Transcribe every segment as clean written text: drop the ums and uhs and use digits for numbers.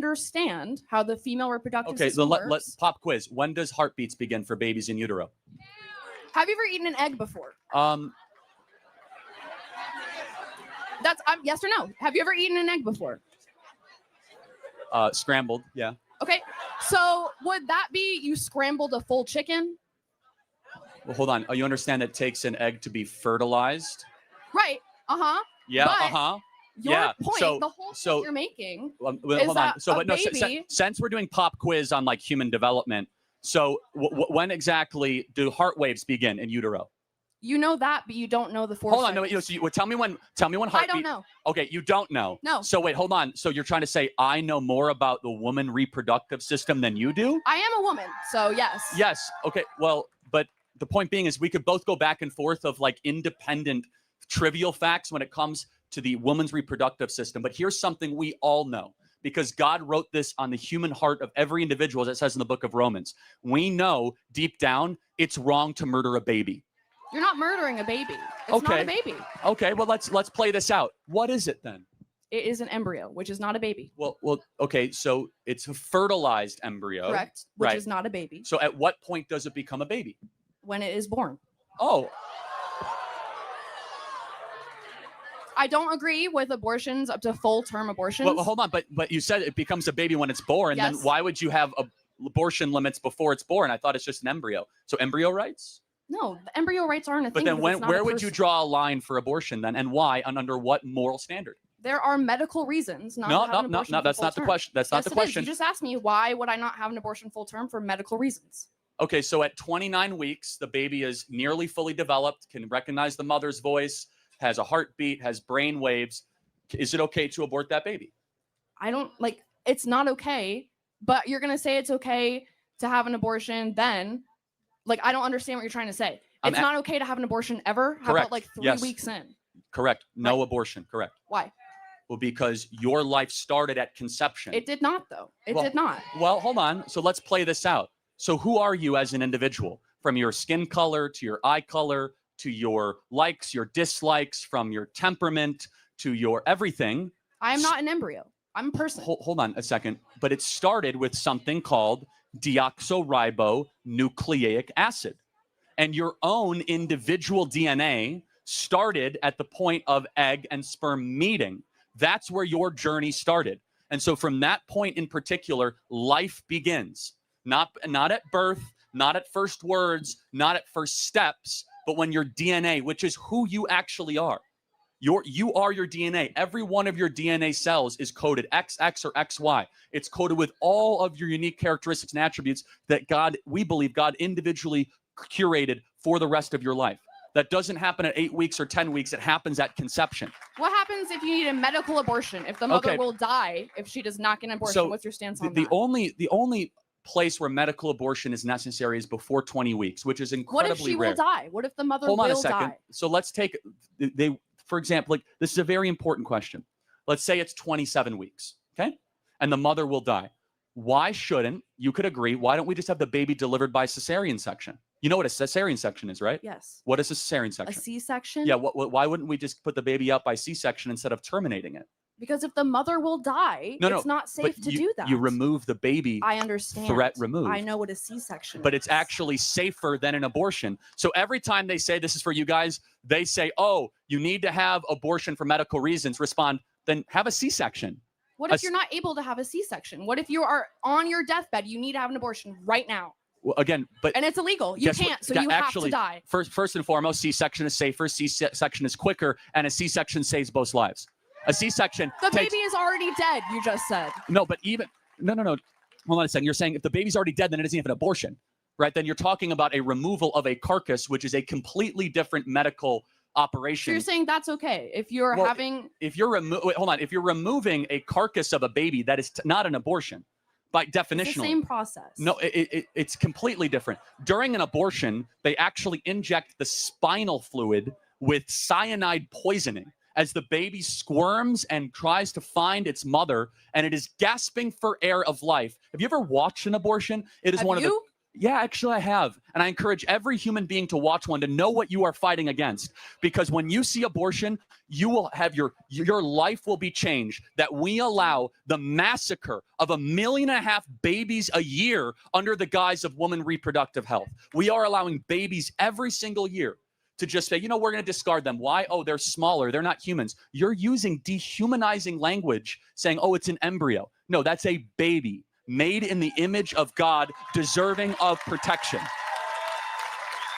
understand how the female reproductive Okay, system works. let's pop quiz. When does heartbeats begin for babies in utero? Have you ever eaten an egg before? That's yes or no. Have you ever eaten an egg before? Scrambled, yeah. Okay, so would that be you scrambled a full chicken? Well, hold on. You understand that it takes an egg to be fertilized? Right. Uh-huh. Yeah. But uh-huh. Your Yeah. point, the whole point you're making is hold that on. So, a but no. baby... Since we're doing pop quiz on like human development, so when exactly do heart waves begin in utero? You know that, but you don't know the 4 Hold on, seconds. no. So tell me when heartbeat. I don't know. Okay, you don't know. No. So wait, hold on. So you're trying to say I know more about the woman reproductive system than you do? I am a woman, so yes. Yes. Okay. Well, but the point being is we could both go back and forth of like independent, trivial facts when it comes to the woman's reproductive system. But here's something we all know, because God wrote this on the human heart of every individual, as it says in the book of Romans. We know deep down it's wrong to murder a baby. You're not murdering a baby. It's not a baby. Okay, well, let's play this out. What is it then? It is an embryo, which is not a baby. Well, okay, so it's a fertilized embryo. Correct, which is not a baby. So at what point does it become a baby? When it is born. Oh. I don't agree with abortions up to full-term abortions. Well, hold on, but you said it becomes a baby when it's born. Yes. Then why would you have abortion limits before it's born? I thought it's just an embryo. So embryo rights? No, the embryo rights aren't a thing. But then where would you draw a line for abortion then, and why, and under what moral standard? There are medical reasons not to have an abortion. No, that's not the question. That's not the question. You just asked me, why would I not have an abortion full term? For medical reasons. Okay, so at 29 weeks, the baby is nearly fully developed, can recognize the mother's voice, has a heartbeat, has brain waves. Is it okay to abort that baby? I don't it's not okay, but you're going to say it's okay to have an abortion then. I don't understand what you're trying to say. It's not okay to have an abortion ever? How Correct. about 3 weeks in? Correct. No abortion. Correct. Why? Well, because your life started at conception. It did not, though. It did not. Well, hold on. So let's play this out. So who are you as an individual? From your skin color to your eye color to your likes, your dislikes, from your temperament to your everything. I am not an embryo. I'm a person. Hold on a second. But it started with something called deoxyribonucleic acid. And your own individual DNA started at the point of egg and sperm meeting. That's where your journey started. And so from that point in particular, life begins. Not at birth, not at first words, not at first steps, but when your DNA, which is who you actually are. You are your DNA. Every one of your DNA cells is coded XX or XY. It's coded with all of your unique characteristics and attributes that we believe God individually curated for the rest of your life. That doesn't happen at 8 weeks or 10 weeks. It happens at conception. What happens if you need a medical abortion? If the mother will die if she does not get an abortion? What's your stance on that? The only place where medical abortion is necessary is before 20 weeks, which is incredibly rare. What if she will die? What if the mother Hold on a will second. die? So let's take, for example, this is a very important question. Let's say it's 27 weeks, okay? And the mother will die. Why shouldn't, you could agree, why don't we just have the baby delivered by cesarean section? You know what a cesarean section is, right? Yes. What is a cesarean section? A C-section? Yeah, why wouldn't we just put the baby out by C-section instead of terminating it? Because if the mother will die, it's not safe to do that. You remove the baby. I understand. Threat removed. I know what a C-section is. But it's actually safer than an abortion. So every time they say, this is for you guys, they say, oh, you need to have abortion for medical reasons. Respond, then have a C-section. What if you're not able to have a C-section? What if you are on your deathbed? You need to have an abortion right now. Well, again, and it's illegal. You can't, so you have to die. First and foremost, C-section is safer. C-section is quicker, and a C-section saves both lives. A C-section. The baby is already dead. You just said. No, but no. Hold on a second. You're saying if the baby's already dead, then it isn't even an abortion, right? Then you're talking about a removal of a carcass, which is a completely different medical operation. So you're saying that's okay if you're having. If you're If you're removing a carcass of a baby, that is not an abortion. By definition, it's the same process. No, it's completely different. During an abortion, they actually inject the spinal fluid with cyanide poisoning as the baby squirms and tries to find its mother, and it is gasping for air of life. Have you ever watched an abortion? It is Yeah, actually I have. And I encourage every human being to watch one to know what you are fighting against. Because when you see abortion, you will have your life will be changed. That we allow the massacre of 1.5 million babies a year under the guise of woman reproductive health. We are allowing babies every single year to just say, you know, we're going to discard them. Why? Oh, they're smaller. They're not humans. You're using dehumanizing language saying, oh, it's an embryo. No, that's a baby made in the image of God, deserving of protection.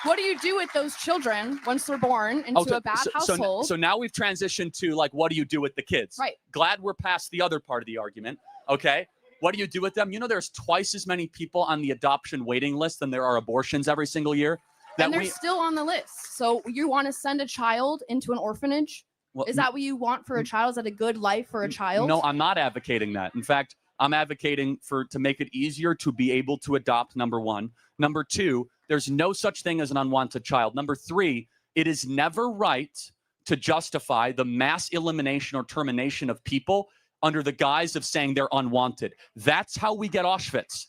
What do you do with those children once they're born into a bad household? So now we've transitioned to, like, what do you do with the kids? Right. Glad we're past the other part of the argument. Okay. What do you do with them? You know, there's twice as many people on the adoption waiting list than there are abortions every single year. And they're still on the list. So you want to send a child into an orphanage? Well, is that what you want for a child? Is that a good life for a child? No, I'm not advocating that. In fact, I'm advocating to make it easier to be able to adopt, number one. Number two, there's no such thing as an unwanted child. Number three, it is never right to justify the mass elimination or termination of people under the guise of saying they're unwanted. That's how we get Auschwitz.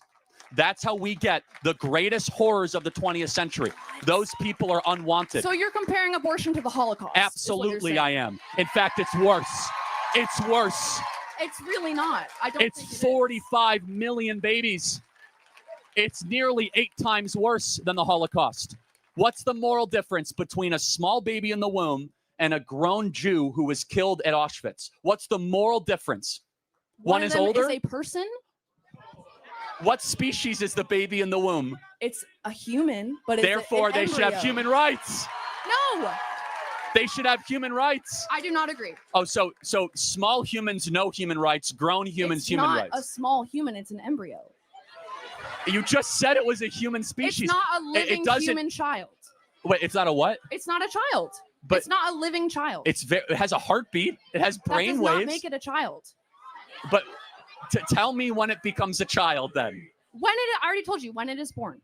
That's how we get the greatest horrors of the 20th century. Those people are unwanted. So you're comparing abortion to the Holocaust? Absolutely, I am. In fact, it's worse. It's worse. It's really not. I don't think it's 45 million babies. It's nearly 8 times worse than the Holocaust. What's the moral difference between a small baby in the womb and a grown Jew who was killed at Auschwitz? What's the moral difference? One is older. Is a person. What species is the baby in the womb? It's a human, but therefore they should have human rights. No. They should have human rights. I do not agree. Oh, so small humans, no human rights. Grown humans, human rights. It's not a small human. It's an embryo. You just said it was a human species. It's not a living human child. Wait, it's not a what? It's not a child. But it's not a living child. It has a heartbeat. It has brain waves. That does not make it a child. But tell me when it becomes a child then. I already told you, when it is born.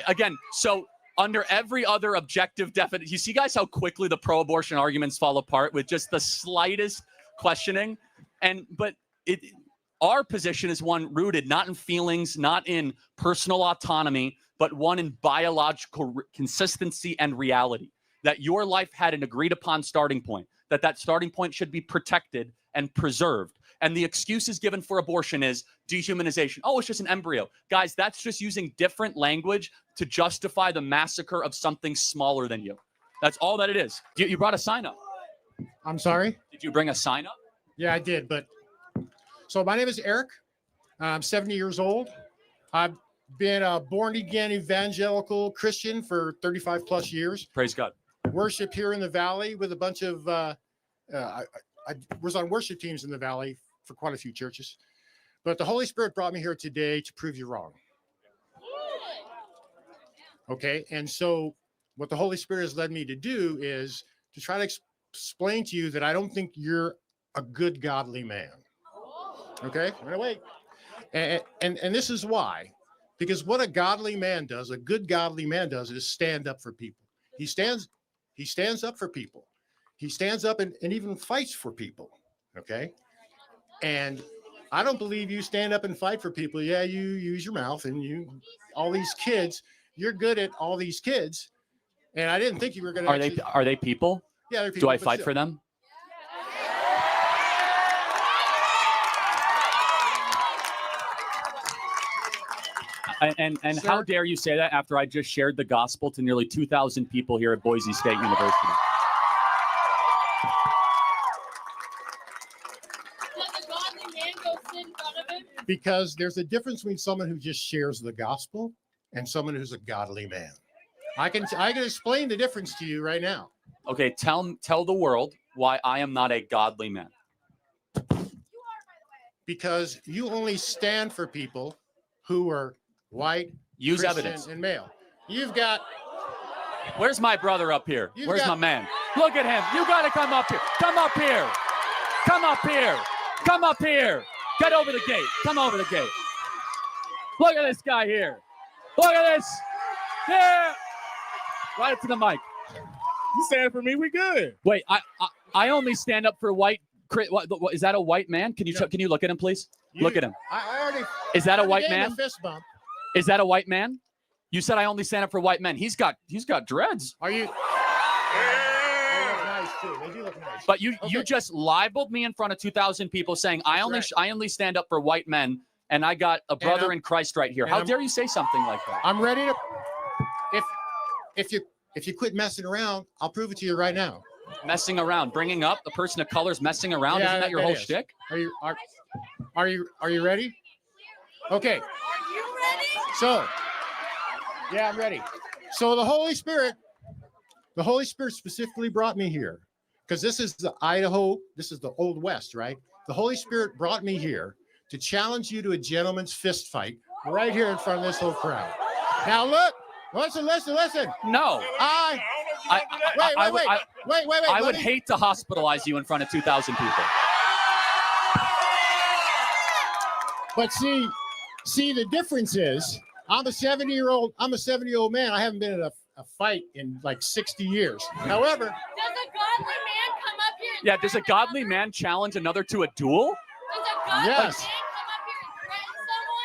Again, so under every other objective definition, you see, guys, how quickly the pro-abortion arguments fall apart with just the slightest questioning. But our position is one rooted not in feelings, not in personal autonomy, but one in biological consistency and reality. That your life had an agreed upon starting point, that starting point should be protected and preserved. And the excuses given for abortion is dehumanization. Oh, it's just an embryo. Guys, that's just using different language to justify the massacre of something smaller than you. That's all that it is. You brought a sign up. I'm sorry? Did you bring a sign up? Yeah, I did. So my name is Eric. I'm 70 years old. I've been a born-again evangelical Christian for 35 plus years. Praise God. Worship here in the Valley with a bunch of, I was on worship teams in the Valley for quite a few churches. But the Holy Spirit brought me here today to prove you wrong. Okay, and so what the Holy Spirit has led me to do is to try to explain to you that I don't think you're a good, godly man. Okay, wait. And this is why. Because what a godly man does, a good godly man does, is stand up for people. He stands up for people. He stands up and even fights for people. Okay. And I don't believe you stand up and fight for people. Yeah, you use your mouth and all these kids, you're good at all these kids. And I didn't think you were going to. Are they people? Yeah, they're people. Do I fight for them? And Sir? How dare you say that after I just shared the gospel to nearly 2,000 people here at Boise State University? Let the godly man go sit in front of him? Because there's a difference between someone who just shares the gospel and someone who's a godly man. I can explain the difference to you right now. Okay, tell the world why I am not a godly man. Because you only stand for people who are white, use Christian, evidence, and male. You've got. Where's my brother up here? Where's my man? Look at him. You got to come up here. Come up here. Come up here. Come up here. Get over the gate. Come over the gate. Look at this guy here. Look at this. Here. Right up to the mic. You stand for me, we good. Wait, I only stand up for white. What, is that a white man? Can you look at him, please? Look at him. I already. Is that a white gave him man? a fist bump. Is that a white man? You said I only stand up for white men. He's got dreads. Are you? They look nice too. They do look nice. But you just libeled me in front of 2,000 people saying I only stand up for white men, and I got a brother in Christ right here. How dare you say something like that? I'm ready to. If you quit messing around, I'll prove it to you right now. Messing around, bringing up a person of color's messing around. Isn't that your whole shtick? Are you ready? Okay. Are you ready? So, yeah, I'm ready. So the Holy Spirit specifically brought me here because this is the Idaho. This is the Old West, right? The Holy Spirit brought me here to challenge you to a gentleman's fist fight right here in front of this whole crowd. Now look, listen. No. Wait. I would hate to hospitalize you in front of 2,000 people. But see, the difference is I'm a 70-year-old man. I haven't been in a fight in like 60 years. However, Does a godly man come up here? And Does a godly man challenge another to a duel? Does a godly Yes. man come up here and threaten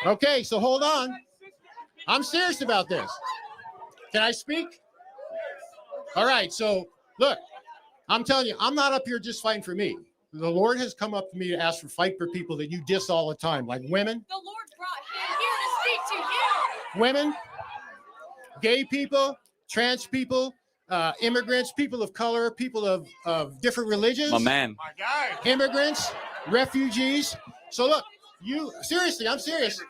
someone? okay, so hold on. I'm serious about this. Can I speak? All right, so look, I'm telling you, I'm not up here just fighting for me. The Lord has come up to me to ask for fight for people that you diss all the time, like women, The Lord brought him here to speak to you. women, gay people, trans people, immigrants, people of color, people of different religions, My man. immigrants, refugees. So look, I'm serious.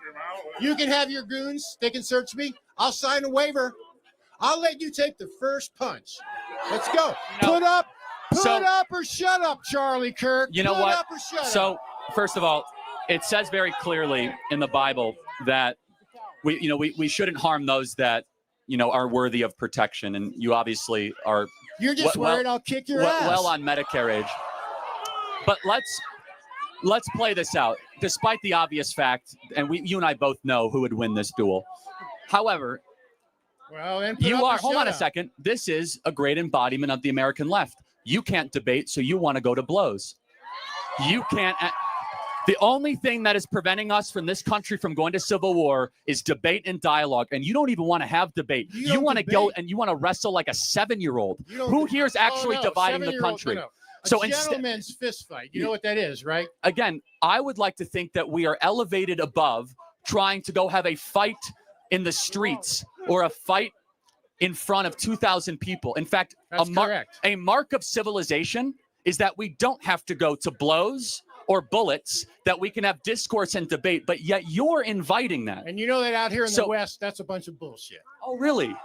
You can have your goons. They can search me. I'll sign a waiver. I'll let you take the first punch. Let's go. Put up or shut up, Charlie Kirk. You know Put what? up or shut So, up. first of all, it says very clearly in the Bible that we shouldn't harm those that are worthy of protection, and you obviously are. You're just worried I'll kick your ass. Well on Medicare age. But let's play this out. Despite the obvious fact, and you and I both know who would win this duel. However, Well, then hold on a second. This is a great embodiment of the American left. You can't debate, so you want to go to blows. You can't. The only thing that is preventing us from this country from going to civil war is debate and dialogue. And you don't even want to have debate. You want to go and you want to wrestle like a 7-year-old. Who here is actually dividing the country? No. So a gentleman's fist fight. You know what that is, right? Again, I would like to think that we are elevated above trying to go have a fight in the streets or a fight in front of 2,000 people. In fact, a mark of civilization is that we don't have to go to blows or bullets, that we can have discourse and debate, but yet you're inviting that. And you know that out here in the West, that's a bunch of bullshit. Oh, really?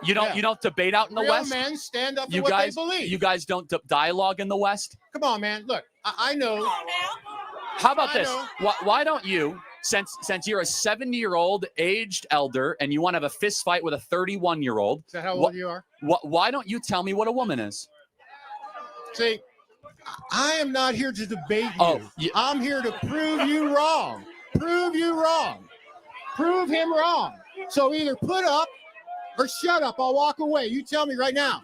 You don't debate out in the Real West? men stand up for what they believe. You guys don't dialogue in the West? Come on, man. Look, I know. How about this? Why don't you, since you're a 70-year-old aged elder and you want to have a fist fight with a 31-year-old? Is that how old you are? Why don't you tell me what a woman is? See, I am not here to debate you. I'm here to prove you wrong. Prove you wrong. Prove him wrong. So either put up or shut up. I'll walk away. You tell me right now.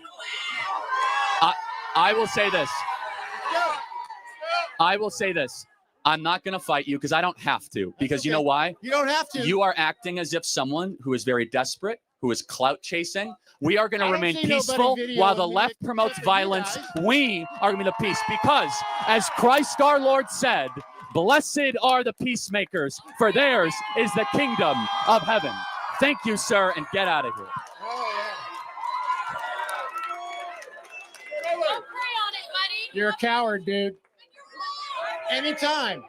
I will say this. I'm not going to fight you because I don't have to. Because you know why? You don't have to. You are acting as if someone who is very desperate, who is clout chasing. We are going to remain peaceful while the left promotes violence. We are going to be the peace because, as Christ our Lord said, blessed are the peacemakers, for theirs is the kingdom of heaven. Thank you, sir, and get out of here. Don't pray on it, buddy. You're a coward, dude. Anytime.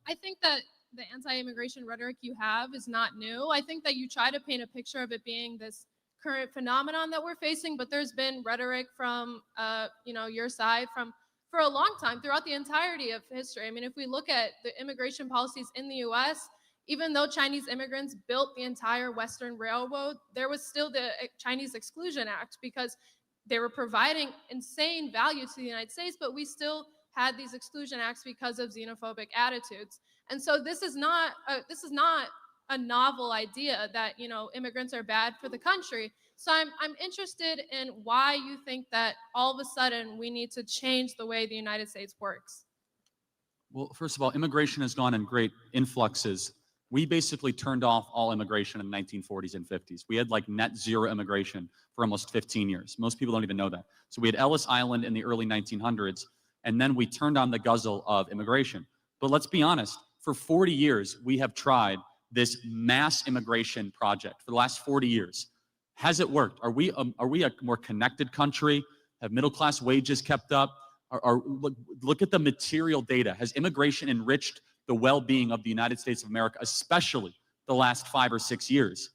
I think that the anti-immigration rhetoric you have is not new. I think that you try to paint a picture of it being this current phenomenon that we're facing, but there's been rhetoric from your side for a long time throughout the entirety of history. I mean, if we look at the immigration policies in the US, even though Chinese immigrants built the entire Western Railroad, there was still the Chinese Exclusion Act because they were providing insane value to the United States, but we still had these exclusion acts because of xenophobic attitudes. And so this is not a novel idea that immigrants are bad for the country. So I'm interested in why you think that all of a sudden we need to change the way the United States works. Well, first of all, immigration has gone in great influxes We basically turned off all immigration in the 1940s and 50s. We had like net zero immigration for almost 15 years. Most people don't even know that. So we had Ellis Island in the early 1900s, and then we turned on the guzzle of immigration. But let's be honest, for 40 years, we have tried this mass immigration project for the last 40 years. Has it worked? Are we a more connected country? Have middle-class wages kept up? Look at the material data. Has immigration enriched the well-being of the United States of America, especially the last 5 or 6 years?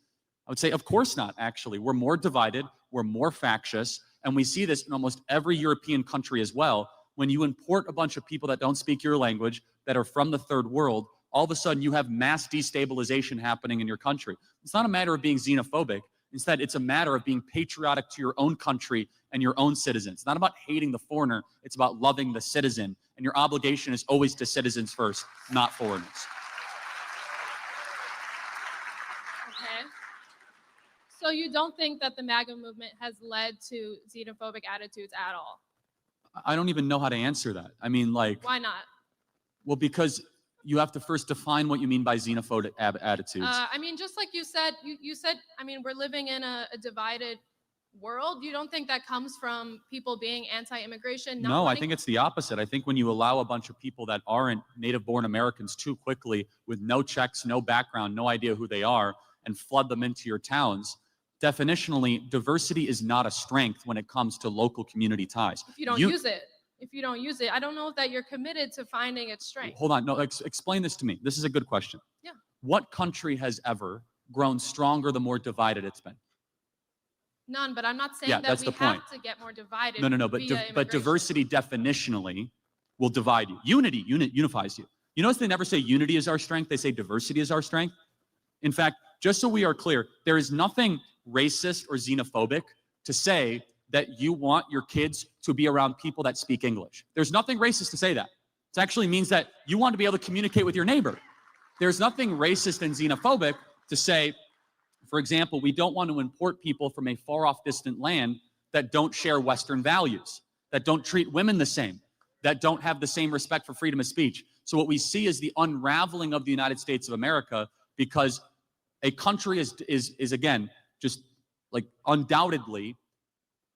I would say, of course not, actually. We're more divided, we're more factious, and we see this in almost every European country as well. When you import a bunch of people that don't speak your language, that are from the third world, all of a sudden you have mass destabilization happening in your country. It's not a matter of being xenophobic. Instead, it's a matter of being patriotic to your own country and your own citizens. It's not about hating the foreigner, it's about loving the citizen. And your obligation is always to citizens first, not foreigners. Okay. So you don't think that the MAGA movement has led to xenophobic attitudes at all? I don't even know how to answer that. I mean, like... Why not? Well, because you have to first define what you mean by xenophobic attitudes. I mean, just like you said, I mean, we're living in a divided world. You don't think that comes from people being anti-immigration? No, I think it's the opposite. I think when you allow a bunch of people that aren't native-born Americans too quickly, with no checks, no background, no idea who they are, and flood them into your towns, definitionally, diversity is not a strength when it comes to local community ties. If you don't use it. If you don't use it, I don't know that you're committed to finding its strength. Hold on, no, explain this to me. This is a good question. Yeah. What country has ever grown stronger the more divided it's been? None, but I'm not saying that that's we the point. have to get more divided. No, but diversity definitionally will divide you. Unity unifies you. You notice they never say unity is our strength, they say diversity is our strength. In fact, just so we are clear, there is nothing racist or xenophobic to say that you want your kids to be around people that speak English. There's nothing racist to say that. It actually means that you want to be able to communicate with your neighbor. There's nothing racist and xenophobic to say, for example, we don't want to import people from a far-off distant land that don't share Western values, that don't treat women the same, that don't have the same respect for freedom of speech. So what we see is the unraveling of the United States of America, because a country is again, just like undoubtedly,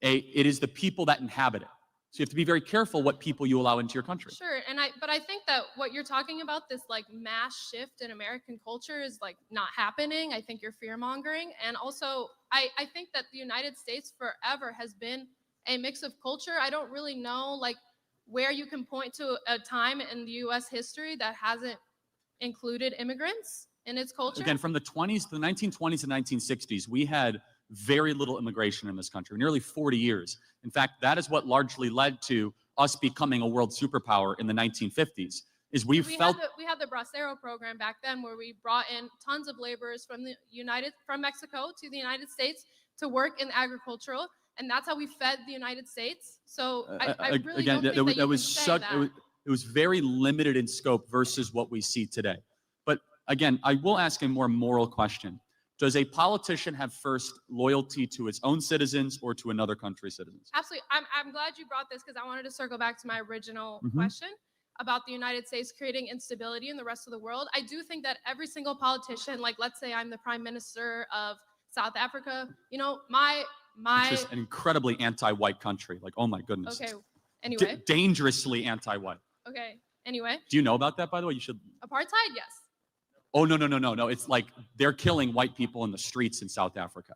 it is the people that inhabit it. So you have to be very careful what people you allow into your country. Sure, but I think that what you're talking about, this like mass shift in American culture, is like not happening. I think you're fear-mongering. And also, I think that the United States forever has been a mix of culture. I don't really know like where you can point to a time in the US history that hasn't included immigrants in its culture. Again, from the 1920s and 1960s, we had very little immigration in this country, nearly 40 years. In fact, that is what largely led to us becoming a world superpower in the 1950s. We had the Bracero program back then, where we brought in tons of laborers from Mexico to the United States to work in agricultural, and that's how we fed the United States. So I really don't think that you can say that. It was very limited in scope versus what we see today. But again, I will ask a more moral question. Does a politician have first loyalty to its own citizens or to another country's citizens? Absolutely. I'm glad you brought this, because I wanted to circle back to my original question about the United States creating instability in the rest of the world. I do think that every single politician, like let's say I'm the Prime Minister of South Africa, you know, It's just an incredibly anti-white country. Like, oh my goodness. Okay, anyway. Dangerously anti-white. Okay, anyway. Do you know about that, by the way? You should. Apartheid, yes. Oh, no. It's like they're killing white people in the streets in South Africa.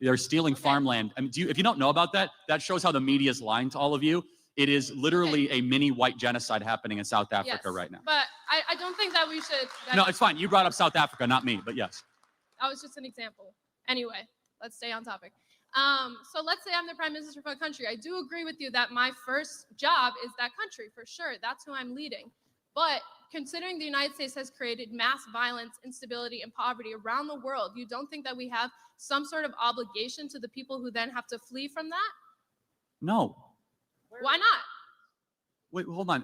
They're stealing farmland. I mean, if you don't know about that, that shows how the media is lying to all of you. It is literally a mini white genocide happening in South Africa right now. But I don't think that we should. No, it's fine. You brought up South Africa, not me, but yes. That was just an example. Anyway, let's stay on topic. So let's say I'm the Prime Minister for a country. I do agree with you that my first job is that country, for sure. That's who I'm leading. But considering the United States has created mass violence, instability, and poverty around the world, you don't think that we have some sort of obligation to the people who then have to flee from that? No. Why not? Wait, hold on.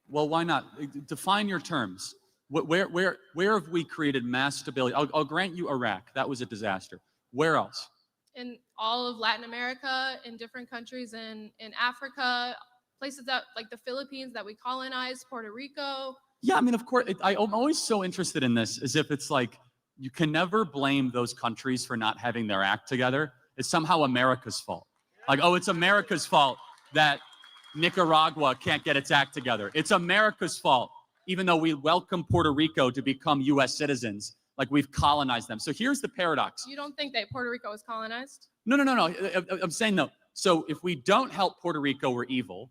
Well, why not? Define your terms. Where have we created mass stability? I'll grant you Iraq. That was a disaster. Where else? In all of Latin America, in different countries in Africa, places that like the Philippines that we colonized, Puerto Rico. Yeah, I mean, of course, I'm always so interested in this, as if it's like, you can never blame those countries for not having their act together. It's somehow America's fault. Like, oh, it's America's fault that Nicaragua can't get its act together. It's America's fault, even though we welcome Puerto Rico to become U.S. citizens, like we've colonized them. So here's the paradox. You don't think that Puerto Rico was colonized? No. I'm saying no. So if we don't help Puerto Rico, we're evil.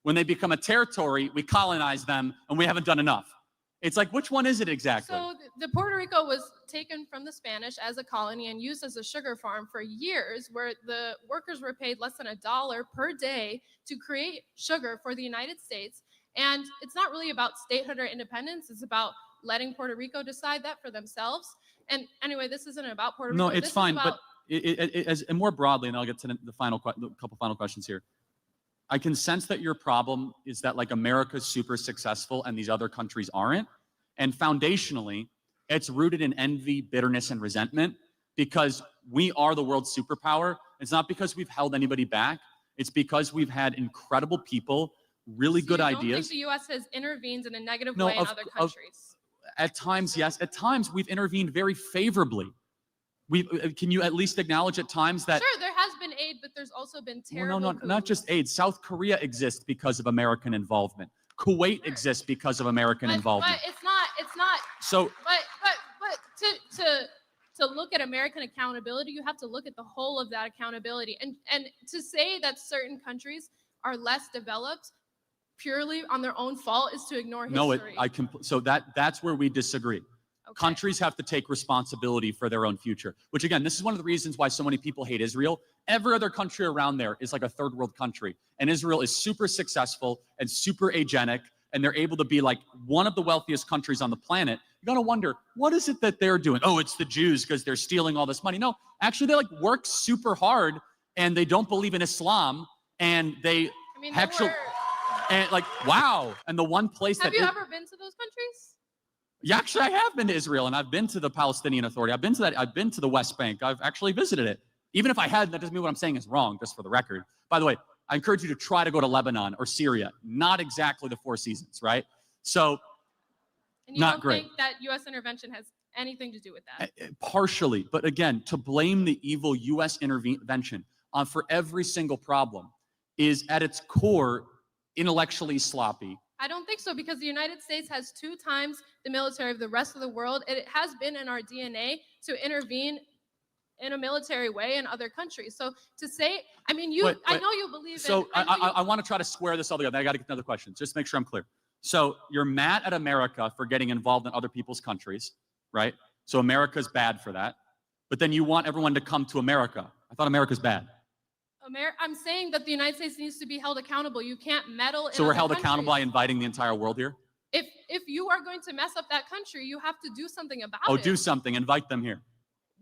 When they become a territory, we colonize them, and we haven't done enough. It's like, which one is it exactly? So the Puerto Rico was taken from the Spanish as a colony and used as a sugar farm for years, where the workers were paid less than $1 per day to create sugar for the United States. And it's not really about statehood or independence. It's about letting Puerto Rico decide that for themselves. And anyway, this isn't about Puerto Rico. No, it's fine. But and more broadly, and I'll get to the couple final questions here. I can sense that your problem is that like America's super successful and these other countries aren't. And foundationally, it's rooted in envy, bitterness, and resentment, because we are the world's superpower. It's not because we've held anybody back. It's because we've had incredible people, really good ideas. You don't think the U.S. has intervened in a negative way in other countries? At times, yes. At times, we've intervened very favorably. Can you at least acknowledge at times that? Sure, there has been aid, but there's also been terrible. No, not just aid. South Korea exists because of American involvement. Kuwait exists because of American involvement. But it's not. So. But to look at American accountability, you have to look at the whole of that accountability, and to say that certain countries are less developed purely on their own fault is to ignore history. So that's where we disagree. Okay. Countries have to take responsibility for their own future, which again, this is one of the reasons why so many people hate Israel. Every other country around there is like a third world country, and Israel is super successful and super agenic, and they're able to be like one of the wealthiest countries on the planet. You gotta wonder, what is it that they're doing? Oh, it's the Jews because they're stealing all this money. No, actually they like work super hard, and they don't believe in Islam, and and like, wow. And the one place have you ever been to those countries? Yeah, actually, I have been to Israel, and I've been to the Palestinian Authority. I've been to the West Bank. I've actually visited it. Even if I hadn't, that doesn't mean what I'm saying is wrong, just for the record. By the way, I encourage you to try to go to Lebanon or Syria. Not exactly the Four Seasons, right? So, and you not don't great. think that U.S. intervention has anything to do with that? Partially, but again, to blame the evil U.S. intervention for every single problem is at its core intellectually sloppy. I don't think so, because the United States has 2 times the military of the rest of the world. It has been in our DNA to intervene in a military way in other countries. So to say, I mean, I know you believe so I want to try to square this all together. I got to get another question. Just make sure I'm clear. So you're mad at America for getting involved in other people's countries, right? So America's bad for that. But then you want everyone to come to America. I thought America's bad. I'm saying that the United States needs to be held accountable. You can't meddle in So we're held countries. accountable by inviting the entire world here? If you are going to mess up that country, you have to do something about it. Oh, do something. Invite them here.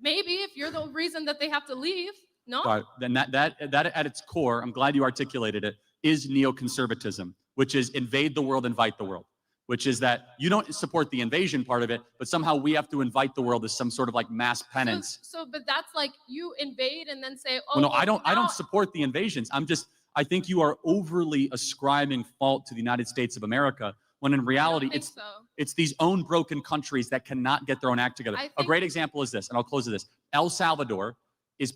Maybe if you're the reason that they have to leave. No? All right. Then that at its core, I'm glad you articulated it, is neoconservatism, which is invade the world, invite the world. Which is that you don't support the invasion part of it, but somehow we have to invite the world as some sort of like mass penance. But that's like you invade and then say, oh, well, no, I don't support the invasions. I think you are overly ascribing fault to the United States of America, when in reality, it's these own broken countries that cannot get their own act together. A great example is this, and I'll close with this. El Salvador is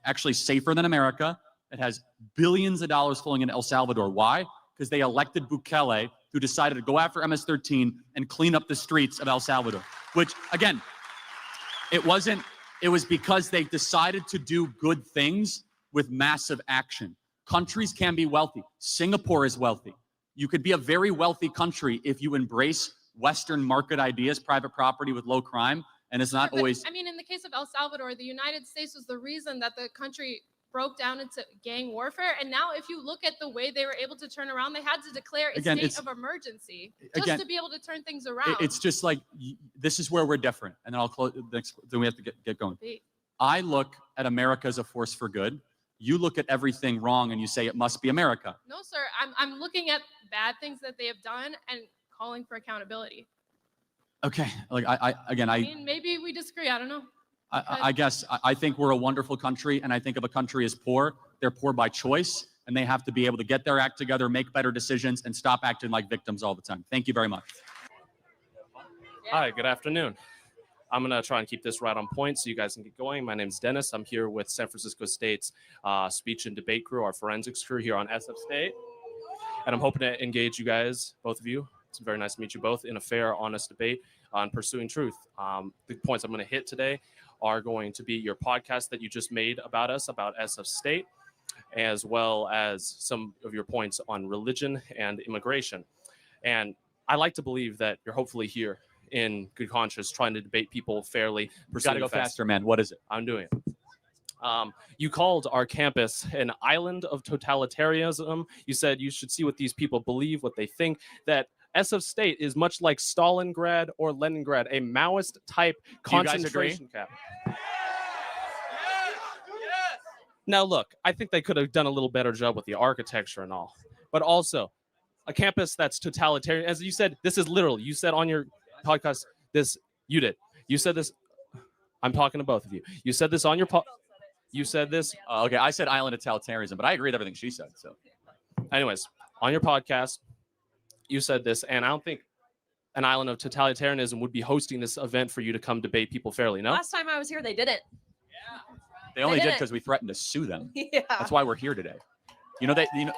actually safer than America. It has billions of dollars flowing into El Salvador. Why? Because they elected Bukele, who decided to go after MS-13 and clean up the streets of El Salvador. Which, again, it was because they decided to do good things with massive action. Countries can be wealthy. Singapore is wealthy. You could be a very wealthy country if you embrace Western market ideas, private property with low crime, and it's not always... I mean, in the case of El Salvador, the United States was the reason that the country broke down into gang warfare. And now if you look at the way they were able to turn around, they had to declare a state of emergency just to be able to turn things around. It's just like, this is where we're different. And then I'll close, then we have to get going. I look at America as a force for good. You look at everything wrong and you say it must be America. No, sir. I'm looking at bad things that they have done and calling for accountability. Okay. Like I mean, maybe we disagree. I don't know. I guess I think we're a wonderful country, and I think if a country is poor, they're poor by choice, and they have to be able to get their act together, make better decisions, and stop acting like victims all the time. Thank you very much. Hi, good afternoon. I'm going to try and keep this right on point so you guys can get going. My name's Dennis. I'm here with San Francisco State's speech and debate crew, our forensics crew here on SF State. And I'm hoping to engage you guys, both of you. It's very nice to meet you both in a fair, honest debate on pursuing truth. The points I'm going to hit today are going to be your podcast that you just made about us, about SF State, as well as some of your points on religion and immigration. And I like to believe that you're hopefully here in good conscience trying to debate people fairly. Got to go faster, man. What is it? I'm doing it. You called our campus an island of totalitarianism. You said you should see what these people believe, what they think, that SF State is much like Stalingrad or Leningrad, a Maoist type concentration camp. Now, look, I think they could have done a little better job with the architecture and all, but also a campus that's totalitarian. As you said, this is literal. You said on your podcast, you did. You said this. I'm talking to both of you. You said this on your you said this. Okay, I said island of totalitarianism, but I agree with everything she said. So, anyways, on your podcast, you said this, and I don't think an island of totalitarianism would be hosting this event for you to come debate people fairly. No. Last time I was here, they didn't. they only did didn't. because we threatened to sue them. Yeah. That's why we're here today. You know that. You know.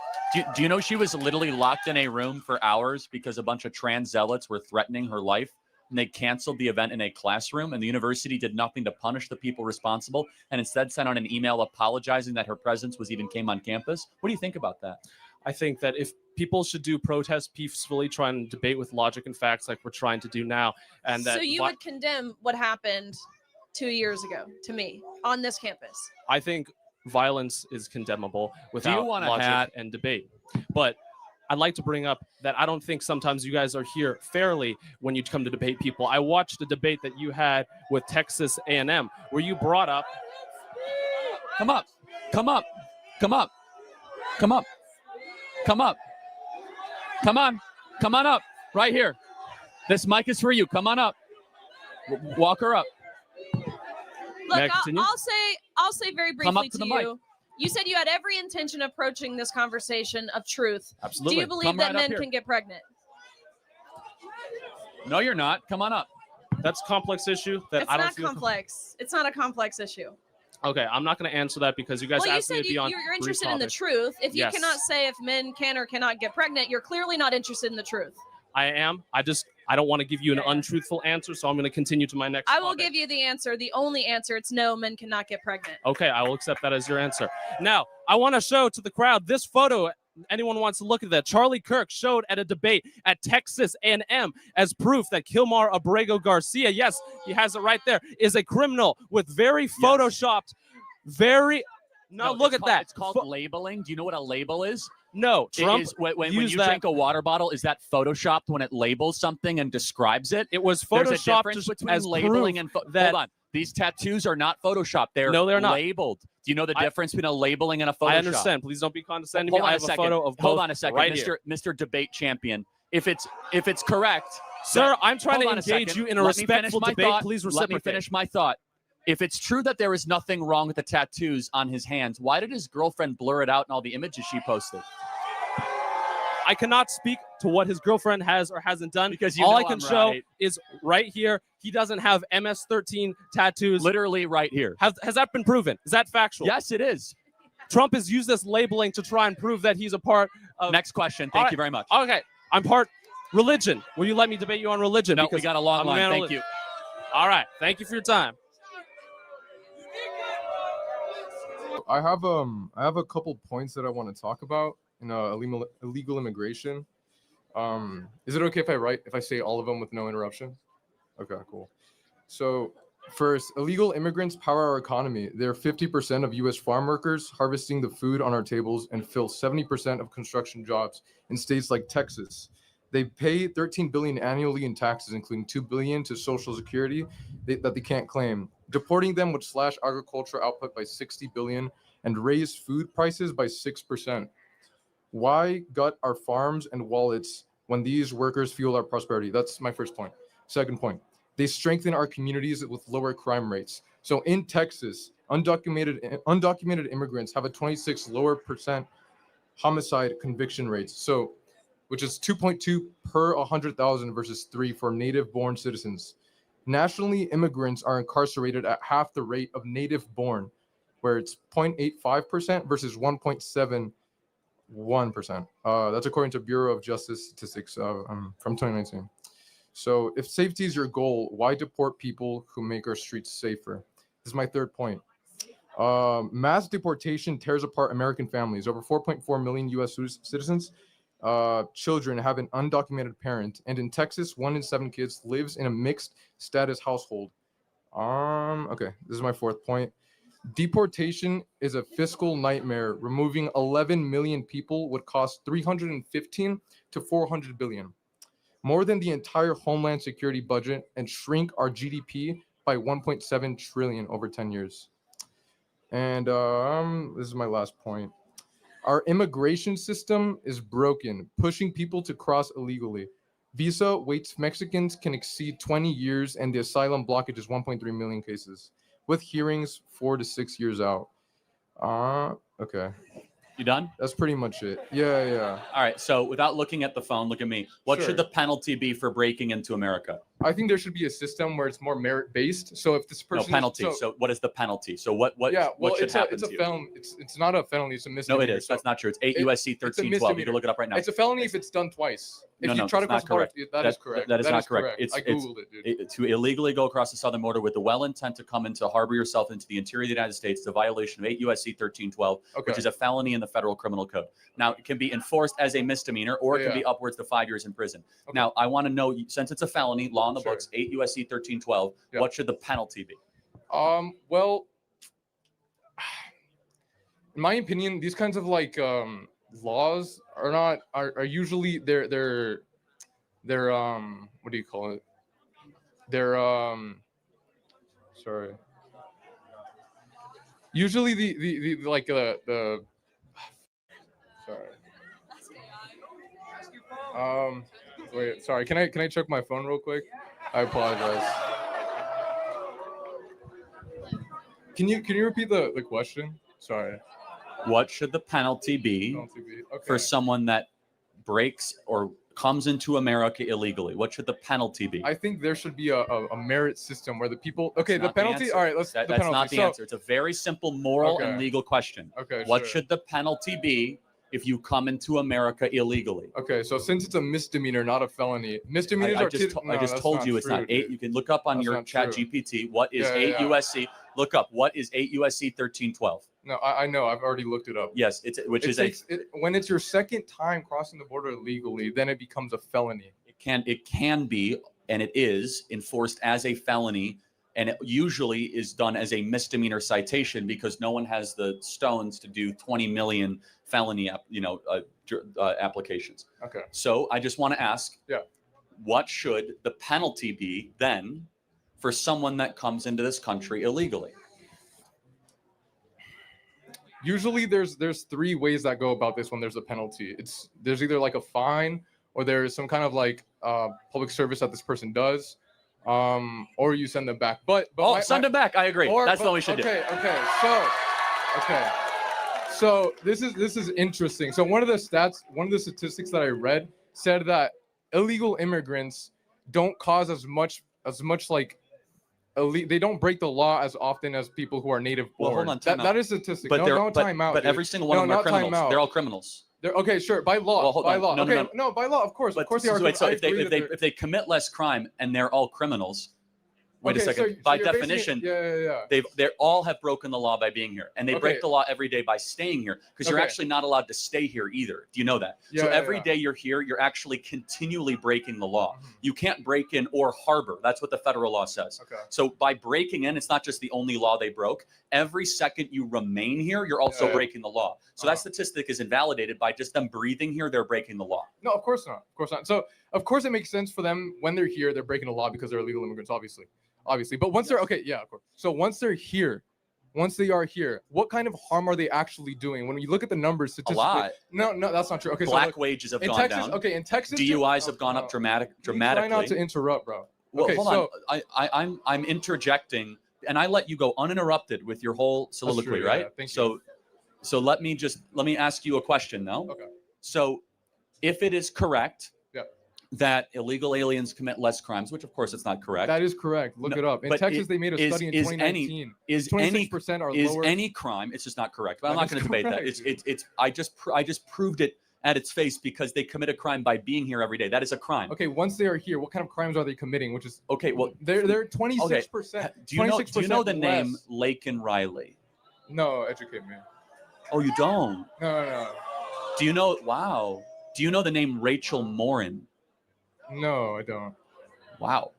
Do you know she was literally locked in a room for hours because a bunch of trans zealots were threatening her life? And they canceled the event in a classroom, and the university did nothing to punish the people responsible, and instead sent out an email apologizing that her presence came on campus. What do you think about that? I think that if people should do protest peacefully, try and debate with logic and facts like we're trying to do now, and that So you would condemn what happened 2 years ago to me on this campus? I think violence is condemnable without logic and debate. But I'd like to bring up that I don't think sometimes you guys are here fairly when you come to debate people. I watched a debate that you had with Texas A&M where you brought up. Come up. Come up. Come up. Come up. Come up. Come on. Come on up. Right here. This mic is for you. Come on up. Walk her up. Look, I'll say very briefly to you. You said you had every intention of approaching this conversation of truth. Absolutely. Do you believe that men can get pregnant? No, you're not. Come on up. That's a complex issue that I don't feel. It's not complex. It's not a complex issue. Okay, I'm not going to answer that because you guys asked me to be on. You're interested in the truth. If you cannot say if men can or cannot get pregnant, you're clearly not interested in the truth. I am. I don't want to give you an untruthful answer, so I'm going to continue to my next I will topic. give you the answer. The only answer. It's no, men cannot get pregnant. Okay, I will accept that as your answer. Now, I want to show to the crowd this photo. Anyone wants to look at that? Charlie Kirk showed at a debate at Texas A&M as proof that Kilmar Abrego Garcia, yes, he has it right there, is a criminal with very photoshopped, No, look at that. It's called labeling. Do you know what a label is? No, Trump when you drink a water bottle, is that photoshopped when it labels something and describes it? It was There's a photoshopped difference between as labeling and that. Hold on. These tattoos are not photoshopped. They're they're not labeled. Do you know the difference between a labeling and a Photoshop? I understand. Please don't be condescending. Hold on I have a second. photo of both. Hold on a second, right Mr. Debate Champion. If it's correct, sir, I'm trying to hold on engage second. you in a Let me finish respectful my debate. thought. Please Let reciprocate. me finish my thought. If it's true that there is nothing wrong with the tattoos on his hands, why did his girlfriend blur it out in all the images she posted? I cannot speak to what his girlfriend has or hasn't done because all I can show is right here. He doesn't have MS-13 tattoos. Literally right here. Has that been proven? Is that factual? Yes, it is. Trump has used this labeling to try and prove that he's a part of. Next question. Thank you very much. Okay, I'm part religion. Will you let me debate you on religion? No, because we got a long I'm line. Thank you. All right. Thank you for your time. I have a couple points that I want to talk about in illegal immigration. Is it okay if I say all of them with no interruption? Okay, cool. So first, illegal immigrants power our economy. They're 50% of U.S. farm workers, harvesting the food on our tables, and fill 70% of construction jobs in states like Texas. They pay $13 billion annually in taxes, including $2 billion to Social Security that they can't claim. Deporting them would slash agricultural output by $60 billion and raise food prices by 6%. Why gut our farms and wallets when these workers fuel our prosperity? That's my first point. Second point, they strengthen our communities with lower crime rates. So in Texas, undocumented immigrants have a 26% lower homicide conviction rates. So which is 2.2 per 100,000 versus 3 for native-born citizens. Nationally, immigrants are incarcerated at half the rate of native-born, where it's 0.85% versus 1.71%. That's according to Bureau of Justice Statistics from 2019. So if safety is your goal, why deport people who make our streets safer? This is my third point. Mass deportation tears apart American families. Over 4.4 million U.S. citizens, children have an undocumented parent, and in Texas, 1 in 7 kids lives in a mixed status household. Okay, this is my fourth point. Deportation is a fiscal nightmare. Removing 11 million people would cost 315 to 400 billion, more than the entire Homeland Security budget, and shrink our GDP by 1.7 trillion over 10 years. And this is my last point. Our immigration system is broken, pushing people to cross illegally. Visa waits Mexicans can exceed 20 years, and the asylum blockage is 1.3 million cases, with hearings 4 to 6 years out. Okay. You done? That's pretty much it. Yeah. All right. So without looking at the phone, look at me. What should the penalty be for breaking into America? I think there should be a system where it's more merit-based. So if this person penalty. So what is the penalty? So what should happen it's a to you? felony. It's not a felony. It's a misdemeanor. No, it is. That's not true. It's 8 USC 1312. You can look it up right now. It's a felony if it's done twice. If you try to cross the border, that is correct. That is not correct. I googled it, dude. To illegally go across the southern border with the well intent to come into harbor yourself into the interior of the United States, it's a violation of 8 USC 1312, which is a felony in the federal criminal code. Now, it can be enforced as a misdemeanor, or it can be upwards to 5 years in prison. Now, I want to know, since it's a felony, law in the books, 8 USC 1312, what should the penalty be? Well, in my opinion, these kinds of laws are usually they're what do you call it? They're sorry. Usually the sorry. Wait, sorry. Can I check my phone real quick? I apologize. Can you repeat the question? Sorry. What should the penalty be for someone that breaks or comes into America illegally? What should the penalty be? I think there should be a merit system where the people. Okay, the penalty. All right, that's not the answer. It's a very simple moral and legal question. Okay. What should the penalty be if you come into America illegally? Okay, so since it's a misdemeanor, not a felony, misdemeanors are. I just told you it's not 8. You can look up on your chat GPT. What is 8 USC? Look up what is 8 USC 1312. No, I know. I've already looked it up. Yes, when it's your second time crossing the border illegally, then it becomes a felony. It can be, and it is enforced as a felony, and it usually is done as a misdemeanor citation because no one has the stones to do 20 million felony applications. Okay. So I just want to ask, what should the penalty be then for someone that comes into this country illegally? Usually there's 3 ways that go about this when there's a penalty. There's either like a fine, or there's some kind of public service that this person does, or you send them back. Send them back. I agree. That's what we should do. Okay. So this is interesting. So one of the statistics that I read said that illegal immigrants don't cause as much they don't break the law as often as people who are native born. Well, hold on, that is statistic. But time out. But every single one of them are criminals. They're all criminals. Okay, sure. By law. Well, by law. No, by law, of course. But, of course they are. Wait, so if they commit less crime and they're all criminals, wait a second. By definition, they all have broken the law by being here, and they break the law every day by staying here, because you're actually not allowed to stay here either. Do you know that? So every day you're here, you're actually continually breaking the law. You can't break in or harbor. That's what the federal law says. Okay. So by breaking in, it's not just the only law they broke. Every second you remain here, you're also breaking the law. So that statistic is invalidated by just them breathing here. They're breaking the law. No, of course not. Of course not. So of course it makes sense for them when they're here. They're breaking the law because they're illegal immigrants, obviously. But once they're of course. So once they are here, what kind of harm are they actually doing? When you look at the numbers, statistically, a lot. No, that's not true. Okay, Black wages have gone down. Okay, in Texas, DUIs have gone up dramatically. Try not to interrupt, bro. Well, hold on. I'm interjecting, and I let you go uninterrupted with your whole soliloquy, true, right? Yeah, thank you. So let me ask you a question now. Okay. So if it is correct Yeah. that illegal aliens commit less crimes, which of course it's not correct. That is correct. Look No, it up. In but Texas, they made a study in 2019. Is 26% are lower. any crime? It's just not correct. But I'm That not is going to debate that. correct. It's I just proved it at its face because they commit a crime by being here every day. That is a crime. Okay, once they are here, what kind of crimes are they committing? Which is Okay, well, they're 26%. do you know the 26% name less. Laken Riley? No, educate me. Oh, you don't? No. Do you know? Wow. Do you know the name Rachel Morin? No, I don't. Wow.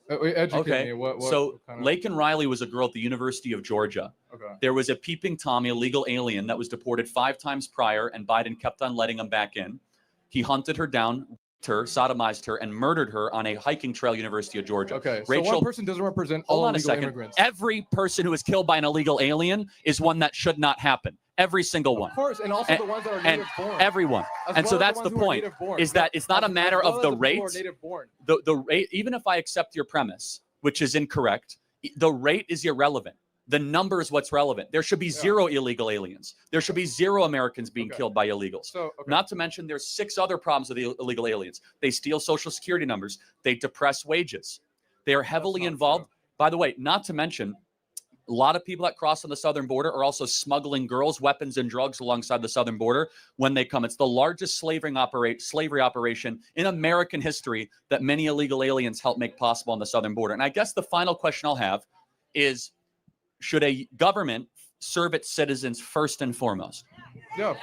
Wait, educate Okay. me. What So kind of... Laken Riley was a girl at the University of Georgia. Okay. There was a peeping Tommy, illegal alien that was deported 5 times prior, and Biden kept on letting him back in. He hunted her down, raped her, sodomized her, and murdered her on a hiking trail, University of Georgia. Okay, so Rachel, one person doesn't represent hold all on a illegal second. immigrants. Every person who is killed by an illegal alien is one that should not happen. Every single one. Of course, and also the ones that are native born. Everyone. As And well so as that's ones the who are point, native born. is that it's not a As matter well of as the people who are rate. native born. The rate, even if I accept your premise, which is incorrect, the rate is irrelevant. The number is what's relevant. There should be 0 illegal aliens. There should be 0 Americans being killed by illegals. So, okay. Not to mention there's 6 other problems with the illegal aliens. They steal Social Security numbers. They depress wages. They are heavily involved. By the way, not to mention, a lot of people that cross on the southern border are also smuggling girls, weapons, and drugs alongside the southern border when they come. It's the largest slavery operation in American history that many illegal aliens help make possible on the southern border. And I guess the final question I'll have is, should a government serve its citizens first and foremost? Yeah, of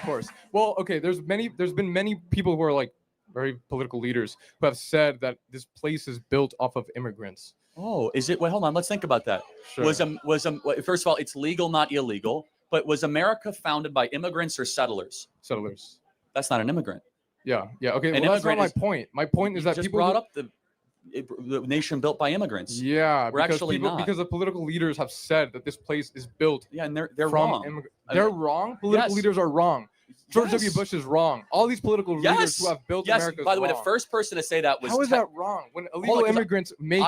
course. Well, okay, there's been many people who are like very political leaders who have said that this place is built off of immigrants. Oh, is it? Wait, hold on. Let's think about that. Sure. First of all, it's legal, not illegal. But was America founded by immigrants or settlers? Settlers. That's not an immigrant. Yeah. Okay. An Well, that's not immigrant my is- point. My point is that just people brought who- up the nation built by immigrants. Yeah, We're actually not. because the political leaders have said that this place is built. Yeah, and they're from wrong. They're wrong. Political Yes. leaders are wrong. George W. Yes. Bush is wrong. All these political leaders Yes. who have built Yes. America. By the way, the wrong. first person to say that was How is that wrong? When illegal 'cause immigrants make,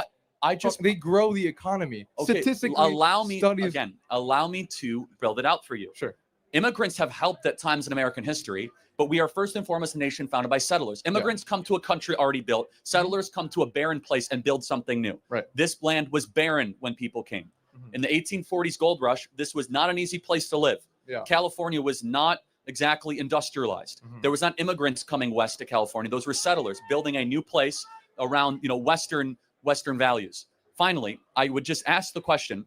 they grow the economy. Okay, Statistically, allow me studies. allow me to build it out for you. Sure. Immigrants have helped at times in American history, but we are first and foremost a nation founded by settlers. Immigrants come to a country already built. Settlers come to a barren place and build something new. Right. This land was barren when people came. In the 1840s gold rush, this was not an easy place to live. Yeah. California was not exactly industrialized. There was not immigrants coming west to California. Those were settlers building a new place around, Western values. Finally, I would just ask the question,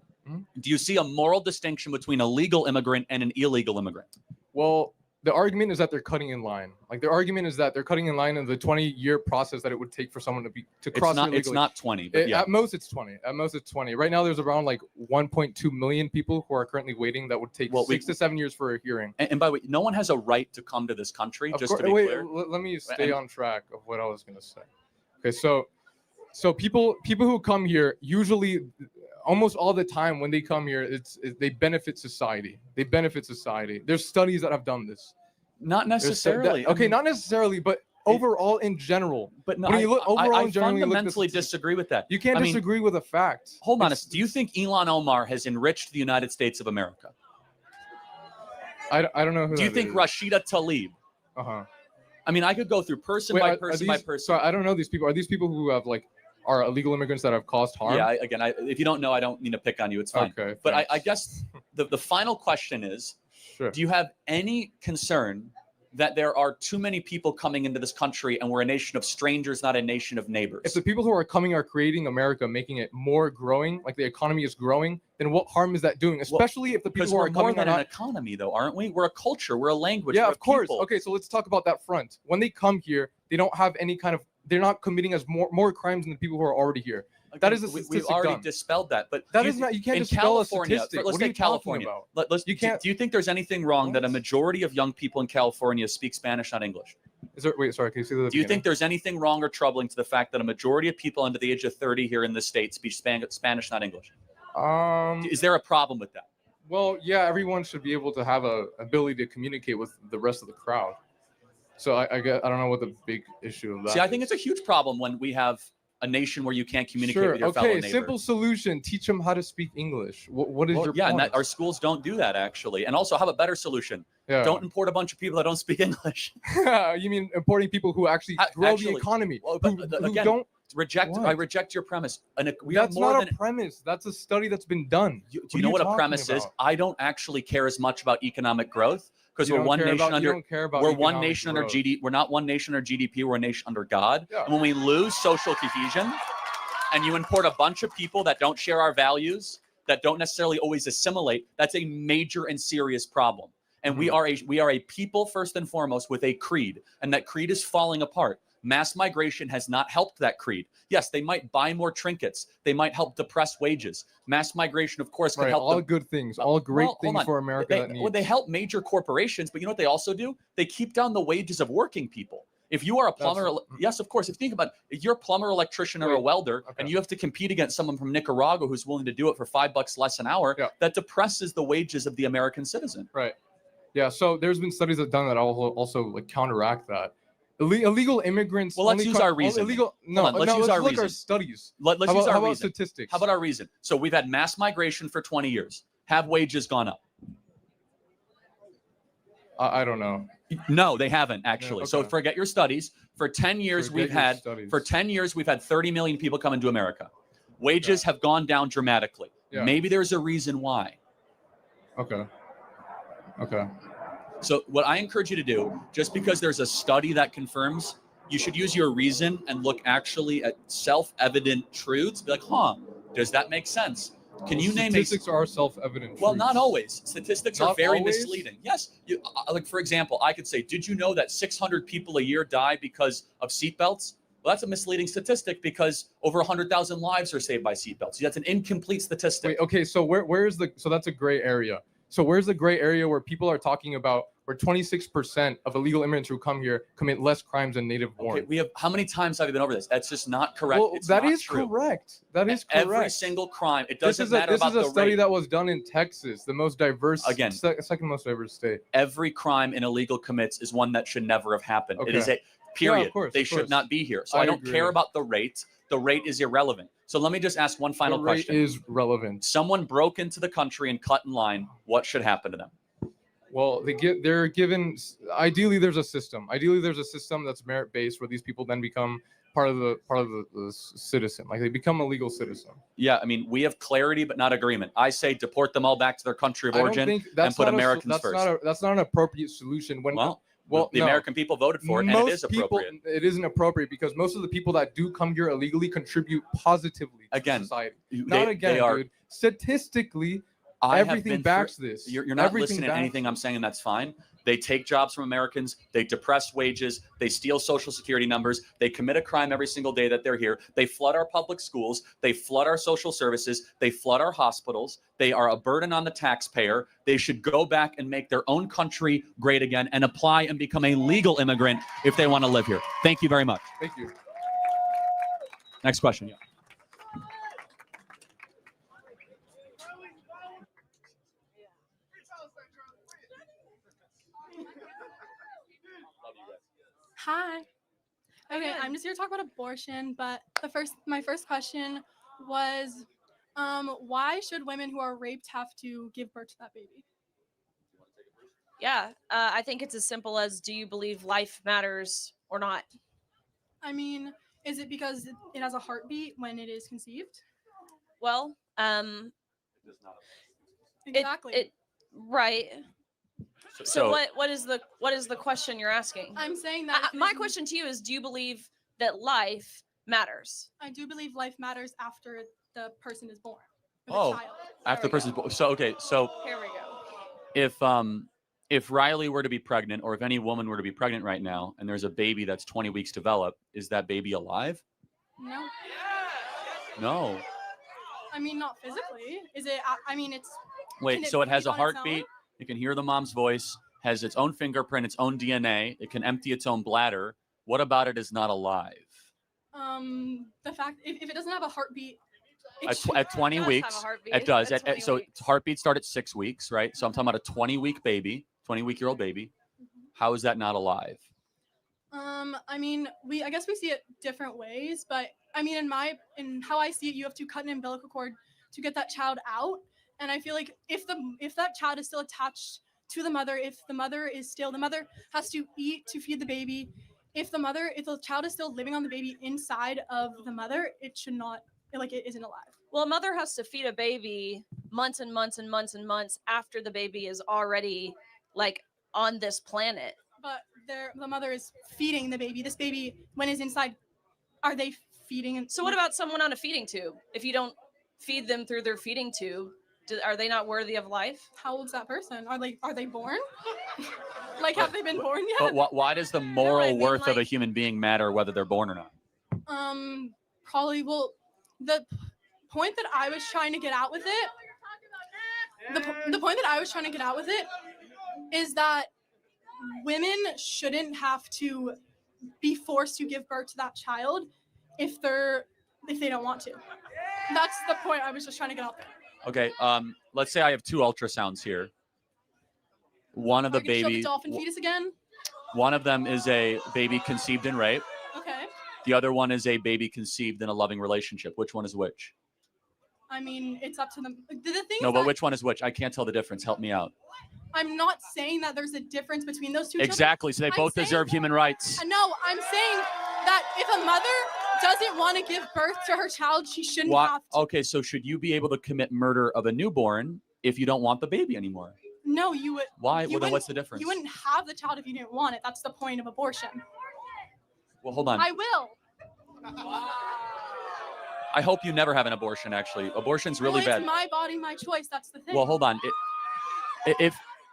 do you see a moral distinction between a legal immigrant and an illegal immigrant? Well, the argument is that they're cutting in line. Like their argument is that they're cutting in line in the 20-year process that it would take for someone to cross illegally. It's not 20, but yeah. At most it's 20. At most it's 20. Right now there's around like 1.2 million people who are currently waiting that would take 6 to 7 years for a hearing. And by the way, no one has a right to come to this country, Of just course, to be wait, clear. let me stay on track of what I was going to say. Okay, so people who come here usually, almost all the time when they come here, they benefit society. They benefit society. There's studies that have done this. Not necessarily. Okay, not necessarily, but overall in general. But no, when you look overall I in general, you look at the fundamentally statistics. disagree with that. You can't disagree with a fact. Hold on. Do you think Elon Omar has enriched the United States of America? I don't know who. Do you that think is. Rashida Tlaib? I mean, I could go through person Wait, by are person these- by person. So I don't know these people. Are these people who have are illegal immigrants that have caused harm? Yeah, if you don't know, I don't mean to pick on you. It's fine. Okay, But I thanks. guess the final question is, Sure. do you have any concern that there are too many people coming into this country and we're a nation of strangers, not a nation of neighbors? If the people who are coming are creating America, making it more growing, like the economy is growing, then what harm is that doing? Especially if the people Because who we're are more coming are than an not. economy, though, aren't we? We're a culture. We're a language. Yeah, we're of course. people. Okay, so let's talk about that front. When they come here, they don't have any kind of. They're not committing as more crimes than the people who are already here. That is a We've statistic already done. dispelled that. But That do is not. You can't in dispel a California, statistic. let's What are take you talking California. about? Let's. You can't. Do you think there's anything wrong that a majority of young people in California speak Spanish, not English? Wait, sorry. Can you say that? Do you think there's anything wrong or troubling to the fact that a majority of people under the age of 30 here in the States speak Spanish, not English? Is there a problem with that? Well, yeah, everyone should be able to have a ability to communicate with the rest of the crowd. So I don't know what the big issue of that. See, I think it's a huge problem when we have a nation where you can't communicate Sure. with your fellow Okay. neighbor. Simple solution: teach them how to speak English. What is your Yeah, point? and our schools don't do that actually. And also, have a better solution. Yeah. Don't import a bunch of people that don't speak English. You mean importing people who actually grow the economy? Well, but, who again, don't reject. What? I reject your premise. And we That's are more not than a premise. That's a study that's been done. Do you know what a premise is? I don't actually care as much about economic growth because we're one nation under. We're one nation under GDP. We're not one nation under GDP. We're a nation under God. Yeah. And when we lose social cohesion, and you import a bunch of people that don't share our values, that don't necessarily always assimilate, that's a major and serious problem. And we are a people first and foremost with a creed, and that creed is falling apart. Mass migration has not helped that creed. Yes, they might buy more trinkets. They might help depress wages. Mass migration, of course, can help. All good things, all great things for America. They help major corporations, but you know what they also do? They keep down the wages of working people. If you are a plumber, yes, of course. If you think about it, if you're a plumber, electrician, or a welder, and you have to compete against someone from Nicaragua who's willing to do it for $5 less an hour, that depresses the wages of the American citizen. Right. Yeah. So there's been studies that have done that also like counteract that. Illegal immigrants. Well, let's use our reason. Let's use our reason. Our studies. Let's use our reason. Statistics. How about our reason? So we've had mass migration for 20 years. Have wages gone up? I don't know. No, they haven't actually. Yeah, okay. So forget your studies. For 10 years, we've had 30 million people come into America. Wages have gone down dramatically. Yeah. Maybe there's a reason why. Okay. So what I encourage you to do, just because there's a study that confirms, you should use your reason and look actually at self-evident truths. Be like, does that make sense? Can you name statistics are self-evident? Well, not always. Statistics are very always? misleading. Yes, like for example, I could say, did you know that 600 people a year die because of seatbelts? Well, that's a misleading statistic because over 100,000 lives are saved by seatbelts. That's an incomplete statistic. Wait, okay, so so that's a gray area. So where's the gray area where people are talking about where 26% of illegal immigrants who come here commit less crimes than native born? Okay, how many times have you been over this? That's just not correct. Well, that is true. Correct. That is correct. Every single crime. It doesn't matter about the This is a study rate. that was done in Texas, the most diverse, Again, second most diverse state. Every crime an illegal commits is one that should never have happened. Okay. It is a period. Yeah, of course, they of should course. not be here. So I don't agree. care about the rate. The rate is irrelevant. So let me just ask one final The rate question. is relevant. Someone broke into the country and cut in line. What should happen to them? Well, they're given. Ideally, there's a system. Ideally, there's a system that's merit based where these people then become part of the citizen. Like they become a legal citizen. Yeah, I mean, we have clarity but not agreement. I say deport them all back to their country of origin and put Americans first. That's not an appropriate solution. The American people voted for it, and it is appropriate. It isn't appropriate because most of the people that do come here illegally contribute positively to society. Dude. Statistically, everything backs this. You're not listening to anything I'm saying, and that's fine. They take jobs from Americans. They depress wages. They steal Social Security numbers. They commit a crime every single day that they're here. They flood our public schools. They flood our social services. They flood our hospitals. They are a burden on the taxpayer. They should go back and make their own country great again and apply and become a legal immigrant if they want to live here. Thank you very much. Thank you. Next question. Hi. Okay, I'm just here to talk about abortion, but my first question was, why should women who are raped have to give birth to that baby? Yeah, I think it's as simple as, do you believe life matters or not? I mean, is it because it has a heartbeat when it is conceived? Well, exactly. Right. So what is the question you're asking? I'm saying that my question to you is, do you believe that life matters? I do believe life matters after the person is born. After the person's born. So here we go. If Riley were to be pregnant, or if any woman were to be pregnant right now, and there's a baby that's 20 weeks developed, is that baby alive? No. No. I mean, not physically. Is it? I mean, it's. Wait, so it has a heartbeat. It can hear the mom's voice, has its own fingerprint, its own DNA. It can empty its own bladder. What about it is not alive? The fact if it doesn't have a heartbeat. At 20 weeks, it does. So its heartbeat starts at 6 weeks, right? So I'm talking about a 20-week baby, 20-week-year-old baby. How is that not alive? I mean, I guess we see it different ways, but I mean, in how I see it, you have to cut an umbilical cord to get that child out. And I feel like if that child is still attached to the mother. If the mother has to eat to feed the baby. If the child is still living on the baby inside of the mother, it should not, like, it isn't alive. Well, a mother has to feed a baby months and months and months and months after the baby is already like on this planet. But the mother is feeding the baby. This baby, when it's inside, are they feeding? So what about someone on a feeding tube? If you don't feed them through their feeding tube, are they not worthy of life? How old's that person? Are they born? Like, have they been born yet? But why does the moral worth of a human being matter whether they're born or not? Probably. Well, the point that I was trying to get out with it, the point that I was trying to get out with it is that women shouldn't have to be forced to give birth to that child if they don't want to. That's the point I was just trying to get out there. Okay, let's say I have 2 ultrasounds here. One of the baby. Show the baby, dolphin fetus again. one of them is a baby conceived in rape. Okay. The other one is a baby conceived in a loving relationship. Which one is which? I mean, it's up to them. The thing No, is but that which one is which? I can't tell the difference. Help me out. I'm not saying that there's a difference between those two. Exactly. So they both deserve human rights. No, I'm saying that if a mother doesn't want to give birth to her child, she shouldn't have to. Okay, so should you be able to commit murder of a newborn if you don't want the baby anymore? No, you would. Why? Well, then what's the difference? You wouldn't have the child if you didn't want it. That's the point of abortion. Well, hold on. I will. I hope you never have an abortion, actually. Abortion's really bad. It's my body, my choice. That's the thing. Well, hold on.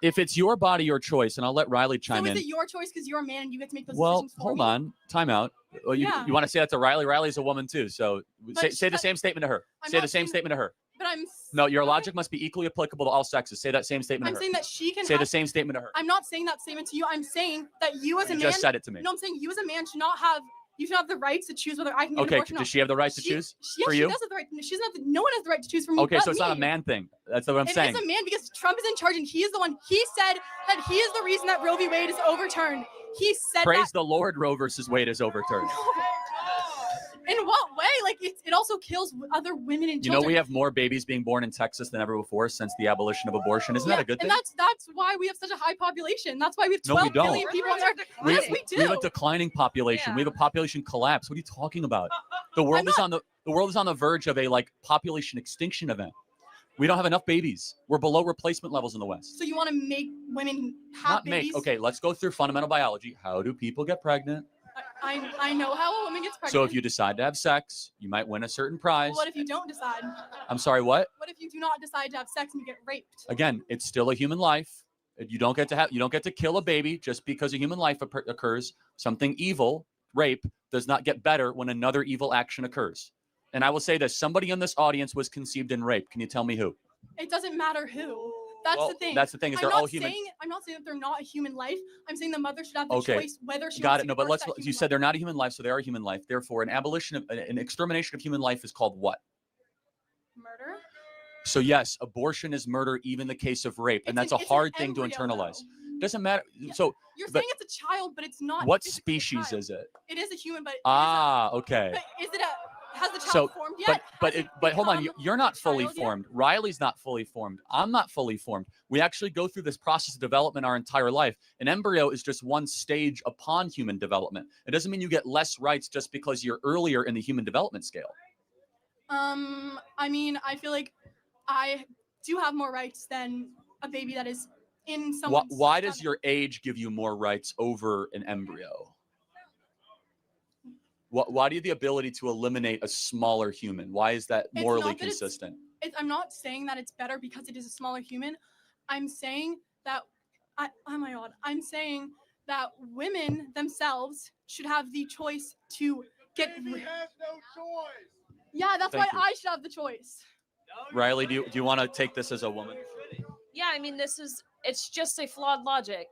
If it's your body, your choice, and I'll let Riley chime in. So is it your choice because you're a man and you get to make those Well, decisions for hold me? on. Time out. Well, you want to say that to Riley? Riley's a woman too. So say the same statement to her. Say the same statement to her. But No, your logic must be equally applicable to all sexes. Say that same statement to her. I'm saying that she can say the same statement to her. I'm not saying that statement to you. I'm saying that you as a man. You just said it to me. No, I'm saying you as a man should not have. You should have the rights to choose whether I can get an abortion or not. Does she have the rights to choose for you? She does have the right. She doesn't have the, no one has the right to choose for me. Okay, but so it's not a me. man thing. That's what I'm saying. It is a man because Trump is in charge and he is the one. He said that he is the reason that Roe v. Wade is overturned. He said Praise the Lord, Roe versus Wade is overturned. In what way? Like it also kills other women and You children. know, we have more babies being born in Texas than ever before since the abolition of abortion. Isn't that a good thing? And that's why we have such a high population. That's why we have No, we 12 don't. million people on Earth. We Yes, we do. have a declining population. We have a population collapse. What are you talking about? The world is on the verge of a population extinction event. We don't have enough babies. We're below replacement levels in the West. So you want to make women have Not babies? make. Okay, let's go through fundamental biology. How do people get pregnant? I know how a woman gets pregnant. So if you decide to have sex, you might win a certain prize. Well, what if you don't decide? I'm sorry, what? What if you do not decide to have sex and you get raped? Again, it's still a human life. You don't get to kill a baby just because a human life occurs. Something evil, rape, does not get better when another evil action occurs. And I will say this, somebody in this audience was conceived in rape. Can you tell me who? It doesn't matter who. That's the thing. That's the thing, is they're all human. I'm not saying that they're not a human life. I'm saying the mother should have the Okay. choice whether she Got wants it. to No, give but birth to that you human said they're not a human life, so they are a human life. Therefore, an extermination of human life is called what? Murder. So yes, abortion is murder, even in the case of rape, and that's a hard thing to internalize. Doesn't matter. So You're saying it's a child, but it's not. what physically a species child. is it? It is a human, but Okay. but is it a? Has the child formed yet? But hold on, you're not fully child yet? formed. Riley's not fully formed. I'm not fully formed. We actually go through this process of development our entire life. An embryo is just one stage upon human development. It doesn't mean you get less rights just because you're earlier in the human development scale. I mean, I feel like I do have more rights than a baby that is in someone's Why does your age give you more rights over an embryo? Why do you have the ability to eliminate a smaller human? Why is that morally consistent? I'm not saying that it's better because it is a smaller human. I'm saying that oh my God. I'm saying that women themselves should have the choice to get. Baby has no choice. Yeah, that's Thank why you. I should have the choice. Riley, do you want to take this as a woman? Yeah, I mean, it's just a flawed logic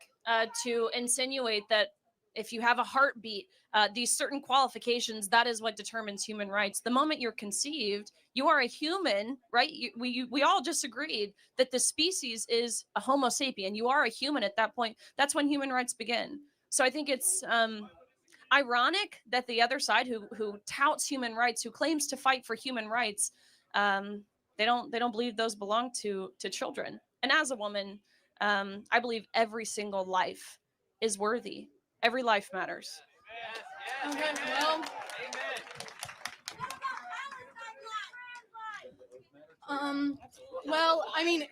to insinuate that if you have a heartbeat, these certain qualifications, that is what determines human rights. The moment you're conceived, you are a human, right? We all just agreed that the species is a Homo sapien. You are a human at that point. That's when human rights begin. So I think it's ironic that the other side, who touts human rights, who claims to fight for human rights, they don't believe those belong to children. And as a woman, I believe every single life is worthy. Every life matters. Okay, well, well, I mean,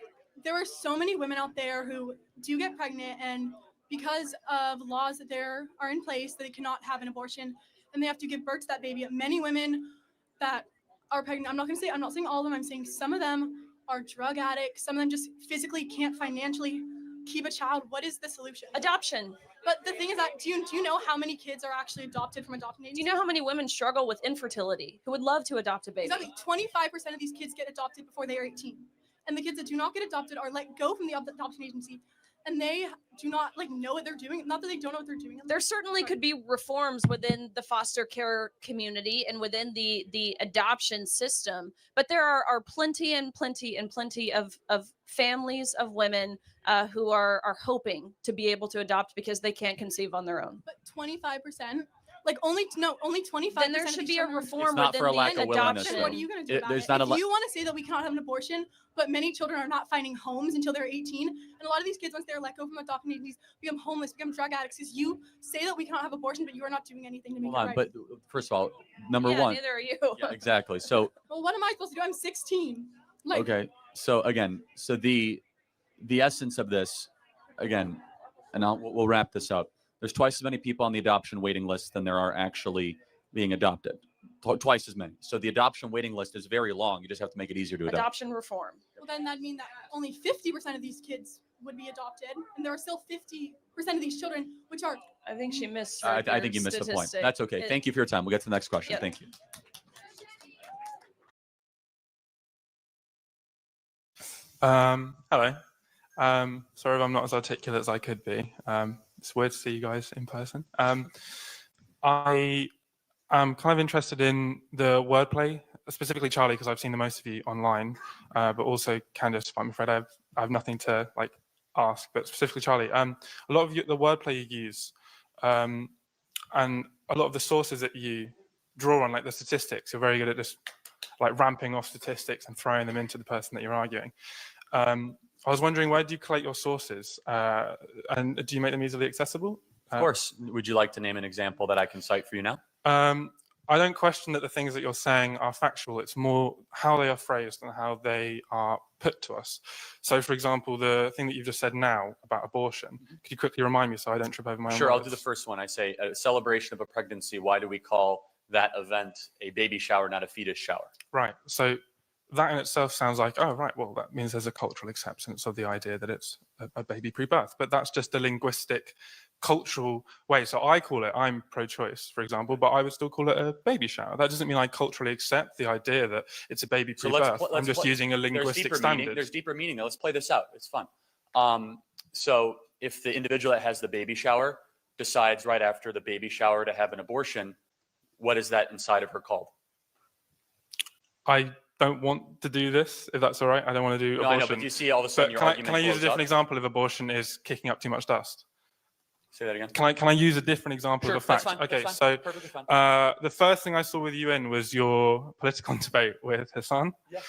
there are so many women out there who do get pregnant, and because of laws that there are in place that they cannot have an abortion, and they have to give birth to that baby. Many women that are pregnant, I'm not saying all of them, I'm saying some of them are drug addicts. Some of them just physically can't financially keep a child. What is the solution? Adoption. But the thing is that, do you know how many kids are actually adopted from adoption agencies? Do you know how many women struggle with infertility who would love to adopt a baby? Exactly. 25% of these kids get adopted before they are 18. And the kids that do not get adopted are let go from the adoption agency. And they do not know what they're doing. Not that they don't know what they're doing. There certainly could be reforms within the foster care community and within the adoption system, but there are plenty of families of women who are hoping to be able to adopt because they can't conceive on their own. But 25%, only 25%. Then there should be a reform not for a within lack the of willingness, adoption. though. What are you going to do about There's it? not If a you want to say that we cannot have an abortion, but many children are not finding homes until they're 18, and a lot of these kids, once they're let go from adoption agencies, become homeless, become drug addicts, because you say that we cannot have abortion, but you are not doing anything to make Hold it on, right. but first of all, number Yeah, one. neither are you. Yeah, exactly. So Well, what am I supposed to do? I'm 16. okay. So again, so the essence of this, again, and we'll wrap this up. There's twice as many people on the adoption waiting list than there are actually being adopted. Twice as many. So the adoption waiting list is very long. You just have to make it easier to adopt. Adoption reform. Well, then that'd mean that only 50% of these kids would be adopted, and there are still 50% of these children which are. I think she missed. I think you missed the point. That's okay. Thank you for your time. We'll get to the next question. Yep. Thank you. Hello. Sorry if I'm not as articulate as I could be. It's weird to see you guys in person. I am kind of interested in the wordplay, specifically Charlie, because I've seen the most of you online, but also Candace. I'm afraid I have nothing to ask, but specifically Charlie. A lot of the wordplay you use, and a lot of the sources that you draw on, like the statistics, you're very good at just ramping off statistics and throwing them into the person that you're arguing. I was wondering, where do you collect your sources, and do you make them easily accessible? Of course. Would you like to name an example that I can cite for you now? I don't question that the things that you're saying are factual. It's more how they are phrased and how they are put to us. So, for example, the thing that you've just said now about abortion, could you quickly remind me so I don't trip over my own Sure, I'll words? do the first one. I say a celebration of a pregnancy. Why do we call that event a baby shower, not a fetus shower? Right. So that in itself sounds like, oh, right, well, that means there's a cultural acceptance of the idea that it's a baby pre-birth. But that's just a linguistic, cultural way. So I call it, I'm pro-choice, for example, but I would still call it a baby shower. That doesn't mean I culturally accept the idea that it's a baby pre-birth. I'm just using a linguistic standard. There's deeper meaning. Let's play this out. It's fun. So if the individual that has the baby shower decides right after the baby shower to have an abortion, what is that inside of her called? I don't want to do this, if that's all right. I don't want to do abortion. I know, but you see all of a sudden your argument can I use a blows different up? example if abortion is kicking up too much dust? Say that again. Can I use a different example Sure, of a fact? that's fine, Okay, that's so fine, perfectly fine. the first thing I saw with you in was your political debate with Hassan. Yeah.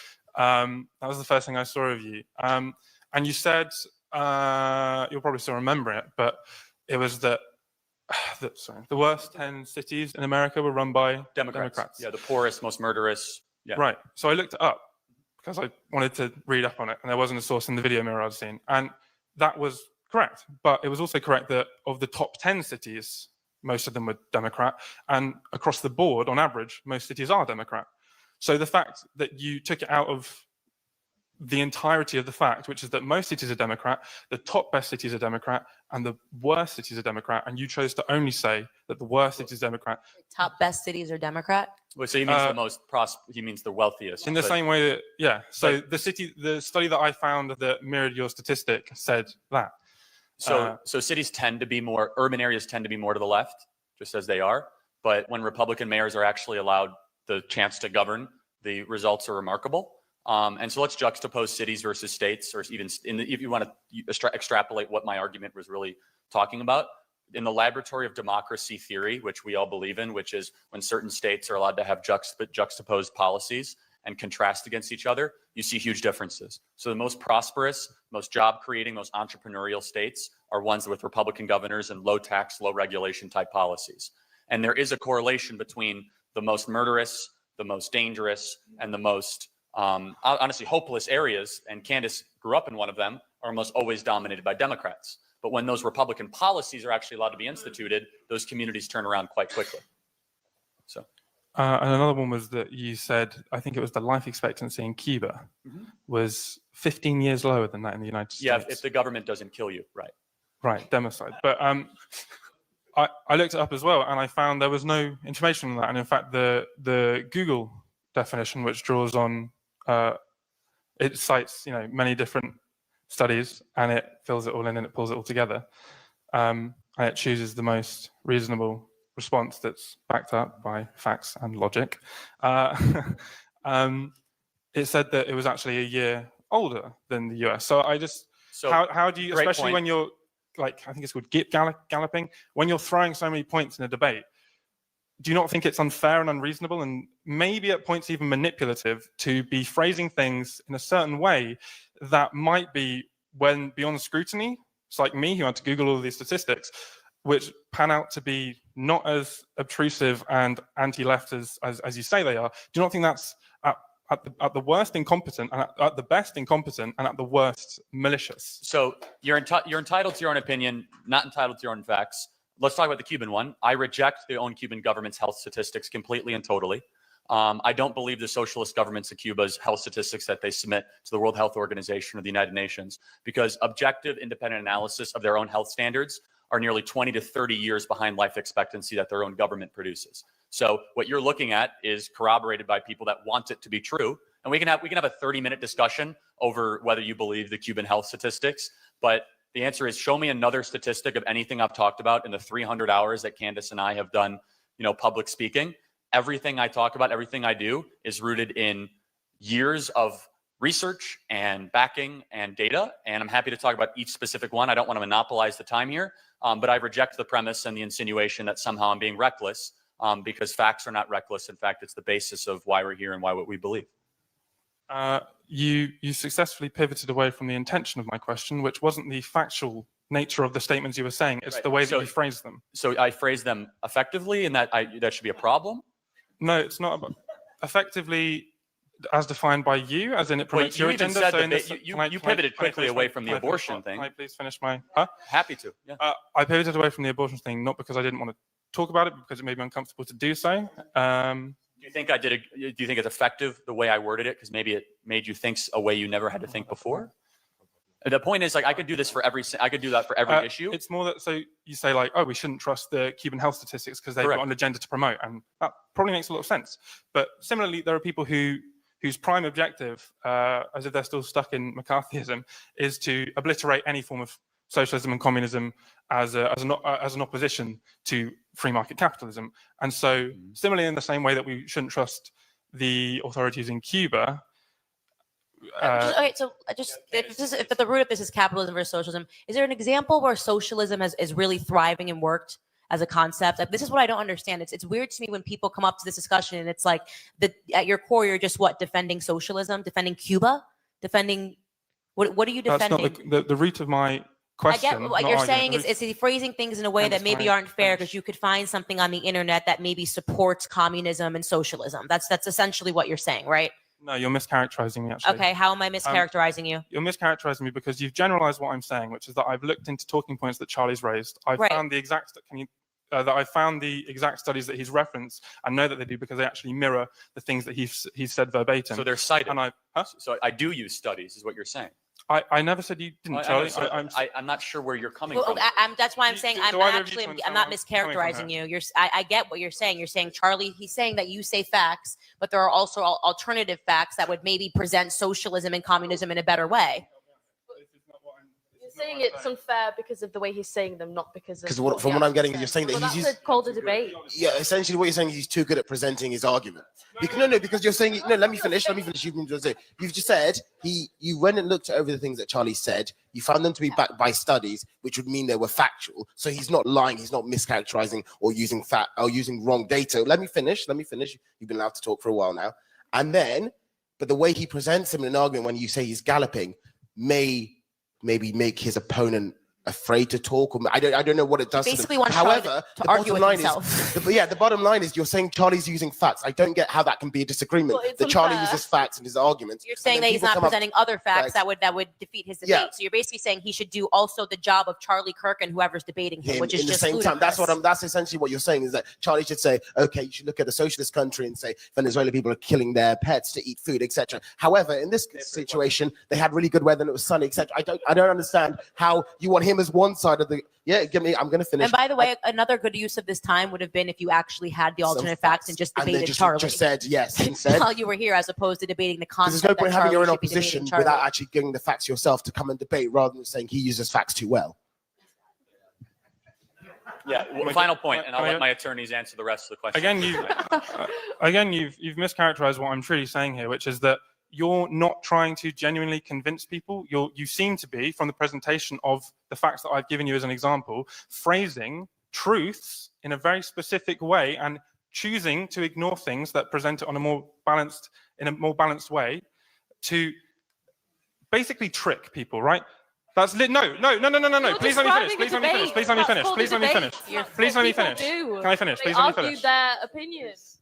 That was the first thing I saw of you. And you said, you'll probably still remember it, but it was that the worst 10 cities in America were run by Democrats. Yeah, the poorest, most murderous. Yeah. Right. So I looked it up because I wanted to read up on it, and there wasn't a source in the video mirror I'd seen. And that was correct. But it was also correct that of the top 10 cities, most of them were Democrat. And across the board, on average, most cities are Democrat. So the fact that you took it out of the entirety of the fact, which is that most cities are Democrat, the top best cities are Democrat, and the worst cities are Democrat, and you chose to only say that the worst cities are Democrat. Top best cities are Democrat? Well, so he means the most he means the wealthiest. In the same way that, yeah. So the study that I found that mirrored your statistic said that. So cities tend to be more, urban areas tend to be more to the left, just as they are. But when Republican mayors are actually allowed the chance to govern, the results are remarkable. And so let's juxtapose cities versus states, or even if you want to extrapolate what my argument was really talking about. In the laboratory of democracy theory, which we all believe in, which is when certain states are allowed to have juxtaposed policies, and contrast against each other, you see huge differences. So the most prosperous, most job creating, most entrepreneurial states are ones with Republican governors and low tax, low regulation type policies. And there is a correlation between the most murderous, the most dangerous, and the most honestly hopeless areas, and Candace grew up in one of them, are almost always dominated by Democrats. But when those Republican policies are actually allowed to be instituted, those communities turn around quite quickly. So. And another one was that you said, I think it was the life expectancy in Cuba was 15 years lower than that in the United States. Yeah, if the government doesn't kill you, right. Right, democide. But I looked it up as well, and I found there was no information on that. And in fact, the Google definition, which draws on, it cites many different studies, and it fills it all in and it pulls it all together, and it chooses the most reasonable response that's backed up by facts and logic. It said that it was actually a year older than the US. So how do you, especially when you're like, I think it's called galloping, when you're throwing so many points in a debate, do you not think it's unfair and unreasonable and maybe at points even manipulative to be phrasing things in a certain way that might be, when beyond scrutiny, it's like me who had to Google all of these statistics, which pan out to be not as obtrusive and anti-left as you say they are? Do you not think that's at the worst incompetent, and at the best incompetent, and at the worst malicious? So you're entitled to your own opinion, not entitled to your own facts. Let's talk about the Cuban one. I reject the own Cuban government's health statistics completely and totally. I don't believe the socialist governments of Cuba's health statistics that they submit to the World Health Organization or the United Nations, because objective, independent analysis of their own health standards are nearly 20 to 30 years behind life expectancy that their own government produces. So what you're looking at is corroborated by people that want it to be true. And we can have a 30-minute discussion over whether you believe the Cuban health statistics, but the answer is, show me another statistic of anything I've talked about in the 300 hours that Candace and I have done, public speaking. Everything I talk about, everything I do is rooted in years of research and backing and data. And I'm happy to talk about each specific one. I don't want to monopolize the time here, but I reject the premise and the insinuation that somehow I'm being reckless, because facts are not reckless. In fact, it's the basis of why we're here and why what we believe. You successfully pivoted away from the intention of my question, which wasn't the factual nature of the statements you were saying. It's the way that you phrased them. So I phrased them effectively, and that should be a problem? No, it's not about effectively as defined by you, as in it promotes your agenda. You pivoted quickly away from the abortion thing. Can I please finish my... Happy to, yeah. I pivoted away from the abortion thing, not because I didn't want to talk about it, because it made me uncomfortable to do so. Do you think do you think it's effective the way I worded it? Because maybe it made you think a way you never had to think before. The point is, like, I could do that for every issue. It's more that, so you say like, oh, we shouldn't trust the Cuban health statistics because they've got an agenda to promote, and that probably makes a lot of sense. But similarly, there are people whose prime objective, as if they're still stuck in McCarthyism, is to obliterate any form of socialism and communism as an opposition to free market capitalism. And so, similarly, in the same way that we shouldn't trust the authorities in Cuba. If the root of this is capitalism versus socialism, is there an example where socialism is really thriving and worked as a concept? Like, this is what I don't understand. It's weird to me when people come up to this discussion and it's like, at your core, you're just defending socialism, defending Cuba, defending what are you defending? That's not the root of my question. I get what you're saying is phrasing things in a way that maybe aren't fair, because you could find something on the internet that maybe supports communism and socialism. That's essentially what you're saying, right? No, you're mischaracterizing me, actually. Okay, how am I mischaracterizing you? You're mischaracterizing me because you've generalized what I'm saying, which is that I've looked into talking points that Charlie's raised. I've found the exact studies that he's referenced, and know that they do because they actually mirror the things that he's said verbatim. So they're cited. And So I do use studies, is what you're saying. I never said you didn't, Charlie. I'm not sure where you're coming from. That's why I'm saying I'm not mischaracterizing you. I get what you're saying. You're saying, Charlie, he's saying that you say facts, but there are also alternative facts that would maybe present socialism and communism in a better way. Saying it's unfair because of the way he's saying them, not because of... Because from what I'm getting, you're saying that that's called a debate. Yeah, essentially what you're saying is he's too good at presenting his argument. Because you're saying... No, let me finish. You've just said you went and looked over the things that Charlie said. You found them to be backed by studies, which would mean they were factual. So he's not lying. He's not mischaracterizing or using wrong data. Let me finish. You've been allowed to talk for a while now. And then but the way he presents him in an argument when you say he's galloping may maybe make his opponent afraid to talk, or I don't know what it does. Basically, to them. However, to argue with himself. The bottom line is you're saying Charlie's using facts. I don't get how that can be a disagreement. Well, that Charlie uses facts in his arguments. You're saying that he's not presenting other facts that would defeat his debate. Yeah. So you're basically saying he should do also the job of Charlie Kirk and whoever's debating him, which is in the just same time. ludicrous. That's essentially what you're saying, is that Charlie should say, okay, you should look at a socialist country and say Venezuela people are killing their pets to eat food, etc. However, in this situation, they had really good weather and it was sunny, etc. I don't understand how you want him as one side of the. Yeah, I'm going to finish. And by the way, another good use of this time would have been if you actually had the alternate facts and just debated Charlie. Just said yes instead. While you were here, as opposed to debating the concept. There's no point having your own Charlie should be opposition debating Charlie. without actually giving the facts yourself to come and debate, rather than saying he uses facts too well. Yeah, final point, and I'll let my attorneys answer the rest of the question. Again, you've mischaracterized what I'm truly saying here, which is that you're not trying to genuinely convince people. You seem to be, from the presentation of the facts that I've given you as an example, phrasing truths in a very specific way and choosing to ignore things that present it in a more balanced way to basically trick people, right? That's no. Please let me finish. Please let me finish. Please let me finish. Please let me finish. Please let me finish. Can I finish? Please let me finish. Their opinions.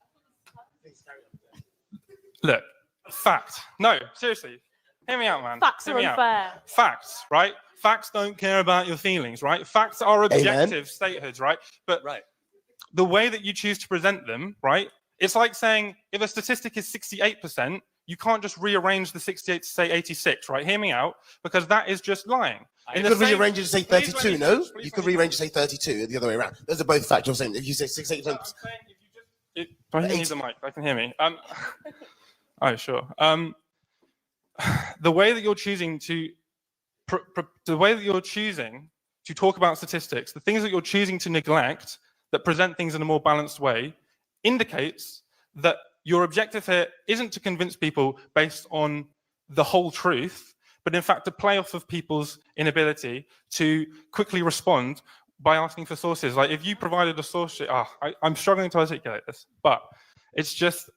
Look, fact. No, seriously. Hear me out, man. Facts are unfair. Facts, right? Facts don't care about your feelings, right? Facts are objective statehoods, right? But the way that you choose to present them, right? It's like saying if a statistic is 68%, you can't just rearrange the 68 to say 86, right? Hear me out, because that is just lying. You could rearrange it to say 32, no? You could rearrange it to say 32, the other way around. Those are both facts you're saying. If you say 68%. I need the mic. I can hear me. Oh, sure. The way that you're choosing to talk about statistics, the things that you're choosing to neglect that present things in a more balanced way, indicates that your objective here isn't to convince people based on the whole truth, but in fact to play off of people's inability to quickly respond by asking for sources. Like if you provided a source, I'm struggling to articulate this, but it's just,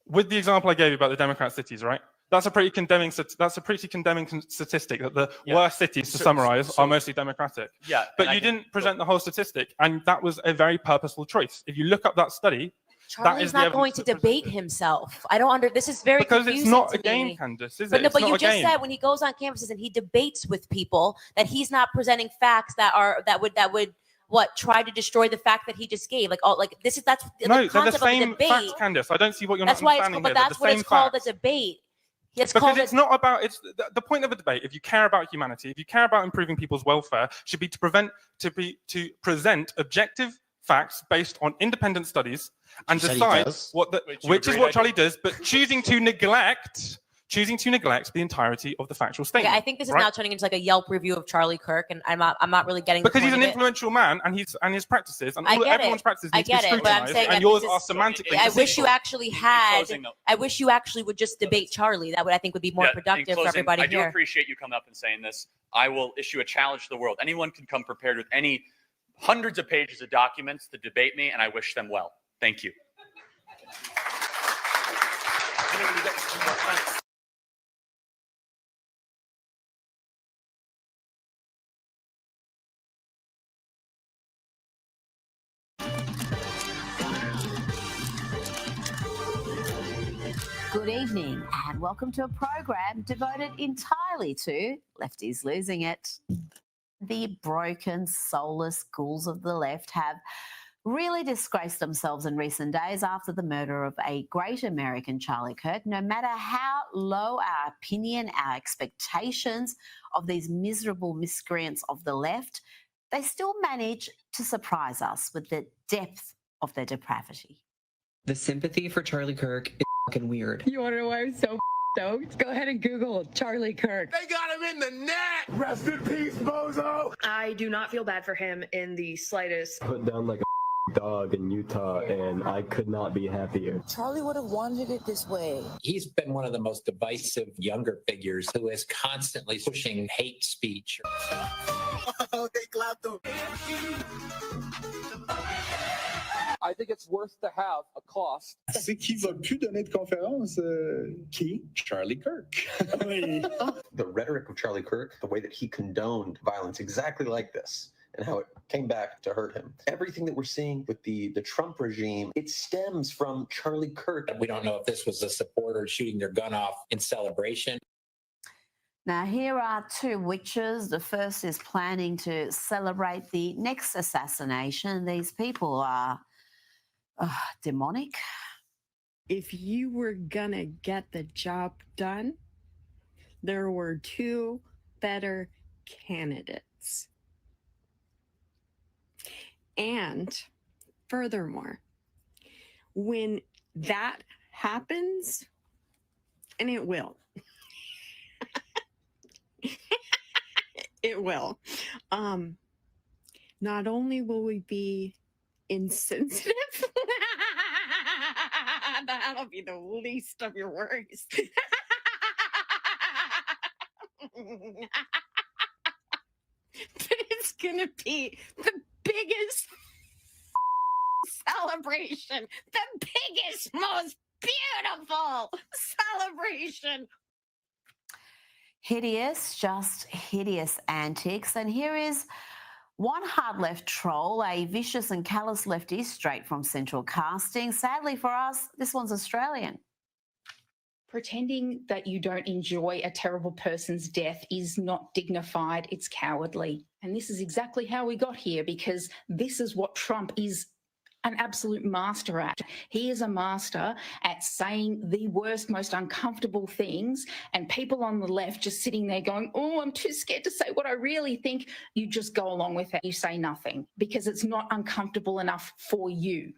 with the example I gave you about the Democrat cities, right? That's a pretty condemning statistic that the worst cities, to summarize, are mostly Democratic. Yeah, but you didn't present the whole statistic, and that was a very purposeful choice. If you look up that study, Charlie's not going to debate himself. I don't this is very because confusing it's not to a game, me. Candace, is But it? no, but you just said when he goes on campuses and he debates with people that he's not presenting facts that would try to destroy the fact that he just gave. That's the concept they're the same of the debate. facts, Candace. I don't see what you're That's not why it's understanding but here. that's what it's called a debate. Because it's not about the point of a debate. If you care about humanity, if you care about improving people's welfare, should be to present objective facts based on independent studies and decide which is what Charlie does, but choosing to neglect the entirety of the factual statement. Okay, I think this is now turning into like a Yelp review of Charlie Kirk, and I'm not really getting because he's an influential man, and his practices and everyone's practices need to be scrutinized, and yours are semantically. I wish you actually would just debate Charlie. That would be more productive for everybody here. I do here. appreciate you coming up and saying this. I will issue a challenge to the world. Anyone can come prepared with any hundreds of pages of documents to debate me, and I wish them well. Thank you. Good evening and welcome to a program devoted entirely to lefties losing it. The broken, soulless ghouls of the left have really disgraced themselves in recent days after the murder of a great American, Charlie Kirk. No matter how low our opinion, our expectations of these miserable miscreants of the left, they still manage to surprise us with the depth of their depravity. The sympathy for Charlie Kirk is fucking weird. You want to know why I'm so stoked? Go ahead and Google Charlie Kirk. They got him in the net! Rest in peace, bozo! I do not feel bad for him in the slightest. Put down like a dog in Utah, and I could not be happier. Charlie would have wanted it this way. He's been one of the most divisive younger figures who is constantly pushing hate speech. Oh, they clapped him. I think it's worth to have a cost. C'est qui va plus donner de conférence? Qui? Charlie Kirk. The rhetoric of Charlie Kirk, the way that he condoned violence exactly like this, and how it came back to hurt him. Everything that we're seeing with the Trump regime, it stems from Charlie Kirk. We don't know if this was a supporter shooting their gun off in celebration. Now, here are two witches. The first is planning to celebrate the next assassination. These people are demonic. If you were gonna get the job done, there were two better candidates. And furthermore, when that happens, and it will, it will, not only will we be insensitive, that'll be the least of your worries. But it's gonna be the biggest celebration, the biggest, most beautiful celebration. Hideous, just hideous antics. And here is one hard left troll, a vicious and callous lefty straight from Central Casting. Sadly for us, this one's Australian. Pretending that you don't enjoy a terrible person's death is not dignified, it's cowardly. And this is exactly how we got here, because this is what Trump is an absolute master at. He is a master at saying the worst, most uncomfortable things, and people on the left just sitting there going, oh, I'm too scared to say what I really think. You just go along with it. You say nothing because it's not uncomfortable enough for you.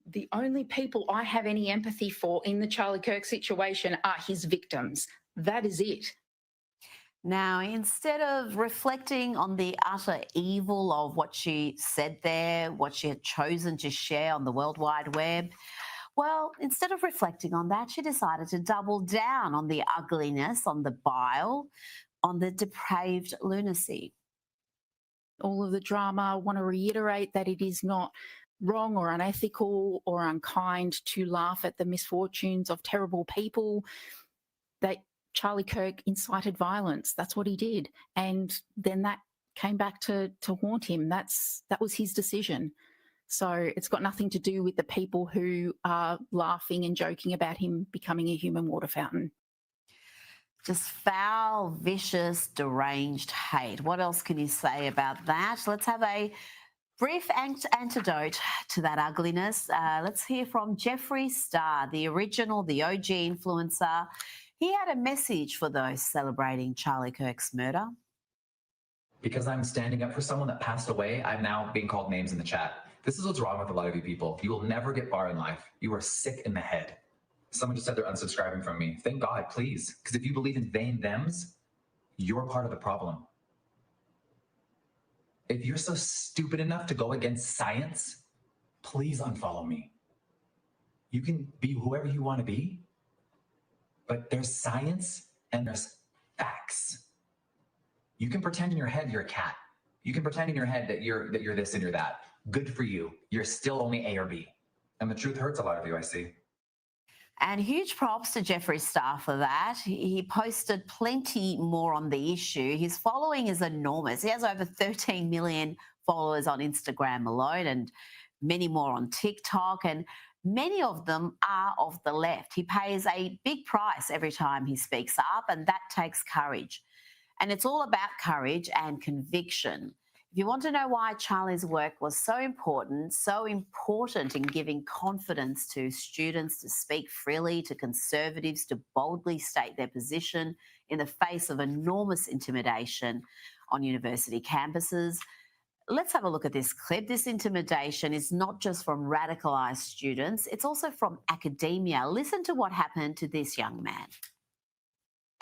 The only people I have any empathy for in the Charlie Kirk situation are his victims. That is it. Now, instead of reflecting on the utter evil of what she said there, what she had chosen to share on the World Wide Web, well, instead of reflecting on that, she decided to double down on the ugliness, on the bile, on the depraved lunacy. All of the drama, I want to reiterate that it is not wrong or unethical or unkind to laugh at the misfortunes of terrible people. That Charlie Kirk incited violence. That's what he did. And then that came back to haunt him. That was his decision. So it's got nothing to do with the people who are laughing and joking about him becoming a human water fountain. Just foul, vicious, deranged hate. What else can you say about that? Let's have a brief antidote to that ugliness. Let's hear from Jeffree Star, the original, the OG influencer. He had a message for those celebrating Charlie Kirk's murder. Because I'm standing up for someone that passed away, I'm now being called names in the chat. This is what's wrong with a lot of you people. You will never get far in life. You are sick in the head. Someone just said they're unsubscribing from me. Thank God, please. Because if you believe in they and thems, you're part of the problem. If you're so stupid enough to go against science, please unfollow me. You can be whoever you want to be, but there's science and there's facts. You can pretend in your head you're a cat. You can pretend in your head that you're this and you're that. Good for you. You're still only A or B. And the truth hurts a lot of you, I see. And huge props to Jeffree Star for that. He posted plenty more on the issue. His following is enormous. He has over 13 million followers on Instagram alone and many more on TikTok, and many of them are of the left. He pays a big price every time he speaks up, and that takes courage. And it's all about courage and conviction. If you want to know why Charlie's work was so important in giving confidence to students to speak freely, to conservatives to boldly state their position in the face of enormous intimidation on university campuses, let's have a look at this clip. This intimidation is not just from radicalised students, it's also from academia. Listen to what happened to this young man.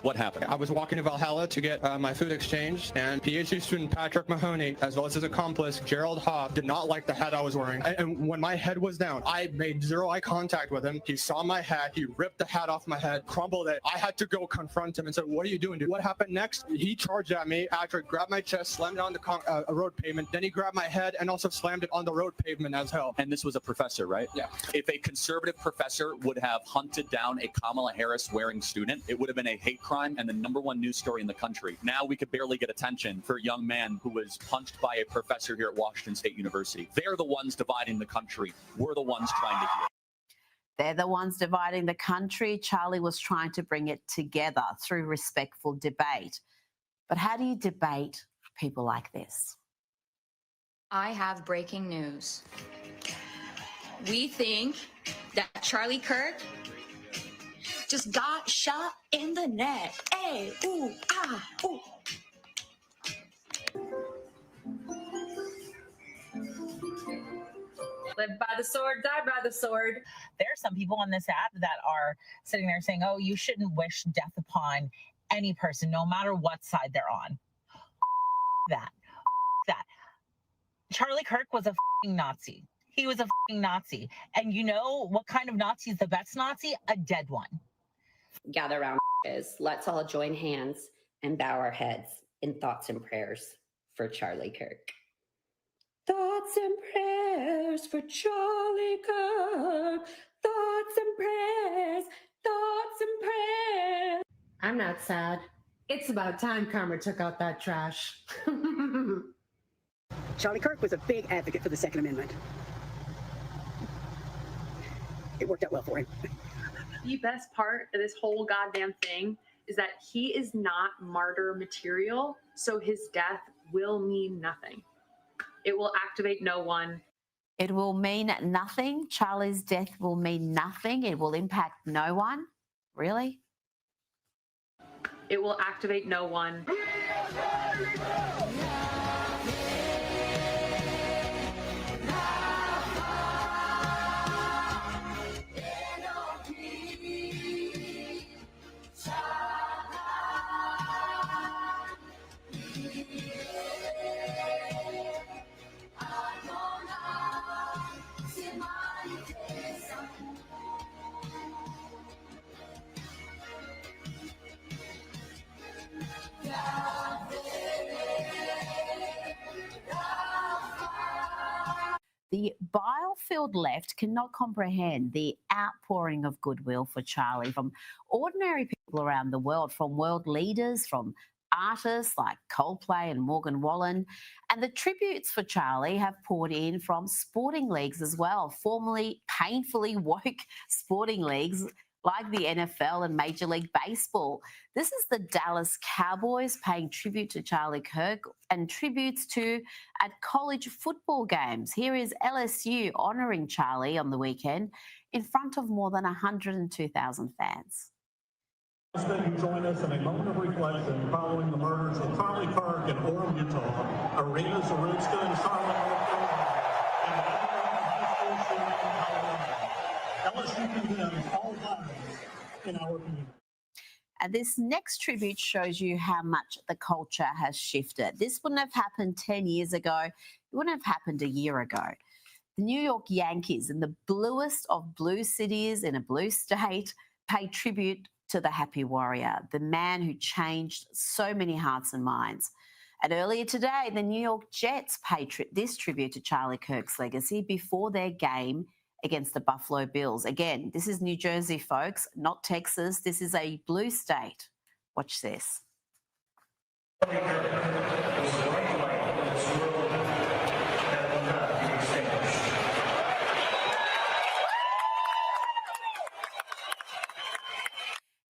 What happened? I was walking to Valhalla to get my food exchanged, and PhD student Patrick Mahoney, as well as his accomplice Gerald Hobb, did not like the hat I was wearing. And when my head was down, I made zero eye contact with him. He saw my hat, he ripped the hat off my head, crumbled it. I had to go confront him and said, "What are you doing, dude?" What happened next? He charged at me. Patrick grabbed my chest, slammed it on the road pavement. Then he grabbed my head and also slammed it on the road pavement as hell. And this was a professor, right? Yeah. If a conservative professor would have hunted down a Kamala Harris wearing student, it would have been a hate crime and the #1 news story in the country. Now we could barely get attention for a young man who was punched by a professor here at Washington State University. They're the ones dividing the country. We're the ones trying to heal. They're the ones dividing the country. Charlie was trying to bring it together through respectful debate. But how do you debate people like this? I have breaking news. We think that Charlie Kirk just got shot in the neck. Hey, ooh, ah, ooh. Live by the sword, die by the sword. There are some people on this app that are sitting there saying, oh, you shouldn't wish death upon any person, no matter what side they're on. That. Charlie Kirk was a Nazi. He was a Nazi. And you know what kind of Nazi is the best Nazi? A dead one. Gather around, let's all join hands and bow our heads in thoughts and prayers for Charlie Kirk. Thoughts and prayers for Charlie Kirk. Thoughts and prayers, thoughts and prayers. I'm not sad. It's about time Karma took out that trash. Charlie Kirk was a big advocate for the Second Amendment. It worked out well for him. The best part of this whole goddamn thing is that he is not martyr material, so his death will mean nothing. It will activate no one. It will mean nothing. Charlie's death will mean nothing. It will impact no one. Really? It will activate no one. The bile-filled left cannot comprehend the outpouring of goodwill for Charlie from ordinary people around the world, from world leaders, from artists like Coldplay and Morgan Wallen. And the tributes for Charlie have poured in from sporting leagues as well, formerly painfully woke sporting leagues like the NFL and Major League Baseball. This is the Dallas Cowboys paying tribute to Charlie Kirk and tributes to at college football games. Here is LSU honouring Charlie on the weekend in front of more than 102,000 fans. You join us in a moment of reflection following the murders of Charlie Kirk in Orem, Utah, Arena Zarutska in Charlotte, North Carolina, and the high school shooting in Colorado. LSU condemns all violence in our community. And this next tribute shows you how much the culture has shifted. This wouldn't have happened 10 years ago. It wouldn't have happened a year ago. The New York Yankees, in the bluest of blue cities in a blue state, pay tribute to the Happy Warrior, the man who changed so many hearts and minds. And earlier today, the New York Jets paid this tribute to Charlie Kirk's legacy before their game against the Buffalo Bills. Again, this is New Jersey, folks, not Texas. This is a blue state. Watch this.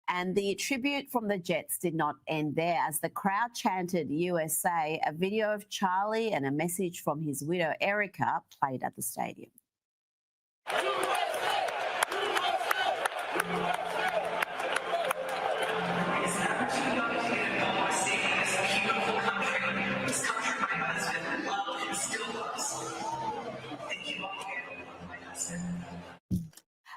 And the tribute from the Jets did not end there. As the crowd chanted USA, a video of Charlie and a message from his widow, Erica, played at the stadium.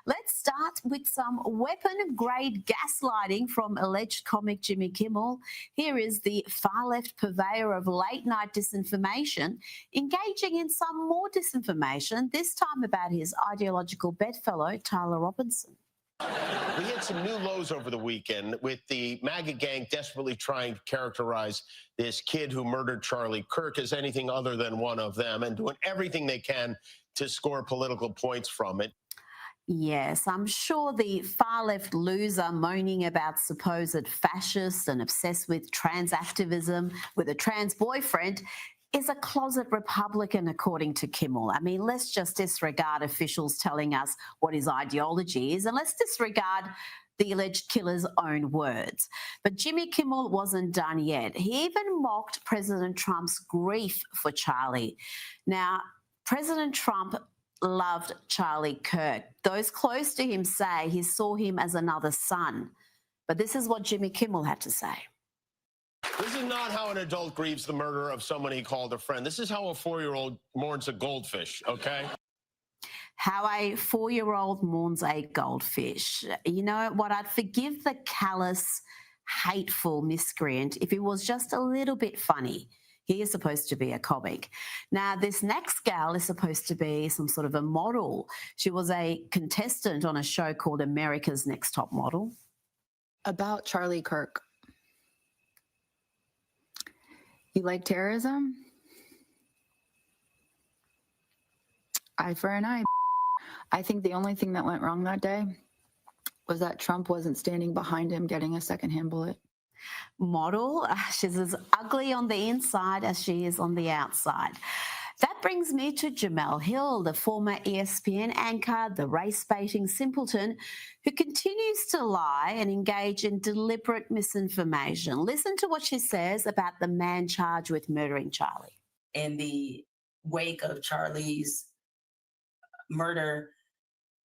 Let's start with some weapon-grade gaslighting from alleged comic Jimmy Kimmel. Here is the far-left purveyor of late-night disinformation engaging in some more disinformation, this time about his ideological bedfellow, Tyler Robinson. We hit some new lows over the weekend with the MAGA gang desperately trying to characterize this kid who murdered Charlie Kirk as anything other than one of them and doing everything they can to score political points from it. Yes, I'm sure the far-left loser moaning about supposed fascists and obsessed with trans activism with a trans boyfriend is a closet Republican, according to Kimmel. I mean, let's just disregard officials telling us what his ideology is, and let's disregard the alleged killer's own words. But Jimmy Kimmel wasn't done yet. He even mocked President Trump's grief for Charlie. Now, President Trump loved Charlie Kirk. Those close to him say he saw him as another son. But this is what Jimmy Kimmel had to say. This is not how an adult grieves the murder of someone he called a friend. This is how a 4-year-old mourns a goldfish, okay? How a 4-year-old mourns a goldfish. You know what? I'd forgive the callous, hateful miscreant if it was just a little bit funny. He is supposed to be a comic. Now, this next gal is supposed to be some sort of a model. She was a contestant on a show called America's Next Top Model. About Charlie Kirk. You like terrorism? Eye for an eye. I think the only thing that went wrong that day was that Trump wasn't standing behind him getting a secondhand bullet. Model, she's as ugly on the inside as she is on the outside. That brings me to Jemele Hill, the former ESPN anchor, the race-baiting simpleton who continues to lie and engage in deliberate misinformation. Listen to what she says about the man charged with murdering Charlie. In the wake of Charlie's murder,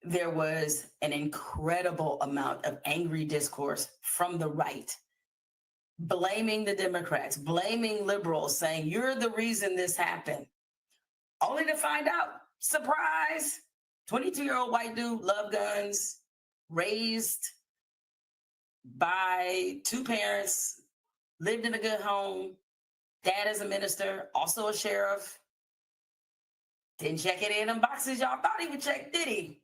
there was an incredible amount of angry discourse from the right, blaming the Democrats, blaming liberals, saying, you're the reason this happened. Only to find out, surprise, 22-year-old white dude, loved guns, raised by 2 parents, lived in a good home, dad is a minister, also a sheriff. Didn't check it in them boxes y'all thought he would check, did he?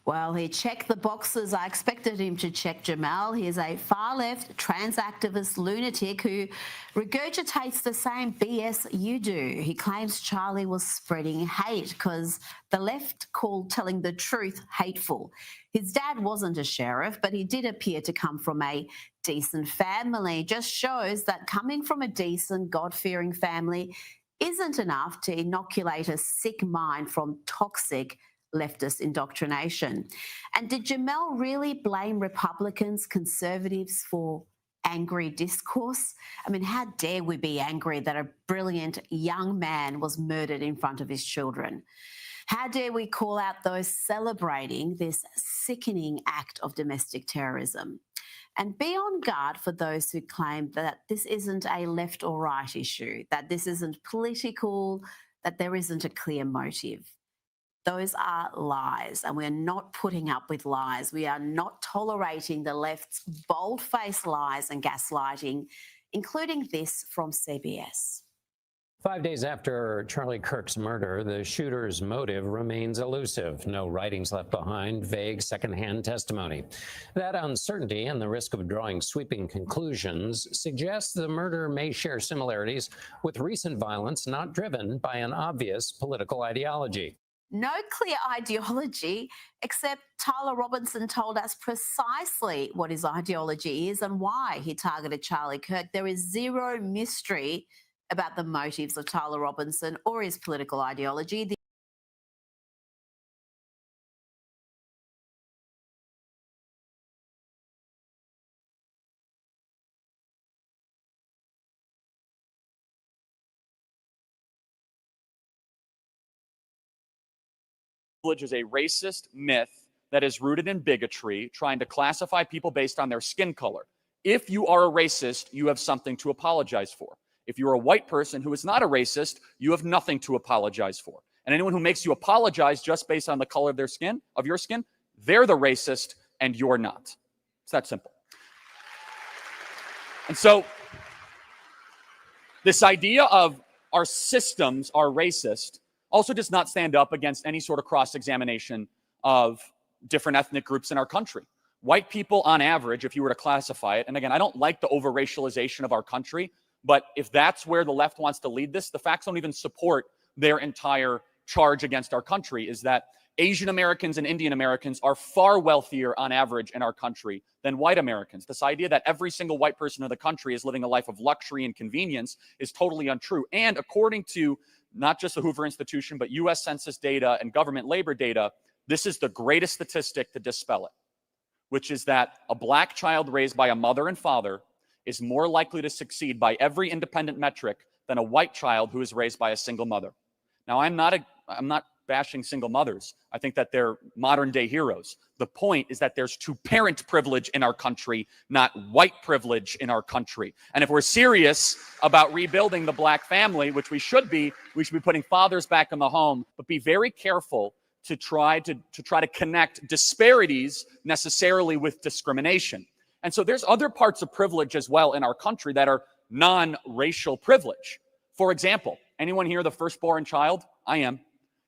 Well, he checked the boxes I expected him to check, Jemele. He is a far-left trans activist lunatic who regurgitates the same BS you do. He claims Charlie was spreading hate because the left called telling the truth hateful. His dad wasn't a sheriff, but he did appear to come from a decent family. Just shows that coming from a decent, God-fearing family isn't enough to inoculate a sick mind from toxic leftist indoctrination. And did Jemele really blame Republicans, conservatives for angry discourse? I mean, how dare we be angry that a brilliant young man was murdered in front of his children? How dare we call out those celebrating this sickening act of domestic terrorism? And be on guard for those who claim that this isn't a left or right issue, that this isn't political, that there isn't a clear motive. Those are lies, and we're not putting up with lies. We are not tolerating the left's bold-faced lies and gaslighting, including this from CBS. 5 days after Charlie Kirk's murder, the shooter's motive remains elusive. No writings left behind, vague secondhand testimony. That uncertainty and the risk of drawing sweeping conclusions suggests the murder may share similarities with recent violence not driven by an obvious political ideology. No clear ideology, except Tyler Robinson told us precisely what his ideology is and why he targeted Charlie Kirk. There is zero mystery about the motives of Tyler Robinson or his political ideology. Privilege is a racist myth that is rooted in bigotry, trying to classify people based on their skin color. If you are a racist, you have something to apologize for. If you're a white person who is not a racist, you have nothing to apologize for. And anyone who makes you apologize just based on the color of their skin, of your skin, they're the racist, and you're not. It's that simple. And so this idea of our systems are racist also does not stand up against any sort of cross-examination of different ethnic groups in our country. White people on average, if you were to classify it, and again, I don't like the over-racialization of our country, but if that's where the left wants to lead this, the facts don't even support their entire charge against our country, is that Asian Americans and Indian Americans are far wealthier on average in our country than white Americans. This idea that every single white person in the country is living a life of luxury and convenience is totally untrue. And according to not just the Hoover Institution, but US Census data and government labor data, this is the greatest statistic to dispel it, which is that a black child raised by a mother and father is more likely to succeed by every independent metric than a white child who is raised by a single mother. Now, I'm not bashing single mothers. I think that they're modern day heroes. The point is that there's two-parent privilege in our country, not white privilege in our country. And if we're serious about rebuilding the black family, which we should be putting fathers back in the home, but be very careful to try to connect disparities necessarily with discrimination. And so there's other parts of privilege as well in our country that are non-racial privilege. For example, anyone here the firstborn child? I am.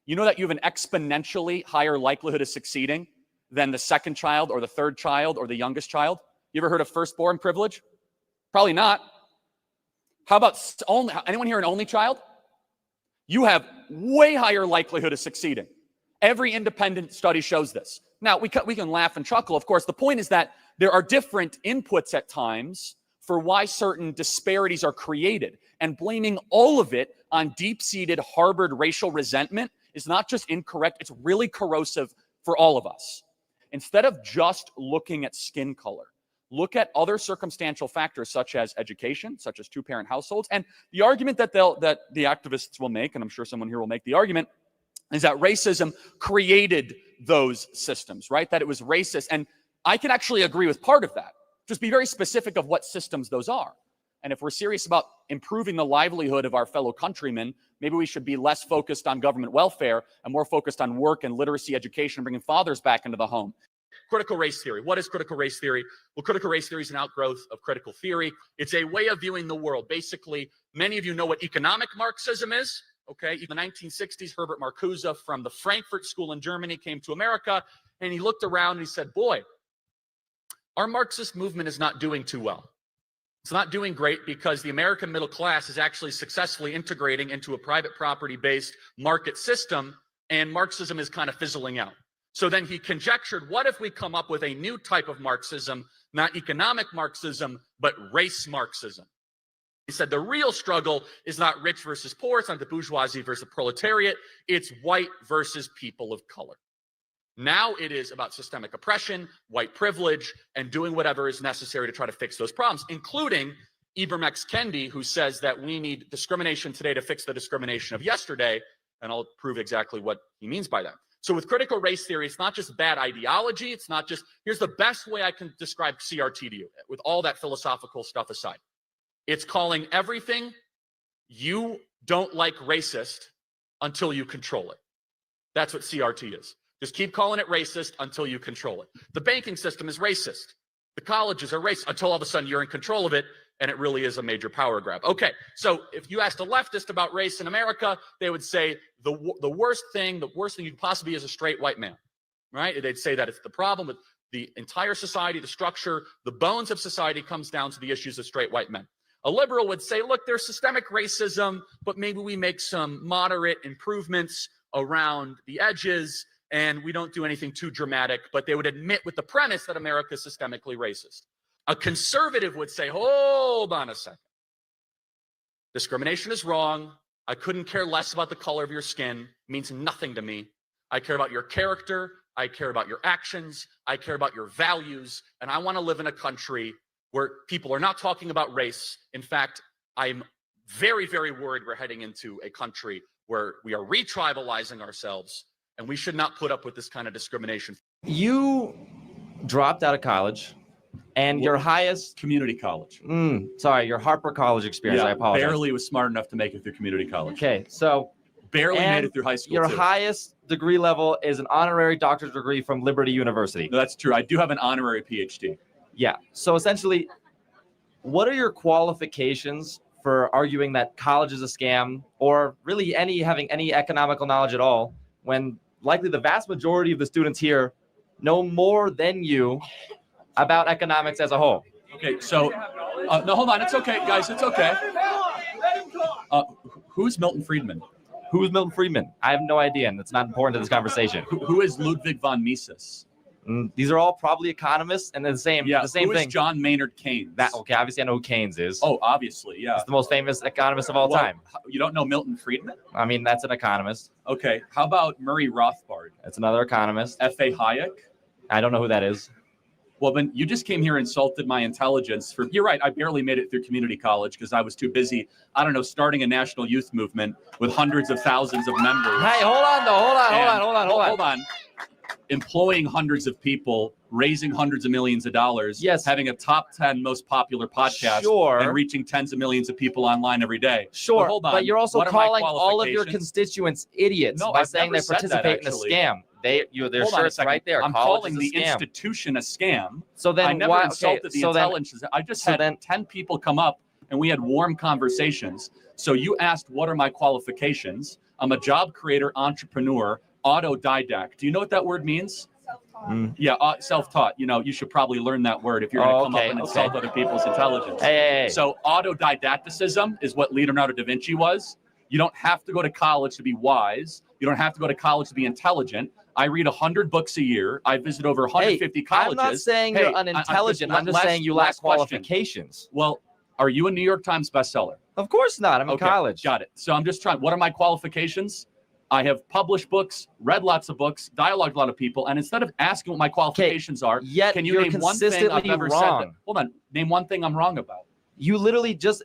You know that you have an exponentially higher likelihood of succeeding than the second child or the third child or the youngest child? You ever heard of firstborn privilege? Probably not. How about anyone here an only child? You have way higher likelihood of succeeding. Every independent study shows this. Now, we can laugh and chuckle. Of course, the point is that there are different inputs at times for why certain disparities are created. And blaming all of it on deep-seated, harbored racial resentment is not just incorrect, it's really corrosive for all of us. Instead of just looking at skin color, look at other circumstantial factors such as education, such as two-parent households. And the argument that the activists will make, and I'm sure someone here will make the argument, is that racism created those systems, right? That it was racist. And I can actually agree with part of that. Just be very specific of what systems those are. And if we're serious about improving the livelihood of our fellow countrymen, maybe we should be less focused on government welfare and more focused on work and literacy education, bringing fathers back into the home. Critical race theory. What is critical race theory? Well, critical race theory is an outgrowth of critical theory. It's a way of viewing the world. Basically, many of you know what economic Marxism is. Okay, in the 1960s, Herbert Marcuse from the Frankfurt School in Germany came to America, and he looked around and he said, boy, our Marxist movement is not doing too well. It's not doing great because the American middle class is actually successfully integrating into a private property-based market system, and Marxism is kind of fizzling out. So then he conjectured, what if we come up with a new type of Marxism, not economic Marxism, but race Marxism? He said the real struggle is not rich versus poor, it's not the bourgeoisie versus the proletariat, it's white versus people of color. Now it is about systemic oppression, white privilege, and doing whatever is necessary to try to fix those problems, including Ibram X. Kendi, who says that we need discrimination today to fix the discrimination of yesterday, and I'll prove exactly what he means by that. So with critical race theory, it's not just bad ideology, it's not just, here's the best way I can describe CRT to you, with all that philosophical stuff aside. It's calling everything you don't like racist until you control it. That's what CRT is. Just keep calling it racist until you control it. The banking system is racist. The colleges are racist until all of a sudden you're in control of it, and it really is a major power grab. Okay, so if you asked a leftist about race in America, they would say the worst thing you could possibly be is a straight white man, right? They'd say that it's the problem with the entire society, the structure, the bones of society comes down to the issues of straight white men. A liberal would say, look, there's systemic racism, but maybe we make some moderate improvements around the edges, and we don't do anything too dramatic, but they would admit with the premise that America is systemically racist. A conservative would say, hold on a second. Discrimination is wrong. I couldn't care less about the color of your skin. It means nothing to me. I care about your character. I care about your actions. I care about your values. And I want to live in a country where people are not talking about race. In fact, I'm very, very worried we're heading into a country where we are re-tribalizing ourselves, and we should not put up with this kind of discrimination. You dropped out of college, and your highest community college. Sorry, your Harper College experience. Yeah, I apologize. Barely was smart enough to make it through community college. Okay, so barely made And it through high school. Your too. highest degree level is an honorary doctorate degree from Liberty University. No, that's true. I do have an honorary PhD. Yeah. So essentially, what are your qualifications for arguing that college is a scam, or really having any economical knowledge at all, when likely the vast majority of the students here know more than you about economics as a whole? Okay, so no, hold on. It's okay, guys. It's okay. Who's Milton Friedman? Who's Milton Friedman? I have no idea, and it's not important to this conversation. Who is Ludwig von Mises? These are all probably economists, and they're the same. Yeah, the same who thing. is John Maynard Keynes? Okay, obviously I know who Keynes is. Oh, obviously, yeah. He's the most famous economist of all time. You don't know Milton Friedman? I mean, that's an economist. Okay, how about Murray Rothbard? That's another economist. F.A. Hayek? I don't know who that is. Well, then you just came here and insulted my intelligence. You're right, I barely made it through community college because I was too busy, I don't know, starting a national youth movement with hundreds of thousands of members. Hey, hold on, though. Hold on. Employing hundreds of people, raising hundreds of millions of dollars, yes, having a top 10 most popular podcast, Sure, and reaching tens of millions of people online every day. Sure, but hold on. But you're also What are my calling all of your qualifications? constituents idiots No, by I've saying never they said that, participate in a actually. scam. Their Hold on a shirts second. right there. I'm College calling is the a scam. institution a scam. So then I never why? insulted the intelligence. I just had 10 people come up and we had warm conversations. So you asked, what are my qualifications? I'm a job creator, entrepreneur, autodidact. Do you know what that word means? Yeah, self-taught. You know, you should probably learn that word if you're going to come up and insult other people's intelligence. Hey. So autodidacticism is what Leonardo da Vinci was. You don't have to go to college to be wise. You don't have to go to college to be intelligent. I read 100 books a year. I visit over 150 colleges. I'm not saying you're unintelligent. I'm just saying you lack qualifications. Well, are you a New York Times bestseller? Of course not. I'm in college. Got it. So I'm just trying. What are my qualifications? I have published books, read lots of books, dialogued with a lot of people, and instead of asking what my qualifications are, can you name one thing I've ever said? Hold on. Name one thing I'm wrong about. You literally just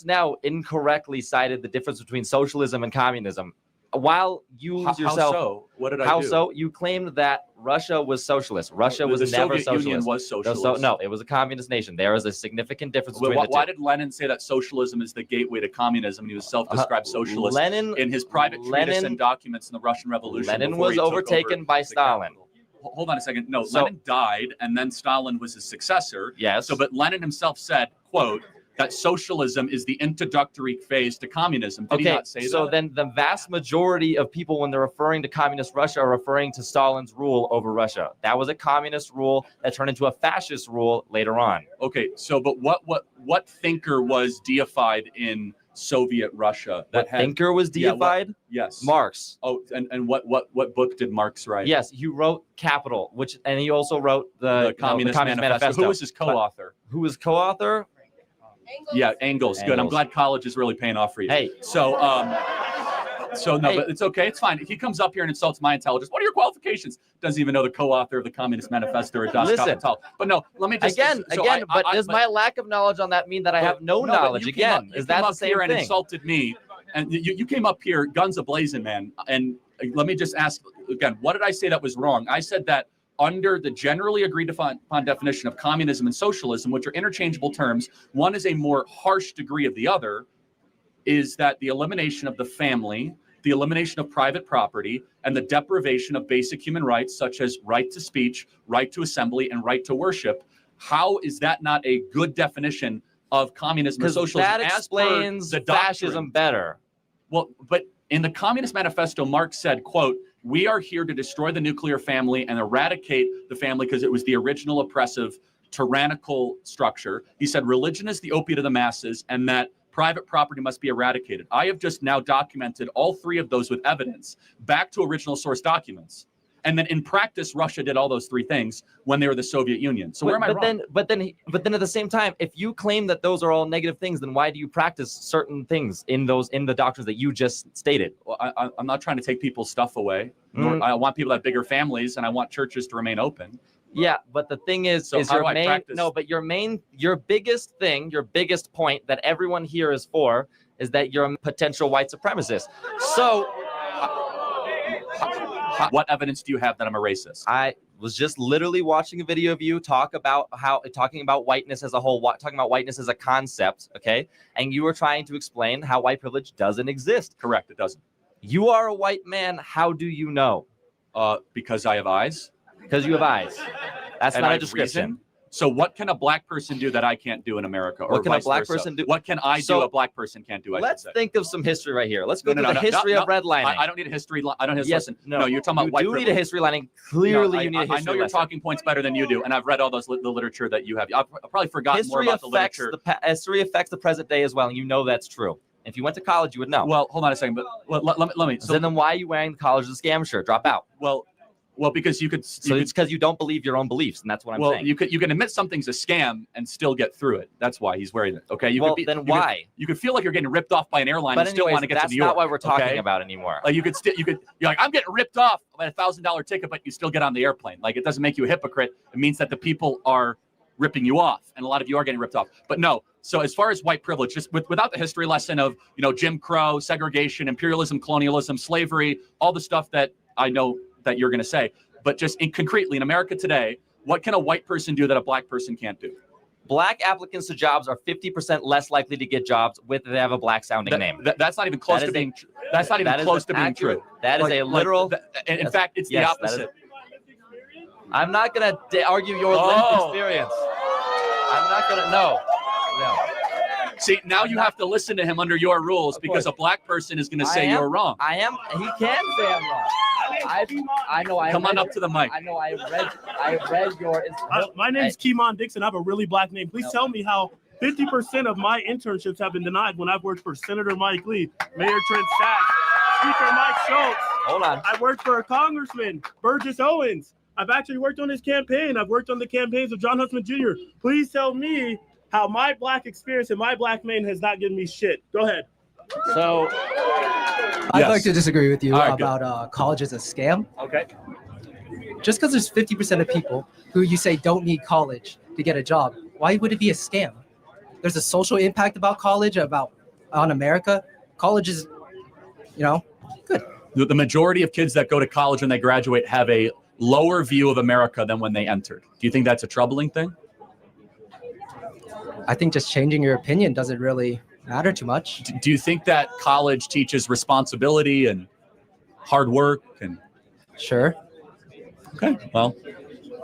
now incorrectly cited the difference between socialism and communism. While you yourself, how so? What did I do? How so? You claimed that Russia was socialist. Russia was never Soviet socialist. Union was socialist. No, it was a communist nation. There is a significant difference between the two. Why did Lenin say that socialism is the gateway to communism? And he was self-described socialist. Lenin, in his private treatise and documents in the Russian Revolution. Lenin was overtaken by Stalin. Hold on a second. No, Lenin died, and then Stalin was his successor. Yes. But Lenin himself said, quote, that socialism is the introductory phase to communism. Did he not say that? So then the vast majority of people, when they're referring to communist Russia, are referring to Stalin's rule over Russia. That was a communist rule that turned into a fascist rule later on. Okay, so but what thinker was deified in Soviet Russia? Thinker was deified? Yes. Marx. Oh, and what book did Marx write? Yes, he wrote Capital, and he also wrote the Communist Manifesto. Who was his co-author? Who was co-author? Yeah, Engels. Good. I'm glad college is really paying off for you. Hey. So but it's okay. It's fine. He comes up here and insults my intelligence. What are your qualifications? Doesn't even know the co-author of the Communist Manifesto or Das Kapital. But no, let me just does my lack of knowledge on that mean that I have no knowledge? Again, is that the same here thing? And insulted me, and you came up here, guns a-blazing, man. And let me just ask again, what did I say that was wrong? I said that under the generally agreed upon definition of communism and socialism, which are interchangeable terms, one is a more harsh degree of the other, is that the elimination of the family, the elimination of private property, and the deprivation of basic human rights, such as right to speech, right to assembly, and right to worship. How is that not a good definition of communism or socialism? That explains the fascism better. Well, but in the Communist Manifesto, Marx said, quote, "We are here to destroy the nuclear family and eradicate the family because it was the original oppressive, tyrannical structure." He said religion is the opiate of the masses and that private property must be eradicated. I have just now documented all three of those with evidence back to original source documents. And then in practice, Russia did all those three things when they were the Soviet Union. So where am I wrong? But then at the same time, if you claim that those are all negative things, then why do you practice certain things in the doctrines that you just stated? Well, I'm not trying to take people's stuff away. I want people to have bigger families, and I want churches to remain open. Yeah, but the thing is your biggest point that everyone here is for is that you're a potential white supremacist. So what evidence do you have that I'm a racist? I was just literally watching a video of you talking about whiteness as a whole, talking about whiteness as a concept, okay? And you were trying to explain how white privilege doesn't exist. Correct, it doesn't. You are a white man. How do you know? Because I have eyes. Because you have eyes. That's And not I a have description. reason. So what can a black person do that I can't do in America? Or What can a vice black versa? person do? What can I So, do a black person can't do? Let's think of some history right here. Let's go through the history of redlining. I don't need a history. I don't need a Yes, listen. no, You're talking about you white do need a privilege. history lining. Clearly, you need a history I know your lesson. talking points better than you do, and I've read all the literature that you have. I've probably forgotten more History about the affects literature. history affects the present day as well, and you know that's true. If you went to college, you would know. Well, hold on a second, but let me. So then why are you wearing the college as a scam shirt? Drop out. Well, because you could. So it's because you don't believe your own beliefs, and that's what I'm saying. You can admit something's a scam and still get through it. That's why he's wearing it. Okay. Why? You could feel like you're getting ripped off by an airline But and still anyways, want to get to that's New York. not what we're talking okay? about anymore. Like you're like, I'm getting ripped off by a $1,000 ticket, but you still get on the airplane. Like it doesn't make you a hypocrite. It means that the people are ripping you off, and a lot of you are getting ripped off. But no. So as far as white privilege, just without the history lesson of Jim Crow, segregation, imperialism, colonialism, slavery, all the stuff that I know that you're going to say, but just concretely in America today, what can a white person do that a black person can't do? Black applicants to jobs are 50% less likely to get jobs if they have a black sounding name. That's not even close to being. That's not even close to being true. That is a literal. In fact, it's the opposite. I'm not going to argue your lived experience. I'm not going to. No. See, now you have to listen to him under your rules because a black person is going to say you're wrong. I am. He can say I'm wrong. I know. Come on up to the mic. I know. I read your. My name's Keemon Dixon. I have a really black name. Please tell me how 50% of my internships have been denied when I've worked for Senator Mike Lee, Mayor Trent Sachs, Speaker Mike Schultz. Hold on. I worked for a Congressman, Burgess Owens. I've actually worked on his campaign. I've worked on the campaigns of John Huntsman Jr. Please tell me how my black experience and my black name has not given me shit. Go ahead. So I'd like to disagree with you about college as a scam. Okay. Just because there's 50% of people who you say don't need college to get a job, why would it be a scam? There's a social impact about college, on America. College is, good. The majority of kids that go to college when they graduate have a lower view of America than when they entered. Do you think that's a troubling thing? I think just changing your opinion doesn't really matter too much. Do you think that college teaches responsibility and hard work? And Sure. Okay. Well,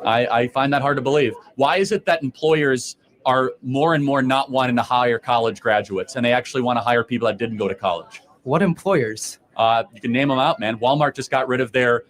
I find that hard to believe. Why is it that employers are more and more not wanting to hire college graduates and they actually want to hire people that didn't go to college? What employers? You can name them out, man. Walmart just got rid of their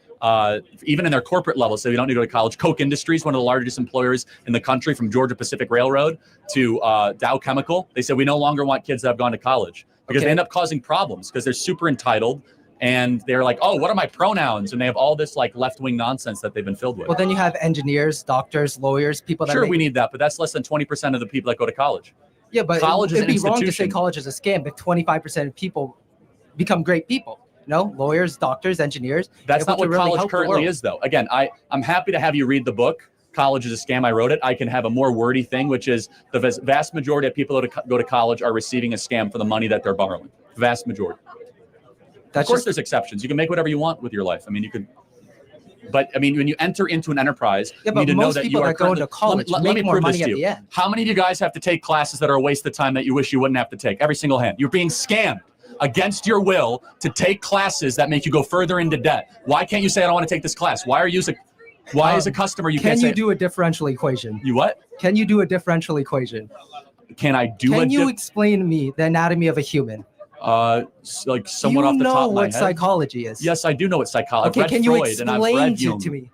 even in their corporate level, so you don't need to go to college. Koch Industries, one of the largest employers in the country, from Georgia Pacific Railroad to Dow Chemical, they said we no longer want kids that have gone to college because they end up causing problems because they're super entitled and they're like, oh, what are my pronouns? And they have all this like left-wing nonsense that they've been filled with. Well, then you have engineers, doctors, lawyers, people that Sure, we need that, but that's less than 20% of the people that go to college. Yeah, but college is it'd an be wrong to say institution. college is a scam if 25% of people become great people. Lawyers, doctors, engineers. That's not what really college help the currently world. is, though. Again, I'm happy to have you read the book. College is a scam. I wrote it. I can have a more wordy thing, which is the vast majority of people that go to college are receiving a scam for the money that they're borrowing. Vast majority. Of course, there's exceptions. You can make whatever you want with your life. I mean, you could. But I mean, when you enter into an enterprise, you need to know that you are going to college Let me more prove this money to at you. the end. How many of you guys have to take classes that are a waste of time that you wish you wouldn't have to take? Every single hand. You're being scammed against your will to take classes that make you go further into debt. Why can't you say I don't want to take this class? Why as a customer you can't say? Can you do a differential equation? You what? Can you do a differential equation? Can I do Can you explain to me the anatomy of a human? Like somewhat off the top of my head. You know what psychology is. Yes, I do know what psychology. Okay, I've read can you Freud and I've explain read it Jung. to me? Do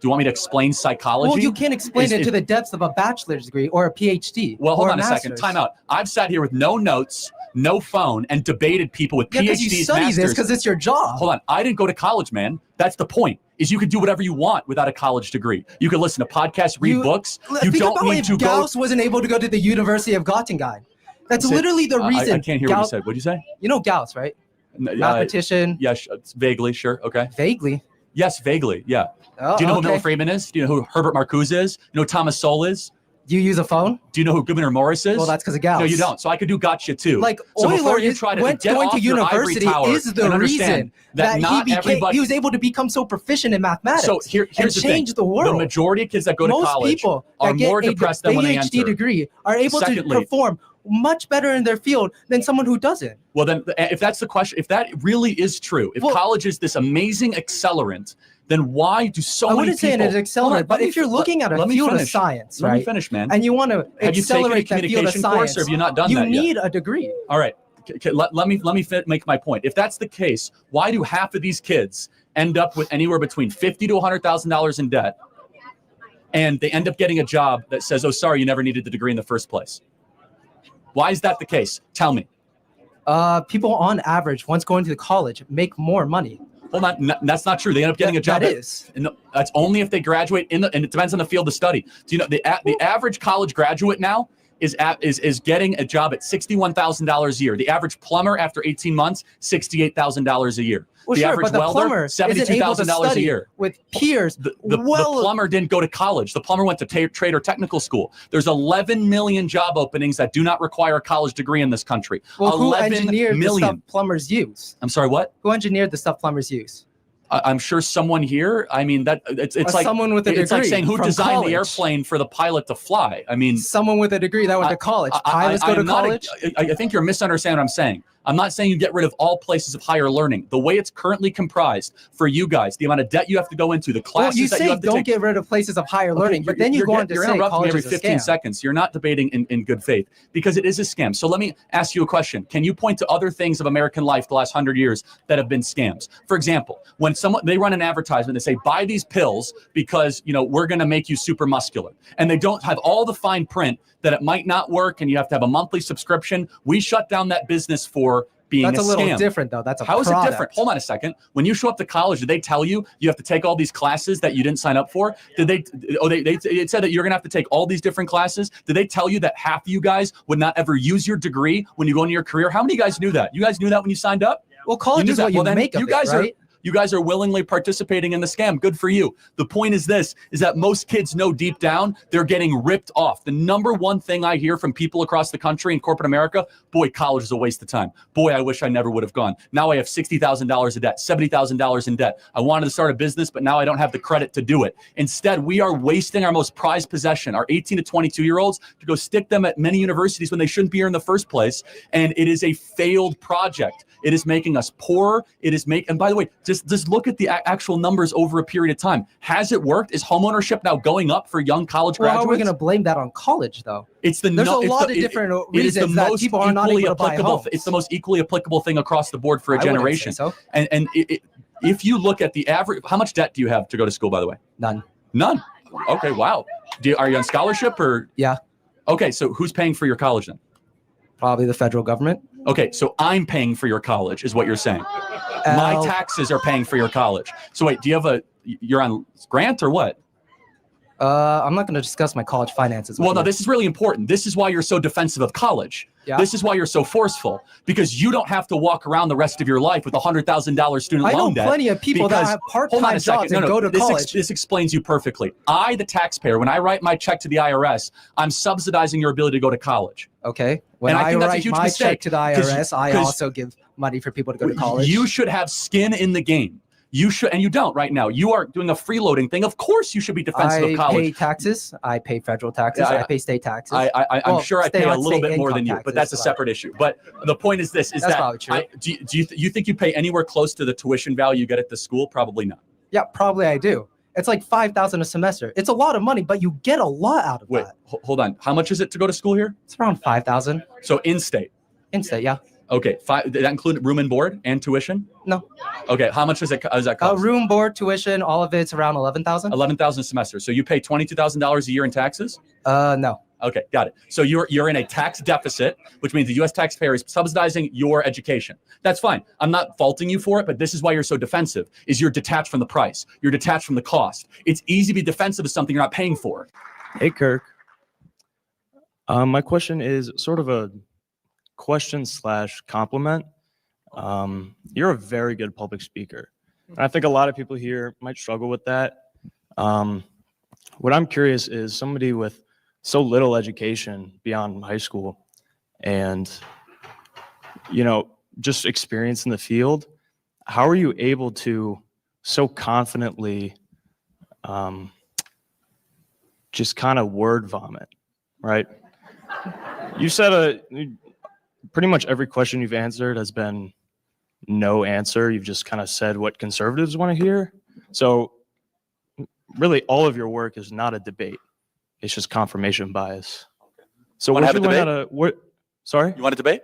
you want me to explain psychology? Well, you can't explain it to the depths of a bachelor's degree or a PhD. Well, hold or on a second. master's. Time out. I've sat here with no notes, no phone, and debated people with Yeah, because PhDs, you study masters. this because it's your job. Hold on. I didn't go to college, man. That's the point. Is you can do whatever you want without a college degree. You can listen to podcasts, read books. You Think don't about need if to go. Gauss wasn't able to go to the University of Göttingen. That's Say- literally the reason. I can't hear what you said. What'd you say? You know Gauss, right? Mathematician. Yes, vaguely, sure. Okay. Vaguely? Yes, vaguely. Yeah. Oh, Do you know who okay. Milton Friedman is? Do you know who Herbert Marcuse is? You know who Thomas Sowell is? Do you use a phone? Do you know who Gouverneur Morris is? Well, that's because of Gauss. No, you don't. So I could do gotcha too. Like so before Euler you try to went get going off to your ivory university tower is the and reason understand that not everybody. he was able to become so proficient in mathematics. So here's and the change thing. the world. The majority of kids that go to Most college people are that get more a depressed than when they PhD enter. degree are able to Secondly, perform much better in their field than someone who doesn't. Well, then, if that's the question, if that really is true, if college is this amazing accelerant, then why do so many people? I wouldn't say it is accelerant, but if you're looking at a field of science, right? Let me finish, man. And you want to Have you taken a accelerate that field of communication course, science, or have you not done you that yet? need a degree. All right. Let me make my point. If that's the case, why do half of these kids end up with anywhere between $50,000 to $100,000 in debt, and they end up getting a job that says, "Oh, sorry, you never needed the degree in the first place"? Why is that the case? Tell me. People on average, once going to college, make more money. Well, that's not true. They end up getting a job. That is. That's only if they graduate and it depends on the field of study. Do you know the average college graduate now is getting a job at $61,000 a year. The average plumber after 18 months, $68,000 a year. Well, the sure, average but the welder, plumber isn't able to $72,000 a study year. with peers. The plumber didn't go to college. The plumber went to trade or technical school. There's 11 million job openings that do not require a college degree in this country. Well, who 11 engineered million. the stuff plumbers use? I'm sorry, what? Who engineered the stuff plumbers use? I'm sure someone here. I mean, that it's like someone with a it's like degree saying who from designed college. the airplane for the pilot to fly. I mean, someone with a degree that went to college. Pilots go to college. I think you're misunderstanding what I'm saying. I'm not saying you get rid of all places of higher learning. The way it's currently comprised for you guys, the amount of debt you have to go into, the classes that you have to don't take. get rid of places of higher learning, but then you go on to you're say interrupting me college every is a 15 scam. seconds. You're not debating in good faith because it is a scam. So let me ask you a question. Can you point to other things of American life the last 100 years that have been scams? For example, when they run an advertisement, they say, buy these pills because, we're going to make you super muscular. And they don't have all the fine print that it might not work and you have to have a monthly subscription. We shut down that business for being That's a little scam. different, though. That's a How is product. it different? Hold on a second. When you show up to college, did they tell you you have to take all these classes that you didn't sign up for? Did they? Oh, it said that you're gonna have to take all these different classes. Did they tell you that half of you guys would not ever use your degree when you go into your career? How many guys knew that? You guys knew that when you signed up? Well, college is what you make of you guys it, right? You guys are willingly participating in the scam. Good for you. The point is that most kids know deep down they're getting ripped off. The number one thing I hear from people across the country in corporate America, boy, college is a waste of time. Boy, I wish I never would have gone. Now I have $60,000 in debt, $70,000 in debt. I wanted to start a business, but now I don't have the credit to do it. Instead, we are wasting our most prized possession, our 18 to 22-year-olds, to go stick them at many universities when they shouldn't be here in the first place. And it is a failed project. It is making us poorer. And by the way, just look at the actual numbers over a period of time. Has it worked? Is homeownership now going up for young college graduates? How are we going to blame that on college, though? There's a lot of different reasons that people are not able to buy homes. It's the most equally applicable thing across the board for a generation. I wouldn't say so. And if you look at the average, how much debt do you have to go to school, by the way? None. Okay, wow. Are you on scholarship or? Yeah. Okay, so who's paying for your college then? Probably the federal government. Okay, so I'm paying for your college is what you're saying. My taxes are paying for your college. So wait, you're on grant or what? I'm not going to discuss my college finances. Well, no, this is really important. This is why you're so defensive of college. Yeah. This is why you're so forceful, because you don't have to walk around the rest of your life with $100,000 student loan debt. I know plenty of people that have part-time jobs and go to college. This explains you perfectly. I, the taxpayer, when I write my check to the IRS, I'm subsidizing your ability to go to college. Okay. When I write my check to the IRS, I also give money for people to go to college. You should have skin in the game. You should, and you don't right now. You are doing a freeloading thing. Of course, you should be defensive of college. I pay taxes. I pay federal taxes. I pay state taxes. I'm sure I pay a little bit more than you, but that's a separate issue. But the point is this: that's probably true. Do you think you pay anywhere close to the tuition value you get at the school? Probably not. Yeah, probably I do. It's like $5,000 a semester. It's a lot of money, but you get a lot out of that. Hold on. How much is it to go to school here? It's around $5,000. So in-state. In-state, yeah. Okay, did that include room and board and tuition? No. Okay, how much does that cost? Room, board, tuition, all of it's around $11,000. $11,000 a semester. So you pay $22,000 a year in taxes? No. Okay, got it. So you're in a tax deficit, which means the U.S. taxpayer is subsidizing your education. That's fine. I'm not faulting you for it, but this is why you're so defensive, is you're detached from the price. You're detached from the cost. It's easy to be defensive of something you're not paying for. Hey, Kirk. My question is sort of a question/compliment. You're a very good public speaker. And I think a lot of people here might struggle with that. What I'm curious is somebody with so little education beyond high school, and just experience in the field. How are you able to so confidently just kind of word vomit, right? You said pretty much every question you've answered has been no answer. You've just kind of said what conservatives want to hear. So really all of your work is not a debate. It's just confirmation bias. So Wanna have a debate? Sorry? You want to debate?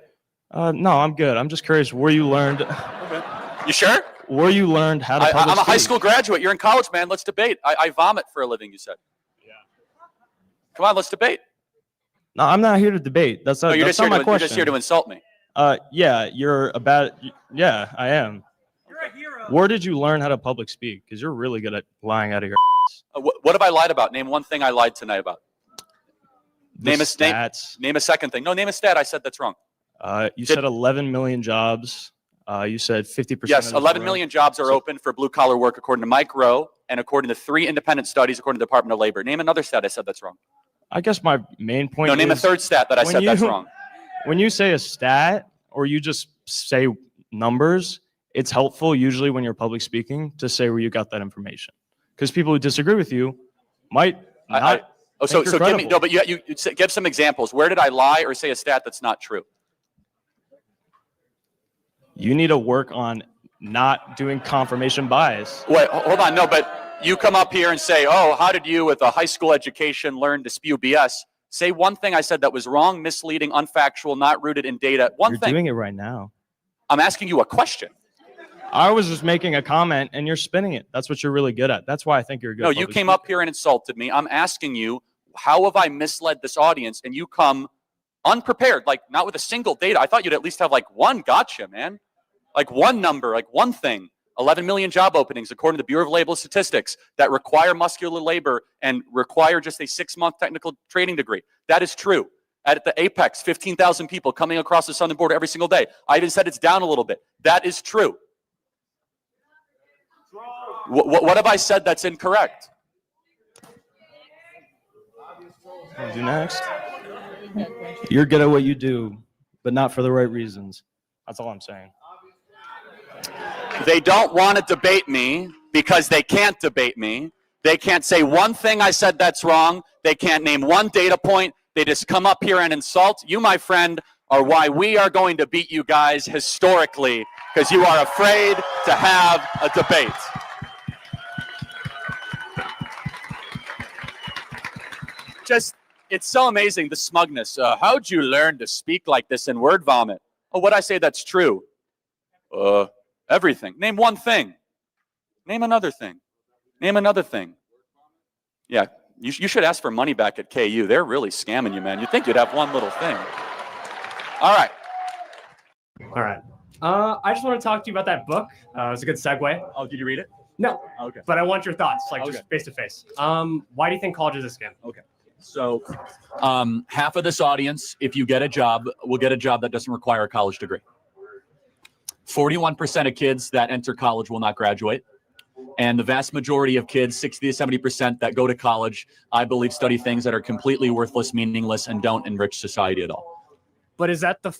No, I'm good. I'm just curious where you learned. Okay. You sure? Where you learned how to public I'm a high speak. school graduate. You're in college, man. Let's debate. I vomit for a living, you said. Yeah. Come on, let's debate. No, I'm not here to debate. That's not, No, you're that's just not my you're question. just here to insult me. Yeah, I am. You're a hero. Where did you learn how to public speak? Because you're really good at lying out of your What have I lied about? Name one thing I lied tonight about. The stats. Name a second thing. No, name a stat. I said that's wrong. You said 11 million jobs. You said 50%. Yes, 11 million jobs are open for blue-collar work, according to Mike Rowe, and according to 3 independent studies, according to the Department of Labor. Name another stat I said that's wrong. I guess my main point No, name a third stat that I said that's wrong. When you say a stat or you just say numbers, it's helpful usually when you're public speaking to say where you got that information. Because people who disagree with you might not. So give me, no, but you give some examples. Where did I lie or say a stat that's not true? You need to work on not doing confirmation bias. Wait, hold on. No, but you come up here and say, oh, how did you with a high school education learn to spew BS? Say one thing I said that was wrong, misleading, unfactual, not rooted in data. You're doing it right now. I'm asking you a question. I was just making a comment and you're spinning it. That's what you're really good at. That's why I think you're good. No, you came up here and insulted me. I'm asking you, how have I misled this audience? And you come unprepared, like not with a single data. I thought you'd at least have like one gotcha, man. Like one number, like one thing. 11 million job openings, according to the Bureau of Labor Statistics, that require muscular labor and require just a 6-month technical training degree. That is true. At the apex, 15,000 people coming across the southern border every single day. I even said it's down a little bit. That is true. What have I said that's incorrect? Wanna do next? You're good at what you do, but not for the right reasons. That's all I'm saying. They don't want to debate me because they can't debate me. They can't say one thing I said that's wrong. They can't name one data point. They just come up here and insult. You, my friend, are why we are going to beat you guys historically, because you are afraid to have a debate. Just, it's so amazing, the smugness. How'd you learn to speak like this in word vomit? Oh, what'd I say that's true? Everything. Name one thing. Name another thing. Name another thing. Yeah, you should ask for money back at KU. They're really scamming you, man. You'd think you'd have one little thing. All right. All right. I just want to talk to you about that book. It's a good segue. Oh, did you read it? No. Okay. But I want your thoughts, like Okay. just face to face. Why do you think college is a scam? Okay. So half of this audience, if you get a job, will get a job that doesn't require a college degree. 41% of kids that enter college will not graduate. And the vast majority of kids, 60 to 70% that go to college, I believe study things that are completely worthless, meaningless, and don't enrich society at all. But is that the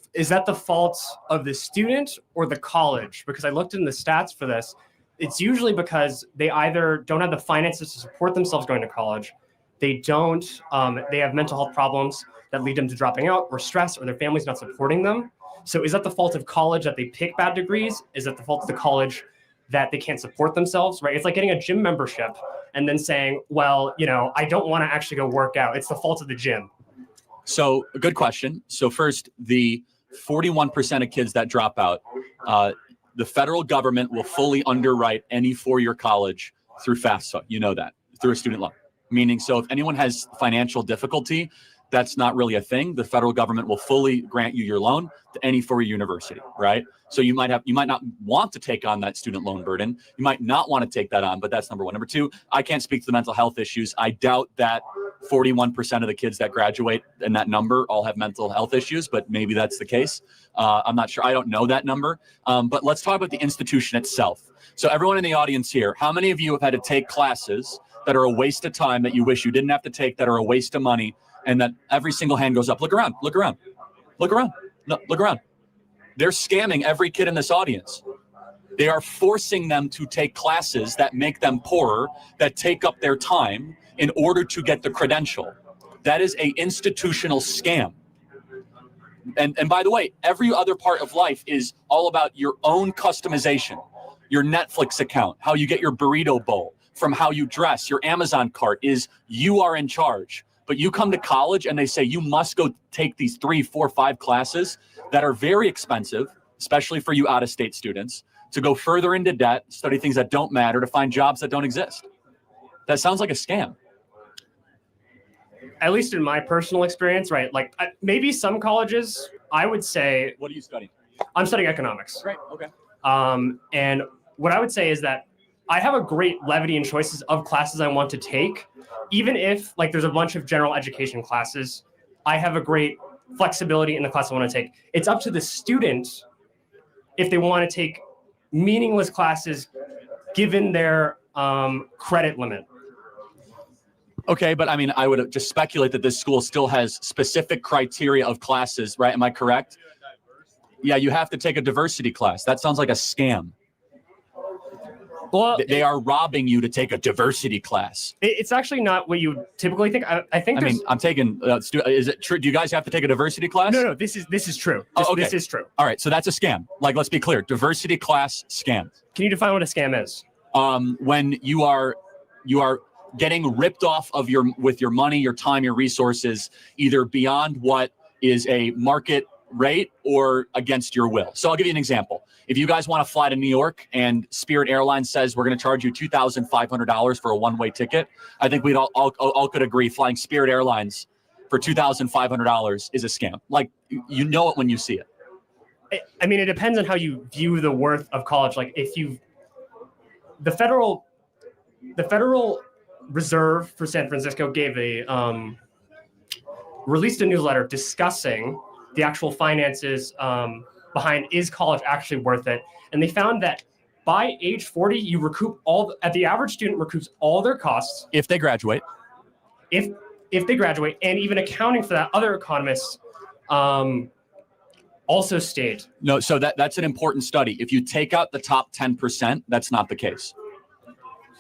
fault of the student or the college? Because I looked in the stats for this. It's usually because they either don't have the finances to support themselves going to college, they have mental health problems that lead them to dropping out, or stress, or their family's not supporting them. So is that the fault of college that they pick bad degrees? Is that the fault of the college that they can't support themselves, right? It's like getting a gym membership and then saying, well, I don't want to actually go work out. It's the fault of the gym. So a good question. So first, the 41% of kids that drop out, the federal government will fully underwrite any four-year college through FAFSA. You know that, through a student loan. Meaning, so if anyone has financial difficulty, that's not really a thing. The federal government will fully grant you your loan to any four-year university, right? So you might not want to take on that student loan burden. You might not want to take that on, but that's number one. Number two, I can't speak to the mental health issues. I doubt that 41% of the kids that graduate and that number all have mental health issues, but maybe that's the case. I'm not sure. I don't know that number. But let's talk about the institution itself. So everyone in the audience here, how many of you have had to take classes that are a waste of time that you wish you didn't have to take, that are a waste of money, and that every single hand goes up. Look around, look around, look around, no, look around. They're scamming every kid in this audience. They are forcing them to take classes that make them poorer, that take up their time in order to get the credential. That is an institutional scam. And by the way, every other part of life is all about your own customization, your Netflix account, how you get your burrito bowl, from how you dress, your Amazon cart is you are in charge. But you come to college and they say you must go take these 3, 4, 5 classes that are very expensive, especially for you out-of-state students, to go further into debt, study things that don't matter, to find jobs that don't exist. That sounds like a scam. At least in my personal experience, right? Like maybe some colleges, I would say. What are you studying? I'm studying economics. Right. Okay. And what I would say is that I have a great levity and choices of classes I want to take, even if like there's a bunch of general education classes. I have a great flexibility in the class I want to take. It's up to the student if they want to take meaningless classes given their credit limit. Okay, but I mean, I would just speculate that this school still has specific criteria of classes, right? Am I correct? Yeah, you have to take a diversity class. That sounds like a scam. Well, they are robbing you to take a diversity class. It's actually not what you typically think. I think. I mean, I'm taking. Is it true? Do you guys have to take a diversity class? No. This is true. This is true. All right, so that's a scam. Like, let's be clear. Diversity class scam. Can you define what a scam is? When you are getting ripped off of with your money, your time, your resources, either beyond what is a market rate or against your will. So I'll give you an example. If you guys want to fly to New York and Spirit Airlines says we're going to charge you $2,500 for a one-way ticket, I think we'd all could agree flying Spirit Airlines for $2,500 is a scam. Like, you know it when you see it. I mean, it depends on how you view the worth of college. Like the Federal Reserve for San Francisco released a newsletter discussing the actual finances behind is college actually worth it. And they found that by age 40, you recoup the average student recoups all their costs. If they graduate. If they graduate, and even accounting for that, other economists also state. No, so that's an important study. If you take out the top 10%, that's not the case.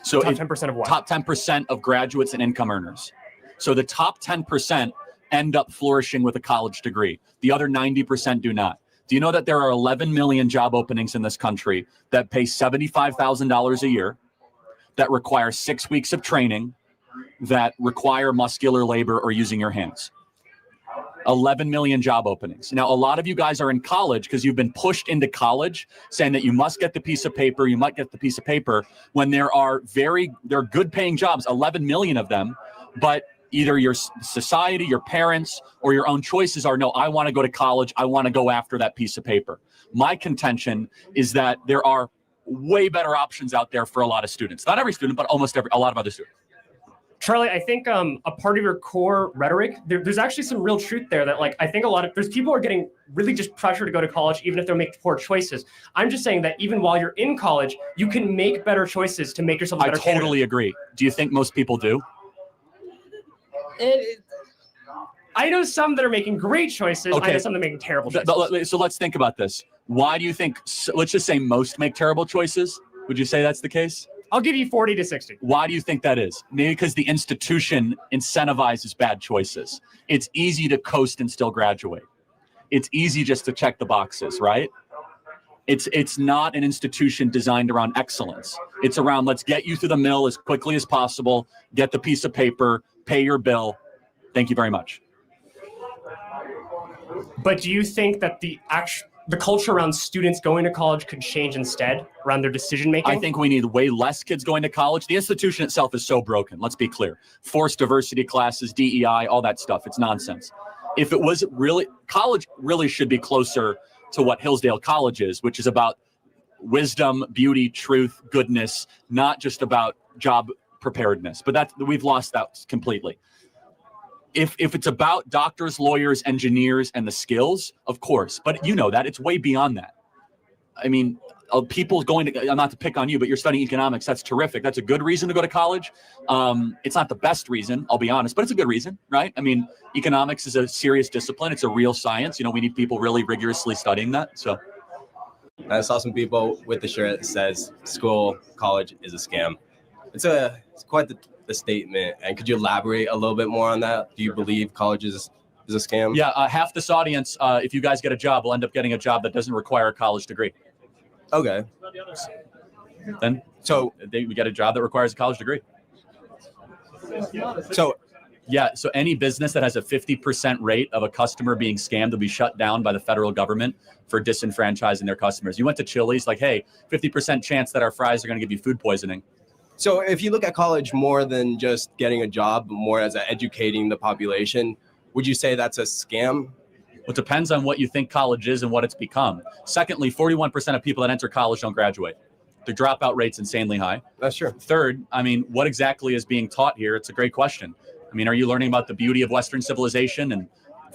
So top 10% of what? Top 10% of graduates and income earners. So the top 10% end up flourishing with a college degree. The other 90% do not. Do you know that there are 11 million job openings in this country that pay $75,000 a year, that require 6 weeks of training, that require muscular labor or using your hands? 11 million job openings. Now, a lot of you guys are in college because you've been pushed into college saying that you must get the piece of paper, you might get the piece of paper, when there are good paying jobs, 11 million of them, but either your society, your parents, or your own choices are, no, I want to go to college, I want to go after that piece of paper. My contention is that there are way better options out there for a lot of students. Not every student, but a lot of other students. Charlie, I think a part of your core rhetoric, there's actually some real truth there that, like, I think there's people are getting really just pressure to go to college, even if they're making poor choices. I'm just saying that even while you're in college, you can make better choices to make yourself a better candidate. I totally agree. Do you think most people do? I know some that are making great choices. Okay. I know some that are making terrible choices. So let's think about this. Why do you think, let's just say most make terrible choices? Would you say that's the case? I'll give you 40 to 60. Why do you think that is? Maybe because the institution incentivizes bad choices. It's easy to coast and still graduate. It's easy just to check the boxes, right? It's not an institution designed around excellence. It's around, let's get you through the mill as quickly as possible, get the piece of paper, pay your bill. Thank you very much. But do you think that the culture around students going to college could change instead around their decision making? I think we need way less kids going to college. The institution itself is so broken. Let's be clear. Forced diversity classes, DEI, all that stuff. It's nonsense. If it was really, college really should be closer to what Hillsdale College is, which is about wisdom, beauty, truth, goodness, not just about job preparedness. But we've lost that completely. If it's about doctors, lawyers, engineers, and the skills, of course. But you know that. It's way beyond that. I mean, people going to, not to pick on you, but you're studying economics. That's terrific. That's a good reason to go to college. It's not the best reason, I'll be honest, but it's a good reason, right? I mean, economics is a serious discipline. It's a real science. You know, we need people really rigorously studying that. So I saw some people with the shirt that says school, college is a scam. It's quite the statement. And could you elaborate a little bit more on that? Do you believe college is a scam? Yeah, half this audience, if you guys get a job, will end up getting a job that doesn't require a college degree. Okay. Then we get a job that requires a college degree. So any business that has a 50% rate of a customer being scammed will be shut down by the federal government for disenfranchising their customers. You went to Chili's, like, hey, 50% chance that our fries are going to give you food poisoning. So if you look at college more than just getting a job, but more as educating the population, would you say that's a scam? Well, it depends on what you think college is and what it's become. Secondly, 41% of people that enter college don't graduate. The dropout rate's insanely high. That's true. Third, I mean, what exactly is being taught here? It's a great question. I mean, are you learning about the beauty of Western civilization and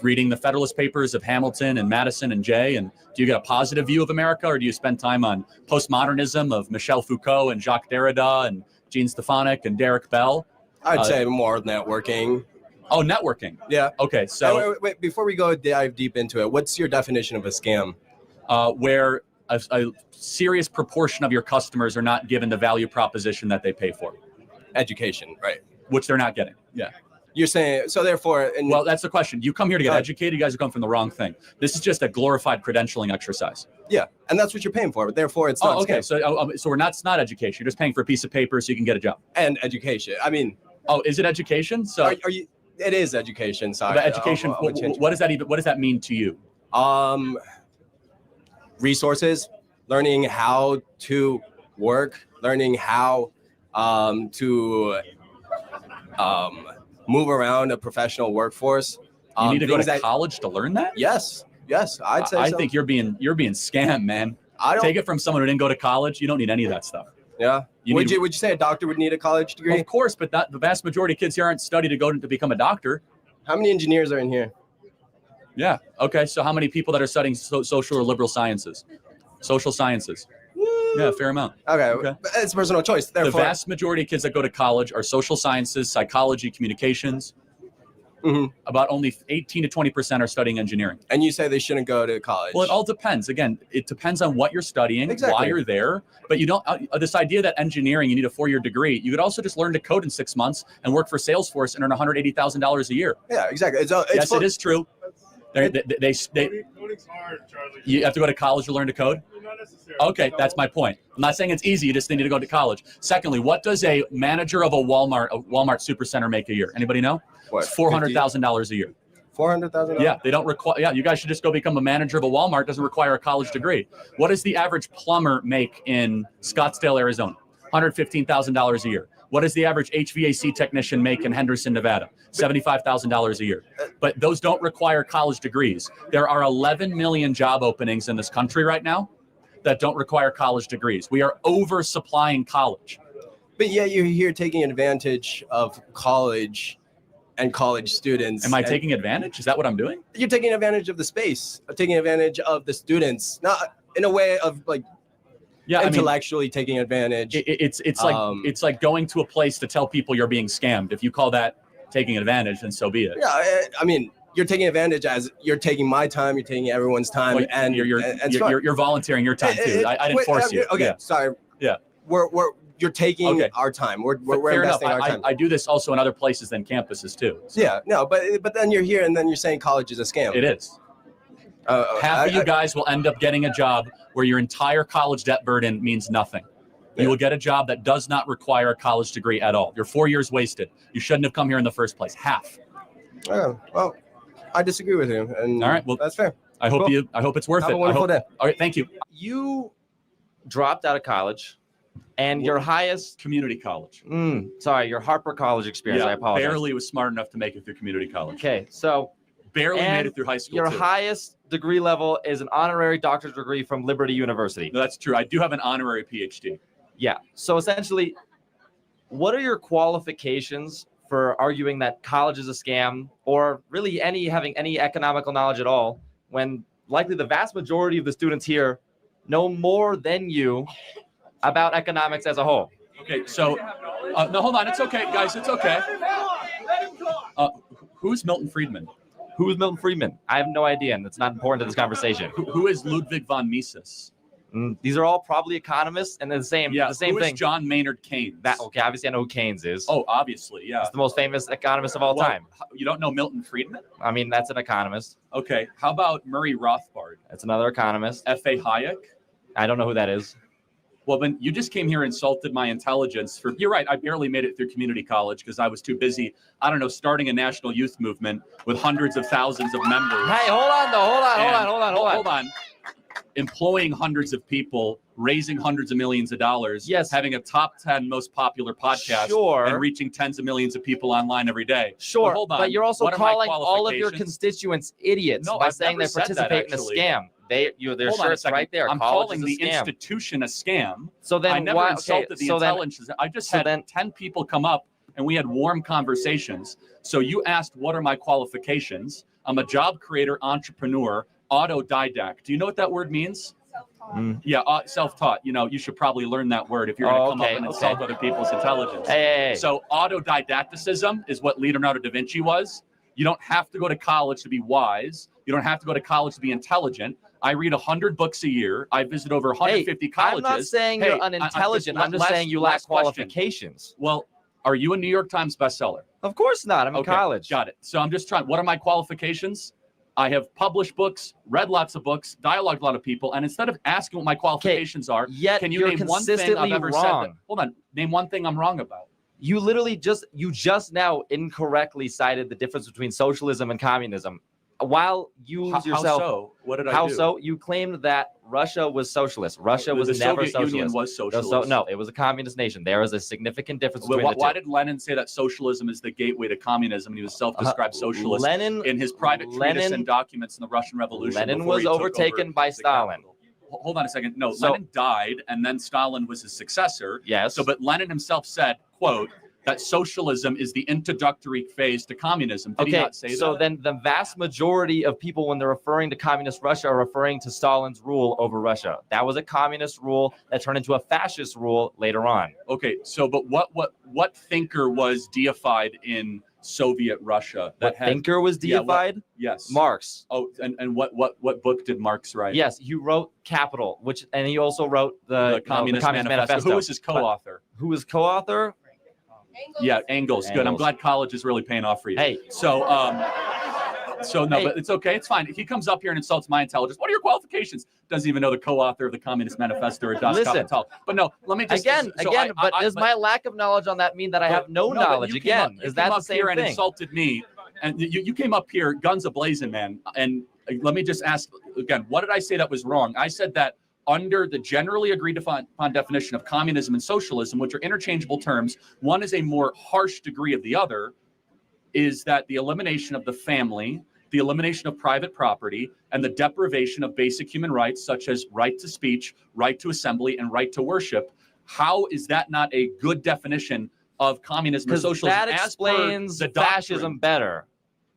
reading the Federalist Papers of Hamilton and Madison and Jay? And do you get a positive view of America, or do you spend time on postmodernism of Michel Foucault and Jacques Derrida and Gene Stefanik and Derek Bell? I'd say more networking. Oh, networking. Yeah. Okay. So wait, before we go dive deep into it, what's your definition of a scam? Where a serious proportion of your customers are not given the value proposition that they pay for. Education, right? Which they're not getting. Yeah. You're saying, so therefore... well, that's the question. You come here to get educated. You guys are coming from the wrong thing. This is just a glorified credentialing exercise. Yeah, and that's what you're paying for. But therefore, it's not okay. scam. So it's not education. You're just paying for a piece of paper so you can get a job. And education. I mean... Oh, is it education? So are you... It is education. Sorry. But education, what does that mean to you? Resources, learning how to work, learning how to move around a professional workforce. You need to go to college to learn that? Yes, I'd say I so. think you're being scammed, man. I don't take it from someone who didn't go to college. You don't need any of that stuff. Yeah. Would you say a doctor would need a college degree? Well, of course, but the vast majority of kids here aren't studied to go to become a doctor. How many engineers are in here? Yeah. Okay. So how many people that are studying social or liberal sciences? Social sciences. Yeah, fair amount. Okay. But it's personal choice. Therefore, the vast majority of kids that go to college are social sciences, psychology, communications. Mm-hmm. About only 18 to 20% are studying engineering. And you say they shouldn't go to college. Well, it all depends. Again, it depends on what you're studying, why you're there. But you don't, this idea that engineering, you need a 4-year degree, you could also just learn to code in 6 months and work for Salesforce and earn $180,000 a year. Yeah, exactly. Yes, it is true. Coding's hard, Charlie. You have to go to college to learn to code? Not necessarily. Okay, that's my point. I'm not saying it's easy. You just need to go to college. Secondly, what does a manager of a Walmart supercenter make a year? Anybody know? What? $400,000 a year. $400,000? Yeah, they don't require. Yeah, you guys should just go become a manager of a Walmart. Doesn't require a college degree. What does the average plumber make in Scottsdale, Arizona? $115,000 a year. What does the average HVAC technician make in Henderson, Nevada? $75,000 a year. But those don't require college degrees. There are 11 million job openings in this country right now that don't require college degrees. We are oversupplying college. But yet you're here taking advantage of college and college students. Am I taking advantage? Is that what I'm doing? You're taking advantage of the space, taking advantage of the students, not in a way of like intellectually taking advantage. It's like going to a place to tell people you're being scammed. If you call that taking advantage, then so be it. Yeah, I mean, you're taking advantage as you're taking my time, you're taking everyone's time, well, and you're volunteering your time too. I didn't force you. Okay, yeah. Sorry. Yeah. You're taking our time. We're investing our time. I do this also in other places than campuses too. So. Yeah, no, but then you're here and then you're saying college is a scam. It is. Half of you guys will end up getting a job where your entire college debt burden means nothing. You will get a job that does not require a college degree at all. You're 4 years wasted. You shouldn't have come here in the first place. Half. Well, I disagree with you. And all right, well, that's fair. I hope it's worth it. Have a wonderful day. All right, thank you. You dropped out of college. And your highest community college. Your Harper College experience. Yeah, I apologize. Barely was smart enough to make it through community college. Okay, so barely made it through high school. Your too. highest degree level is an honorary doctorate degree from Liberty University. No, that's true. I do have an honorary PhD. Yeah. So essentially, what are your qualifications for arguing that college is a scam, or really having any economical knowledge at all, when likely the vast majority of the students here know more than you about economics as a whole. Okay, so no, hold on. It's okay, guys. It's okay. Who's Milton Friedman? Who is Milton Friedman? I have no idea, and it's not important to this conversation. Who is Ludwig von Mises? These are all probably economists, and they're the same. Yeah, the same who thing. is John Maynard Keynes? Okay, obviously I know who Keynes is. Oh, obviously, yeah. He's the most famous economist of all time. You don't know Milton Friedman? I mean, that's an economist. Okay, how about Murray Rothbard? That's another economist. F.A. Hayek? I don't know who that is. Well, then you just came here and insulted my intelligence. You're right, I barely made it through community college because I was too busy, I don't know, starting a national youth movement with hundreds of thousands of members. Hey, hold on, though. Hold on. Employing hundreds of people, raising hundreds of millions of dollars, having a top 10 most popular podcast, and reaching tens of millions of people online every day. Sure, but hold on. but you're also What are my calling all of your qualifications? constituents idiots No, by I've saying never they said that, participate in a actually. scam. Their Hold on a shirt's second. right there. I'm College calling is the a scam. institution a scam. So then I never why- insulted okay, the so then- intelligence. I just had 10 people come up and we had warm conversations. So you asked, what are my qualifications? I'm a job creator, entrepreneur, autodidact. Do you know what that word means? Yeah, self-taught. You know, you should probably learn that word if you're going to come up and insult other people's intelligence. Hey. So autodidacticism is what Leonardo da Vinci was. You don't have to go to college to be wise. You don't have to go to college to be intelligent. I read 100 books a year. I visit over 150 colleges. I'm not saying you're unintelligent. I'm just saying you lack qualifications. Well, are you a New York Times bestseller? Of course not. I'm in college. Got it. So I'm just trying. What are my qualifications? I have published books, read lots of books, dialogued a lot of people, and instead of asking what my qualifications are, can you you're name one thing I've consistently ever said? wrong. Hold on. Name one thing I'm wrong about. You literally just now incorrectly cited the difference between socialism and communism. While you How yourself, so? What did I how do? so? You claimed that Russia was socialist. Russia was The never Soviet socialist. Union was So, socialist. no, it was a communist nation. There is a significant difference Well, between the why two. did Lenin say that socialism is the gateway to communism? And he was self-described socialist Lenin- in his private treatise Lenin- and documents in the Russian Revolution. Lenin before was he took overtaken over by the Stalin. capital. Hold on a second. No, So- Lenin died, and then Stalin was his successor. Yes. So, but Lenin himself said, quote, that socialism is the introductory phase to communism. Did he not say that? So then the vast majority of people, when they're referring to communist Russia, are referring to Stalin's rule over Russia. That was a communist rule that turned into a fascist rule later on. Okay, so but what thinker was deified in Soviet Russia? What thinker was deified? Yes. Marx. Oh, and what book did Marx write? Yes, he wrote Capital, and he also wrote the Communist Manifesto. Who was his co-author? Who was co-author? Yeah, Engels. Good. I'm Engels. glad college is really paying off for you. Hey. So no, but it's okay. It's fine. If he comes up here and insults my intelligence, what are your qualifications? Doesn't even know the co-author of the Communist Manifesto or Das Listen. Kapital. But no, let me just Does my lack of knowledge on that mean that I have no but knowledge? you came up- Again, you is came that the up same here and thing? insulted me, and you came up here guns a-blazing, man. And let me just ask again, what did I say that was wrong? I said that under the generally agreed upon definition of communism and socialism, which are interchangeable terms, one is a more harsh degree of the other, is that the elimination of the family, the elimination of private property, and the deprivation of basic human rights, such as right to speech, right to assembly, and right to worship. How is that not a good definition of communism or Because socialism? that as per explains the fascism doctrine? better.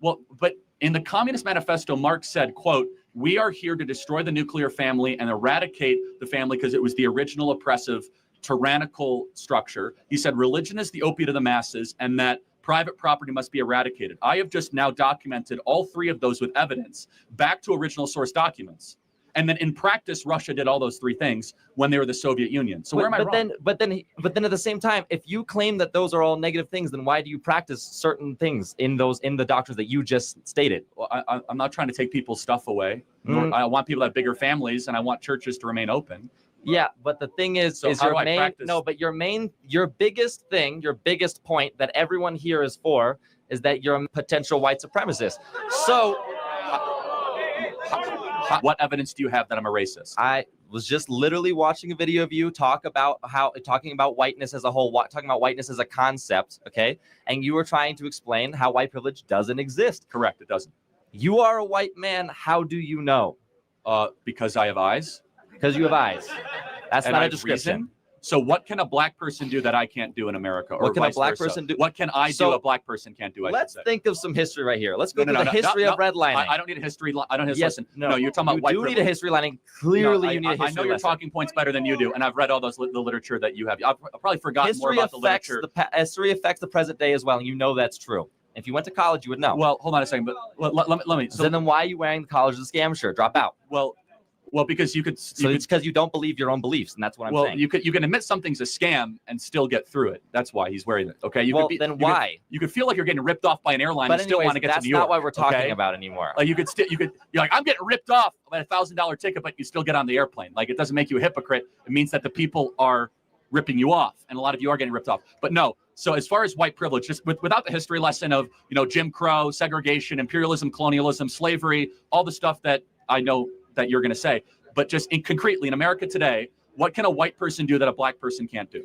Well, but in the Communist Manifesto, Marx said, quote, "We are here to destroy the nuclear family and eradicate the family because it was the original oppressive, tyrannical structure." He said, "Religion is the opiate of the masses and that private property must be eradicated." I have just now documented all three of those with evidence back to original source documents. And then in practice, Russia did all those three things when they were the Soviet Union. So where am I wrong? But then at the same time, if you claim that those are all negative things, then why do you practice certain things in the doctrines that you just stated? Well, I'm not trying to take people's stuff away. I want people to have bigger families, and I want churches to remain open. Yeah, but the thing is So how do I your biggest point that everyone here is for is that you're a potential white supremacist. So what evidence do you have that I'm a racist? I was just literally watching a video of you talking about whiteness as a whole, talking about whiteness as a concept, okay? And you were trying to explain how white privilege doesn't exist. Correct, it doesn't. You are a white man. How do you know? Because I have eyes. Because you have eyes. That's And not I a have description. reason. So what can a black person do that I can't do in America? Or What can a vice black versa? person do? What can I So, do a black person can't do? Let's think of some history right here. Let's go through the history of redlining. I don't need a history. I don't need a Yes, listen. no, You're talking about you white do privilege. need a history lining. Clearly, you need a history I know your lesson. talking points better than you do, and I've read all the literature that you have. I've probably forgotten more History about the affects literature. history affects the present day as well, and you know that's true. If you went to college, you would know. Well, hold on a second, but let me. So then why are you wearing the college as a scam shirt? Drop out. Well, because you could. So it's because you don't believe your own beliefs, and that's what I'm saying. you can admit something's a scam and still get through it. That's why he's wearing it. Okay. Why? You could feel like you're getting ripped off by an airline But and still anyways, want to get to that's New York. not what we're talking okay? about anymore. Like you're like, I'm getting ripped off by $1,000 ticket, but you still get on the airplane. Like it doesn't make you a hypocrite. It means that the people are ripping you off, and a lot of you are getting ripped off. But no. So as far as white privilege, just without the history lesson of Jim Crow, segregation, imperialism, colonialism, slavery, all the stuff that I know that you're going to say, but just concretely in America today, what can a white person do that a black person can't do?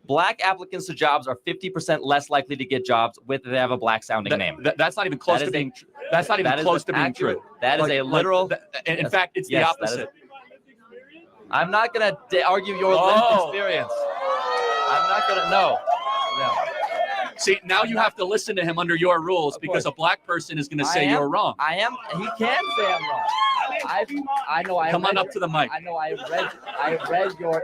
Black applicants to jobs are 50% less likely to get jobs if they have a black sounding name. That's not even close to being. That's not even close to being true. That is a literal. In fact, it's the opposite. I'm not going to argue your lived experience. I'm not going to. No. See, now you have to listen to him under your rules because a black person is going to say you're wrong. I am. He can say I'm wrong. I know. Come on up to the mic. I know. I read your.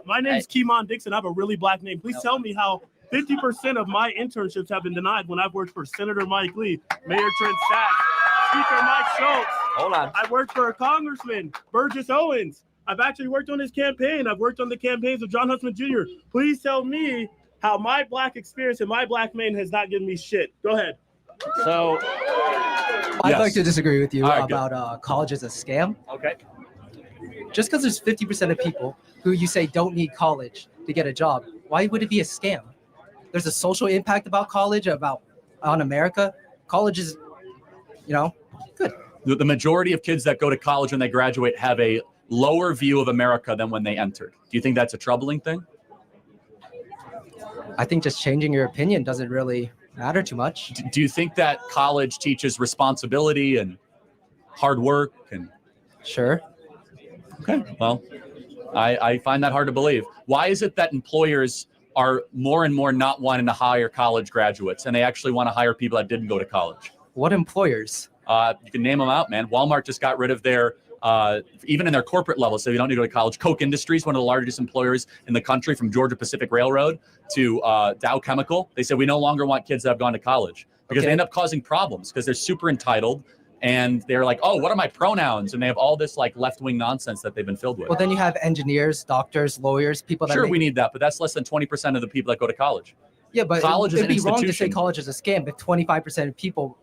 My name's Keemon Dixon. I have a really black name. Please tell me how 50% of my internships have been denied when I've worked for Senator Mike Lee, Mayor Trent Sachs, Speaker Mike Schultz. Hold on. I worked for Congressman Burgess Owens. I've actually worked on his campaign. I've worked on the campaigns of John Huntsman Jr. Please tell me how my black experience and my black man has not given me shit. Go ahead. So I'd like to disagree with you All right, about college as a scam. Okay. Just because there's 50% of people who you say don't need college to get a job, why would it be a scam? There's a social impact about college, on America. College is, good. The majority of kids that go to college when they graduate have a lower view of America than when they entered. Do you think that's a troubling thing? I think just changing your opinion doesn't really matter too much. Do you think that college teaches responsibility and hard work? And Sure. Okay. Well, I find that hard to believe. Why is it that employers are more and more not wanting to hire college graduates and they actually want to hire people that didn't go to college? What employers? You can name them out, man. Walmart just got rid of their, even in their corporate level, so you don't need to go to college. Koch Industries, one of the largest employers in the country, from Georgia Pacific Railroad to Dow Chemical. They said we no longer want kids that have gone to college because they end up causing problems because they're super entitled and they're like, oh, what are my pronouns? And they have all this like left-wing nonsense that they've been filled with. Well, then you have engineers, doctors, lawyers, people that Sure, we need that, but that's less than 20% of the people that go to college. Yeah, but college is it'd an be wrong to say institution. college is a scam if 25% of people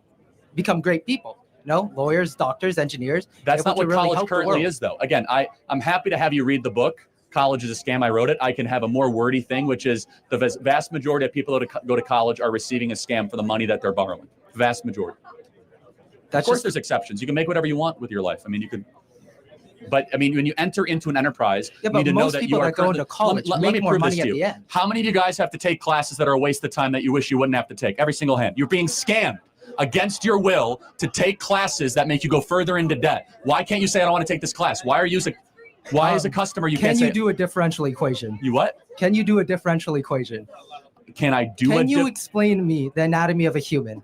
become great people. No, lawyers, doctors, engineers. That's able not to what really college help the currently world. is, though. Again, I'm happy to have you read the book. College is a scam. I wrote it. I can have a more wordy thing, which is the vast majority of people that go to college are receiving a scam for the money that they're borrowing. Vast majority. Of course, there's exceptions. You can make whatever you want with your life. I mean, you could. But I mean, when you enter into an enterprise, Yeah, you but need to know most that people you are that go into college Let make me more prove money this at to you. the end. How many of you guys have to take classes that are a waste of time that you wish you wouldn't have to take? Every single hand. You're being scammed against your will to take classes that make you go further into debt. Why can't you say I don't want to take this class? Why as a customer you Can can't you say do a differential equation? You what? Can you do a differential equation? Can I do Can a you explain to me the anatomy of a human?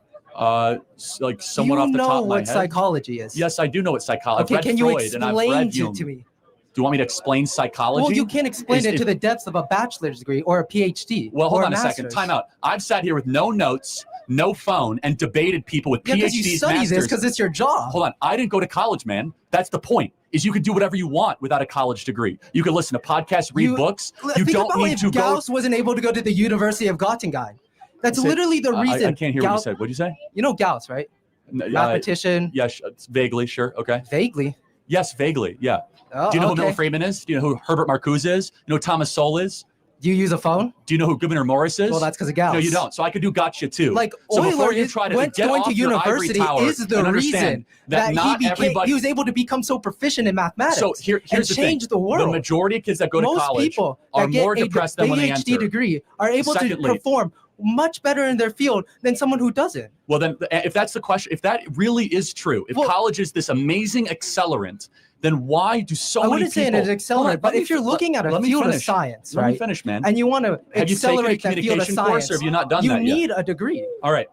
like someone You off the know top of my what head? psychology is. Yes, I do know what psychology. Okay, I've read can you Freud and I've explain read it Jung. to me? Do you want me to explain psychology? Well, you can't explain it to the depths of a bachelor's degree or a PhD. Well, hold or on a second. master's. Time out. I've sat here with no notes, no phone, and debated people with Yeah, PhDs, because you study masters. this because it's your job. Hold on. I didn't go to college, man. That's the point. Is you could do whatever you want without a college degree. You can listen to podcasts, read books. You Think don't about need if to go. Gauss wasn't able to go to the University of Göttingen. That's Say- literally the reason. I can't hear what you Gauss- said. What'd you say? You know Gauss, right? Mathematician. Yes, vaguely, sure. Okay. Vaguely? Yes, vaguely. Yeah. Oh, Do you know who okay. Milton Friedman is? Do you know who Herbert Marcuse is? You know who Thomas Sowell is? Do you use a phone? Do you know who Gouverneur Morris is? Well, that's because of Gauss. No, you don't. So I could do gotcha too. Like so before Euler you try to went get going off to your ivory university tower is the and reason understand that not everybody. he was able to become so proficient in mathematics. So here's and the change thing. the world. The majority of kids that go to Most college people are that get more a depressed than when they PhD enter. degree are able Secondly- to perform much better in their field than someone who doesn't. Well, then, if that's the question, if that really is true, if Well- college is this amazing accelerant then why do so many people? I wouldn't say it is accelerate, but if you're looking at a field of science, right? Let me finish, man. And you want to accelerate that field of communication course, science, or have you not done that yet? You need a degree. All right.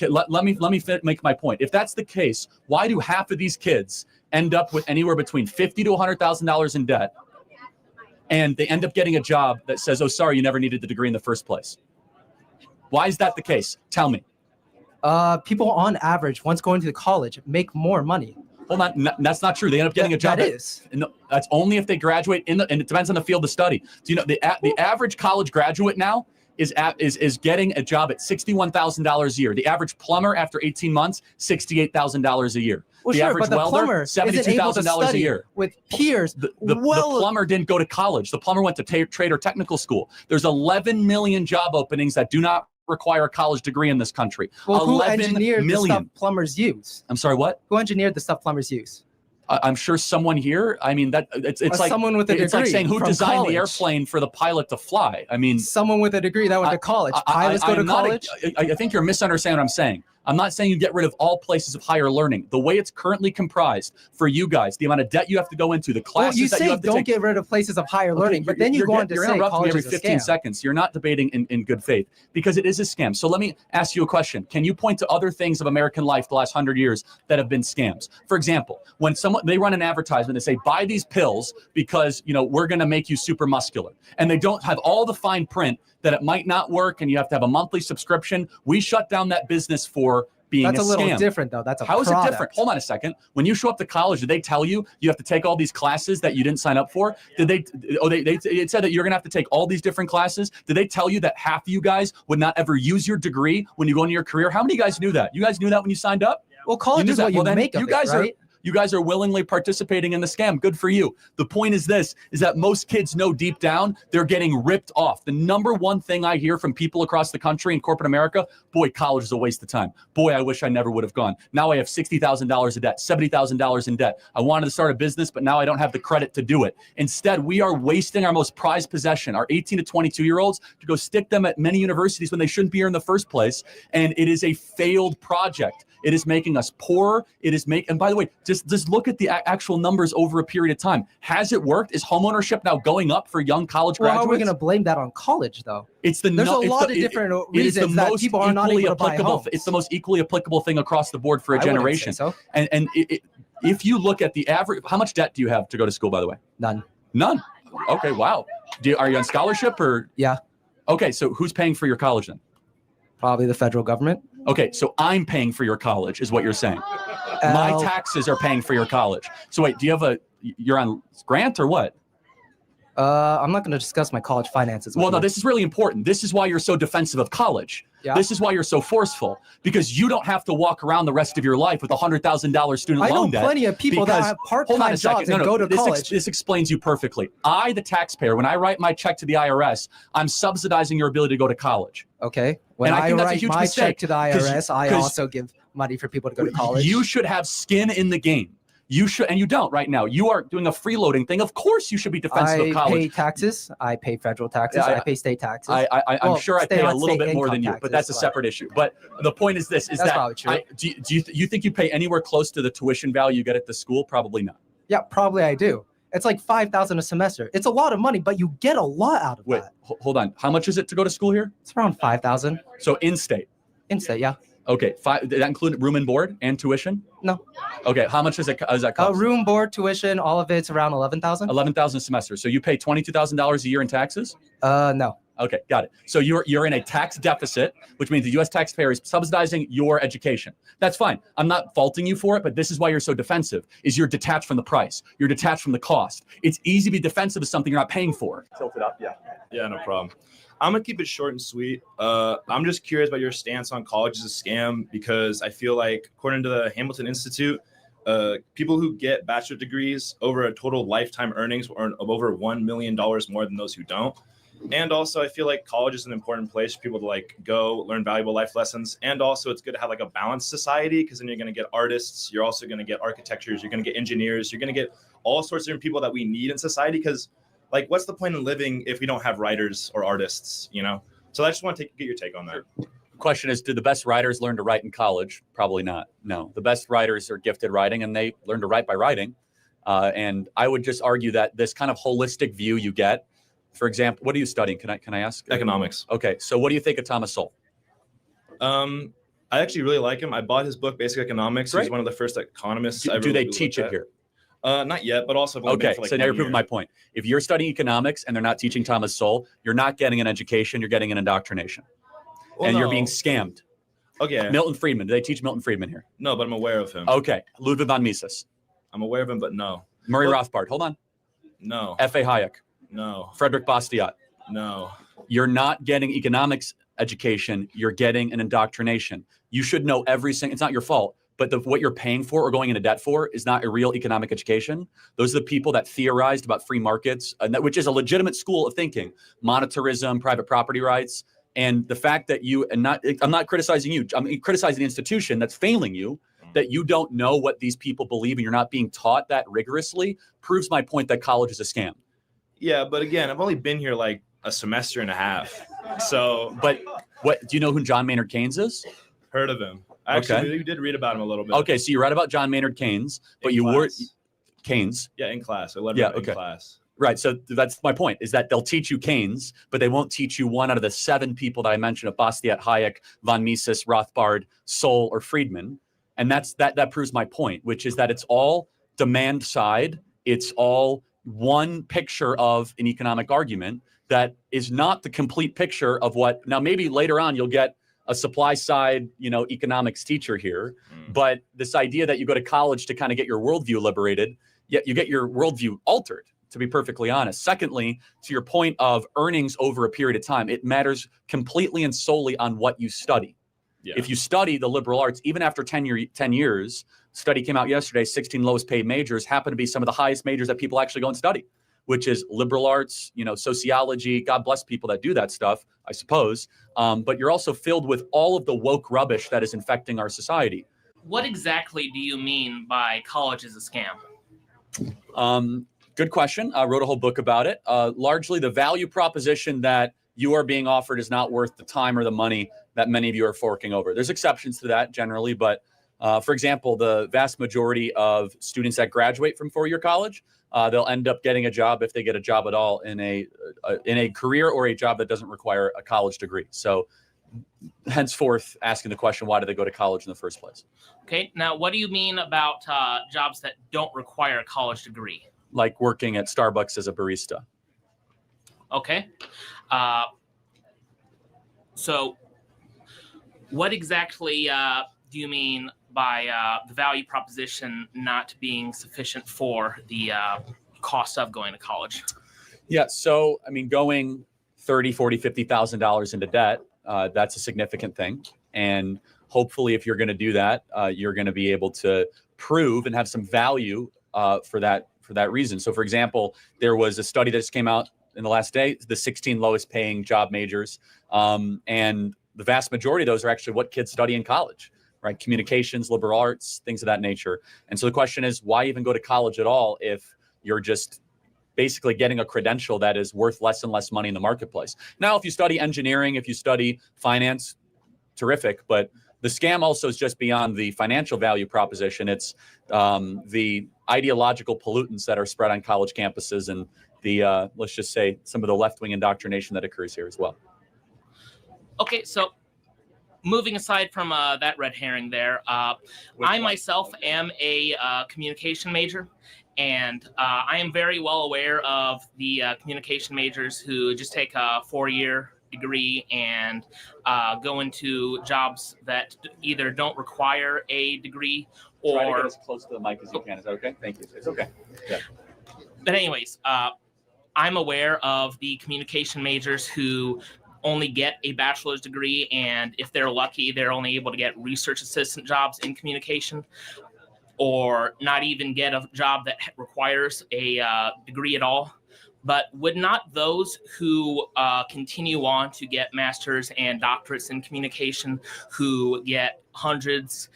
Let me make my point. If that's the case, why do half of these kids end up with anywhere between $50,000 to $100,000 in debt, and they end up getting a job that says, "Oh, sorry, you never needed the degree in the first place"? Why is that the case? Tell me. People on average, once going to college, make more money. Hold on, that's not true. They end up getting a job. That is. No, that's only if they graduate and it depends on the field of study. Do you know the average college graduate now is getting a job at $61,000 a year. The average plumber after 18 months, $68,000 a year. Well, the sure, average but the welder, plumber $72,000 a year. With peers, The plumber didn't go to college. The plumber went to trade or technical school. There's 11 million job openings that do not require a college degree in this country. Well, who 11 engineered million. the stuff plumbers use? I'm sorry, what? Who engineered the stuff plumbers use? I'm sure someone here. I mean, that it's like someone with a it's like degree saying who from designed college. the airplane for the pilot to fly. I mean, someone with a degree that went to college. Pilots go to college. I think you're misunderstanding what I'm saying. I'm not saying you get rid of all places of higher learning. The way it's currently comprised for you guys, the amount of debt you have to go into, the classes you that say you have to don't take. get rid of places of higher learning, but then you go on to you're say interrupting me college every is a 15 scam. seconds. You're not debating in good faith because it is a scam. So let me ask you a question. Can you point to other things of American life the last 100 years that have been scams? For example, when they run an advertisement, they say, buy these pills because, we're going to make you super muscular. And they don't have all the fine print that it might not work and you have to have a monthly subscription. We shut down that business for being That's a little scam. different, though. That's a How is it product. different? Hold on a second. When you show up to college, did they tell you you have to take all these classes that you didn't sign up for? Did they? It said that you're gonna have to take all these different classes. Did they tell you that half of you guys would not ever use your degree when you go into your career? How many guys knew that? You guys knew that when you signed up? Well, college is what you make of you it, guys right? You guys are willingly participating in the scam. Good for you. The point is that most kids know deep down they're getting ripped off. The number one thing I hear from people across the country in corporate America, boy, college is a waste of time. Boy, I wish I never would have gone. Now I have $60,000 in debt, $70,000 in debt. I wanted to start a business, but now I don't have the credit to do it. Instead, we are wasting our most prized possession, our 18 to 22-year-olds, to go stick them at many universities when they shouldn't be here in the first place. And it is a failed project. It is making us poorer. And by the way, just look at the actual numbers over a period of time. Has it worked? Is homeownership now going up for young college Well, graduates? how are we going to blame that on college, though? There's a lot of different reasons that people are not able to buy homes. It's the most equally applicable thing across the board for a generation. I wouldn't say so. And if you look at the average, how much debt do you have to go to school, by the way? None. Okay, wow. Are you on scholarship or? Yeah. Okay, so who's paying for your college then? Probably the federal government. Okay, so I'm paying for your college is what you're saying. My taxes are paying for your college. So wait, you're on grant or what? I'm not going to discuss my college finances. Well, no, this is really important. This is why you're so defensive of college. Yeah. This is why you're so forceful, because you don't have to walk around the rest of your life with $100,000 student loan debt. I know plenty of people that have part-time jobs and go to college. This explains you perfectly. I, the taxpayer, when I write my check to the IRS, I'm subsidizing your ability to go to college. Okay. When And I I think that's a write huge my mistake, check to the IRS, I 'cause also give money for people to go to college. You should have skin in the game. You should, and you don't right now. You are doing a freeloading thing. Of course, you should be defensive of I college. pay taxes. I pay federal taxes. Yeah, I pay state taxes. I'm sure I pay a little bit more than you, but that's a taxes, separate issue. But the point is this: That's probably true. do you think you pay anywhere close to the tuition value you get at the school? Probably not. Yeah, probably I do. It's like $5,000 a semester. It's a lot of money, but you get a lot out of Wait, that. Hold on. How much is it to go to school here? It's around $5,000. So in-state. In-state, yeah. Okay, did that include room and board and tuition? No. Okay, how much does that cost? Room, board, tuition, all of it's around $11,000. $11,000 a semester. So you pay $22,000 a year in taxes? No. Okay, got it. So you're in a tax deficit, which means the U.S. taxpayer is subsidizing your education. That's fine. I'm not faulting you for it, but this is why you're so defensive, is you're detached from the price. You're detached from the cost. It's easy to be defensive of something you're not paying for. Tilt it up, yeah. Yeah, no problem. I'm going to keep it short and sweet. I'm just curious about your stance on college as a scam, because I feel like, according to the Hamilton Institute, people who get bachelor degrees over a total lifetime earnings earn of over $1 million more than those who don't. And also, I feel like college is an important place for people to go learn valuable life lessons. And also, it's good to have a balanced society, because then you're going to get artists. You're also going to get architectures. You're going to get engineers. You're going to get all sorts of different people that we need in society, because what's the point in living if we don't have writers or artists, So I just want to get your take on that. Question is, did the best writers learn to write in college? Probably not. No. The best writers are gifted writing, and they learn to write by writing. And I would just argue that this kind of holistic view you get, for example, what are you studying? Can I ask? Economics. Okay, so what do you think of Thomas Sowell? I actually really like him. I bought his book, Basic Economics. Great. He's one of the first economists. Do they teach it here? Not yet, but also I've only been Okay, for like so now 1 you're proving year. my point. If you're studying economics and they're not teaching Thomas Sowell, you're not getting an education, you're getting an indoctrination. Well, and you're no. being scammed. Okay. Milton Friedman. Do they teach Milton Friedman here? No, but I'm aware of him. Okay. Ludwig von Mises. I'm aware of him, but no. Murray Rothbard. Hold on. No. F.A. Hayek. No. Frederick Bastiat. No. You're not getting economics education. You're getting an indoctrination. You should know every single, it's not your fault, but what you're paying for or going into debt for is not a real economic education. Those are the people that theorized about free markets, which is a legitimate school of thinking, monetarism, private property rights. And the fact that I'm not criticizing you, I'm criticizing the institution that's failing you, that you don't know what these people believe and you're not being taught that rigorously, proves my point that college is a scam. Yeah, but again, I've only been here like a semester and a half. So, but what do you know who John Maynard Keynes is? Heard of him. Actually, you did read about him a little bit. Okay, so you read about John Maynard Keynes, but In you were class. Keynes. Yeah, in class. I learned about it in class. Right. So that's my point, is that they'll teach you Keynes, but they won't teach you one out of the 7 people that I mentioned of Bastiat, Hayek, von Mises, Rothbard, Sowell, or Friedman. And that proves my point, which is that it's all demand side. It's all one picture of an economic argument that is not the complete picture of what, now maybe later on you'll get a supply side, economics teacher here, but this idea that you go to college to kind of get your worldview liberated, yet you get your worldview altered, to be perfectly honest. Secondly, to your point of earnings over a period of time, it matters completely and solely on what you study. Yeah. If you study the liberal arts, even after 10 years, study came out yesterday, 16 lowest paid majors happen to be some of the highest majors that people actually go and study, which is liberal arts, sociology. God bless people that do that stuff, I suppose. But you're also filled with all of the woke rubbish that is infecting our society. What exactly do you mean by college is a scam? Good question. I wrote a whole book about it. Largely the value proposition that you are being offered is not worth the time or the money that many of you are forking over. There's exceptions to that generally, but for example, the vast majority of students that graduate from four-year college, they'll end up getting a job, if they get a job at all, in a career or a job that doesn't require a college degree. So henceforth, asking the question, why do they go to college in the first place? Okay, now what do you mean about jobs that don't require a college degree? Like working at Starbucks as a barista. Okay. So what exactly do you mean by the value proposition not being sufficient for the cost of going to college? Yeah, so I mean, going $30,000, $40,000, $50,000 into debt, that's a significant thing. And hopefully if you're going to do that, you're going to be able to prove and have some value for that reason. So for example, there was a study that just came out in the last day, the 16 lowest paying job majors. And the vast majority of those are actually what kids study in college, right? Communications, liberal arts, things of that nature. And so the question is, why even go to college at all if you're just basically getting a credential that is worth less and less money in the marketplace? Now, if you study engineering, if you study finance, terrific. But the scam also is just beyond the financial value proposition. It's the ideological pollutants that are spread on college campuses and the, let's just say, some of the left-wing indoctrination that occurs here as well. Okay, so moving aside from that red herring there, I myself am a communication major, and I am very well aware of the communication majors who just take a 4-year degree and go into jobs that either don't require a degree or... Try to get as close to the mic as you can. Is that okay? Thank you. It's okay. Yeah. But anyways, I'm aware of the communication majors who only get a bachelor's degree, and if they're lucky, they're only able to get research assistant jobs in communication, or not even get a job that requires a degree at all. But would not those who continue on to get masters and doctorates in communication, who get hundreds,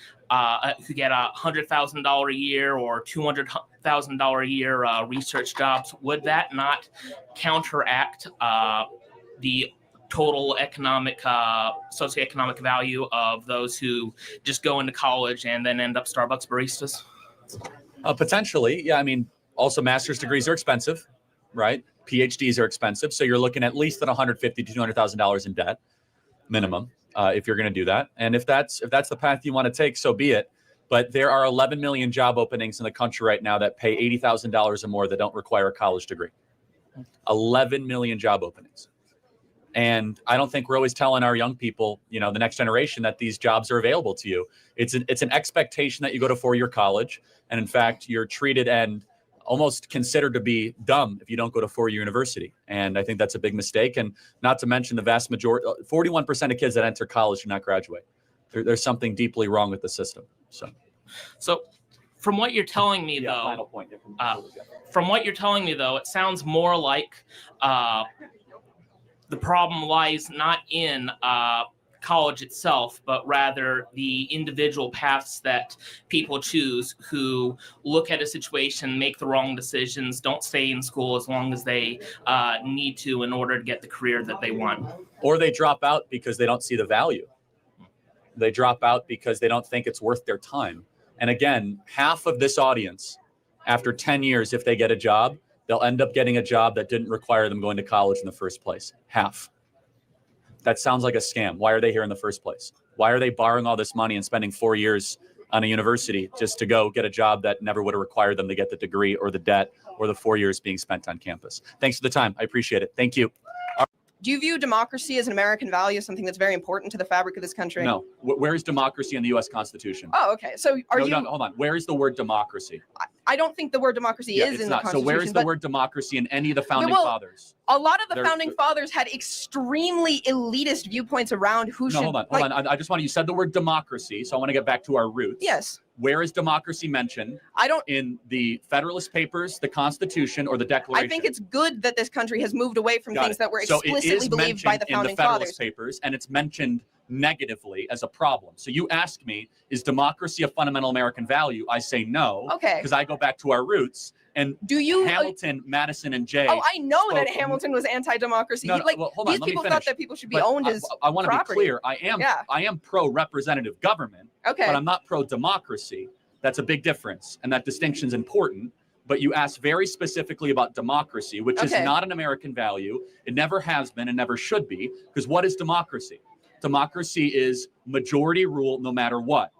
who get $100,000 a year or $200,000 a year research jobs, would that not counteract the total economic, socioeconomic value of those who just go into college and then end up Starbucks baristas? Potentially, yeah. I mean, Also, master's degrees are expensive, right? PhDs are expensive. So you're looking at least at $150,000 to $200,000 in debt minimum if you're going to do that. And if that's the path you want to take, so be it. But there are 11 million job openings in the country right now that pay $80,000 or more that don't require a college degree. 11 million job openings. And I don't think we're always telling our young people, the next generation, that these jobs are available to you. It's an expectation that you go to four-year college. And in fact, you're treated and almost considered to be dumb if you don't go to four-year university. And I think that's a big mistake. And not to mention the vast majority, 41% of kids that enter college do not graduate. There's something deeply wrong with the system. So from what you're telling me, though, it sounds more like the problem lies not in college itself, but rather the individual paths that people choose who look at a situation, make the wrong decisions, don't stay in school as long as they need to in order to get the career that they want. Or they drop out because they don't see the value. They drop out because they don't think it's worth their time. And again, half of this audience, after 10 years, if they get a job, they'll end up getting a job that didn't require them going to college in the first place. Half. That sounds like a scam. Why are they here in the first place? Why are they borrowing all this money and spending 4 years on a university just to go get a job that never would have required them to get the degree or the debt or the 4 years being spent on campus? Thanks for the time. I appreciate it. Thank you. Do you view democracy as an American value, something that's very important to the fabric of this country? No. Where is democracy in the U.S. Constitution? Oh, okay. So No, hold on. Where is the word democracy? I don't think the word democracy is in the Constitution. So where is the word democracy in any of the founding fathers? A lot of the founding fathers had extremely elitist viewpoints around who should. Hold on. You said the word democracy, so I want to get back to our roots. Yes. Where is democracy mentioned? In the Federalist Papers, the Constitution, or the Declaration? I think it's good that this country has moved away from things that were explicitly believed by the founding in the Federalist fathers. Papers, and it's mentioned negatively as a problem. So you ask me, is democracy a fundamental American value? I say no. Okay. Because I go back to our roots. And Hamilton, Madison, and Jay. Oh, I know that Hamilton was anti-democracy. Hold on, these people thought that people should be owned as I want to be property. clear. I am pro-representative government, Okay. but I'm not pro-democracy. That's a big difference, and that distinction is important. But you asked very specifically about democracy, which is not an American value. It never has been and never should be, because what is democracy? Democracy is majority rule no matter what.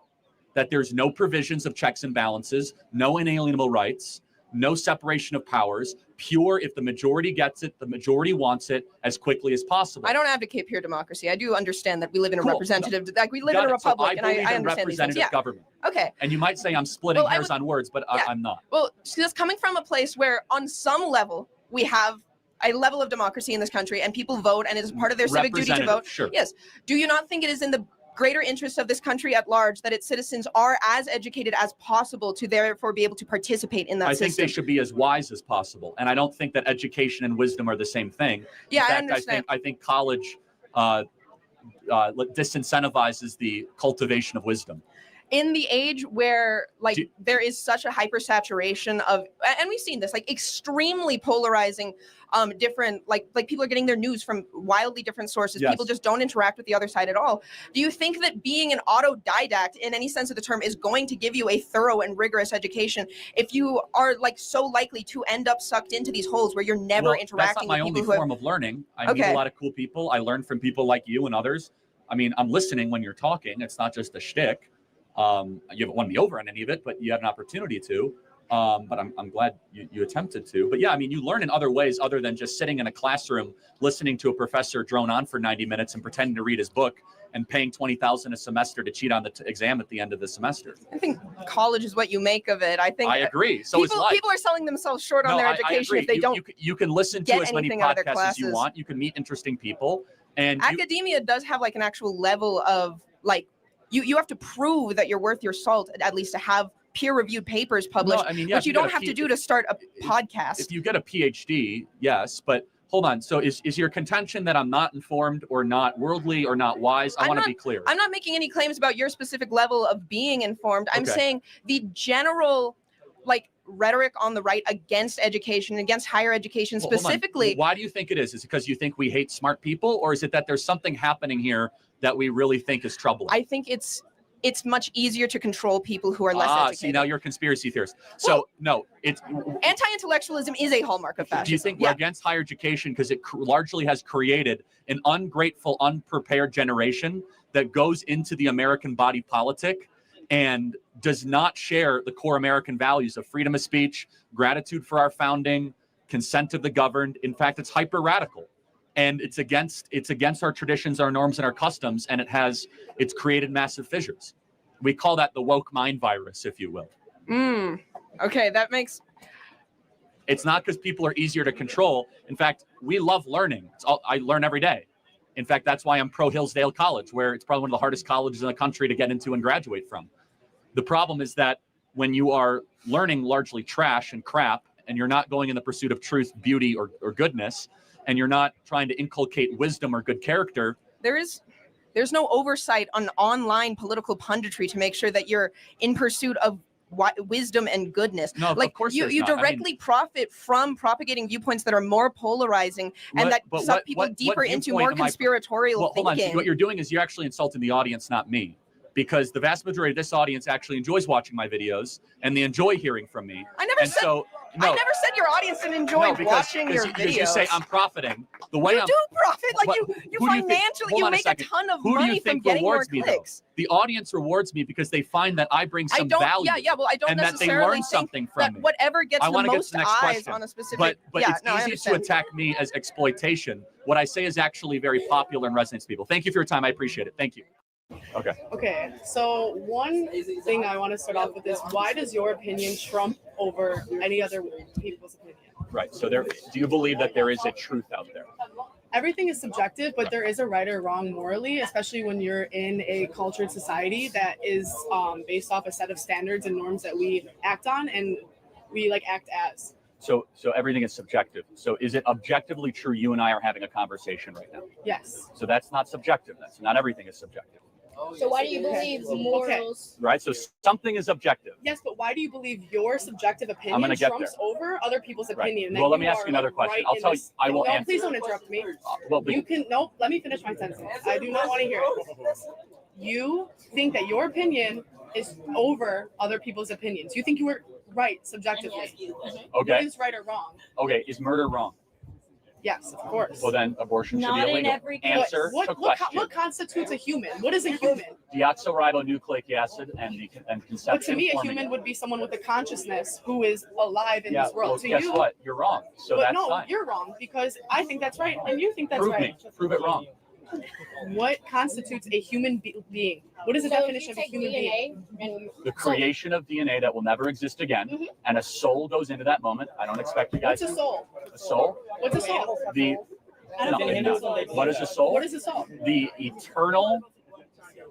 That there's no provisions of checks and balances, no inalienable rights, no separation of powers, pure if the majority gets it, the majority wants it as quickly as possible. I don't advocate pure democracy. I do understand that we live in a Cool. representative, like we live Got in a it. So republic, and I believe in understand these things. representative Yeah. government. Okay. And you might say I'm splitting Well, hairs on words, but I'm not. Well, see, that's coming from a place where, on some level, we have a level of democracy in this country, and people vote, and it is part of their civic duty to vote. Sure. Yes. Do you not think it is in the greater interest of this country at large that its citizens are as educated as possible to therefore be able to participate in that I system? think they should be as wise as possible, and I don't think that education and wisdom are the same thing. Yeah, In fact, I understand. I think college disincentivizes the cultivation of wisdom. In the age where there is such a hypersaturation of, and we've seen this, like extremely polarizing different, like people are getting their news from wildly different sources. Yes. People just don't interact with the other side at all. Do you think that being an autodidact in any sense of the term is going to give you a thorough and rigorous education if you are so likely to end up sucked into these holes where you're never interacting That's not my with only people who form of learning. I meet a lot of cool people. I learn from people like you and others. I mean, I'm listening when you're talking. It's not just a shtick. You haven't won me over on any of it, but you had an opportunity to. But I'm glad you attempted to. But yeah, I mean, you learn in other ways other than just sitting in a classroom, listening to a professor drone on for 90 minutes and pretending to read his book and paying $20,000 a semester to cheat on the exam at the end of the semester. I think college is what you make of it. I think I agree. So people, people are selling themselves short on their education I if they don't. You can listen to get as many anything out of their podcasts as you classes. want. You can meet interesting people. And Academia does have an actual level of you have to prove that you're worth your salt, at least to have peer-reviewed papers published, No, I mean, which you get don't a have to do to start a podcast. If you get a PhD, yes, but hold on. So is your contention that I'm not informed or not worldly or not wise? I want to be clear. I'm not making any claims about your specific level of being informed. I'm saying the general rhetoric on the right against education, against higher education Well, hold on. specifically. Why do you think it is? Is it because you think we hate smart people, or is it that there's something happening here that we really think is troubling? I think it's it's much easier to control people who are less educated. See, now you're a conspiracy theorist. So no, it's anti-intellectualism is a hallmark of fascism. Do you think we're against higher education because it largely has created an ungrateful, unprepared generation that goes into the American body politic and does not share the core American values of freedom of speech, gratitude for our founding, consent of the governed? In fact, it's hyper radical. And it's against our traditions, our norms, and our customs, and it's created massive fissures. We call that the woke mind virus, if you will. Okay, that makes. It's not because people are easier to control. In fact, we love learning. I learn every day. In fact, that's why I'm pro Hillsdale College, where it's probably one of the hardest colleges in the country to get into and graduate from. The problem is that when you are learning largely trash and crap, and you're not going in the pursuit of truth, beauty, or goodness, and you're not trying to inculcate wisdom or good character. There's no oversight on online political punditry to make sure that you're in pursuit of wisdom and goodness. No, like of course you directly profit from propagating viewpoints that are more polarizing and that suck people deeper into more conspiratorial hold on. thinking. So what you're doing is you're actually insulting the audience, not me. Because the vast majority of this audience actually enjoys watching my videos and they enjoy hearing from me. I never said your audience didn't enjoy watching your videos. Because you say I'm profiting. The way you do profit, like you financially, you make a ton of money from getting more clicks. The audience rewards me because they find that I bring some value. Well, I don't and necessarily that they learn think something from that me. whatever gets I the want to get most to the next eyes question. on a specific. But it's easy to attack me as exploitation. What I say is actually very popular and resonates with people. Thank you for your time. I appreciate it. Thank you. Okay. Okay, so one thing I want to start off with is why does your opinion trump over any other people's opinion? Right. So do you believe that there is a truth out there? Everything is subjective, but there is a right or wrong morally, especially when you're in a cultured society that is based off a set of standards and norms that we act on and we act as. So everything is subjective. So is it objectively true you and I are having a conversation right now? Yes. So that's not subjective. That's not everything is subjective. So why do you believe morals? Right. So something is objective. Yes, but why do you believe your subjective I'm opinion gonna get trumps there. over other people's opinion? Well, let me ask you another question. I'll tell you. I will answer. Please don't interrupt me. You can let me finish my sentence. I do not want to hear it. You think that your opinion is over other people's opinions. You think you were right subjectively. Okay. What is right or wrong? Okay. Is murder wrong? Yes, of course. Well, then abortion should be Not in illegal. every case. Answer to question. What constitutes a human? What is a human? Deoxyribonucleic acid and conception. But to me, a forming human it. would be someone with a consciousness who is alive in this world. Well, To guess you, what? You're wrong. So but that's no, fine. you're wrong because I think that's right and you think that's Prove right. me. Prove it wrong. What constitutes a human being? What is the definition of a human being? The creation of DNA that will never exist again, and a soul goes into that moment. I don't expect you guys. What's a soul? A soul? What's a soul? What is a soul? What is a soul? The eternal,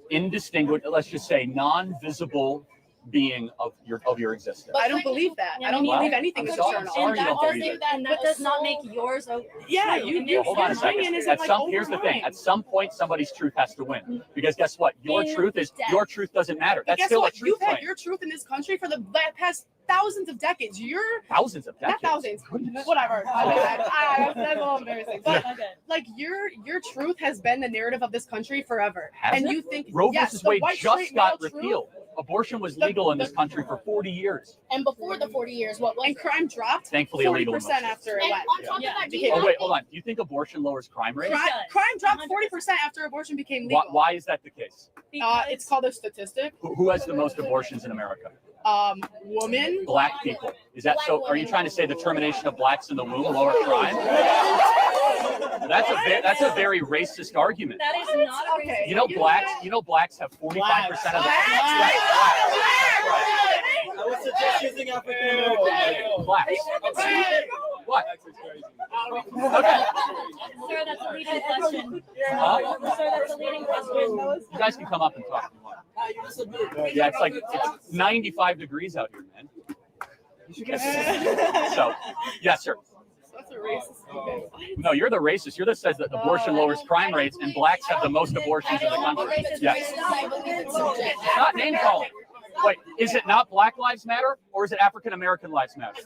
indistinguishable, let's just say, non-visible being of your existence. I don't believe that. I don't believe anything is eternal. That does not make yours okay. Yeah, you Hold on a second. isn't Here's the thing. over At some point, somebody's truth has to win. Because guess what? Your truth doesn't matter. But That's guess still what? a truth You've had claim. your truth in this country for the past thousands of decades. Thousands of decades. Not thousands. Whatever. That's a little embarrassing. But your truth has been the narrative of this country forever. Hasn't and it? you think Roe yes, versus the Wade white just straight got male truth- repealed. Abortion was legal in this country for 40 years. And before the 40 years, what was and crime dropped? Thankfully, illegal in 40% most after it And went. on top of that, do you Oh not wait, hold on. Do you think abortion lowers crime rates? Crime dropped 40% after abortion became legal. Why is that the case? It's called a statistic. Who has the most abortions in America? Women. Black people. Is that so? Are you trying to say the termination of blacks in the womb lower crime? That's a very racist argument. That is not a okay. You know blacks have 45% of the I would suggest using African American. blacks. What? Okay. Sir, that's a leading question. Huh? Sir, that's a leading question. You guys can come up and talk. Yeah, it's 95 degrees out here, man. So, yes, sir. That's a racist. No, you're the racist. You're the says that abortion lowers crime rates and blacks have the most abortions in the country. Yes. Not name calling. Wait, is it not Black Lives Matter or is it African American Lives Matter?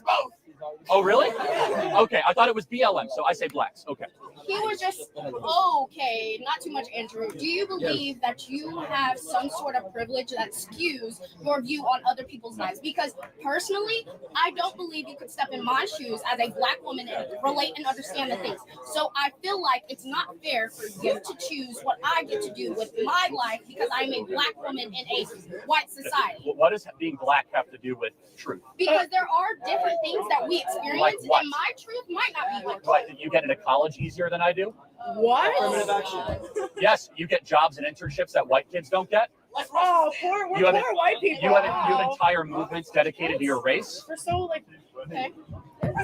Oh, really? Okay, I thought it was BLM, so I say blacks. Okay. He was just okay, not too much, Andrew. Do you believe that you have some sort of privilege that skews your view on other people's lives? Because personally, I don't believe you could step in my shoes as a black woman and relate and understand the things. So I feel like it's not fair for you to choose what I get to do with my life because I'm a black woman in a white society. What does being black have to do with truth? Because there are different things that we experience, Like what? and my truth might not be what. What, you get into college easier than I do? What? Affirmative action. Yes, you get jobs and internships that white kids don't get. Oh, we're You have, poor white people. you have entire movements dedicated to your race. We're so like, okay.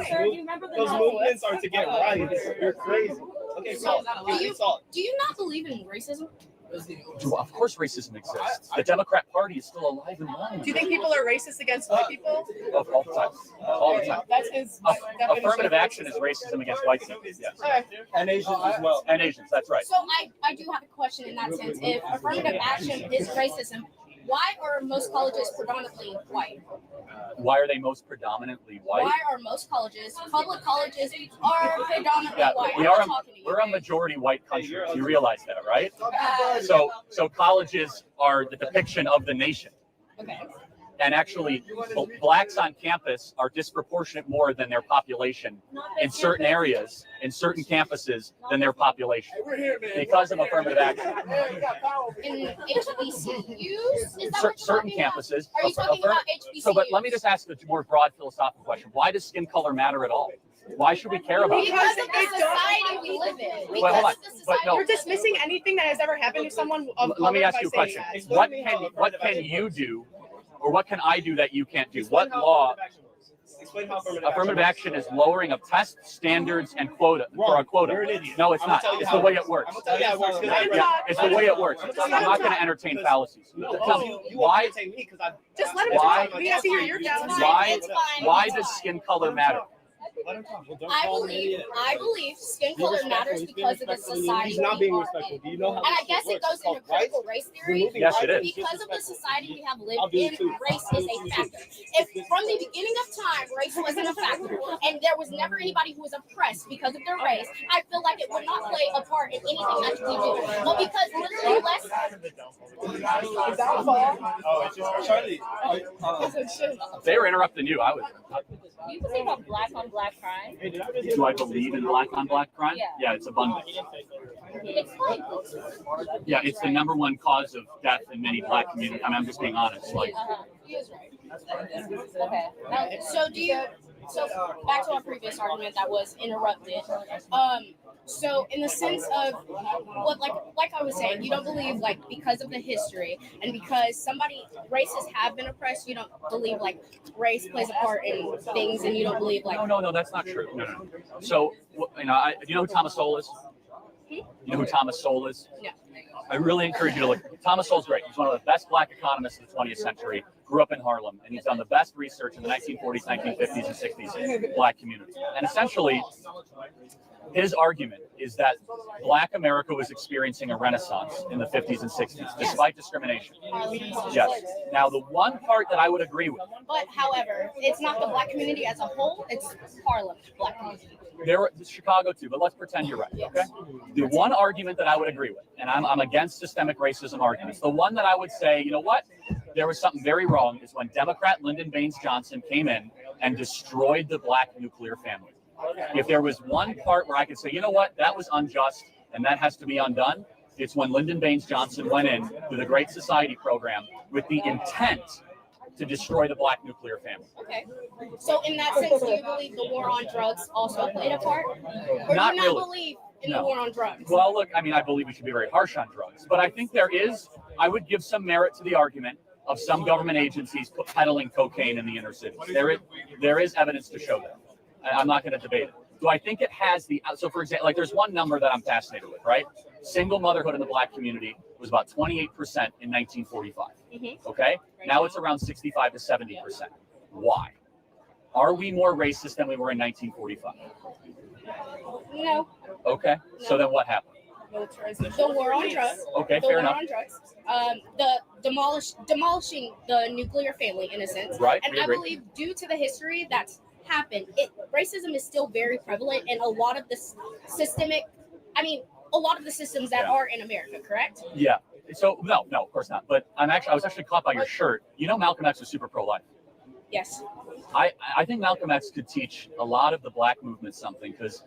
Sir, do you remember the Those movements are to get right. You're crazy. Okay, So, so do you not believe in racism? Of course racism exists. The Democrat Party is still alive and well. Do you think people are racist against white people? All the time. All the time. That's his definition. Affirmative action is racism against white people. Yes. Okay. And Asians as well. And Asians, that's right. So I do have a question in that sense. If affirmative action is racism, why are most colleges predominantly white? Why are they most predominantly white? Why are most colleges, public colleges, are predominantly Yeah, white? we're a majority white country. You realize that, right? So colleges are the depiction of the nation. Okay. And actually, blacks on campus are disproportionate more than their population in certain areas, in certain campuses, than their population because of affirmative action. In HBCUs? Is that what Certain you're talking campuses. About? Are you talking about HBCUs? So, but let me just ask a more broad philosophical question. Why does skin color matter at all? Why should we care about it? Because of the society we live in. Wait, hold on. But no. You're dismissing anything that has ever happened to someone of Let me color ask by you a saying question. that. What can you do, or what can I do that you can't do? What law? Explain how Affirmative action is lowering of test standards and quota for a quota. You're an idiot. No, it's I'm gonna not. tell you It's how the way it it works. I'm gonna tell you how it works. 'Cause I read Yeah, it's the way it works. I'm gonna tell I'm you how not it going to works. entertain fallacies. No, Tell me you why? entertain me because I Just let him Why? talk. We have to hear your fallacies. Why does skin color matter? I believe skin color matters because of the society He's not we being are respectful. in. Do you know how And I this guess it works? goes It's called into critical race theory. Yes, it is. Because of the society we have I'll lived do in, it too. race is a factor. If from the beginning of time race wasn't a factor, and there was never anybody who was oppressed because of their race, I feel like it would not play a part in anything that we do. But because literally less. Oh, it's just Charlie. They were interrupting you. I was. You believe about black on black crime? Do I believe in black on black crime? Yeah. Yeah, it's abundant. Explain. Yeah, it's the number one cause of death in many black communities. I mean, I'm just being honest. Like, He is right. Okay. Now, So do you? So back to our previous argument that was interrupted. So in the sense of what, like I was saying, you don't believe like because of the history and because races have been oppressed, you don't believe like race plays a part in things, and you don't believe like. no, that's not true. No. So, you know, do you know who Thomas Sowell is? You know who Thomas Sowell is? No. I really encourage you to look. Thomas Sowell's great. He's one of the best black economists of the 20th century. Grew up in Harlem, and he's done the best research in the 1940s, 1950s, and 60s black community. And essentially, his argument is that black America was experiencing a renaissance in the 50s and 60s, despite discrimination. Yes. Now, the one part that I would agree with. But however, it's not the black community as a whole; it's Harlem black community. There were Chicago too, but let's pretend you're right. Okay. The one argument that I would agree with, and I'm against systemic racism arguments. The one that I would say, you know what, there was something very wrong is when Democrat Lyndon Baines Johnson came in and destroyed the black nuclear family. If there was one part where I could say, you know what, that was unjust and that has to be undone, it's when Lyndon Baines Johnson went in with the Great Society program with the intent to destroy the black nuclear family. Okay. So in that sense, do you believe the war on drugs also played a part? Or Not do you not really. believe in the war on drugs? Well, look, I mean, I believe we should be very harsh on drugs, but I think I would give some merit to the argument of some government agencies peddling cocaine in the inner cities. There is evidence to show that. I'm not going to debate it. Do I think it has so for example, like there's one number that I'm fascinated with, right? Single motherhood in the black community was about 28% in 1945. Okay? Now it's around 65 to 70%. Why? Are we more racist than we were in 1945? No. Okay. So then what happened? The war on drugs. Okay, the fair war enough. on drugs. The demolishing the nuclear family in a sense. Right, And we I agree. believe due to the history that's happened, racism is still very prevalent in a lot of the a lot of the systems that are in America, correct? Yeah. So no, of course not. But I was actually caught by your shirt. You know, Malcolm X was super pro-life. Yes. I think Malcolm X could teach a lot of the Black movement something, because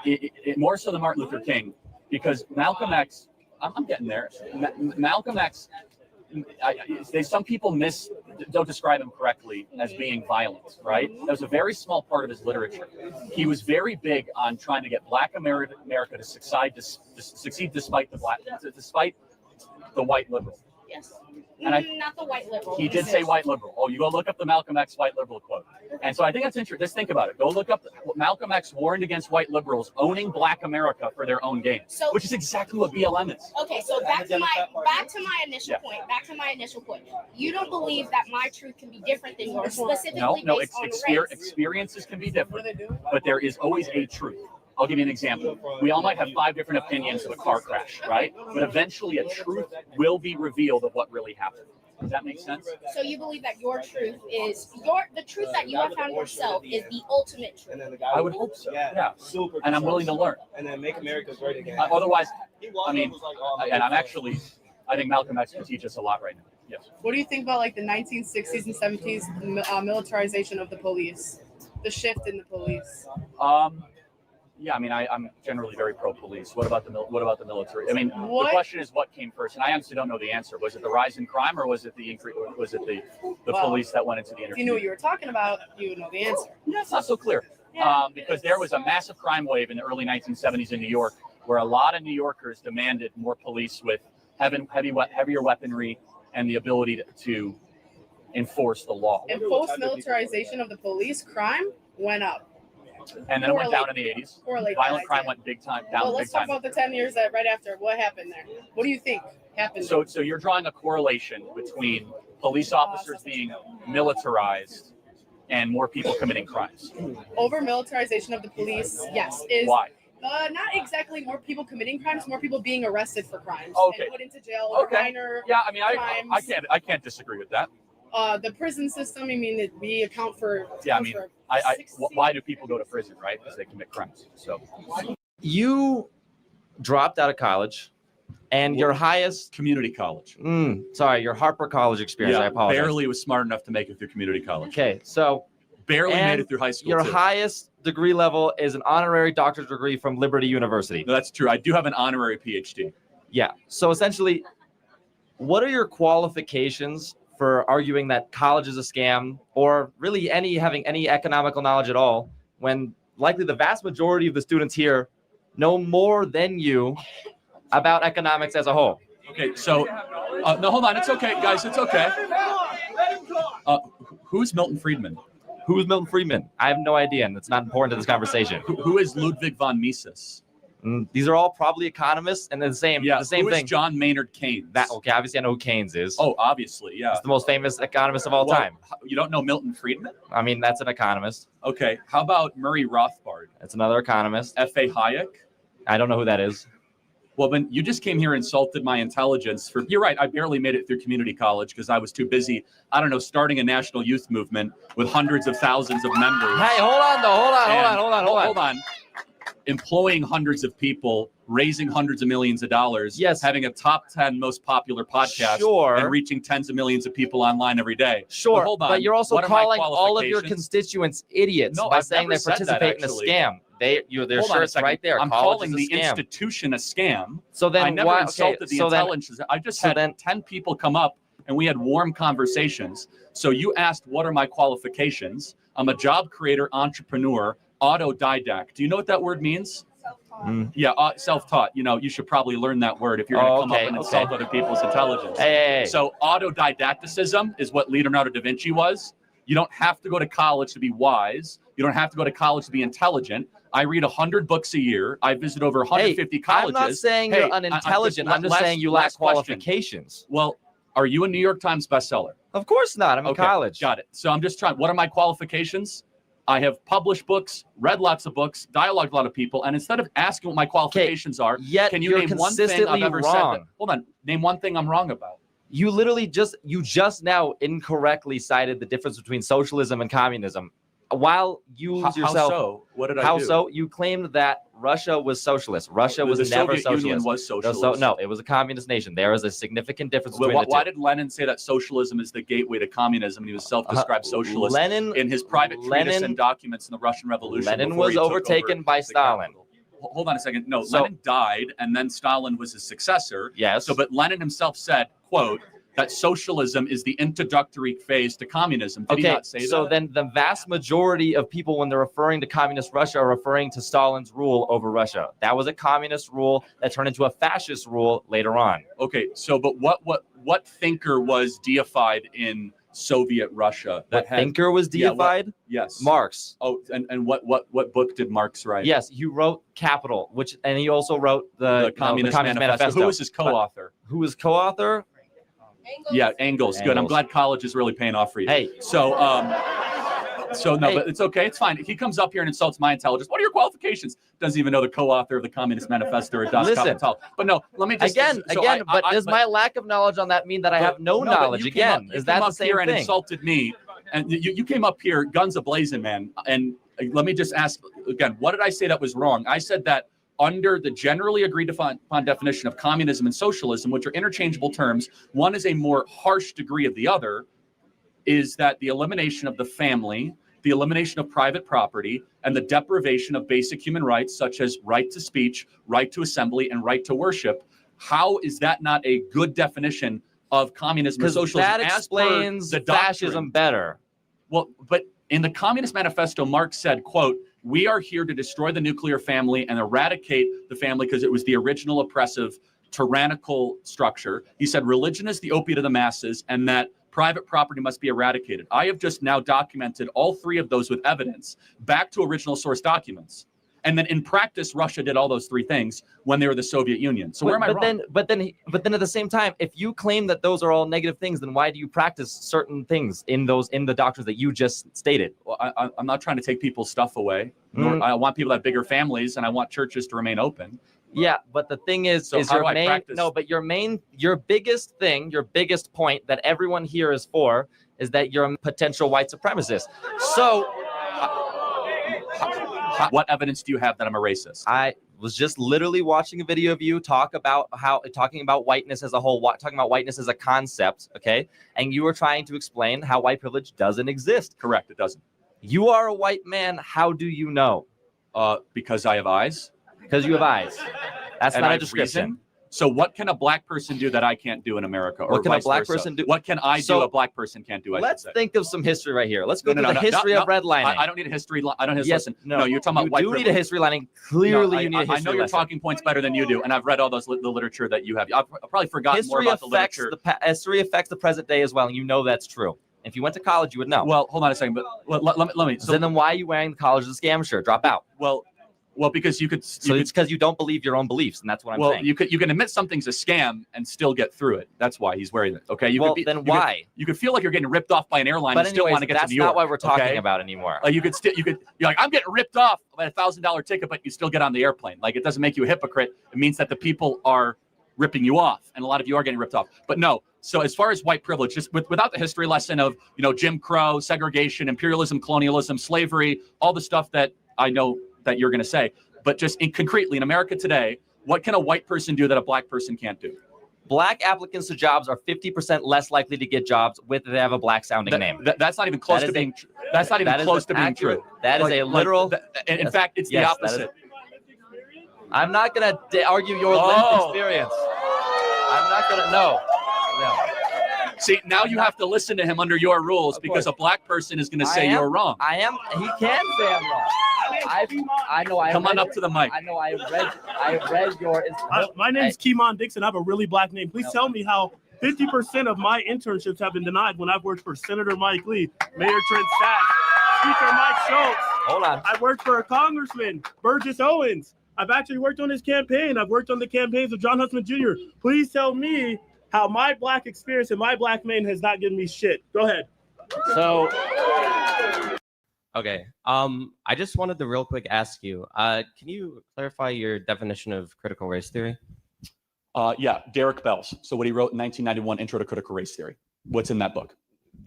it more so than Martin Luther King, because Malcolm X, I'm getting there. Malcolm X, some people don't describe him correctly as being violent, right? That was a very small part of his literature. He was very big on trying to get Black America to succeed despite the white liberal. Yes. And Not the white liberal. he did say white liberal. Oh, you go look up the Malcolm X white liberal quote. And so I think that's interesting. Just think about it. Go look up Malcolm X warned against white liberals owning Black America for their own gain, which is exactly what BLM is. Okay, so back to my initial point. Back to my initial point. You don't believe that my truth can be different than yours, specifically based on race. Experiences can be different, but there is always a truth. I'll give you an example. We all might have 5 different opinions of a car crash, right? But eventually a truth will be revealed of what really happened. Does that make sense? So you believe that your truth is the truth that you have found yourself is the ultimate truth? I would hope so. Yeah. And I'm willing to learn. And then make America great again. Otherwise, I think Malcolm X can teach us a lot right now. Yes. What do you think about like the 1960s and 70s militarization of the police, the shift in the police? Yeah, I mean, I'm generally very pro-police. What about the military? I mean, What? the question is what came first, and I honestly don't know the answer. Was it the rise in crime, or was it the increase? Was it the Well, police that went into the If interview? you knew what you were talking about, you would know the answer. That's not so clear. Because there was a massive crime wave in the early 1970s in New York, where a lot of New Yorkers demanded more police with heavier weaponry and the ability to enforce the law. And post-militarization of the police, crime went up. And then it went down in the 80s. Correlate Violent that crime idea. went down Well, big let's talk time. about the 10 years that right after. What happened there? What do you think happened? So you're drawing a correlation between police officers being militarized and more people committing crimes. Over militarization of the police, yes. Is Why? Not exactly more people committing crimes, more people being arrested for crimes Okay. and put into jail over Okay. minor Yeah, I mean, crimes. I can't disagree with that. The prison system, I mean, we account for. Yeah, I mean, why do people go to prison, right? Because they commit crimes. So You dropped out of college, and your highest community college. Your Harper College experience. I apologize. barely was smart enough to make it through community college. Okay, so barely made and it through high school. Your too. highest degree level is an honorary doctorate degree from Liberty University. No, that's true. I do have an honorary PhD. Yeah. So essentially, what are your qualifications for arguing that college is a scam, or really having any economical knowledge at all, when likely the vast majority of the students here know more than you about economics as a whole? Okay, so no, hold on. It's okay, guys. It's okay. Who's Milton Friedman? Who's Milton Friedman? I have no idea, and it's not important to this conversation. Who is Ludwig von Mises? These are all probably economists, and the same who thing. is John Maynard Keynes? Obviously I know who Keynes is. Oh, obviously, yeah. He's the most famous economist of all time. You don't know Milton Friedman? I mean, that's an economist. Okay, how about Murray Rothbard? That's another economist. F.A. Hayek? I don't know who that is. Well, then you just came here and insulted my intelligence. You're right, I barely made it through community college because I was too busy, starting a national youth movement with hundreds of thousands of members. Hey, hold on, though. Hold on. Employing hundreds of people, raising hundreds of millions of dollars, having a top 10 most popular podcast, and reaching tens of millions of people online every day. Sure, but hold on. but you're also What are my calling all of your qualifications? constituents idiots No, by I've saying never they said that, participate in a actually. scam. Their Hold on a shirt's second. right there. I'm College calling is the a scam. institution a scam. So then I never why- insulted the so then- intelligence. I just had 10 people come up and we had warm conversations. So you asked, what are my qualifications? I'm a job creator, entrepreneur, autodidact. Do you know what that word means? Yeah, self-taught. You should probably learn that word if you're going to come up and insult other people's intelligence. Hey. So autodidacticism is what Leonardo da Vinci was. You don't have to go to college to be wise. You don't have to go to college to be intelligent. I read 100 books a year. I visit over 150 colleges. I'm not saying you're unintelligent. I'm just saying you lack qualifications. Well, are you a New York Times bestseller? Of course not. I'm in college. Got it. So I'm just trying. What are my qualifications? I have published books, read lots of books, dialogued with a lot of people, and instead of asking what my qualifications are, can you you're name one thing I've consistently ever said? wrong. Hold on. Name one thing I'm wrong about. You literally just now incorrectly cited the difference between socialism and communism while you How yourself. so? What did I How do? so? You claimed that Russia was socialist. Russia was the never Soviet socialist. Union was socialist. No, it was a communist nation. There is a significant difference Well, between the two. why did Lenin say that socialism is the gateway to communism? And he was self-described socialist Lenin, in his private treatise and documents in the Russian Revolution. Lenin before was he took overtaken over by the Stalin. capital. Hold on a second. No, So- Lenin died, and then Stalin was his successor. Yes. So, but Lenin himself said, "quote that socialism is the introductory phase to communism." Did he Okay, not say so that? then the vast majority of people, when they're referring to communist Russia, are referring to Stalin's rule over Russia. That was a communist rule that turned into a fascist rule later on. Okay, so but what thinker was deified in Soviet Russia? What thinker was deified? Yes, Marx. Oh, and what book did Marx write? Yes, he wrote Capital, and he also wrote the Communist Manifesto. Who was his co-author? Who was co-author? Yeah, Engels. Good. I'm glad college is really paying off for you. Hey. So no, but it's okay. It's fine. He comes up here and insults my intelligence. What are your qualifications? Doesn't even know the co-author of the Communist Manifesto or Das Listen. Kapital. But no, let me just But does my lack of knowledge on that mean that I have no but knowledge? you came up- Again, you is came that the up same here thing? and insulted me, and you came up here guns a-blazing, man. And let me just ask again, what did I say that was wrong? I said that under the generally agreed upon definition of communism and socialism, which are interchangeable terms, one is a more harsh degree of the other, is that the elimination of the family, the elimination of private property, and the deprivation of basic human rights, such as right to speech, right to assembly, and right to worship. How is that not a good definition of communism or Because socialism? that as per explains the fascism doctrine? better. Well, but in the Communist Manifesto, Marx said, quote, "We are here to destroy the nuclear family and eradicate the family because it was the original oppressive, tyrannical structure." He said, "Religion is the opiate of the masses, and that private property must be eradicated." I have just now documented all three of those with evidence back to original source documents. And then in practice, Russia did all those three things when they were the Soviet Union. So where am I wrong? But then at the same time, if you claim that those are all negative things, then why do you practice certain things in the doctrines that you just stated? Well, I'm not trying to take people's stuff away. I want people to have bigger families, and I want churches to remain open. Yeah, but the thing is how your do I main practice? no, but your biggest thing, your biggest point that everyone here is for is that you're a potential white supremacist. So what evidence do you have that I'm a racist? I was just literally watching a video of you talking about whiteness as a whole, talking about whiteness as a concept, okay? And you were trying to explain how white privilege doesn't exist. Correct, it doesn't. You are a white man. How do you know? Because I have eyes. Because you have eyes. That's And not I a have description. reason. So what can a black person do that I can't do in America? Or What can a vice black versa? person do? What can I So, do a black person can't do? Let's think of some history right here. Let's go No, through no, the no, history no, of redlining. I don't need a history. I don't need Yes, listen. no, You're talking about you white do need a privilege. history lining. Clearly, you need a history I know your lesson. talking points better than you do, and I've read all the literature that you have. I've probably forgotten more about the literature. History affects the present day as well, and you know that's true. If you went to college, you would know. Well, hold on a second, but let me. So then why are you wearing the college as a scam shirt? Drop out. Well, because you could. So it's because you don't believe your own beliefs, and that's what I'm saying. You can admit something's a scam and still get through it. That's why he's wearing it. Okay. Why? You could feel like you're getting ripped off by an airline But and still anyways, want to get to that's New York. not what we're talking okay? about anymore. You're like, I'm getting ripped off by a $1,000 ticket, but you still get on the airplane. Like, it doesn't make you a hypocrite. It means that the people are ripping you off, and a lot of you are getting ripped off. But no. So as far as white privilege, just without the history lesson of Jim Crow, segregation, imperialism, colonialism, slavery, all the stuff that I know that you're going to say, but just concretely in America today, what can a white person do that a black person can't do? Black applicants to jobs are 50% less likely to get jobs if they have a black sounding name. That's not even close to being. That's not even close to being true. That is a literal. In fact, it's the opposite. I'm not going to argue your lived experience. I'm not going to. No. See, now you have to listen to him under your rules because a black person is going to say you're wrong. I am. He can say I'm wrong. I know. Come on up to the mic. I know. I read your. My name's Keemon Dixon. I have a really black name. Please tell me how 50% of my internships have been denied when I've worked for Senator Mike Lee, Mayor Trent Stacks, Speaker Mike Schultz. Hold on. I worked for a Congressman, Burgess Owens. I've actually worked on his campaign. I've worked on the campaigns of John Huntsman Jr. Please tell me how my black experience and my black man has not given me shit. Go ahead. So, okay. I just wanted to real quick ask you, can you clarify your definition of critical race theory? Yeah, Derek Bell's. So what he wrote in 1991, Intro to Critical Race Theory. What's in that book?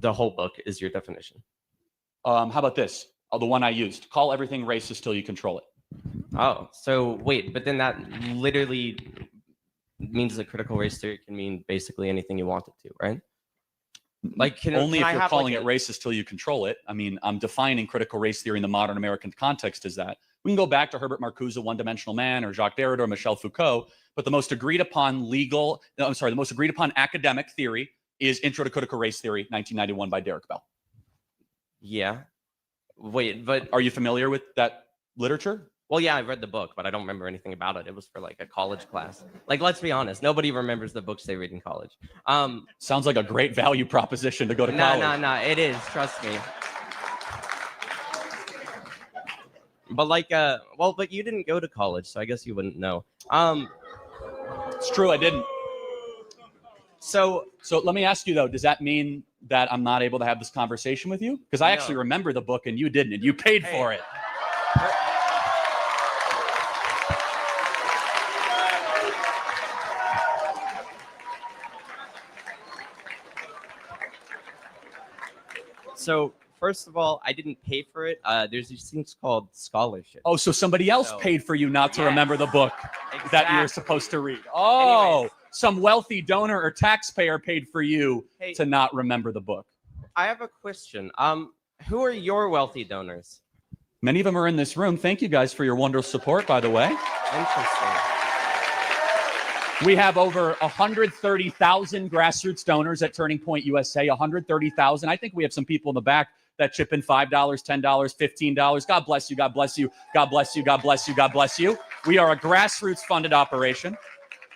The whole book is your definition. How about this? Oh, the one I used. Call everything racist till you control it. Oh, so wait, but then that literally means that critical race theory can mean basically anything you want it to, right? Like, Only can if I you're have, calling like, it racist till you control it. I mean, I'm defining critical race theory in the modern American context as that. We can go back to Herbert Marcuse, One-Dimensional Man, or Jacques Derrida, or Michel Foucault, but the most agreed upon the most agreed upon academic theory is Intro to Critical Race Theory, 1991 by Derek Bell. Yeah. Wait, but are you familiar with that literature? Well, yeah, I've read the book, but I don't remember anything about it. It was for like a college class. Like, let's be honest, nobody remembers the books they read in college. Sounds like a great value proposition to go to college. No, it is. Trust me. But like, well, but you didn't go to college, so I guess you wouldn't know. It's true, I didn't. So let me ask you though, does that mean that I'm not able to have this conversation with you? Because I actually remember the book and you didn't, and you paid for it. So first of all, I didn't pay for it. There's these things called scholarships. Oh, so somebody else paid for you not to remember the book that you were supposed to read. Oh, anyways, some wealthy donor or taxpayer paid for you to not remember the book. I have a question. Who are your wealthy donors? Many of them are in this room. Thank you guys for your wonderful support, by the way. Interesting. We have over 130,000 grassroots donors at Turning Point USA, 130,000. I think we have some people in the back that chip in $5, $10, $15. God bless you, God bless you, God bless you, God bless you, God bless you. We are a grassroots funded operation.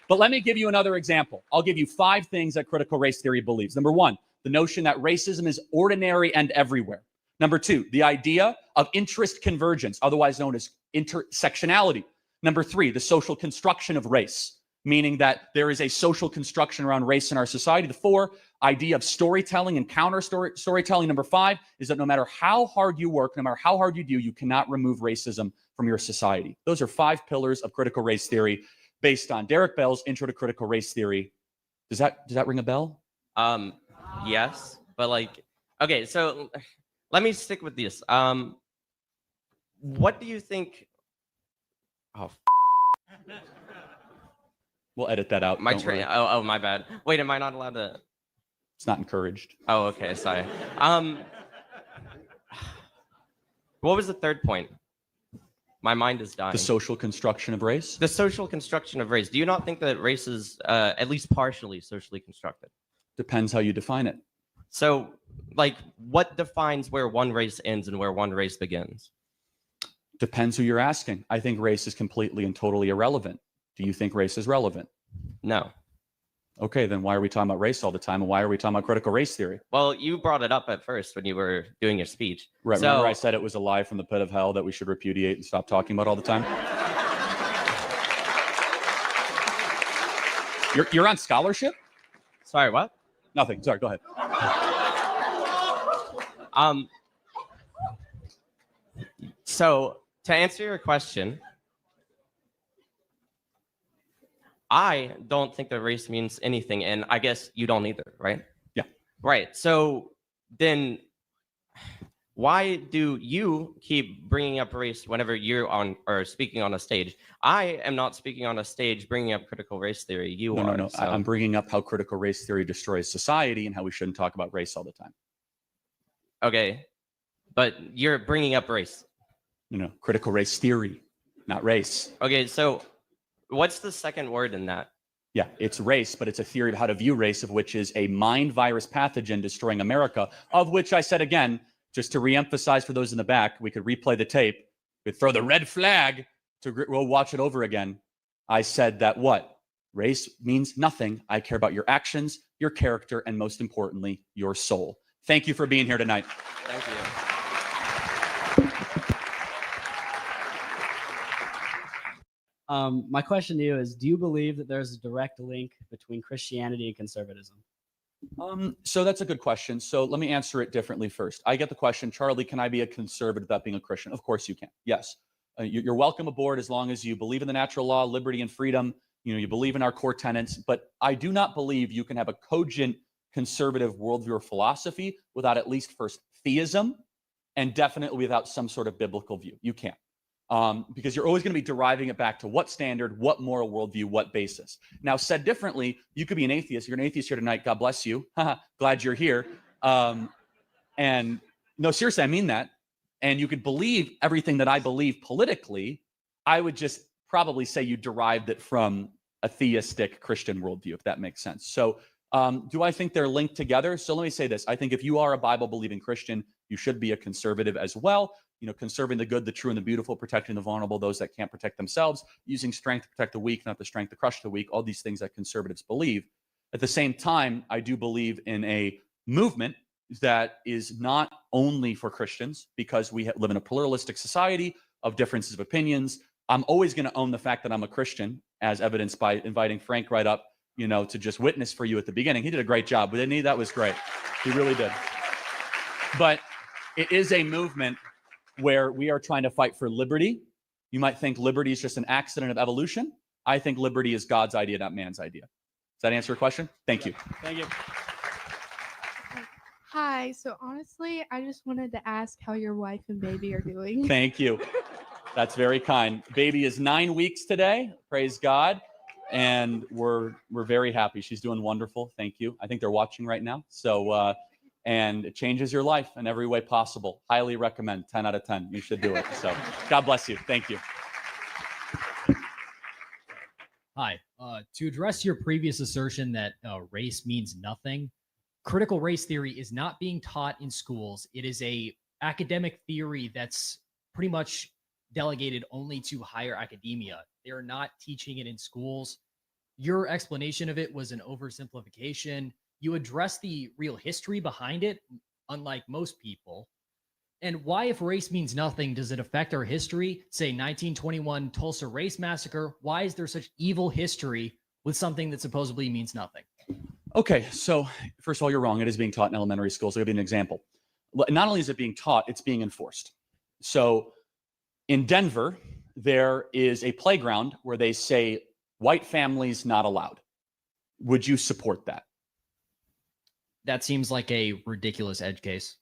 But let me give you another example. I'll give you 5 things that critical race theory believes. Number 1, the notion that racism is ordinary and everywhere. Number 2, the idea of interest convergence, otherwise known as intersectionality. Number 3, the social construction of race, meaning that there is a social construction around race in our society. The 4, idea of storytelling and counter storytelling. Number 5 is that no matter how hard you work, no matter how hard you do, you cannot remove racism from your society. Those are 5 pillars of critical race theory based on Derek Bell's Intro to Critical Race Theory. Does that ring a bell? Yes, but like, okay, so let me stick with this. What do you think? Oh, we'll edit that out. My train. Oh, my bad. Wait, am I not allowed to? It's not encouraged. Oh, okay, sorry. What was the third point? My mind is dying. The social construction of race? The social construction of race. Do you not think that race is at least partially socially constructed? Depends how you define it. So, like, what defines where one race ends and where one race begins? Depends who you're asking. I think race is completely and totally irrelevant. Do you think race is relevant? No. Okay, then why are we talking about race all the time, and why are we talking about critical race theory? Well, you brought it up at first when you were doing your speech. Right, so, remember I said it was a lie from the pit of hell that we should repudiate and stop talking about all the time? You're on scholarship? Sorry, what? Nothing. Sorry, go ahead. So, to answer your question, I don't think that race means anything, and I guess you don't either, right? Yeah. Right. So then why do you keep bringing up race whenever you're on or speaking on a stage? I am not speaking on a stage bringing up critical race theory. You are. No. So. I'm bringing up how critical race theory destroys society and how we shouldn't talk about race all the time. Okay. But you're bringing up race. Critical race theory, not race. Okay, so what's the second word in that? Yeah, it's race, but it's a theory of how to view race, of which is a mind virus pathogen destroying America, of which I said again, just to reemphasize for those in the back, we could replay the tape, we'd throw the red flag, we'll watch it over again. I said that what? Race means nothing. I care about your actions, your character, and most importantly, your soul. Thank you for being here tonight. Thank you. My question to you is, do you believe that there's a direct link between Christianity and conservatism? So that's a good question. So let me answer it differently first. I get the question, Charlie, can I be a conservative without being a Christian? Of course you can. Yes. You're welcome aboard as long as you believe in the natural law, liberty, and freedom. You believe in our core tenets. But I do not believe you can have a cogent conservative worldview or philosophy without at least first theism, and definitely without some sort of biblical view. You can't. Because you're always going to be deriving it back to what standard, what moral worldview, what basis. Now, said differently, you could be an atheist. You're an atheist here tonight. God bless you. Glad you're here. And no, seriously, I mean that. And you could believe everything that I believe politically. I would just probably say you derived it from a theistic Christian worldview, if that makes sense. So do I think they're linked together? So let me say this. I think if you are a Bible-believing Christian, you should be a conservative as well. You know, conserving the good, the true, and the beautiful, protecting the vulnerable, those that can't protect themselves, using strength to protect the weak, not the strength to crush the weak, all these things that conservatives believe. At the same time, I do believe in a movement that is not only for Christians, because we live in a pluralistic society of differences of opinions. I'm always going to own the fact that I'm a Christian, as evidenced by inviting Frank right up, you know, to just witness for you at the beginning. He did a great job, didn't he? That was great. He really did. But it is a movement where we are trying to fight for liberty. You might think liberty is just an accident of evolution. I think liberty is God's idea, not man's idea. Does that answer your question? Thank you. Thank you. Hi. So honestly, I just wanted to ask how your wife and baby are doing. Thank you. That's very kind. Baby is 9 weeks today. Praise God. And we're very happy. She's doing wonderful. Thank you. I think they're watching right now. So, and it changes your life in every way possible. Highly recommend. 10 out of 10. You should do it. So God bless you. Thank you. Hi. To address your previous assertion that race means nothing, critical race theory is not being taught in schools. It is a academic theory that's pretty much delegated only to higher academia. They are not teaching it in schools. Your explanation of it was an oversimplification. You address the real history behind it, unlike most people. And why, if race means nothing, does it affect our history? Say 1921 Tulsa Race Massacre. Why is there such evil history with something that supposedly means nothing? Okay, so first of all, you're wrong. It is being taught in elementary schools. I'll give you an example. Not only is it being taught, it's being enforced. So in Denver, there is a playground where they say white families not allowed. Would you support that? That seems like a ridiculous edge case.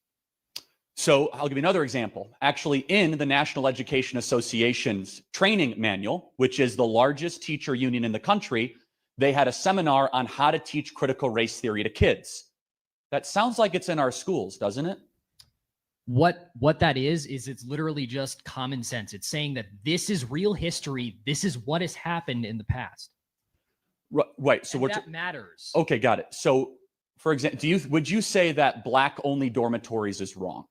So I'll give you another example. Actually, in the National Education Association's training manual, which is the largest teacher union in the country, they had a seminar on how to teach critical race theory to kids. That sounds like it's in our schools, doesn't it? What that is it's literally just common sense. It's saying that this is real history. This is what has happened in the past. Right. So that matters. Okay, got it. So, for example, would you say that black-only dormitories is wrong?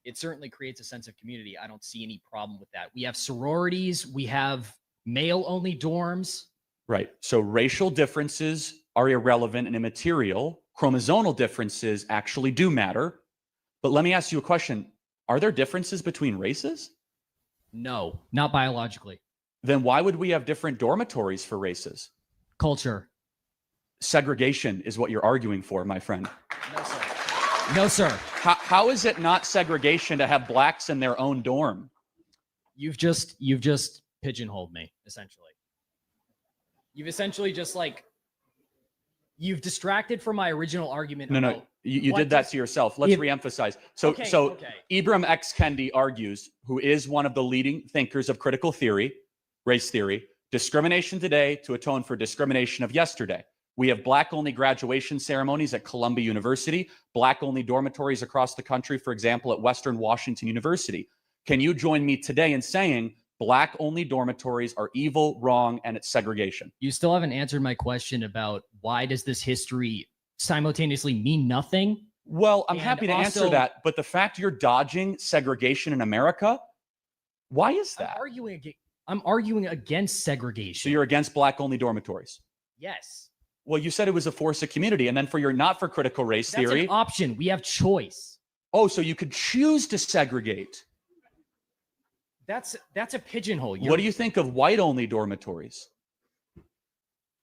It certainly creates a sense of community. I don't see any problem with that. We have sororities. We have male-only dorms. Right. So racial differences are irrelevant and immaterial. Chromosomal differences actually do matter. But let me ask you a question. Are there differences between races? No, not biologically. Then why would we have different dormitories for races? Culture. Segregation is what you're arguing for, my friend. No, sir. No, sir. How is it not segregation to have blacks in their own dorm? You've just pigeonholed me, essentially. You've essentially just you've distracted from my original argument. No. You did that to yourself. Let's reemphasize. So Ibram X. Kendi argues, who is one of the leading thinkers of critical theory, race theory, discrimination today to atone for discrimination of yesterday. We have black-only graduation ceremonies at Columbia University, black-only dormitories across the country, for example, at Western Washington University. Can you join me today in saying black-only dormitories are evil, wrong, and it's segregation? You still haven't answered my question about why does this history simultaneously mean nothing? Well, I'm happy to answer that, but the fact you're dodging segregation in America, why is that? I'm arguing against segregation. So you're against black-only dormitories? Yes. Well, you said it was a force of community, and then for your not for critical race theory. That's an option. We have choice. Oh, so you could choose to segregate. That's a pigeonhole. What do you think of white-only dormitories?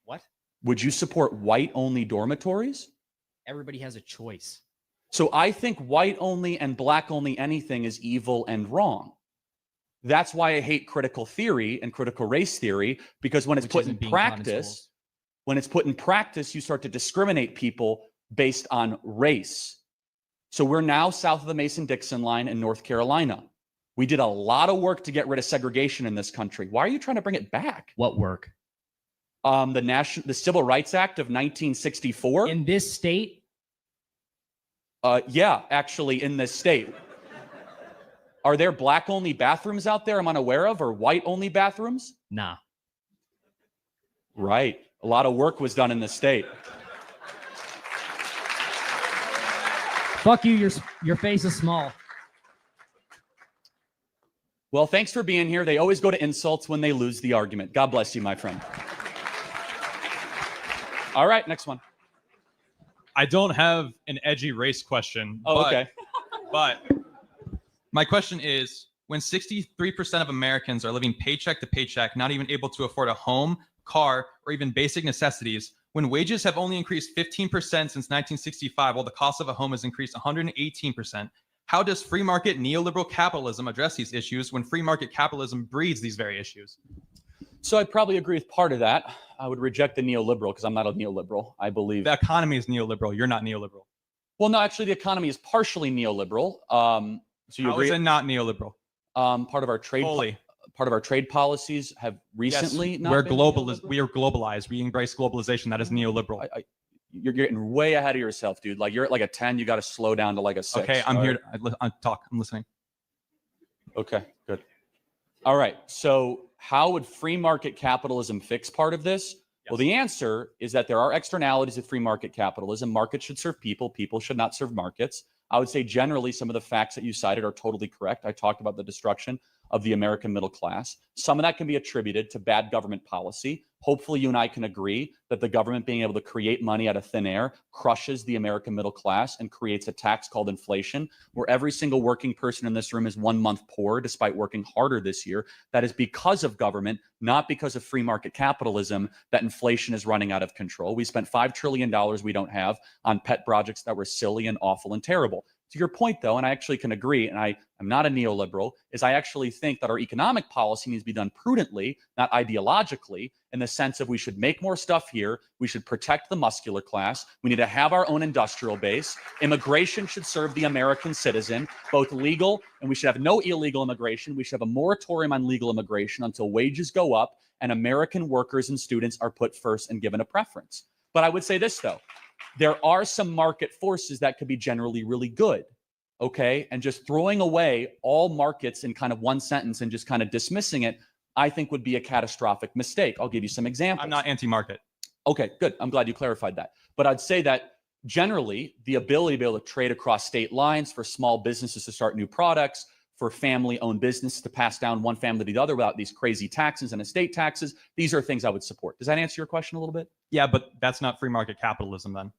What? Would you support white-only dormitories? Everybody has a choice. So I think white-only and black-only anything is evil and wrong. That's why I hate critical theory and critical race theory, because when it's put in practice, you start to discriminate people based on race. So we're now south of the Mason-Dixon line in North Carolina. We did a lot of work to get rid of segregation in this country. Why are you trying to bring it back? What work? The Civil Rights Act of 1964. In this state? Yeah, actually in this state. Are there black-only bathrooms out there I'm unaware of, or white-only bathrooms? Nah. Right. A lot of work was done in the state. Fuck you, your face is small. Well, thanks for being here. They always go to insults when they lose the argument. God bless you, my friend. All right, next one. I don't have an edgy race question. Oh, okay. But my question is, when 63% of Americans are living paycheck to paycheck, not even able to afford a home, car, or even basic necessities, when wages have only increased 15% since 1965, while the cost of a home has increased 118%, how does free market neoliberal capitalism address these issues when free market capitalism breeds these very issues? So I probably agree with part of that. I would reject the neoliberal because I'm not a neoliberal. I believe the economy is neoliberal. You're not neoliberal. Well, no, actually, the economy is partially neoliberal. So you How agree? is it not neoliberal? Part of our trade policies have recently not we're been globalist. We are globalized. We embrace globalization. That is neoliberal. You're getting way ahead of yourself, dude. Like you're at like a 10. You got to slow down to like a 6. Okay, I'm all here. right? I talk. I'm listening. Okay, good. All right. So how would free market capitalism fix part of this? Well, the answer is that there are externalities of free market capitalism. Markets should serve people. People should not serve markets. I would say generally some of the facts that you cited are totally correct. I talked about the destruction of the American middle class. Some of that can be attributed to bad government policy. Hopefully you and I can agree that the government being able to create money out of thin air crushes the American middle class and creates a tax called inflation, where every single working person in this room is 1 month poor despite working harder this year. That is because of government, not because of free market capitalism, that inflation is running out of control. We spent $5 trillion we don't have on pet projects that were silly and awful and terrible. To your point, though, and I actually can agree, and I am not a neoliberal, is I actually think that our economic policy needs to be done prudently, not ideologically, in the sense of we should make more stuff here, we should protect the muscular class, we need to have our own industrial base, immigration should serve the American citizen, both legal, and we should have no illegal immigration, we should have a moratorium on legal immigration until wages go up and American workers and students are put first and given a preference. But I would say this, though. There are some market forces that could be generally really good, okay? And just throwing away all markets in kind of one sentence and just kind of dismissing it, I think would be a catastrophic mistake. I'll give you some examples. I'm not anti-market. Okay, good. I'm glad you clarified that. But I'd say that generally the ability to be able to trade across state lines for small businesses to start new products, for family-owned business to pass down one family to the other without these crazy taxes and estate taxes, these are things I would support. Does that answer your question a little bit? Yeah, but that's not free market capitalism then.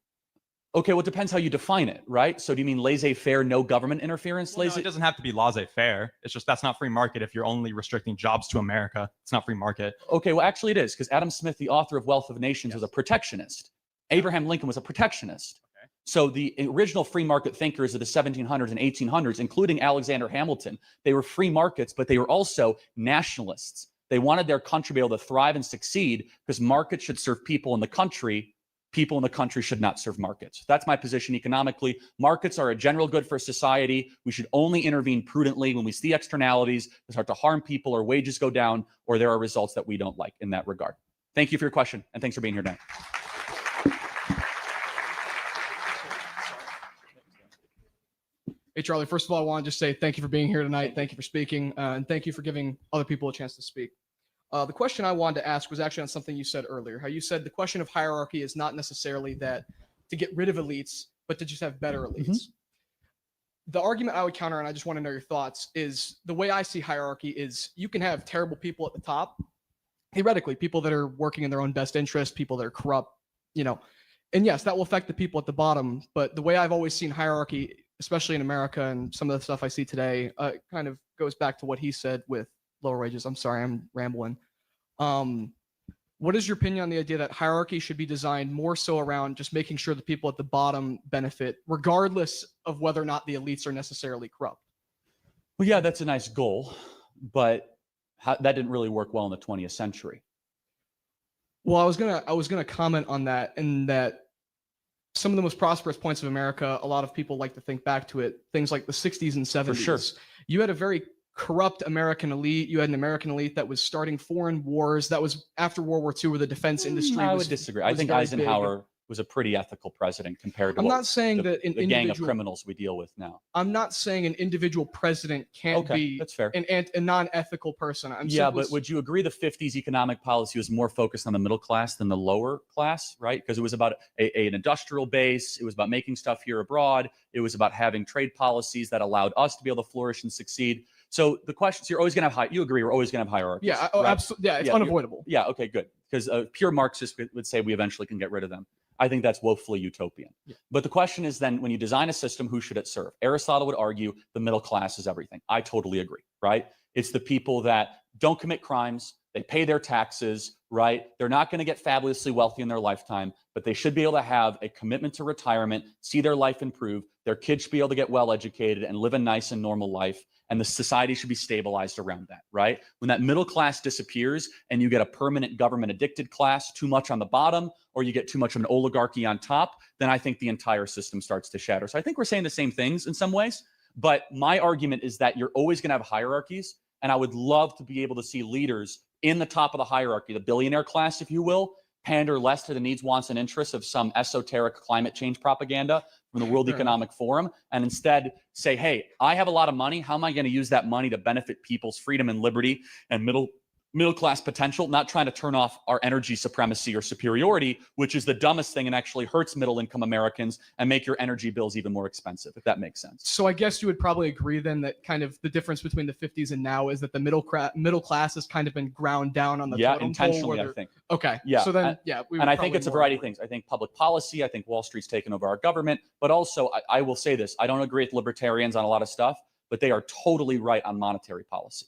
Okay, well, it depends how you define it, right? So do you mean laissez-faire, no government interference? Well, no, it doesn't have to be laissez-faire. It's just that's not free market if you're only restricting jobs to America. It's not free market. Okay, well, actually it is, because Adam Smith, the author of Wealth of Nations, was a protectionist. Abraham Lincoln was a protectionist. Okay. So the original free market thinkers of the 1700s and 1800s, including Alexander Hamilton, they were free markets, but they were also nationalists. They wanted their country to be able to thrive and succeed because markets should serve people in the country. People in the country should not serve markets. That's my position economically. Markets are a general good for society. We should only intervene prudently when we see externalities that start to harm people or wages go down or there are results that we don't like in that regard. Thank you for your question, and thanks for being here tonight. Hey, Charlie, first of all, I want to just say thank you for being here tonight. Thank you for speaking, and thank you for giving other people a chance to speak. The question I wanted to ask was actually on something you said earlier, how you said the question of hierarchy is not necessarily that to get rid of elites, but to just have better elites. Mm-hmm. The argument I would counter, and I just want to know your thoughts, is the way I see hierarchy is you can have terrible people at the top, theoretically, people that are working in their own best interest, people that are corrupt, and yes, that will affect the people at the bottom. But the way I've always seen hierarchy, especially in America and some of the stuff I see today, kind of goes back to what he said with lower wages. I'm sorry, I'm rambling. What is your opinion on the idea that hierarchy should be designed more so around just making sure the people at the bottom benefit, regardless of whether or not the elites are necessarily corrupt? Well, yeah, that's a nice goal, but that didn't really work well in the 20th century. Well, I was gonna comment on that, and that some of the most prosperous points of America, a lot of people like to think back to it, things like the 60s and 70s. sure. You had a very corrupt American elite. You had an American elite that was starting foreign wars. That was after World War II, where the defense industry I was. would disagree. I was think very Eisenhower was a pretty ethical president compared to I'm what not saying the, that an the gang of individual- criminals we deal with now. I'm not saying an individual president can't Okay, be that's fair. a non-ethical person. I'm Yeah, simply but would you agree the 50s economic policy was more focused on the middle class than the lower class, right? Because it was about an industrial base. It was about making stuff here abroad. It was about having trade policies that allowed us to be able to flourish and succeed. So the questions, you're always going to have you agree, we're always going to have hierarchies. Yeah, right? absolutely. Yeah, it's you're- unavoidable. Yeah, okay, good. Because pure Marxists would say we eventually can get rid of them. I think that's woefully utopian. Yeah. But the question is then, when you design a system, who should it serve? Aristotle would argue the middle class is everything. I totally agree, right? It's the people that don't commit crimes, they pay their taxes, right? They're not going to get fabulously wealthy in their lifetime, but they should be able to have a commitment to retirement, see their life improve. Their kids should be able to get well educated and live a nice and normal life. And the society should be stabilized around that, right? When that middle class disappears and you get a permanent government addicted class, too much on the bottom, or you get too much of an oligarchy on top, then I think the entire system starts to shatter. So I think we're saying the same things in some ways, but my argument is that you're always going to have hierarchies. And I would love to be able to see leaders in the top of the hierarchy, the billionaire class, if you will, pander less to the needs, wants, and interests of some esoteric climate change propaganda from the World Economic Forum, and instead say, hey, I have a lot of money. How am I going to use that money to benefit people's freedom and liberty and middle class potential, not trying to turn off our energy supremacy or superiority, which is the dumbest thing and actually hurts middle income Americans and make your energy bills even more expensive, if that makes sense. So I guess you would probably agree then that kind of the difference between the 50s and now is that the middle class has kind of been ground down on the totem pole, intentionally, where I think. Okay. Yeah. So then, and, yeah. And I think it's a variety of things. I think public policy, I think Wall Street's taken over our government, but also I will say this, I don't agree with libertarians on a lot of stuff, but they are totally right on monetary policy.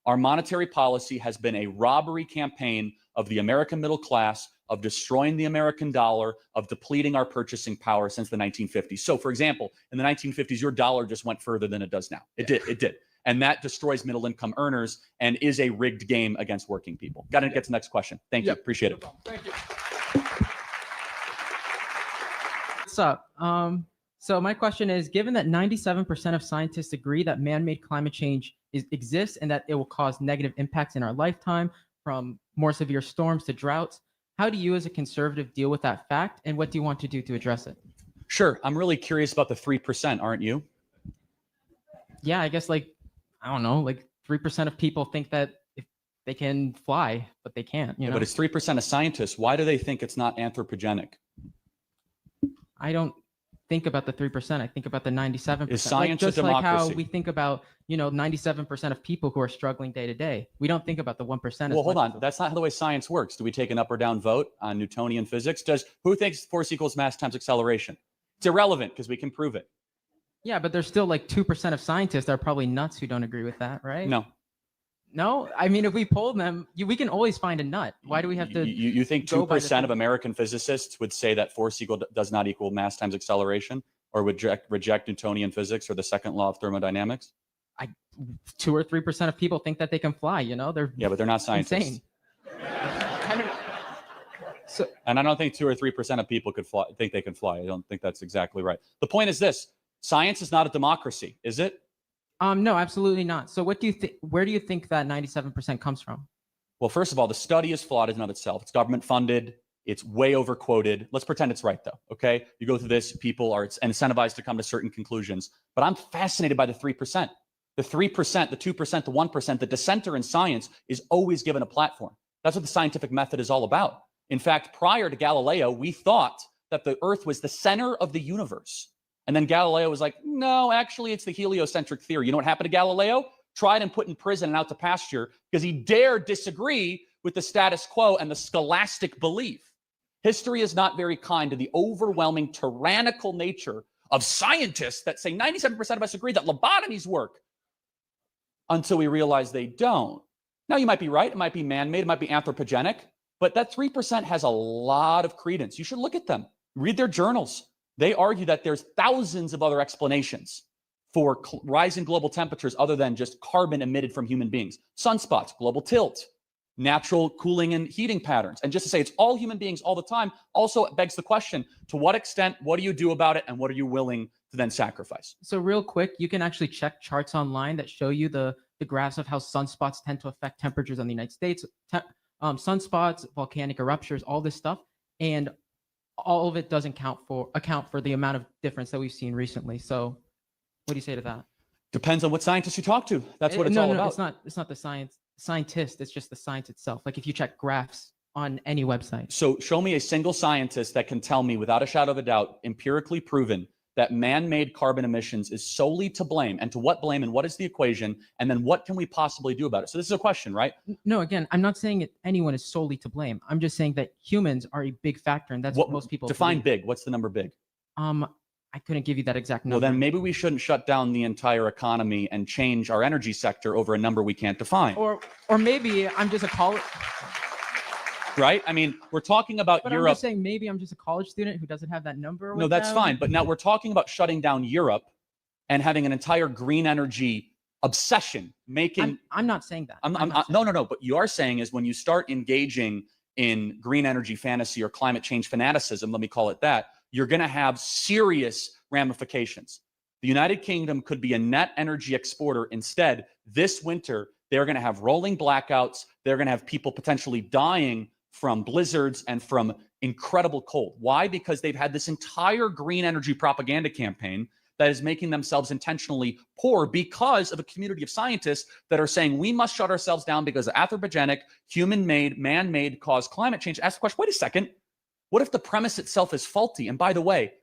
Our monetary policy has been a robbery campaign of the American middle class, of destroying the American dollar, of depleting our purchasing power since the 1950s. So, for example, in the 1950s, your dollar just went further than it does now. It did. And that destroys middle income earners and is a rigged game against working people. Got to get to the next question. Thank you. Appreciate it. Thank you. What's up? So my question is, given that 97% of scientists agree that man-made climate change exists and that it will cause negative impacts in our lifetime, from more severe storms to droughts, how do you as a conservative deal with that fact, and what do you want to do to address it? Sure. I'm really curious about the 3%, aren't you? Yeah, I guess I don't know, 3% of people think that if they can fly, but they can't, you know? But it's 3% of scientists. Why do they think it's not anthropogenic? I don't think about the 3%. I think about the 97%. Is science a just like how democracy? we think about, 97% of people who are struggling day to day. We don't think about the 1%. Well, hold on. That's not the way science works. Do we take an up or down vote on Newtonian physics? Who thinks force equals mass times acceleration? It's irrelevant because we can prove it. Yeah, but there's still 2% of scientists that are probably nuts who don't agree with that, right? No. No? I mean, if we polled them, we can always find a nut. Why do we have to? You think go by the 2% of American physicists would say that force does not equal mass times acceleration, or would reject Newtonian physics or the second law of thermodynamics? 2 or 3% of people think that they can fly. They're but they're not scientists. insane. And I don't think 2 or 3% of people think they can fly. I don't think that's exactly right. The point is this: science is not a democracy, is it? No, absolutely not. So what do you think? Where do you think that 97% comes from? Well, first of all, the study is flawed in and of itself. It's government funded. It's way overquoted. Let's pretend it's right, though. Okay, you go through this, people are incentivized to come to certain conclusions. But I'm fascinated by the 3%. The 3%, the 2%, the 1%, the dissenter in science is always given a platform. That's what the scientific method is all about. In fact, prior to Galileo, we thought that the Earth was the center of the universe. And then Galileo was like, no, actually, it's the heliocentric theory. You know what happened to Galileo? Tried and put in prison and out to pasture because he dared disagree with the status quo and the scholastic belief. History is not very kind to the overwhelming tyrannical nature of scientists that say 97% of us agree that lobotomies work until we realize they don't. Now, you might be right. It might be man-made. It might be anthropogenic. But that 3% has a lot of credence. You should look at them. Read their journals. They argue that there's thousands of other explanations for rising global temperatures other than just carbon emitted from human beings. Sunspots, global tilt, natural cooling and heating patterns. And just to say it's all human beings all the time also begs the question, to what extent, what do you do about it, and what are you willing to then sacrifice? So real quick, you can actually check charts online that show you the graphs of how sunspots tend to affect temperatures in the United States, sunspots, volcanic eruptions, all this stuff, and all of it doesn't account for the amount of difference that we've seen recently. So what do you say to that? Depends on what scientists you talk to. That's what it's all about. It's not the scientist, it's just the science itself. Like if you check graphs on any website. So show me a single scientist that can tell me without a shadow of a doubt, empirically proven, that man-made carbon emissions is solely to blame, and to what blame, and what is the equation, and then what can we possibly do about it? So this is a question, right? No, again, I'm not saying anyone is solely to blame. I'm just saying that humans are a big factor, and that's what most people define believe. big. What's the number big? I couldn't give you that exact number. Well, then maybe we shouldn't shut down the entire economy and change our energy sector over a number we can't define. Or maybe I'm just a college. Right? I mean, we're talking about But Europe. I'm just saying maybe I'm just a college student who doesn't have that number. No, with that's them. fine. But now we're talking about shutting down Europe and having an entire green energy obsession, making. I'm not saying that. No. But you are saying is when you start engaging in green energy fantasy or climate change fanaticism, let me call it that, you're going to have serious ramifications. The United Kingdom could be a net energy exporter. Instead, this winter, they're going to have rolling blackouts. They're going to have people potentially dying from blizzards and from incredible cold. Why? Because they've had this entire green energy propaganda campaign that is making themselves intentionally poor because of a community of scientists that are saying we must shut ourselves down because of anthropogenic, human-made, man-made caused climate change. Ask the question, wait a second, what if the premise itself is faulty? And by the way,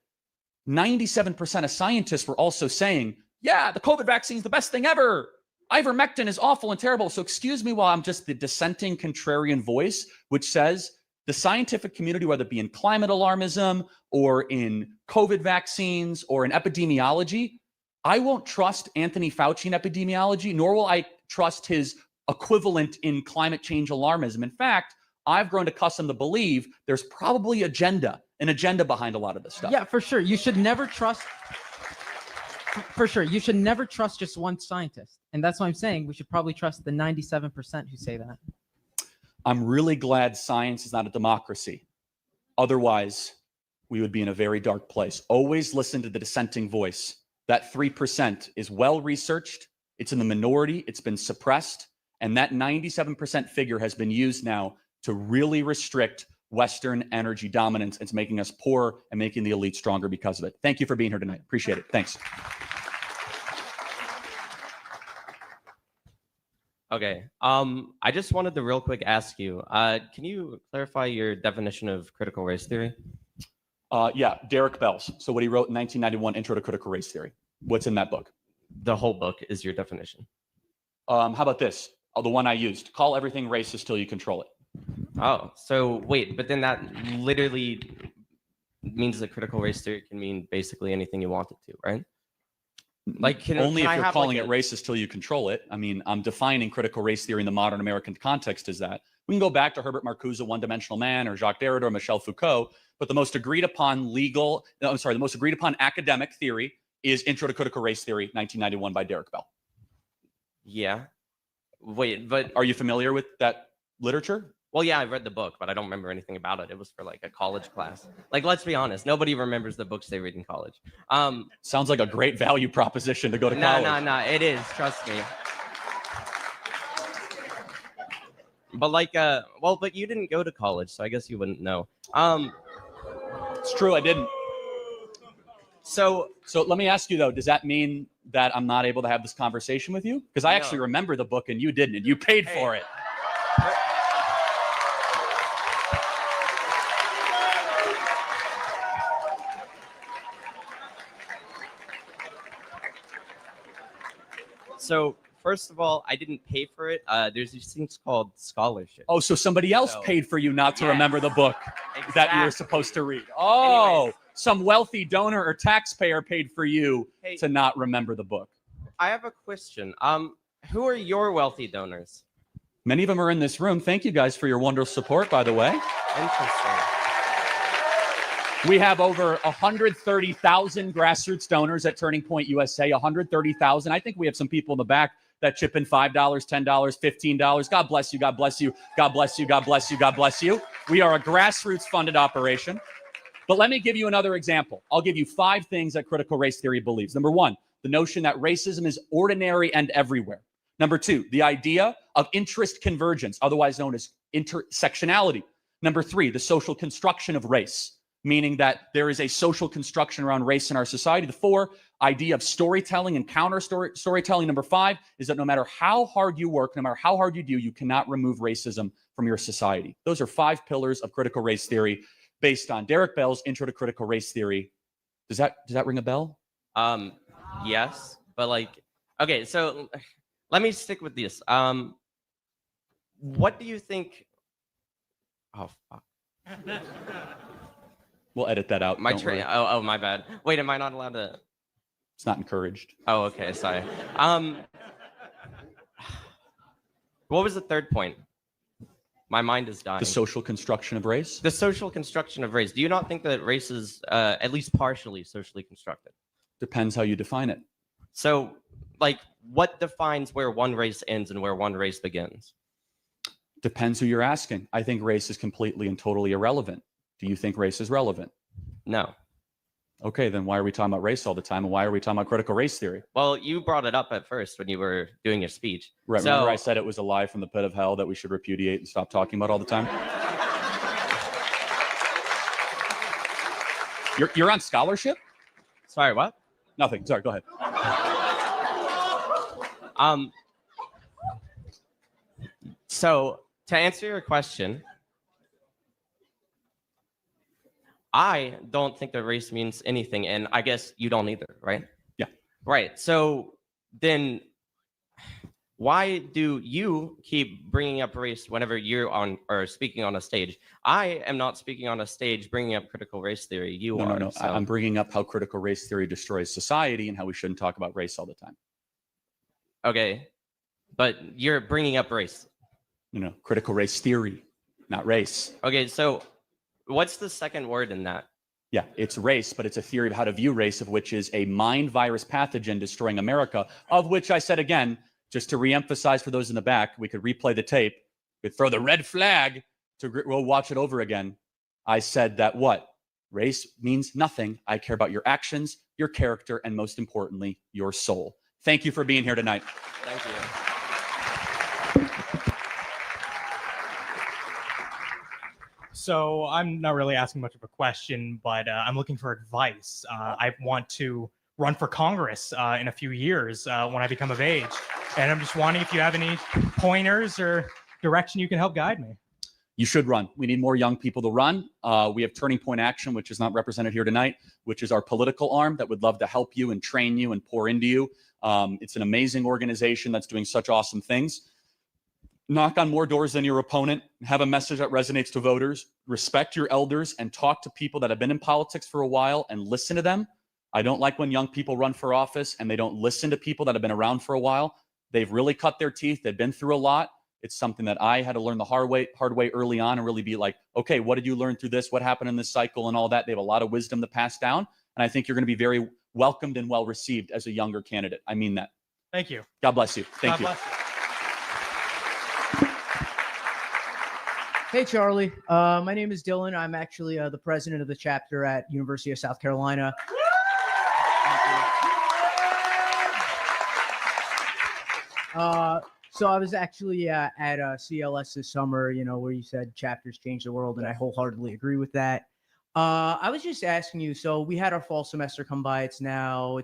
97% of scientists were also saying, yeah, the COVID vaccine is the best thing ever. Ivermectin is awful and terrible. So excuse me while I'm just the dissenting contrarian voice, which says the scientific community, whether it be in climate alarmism or in COVID vaccines or in epidemiology, I won't trust Anthony Fauci in epidemiology, nor will I trust his equivalent in climate change alarmism. In fact, I've grown accustomed to believe there's probably an agenda behind a lot of this stuff. Yeah, for sure. You should never trust. For sure, you should never trust just one scientist. And that's why I'm saying we should probably trust the 97% who say that. I'm really glad science is not a democracy. Otherwise, we would be in a very dark place. Always listen to the dissenting voice. That 3% is well researched. It's in the minority. It's been suppressed. And that 97% figure has been used now to really restrict Western energy dominance. It's making us poor and making the elite stronger because of it. Thank you for being here tonight. Appreciate it. Thanks. Okay. I just wanted to real quick ask you, can you clarify your definition of critical race theory? Yeah, Derek Bell's. So what he wrote in 1991, Intro to Critical Race Theory. What's in that book? The whole book is your definition. How about this? The one I used. Call everything racist till you control it. Oh, so wait, but then that literally means that critical race theory can mean basically anything you want it to, right? Like, only if you're calling it racist till you control it. I mean, I'm defining critical race theory in the modern American context as that. We can go back to Herbert Marcuse, One-Dimensional Man, or Jacques Derrida, or Michel Foucault, but the most agreed upon the most agreed upon academic theory is Intro to Critical Race Theory, 1991 by Derek Bell. Yeah. Wait, but are you familiar with that literature? Well, yeah, I've read the book, but I don't remember anything about it. It was for like a college class. Like, let's be honest, nobody remembers the books they read in college. Sounds like a great value proposition to go to college. No, it is. Trust me. But like, well, but you didn't go to college, so I guess you wouldn't know. It's true, I didn't. So let me ask you though, does that mean that I'm not able to have this conversation with you? Because I actually remember the book and you didn't, and you paid for it. So first of all, I didn't pay for it. There's these things called scholarships. Oh, so somebody else paid for you not to remember the book that you were supposed to read. Oh, anyways, some wealthy donor or taxpayer paid for you to not remember the book. I have a question. Who are your wealthy donors? Many of them are in this room. Thank you guys for your wonderful support, by the way. Interesting. We have over 130,000 grassroots donors at Turning Point USA, 130,000. I think we have some people in the back that chip in $5, $10, $15. God bless you. God bless you. God bless you. God bless you. God bless you. We are a grassroots funded operation. But let me give you another example. I'll give you 5 things that critical race theory believes. Number 1, the notion that racism is ordinary and everywhere. Number 2, the idea of interest convergence, otherwise known as intersectionality. Number 3, the social construction of race, meaning that there is a social construction around race in our society. The 4, idea of storytelling and counter storytelling. Number 5 is that no matter how hard you work, no matter how hard you do, you cannot remove racism from your society. Those are 5 pillars of critical race theory based on Derek Bell's Intro to Critical Race Theory. Does that ring a bell? Yes, but like, okay, so let me stick with this. What do you think? Oh fuck. We'll edit that out. My don't worry. Oh, my bad. Wait, am I not allowed to? It's not encouraged. Oh, okay, sorry. What was the third point? My mind is dying. The social construction of race? The social construction of race. Do you not think that race is at least partially socially constructed? Depends how you define it. So, like, what defines where one race ends and where one race begins? Depends who you're asking. I think race is completely and totally irrelevant. Do you think race is relevant? No. Okay, then why are we talking about race all the time? And why are we talking about critical race theory? Well, you brought it up at first when you were doing your speech. Right, So, remember I said it was a lie from the pit of hell that we should repudiate and stop talking about all the time? You're on scholarship? Sorry, what? Nothing. Sorry, go ahead. So to answer your question, I don't think that race means anything, and I guess you don't either, right? Yeah. Right. So then why do you keep bringing up race whenever you're on or speaking on a stage? I am not speaking on a stage bringing up critical race theory. You are. No. So. I'm bringing up how critical race theory destroys society and how we shouldn't talk about race all the time. Okay. But you're bringing up race. No, critical race theory, not race. Okay, so what's the second word in that? Yeah, it's race, but it's a theory of how to view race, of which is a mind virus pathogen destroying America, of which I said again, just to reemphasize for those in the back, we could replay the tape, we'd throw the red flag we'll watch it over again. I said that what? Race means nothing. I care about your actions, your character, and most importantly, your soul. Thank you for being here tonight. Thank you. So I'm not really asking much of a question, but I'm looking for advice. I want to run for Congress in a few years when I become of age. And I'm just wondering if you have any pointers or direction you can help guide me. You should run. We need more young people to run. We have Turning Point Action, which is not represented here tonight, which is our political arm that would love to help you and train you and pour into you. It's an amazing organization that's doing such awesome things. Knock on more doors than your opponent, have a message that resonates to voters, respect your elders, and talk to people that have been in politics for a while and listen to them. I don't like when young people run for office and they don't listen to people that have been around for a while. They've really cut their teeth. They've been through a lot. It's something that I had to learn the hard way early on and really be like, okay, what did you learn through this? What happened in this cycle and all that? They have a lot of wisdom to pass down. And I think you're going to be very welcomed and well received as a younger candidate. I mean that. Thank you. God bless you. Thank you. God bless you. Hey, Charlie. My name is Dylan. I'm actually the president of the chapter at University of South Carolina. So I was actually at CLS this summer, you know, where you said chapters change the world, and I wholeheartedly agree with that. I was just asking you, so we had our fall semester come by. It's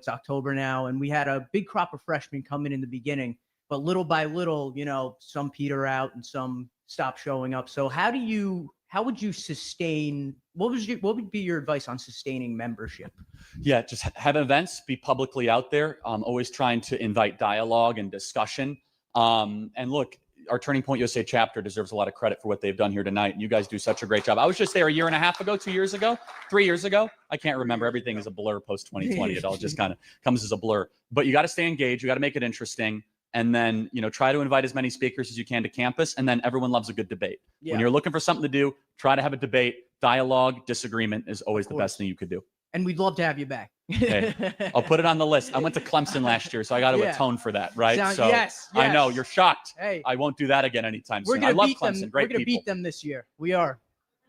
October now, and we had a big crop of freshmen come in the beginning, but little by little, you know, some peter out and some stop showing up. So how would you sustain, what would be your advice on sustaining membership? Yeah, just have events, be publicly out there. Always trying to invite dialogue and discussion. And look, our Turning Point USA chapter deserves a lot of credit for what they've done here tonight. And you guys do such a great job. I was just there a year and a half ago, 2 years ago, 3 years ago. I can't remember. Everything is a blur post 2020. It all just kind of comes as a blur. But you got to stay engaged. You got to make it interesting. And then, you know, try to invite as many speakers as you can to campus. And then everyone loves a good debate. Yeah. When you're looking for something to do, try to have a debate. Dialogue, disagreement is always the best thing you could do. and we'd love to have you back. Hey, I'll put it on the list. I went to Clemson last year, so I got to Yeah. atone for that, right? Yes, I know you're shocked. Hey. I won't do that again anytime We're soon. gonna I love beat Clemson. them. Great We're gonna people. beat them this year. We are.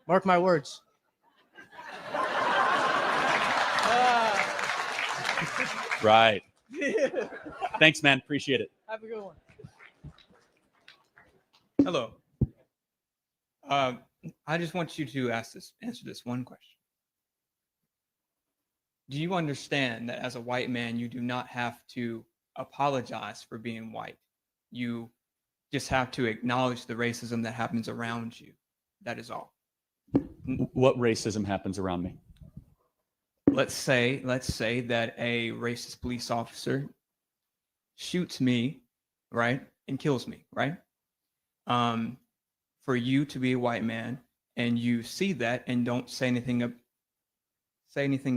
Mark my words. Right. Thanks, man. Appreciate it. Have a good one. Hello. I just want you to answer this one question. Do you understand that as a white man, you do not have to apologize for being white? You just have to acknowledge the racism that happens around you. That is all. What racism happens around me? Let's say that a racist police officer shoots me, right, and kills me, right? For you to be a white man and you see that and don't say anything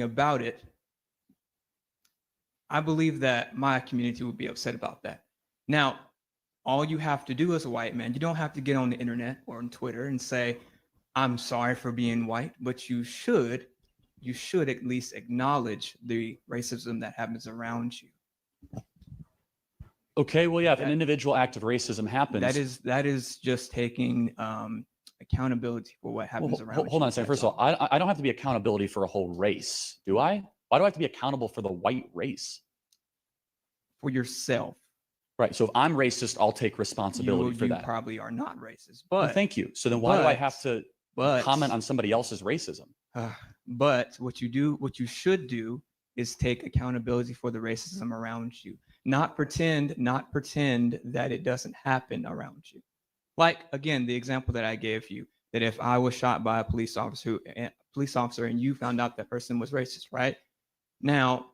about it, I believe that my community would be upset about that. Now, all you have to do as a white man, you don't have to get on the internet or on Twitter and say, I'm sorry for being white, but you should at least acknowledge the racism that happens around you. Okay, well, yeah, if an individual act of racism happens, That is just taking accountability for what happens around you. Hold on a second. First of all, I don't have to be accountability for a whole race, do I? Why do I have to be accountable for the white race? For yourself. Right. So if I'm racist, I'll take responsibility for you that. Probably are not racist, Well, but thank you. So then why do I have to comment on somebody else's racism? But what you should do is take accountability for the racism around you. Not pretend that it doesn't happen around you. Like, again, the example that I gave you, that if I was shot by a police officer and you found out that person was racist, right? Now,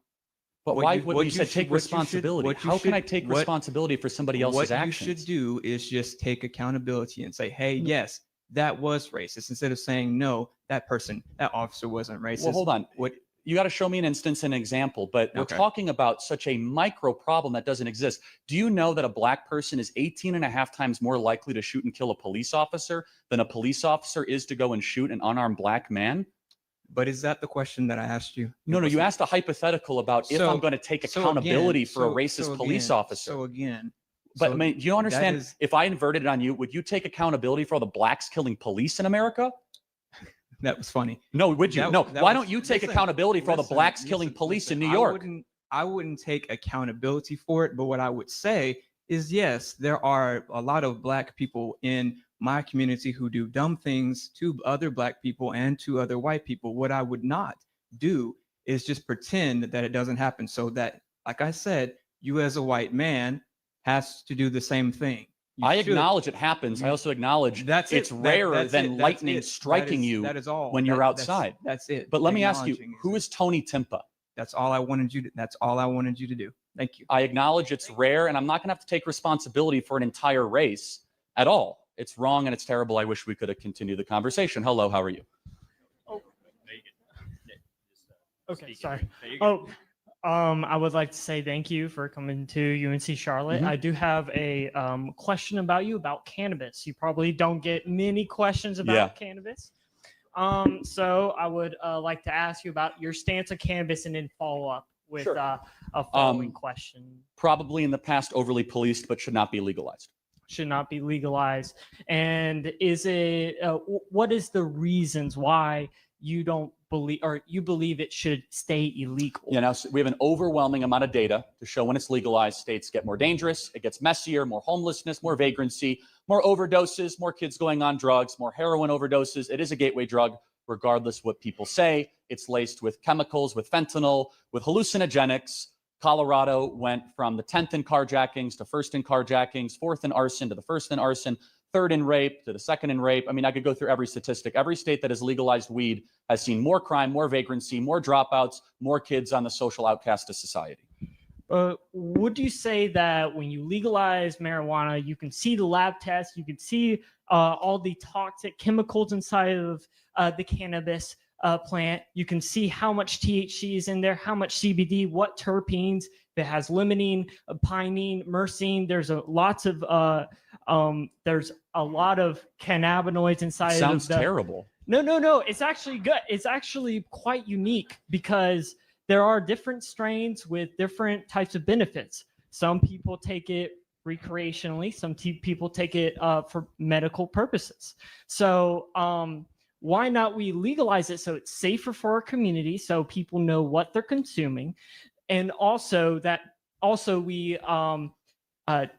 but why would you say take responsibility? How can I take responsibility for somebody else's actions? What you should do is just take accountability and say, hey, yes, that was racist, instead of saying, no, that officer wasn't racist. Well, hold on. You got to show me an instance, an example, but we're talking about such a micro problem that doesn't exist. Do you know that a black person is 18.5 times more likely to shoot and kill a police officer than a police officer is to go and shoot an unarmed black man? But is that the question that I asked you? No, you asked a hypothetical about if I'm going to take accountability for a racist police officer. But I mean, do you understand? If I inverted it on you, would you take accountability for all the blacks killing police in America? That was funny. No, would you? Why don't you take accountability for all the blacks killing police in New York? I wouldn't take accountability for it, but what I would say is, yes, there are a lot of black people in my community who do dumb things to other black people and to other white people. What I would not do is just pretend that it doesn't happen, so that, like I said, you as a white man has to do the same thing. I acknowledge it happens. I also acknowledge it's rarer than lightning striking you when you're outside. That's it. But let me ask you, who is Tony Timpa? That's all I wanted you to do. Thank you. I acknowledge it's rare, and I'm not going to have to take responsibility for an entire race at all. It's wrong and it's terrible. I wish we could have continued the conversation. Hello, how are you? Okay, sorry. I would like to say thank you for coming to UNC Charlotte. I do have a question about you about cannabis. You probably don't get many questions about cannabis. So I would like to ask you about your stance on cannabis and then follow up with a following question. Probably in the past overly policed, but should not be legalized. Should not be legalized. And is it what is the reasons why you don't believe, or you believe it should stay illegal? Yeah, now we have an overwhelming amount of data to show when it's legalized, states get more dangerous, it gets messier, more homelessness, more vagrancy, more overdoses, more kids going on drugs, more heroin overdoses. It is a gateway drug, regardless what people say. It's laced with chemicals, with fentanyl, with hallucinogenics. Colorado went from the 10th in carjackings to first in carjackings, fourth in arson to the first in arson, third in rape to the second in rape. I mean, I could go through every statistic. Every state that has legalized weed has seen more crime, more vagrancy, more dropouts, more kids on the social outcast of society. Would you say that when you legalize marijuana, you can see the lab tests, you can see all the toxic chemicals inside of the cannabis plant, you can see how much THC is in there, how much CBD, what terpenes, if it has limonene, pinene, myrcene, there's a lot of cannabinoids inside. Sounds terrible. No. It's actually good. It's actually quite unique because there are different strains with different types of benefits. Some people take it recreationally. Some people take it for medical purposes. So why not we legalize it so it's safer for our community, so people know what they're consuming, and also we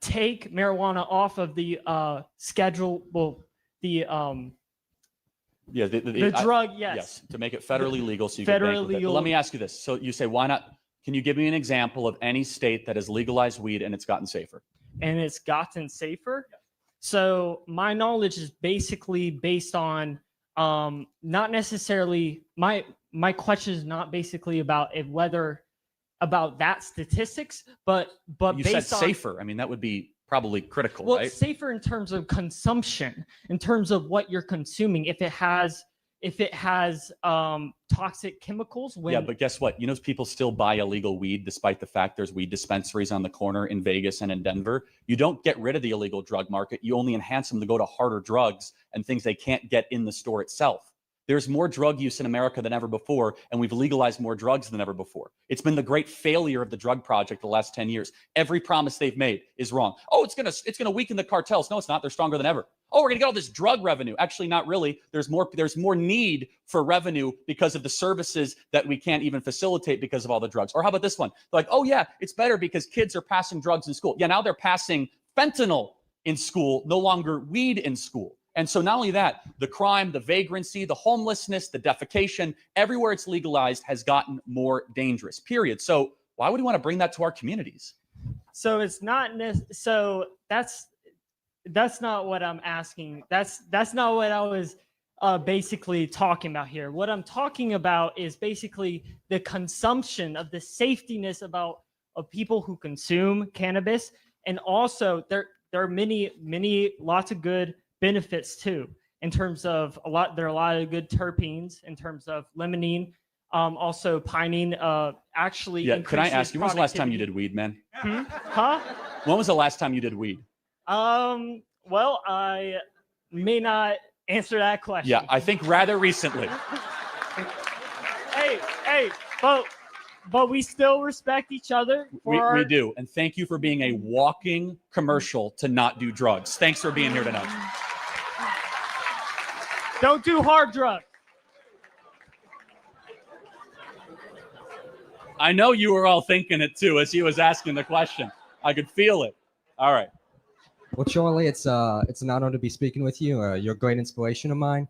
take marijuana off of the schedule. Well, the drug, yes. To make it federally legal so you can bank with it. But let me ask you this. So you say, why not? Can you give me an example of any state that has legalized weed and it's gotten safer? And it's gotten safer? So my knowledge is basically based on not necessarily, my question is not basically about about that statistics, but You based said on safer. I mean, that would be probably critical, well, right? safer in terms of consumption, in terms of what you're consuming. If it has toxic chemicals, Yeah, but guess what? You know, people still buy illegal weed despite the fact there's weed dispensaries on the corner in Vegas and in Denver. You don't get rid of the illegal drug market. You only enhance them to go to harder drugs and things they can't get in the store itself. There's more drug use in America than ever before, and we've legalized more drugs than ever before. It's been the great failure of the drug project the last 10 years. Every promise they've made is wrong. Oh, it's gonna weaken the cartels. No, it's not. They're stronger than ever. Oh, we're gonna get all this drug revenue. Actually, not really. There's more need for revenue because of the services that we can't even facilitate because of all the drugs. Or how about this one? They're like, oh yeah, it's better because kids are passing drugs in school. Yeah, now they're passing fentanyl in school, no longer weed in school. And so not only that, the crime, the vagrancy, the homelessness, the defecation, everywhere it's legalized has gotten more dangerous, period. So why would we want to bring that to our communities? So it's not so that's not what I'm asking. That's not what I was basically talking about here. What I'm talking about is basically the consumption of the safetiness of people who consume cannabis, and also there are many lots of good benefits too, in terms of there are a lot of good terpenes in terms of limonene, also pinene. Actually, yeah. Can I ask you, when was the last time you did weed, man? Huh? When was the last time you did weed? Well, I may not answer that question. Yeah, I think rather recently. Hey, but we still respect each other. We do, and thank you for being a walking commercial to not do drugs. Thanks for being here tonight. Don't do hard drugs. I know you were all thinking it too as he was asking the question. I could feel it. All right. Well, Charlie, it's an honor to be speaking with you. You're a great inspiration of mine.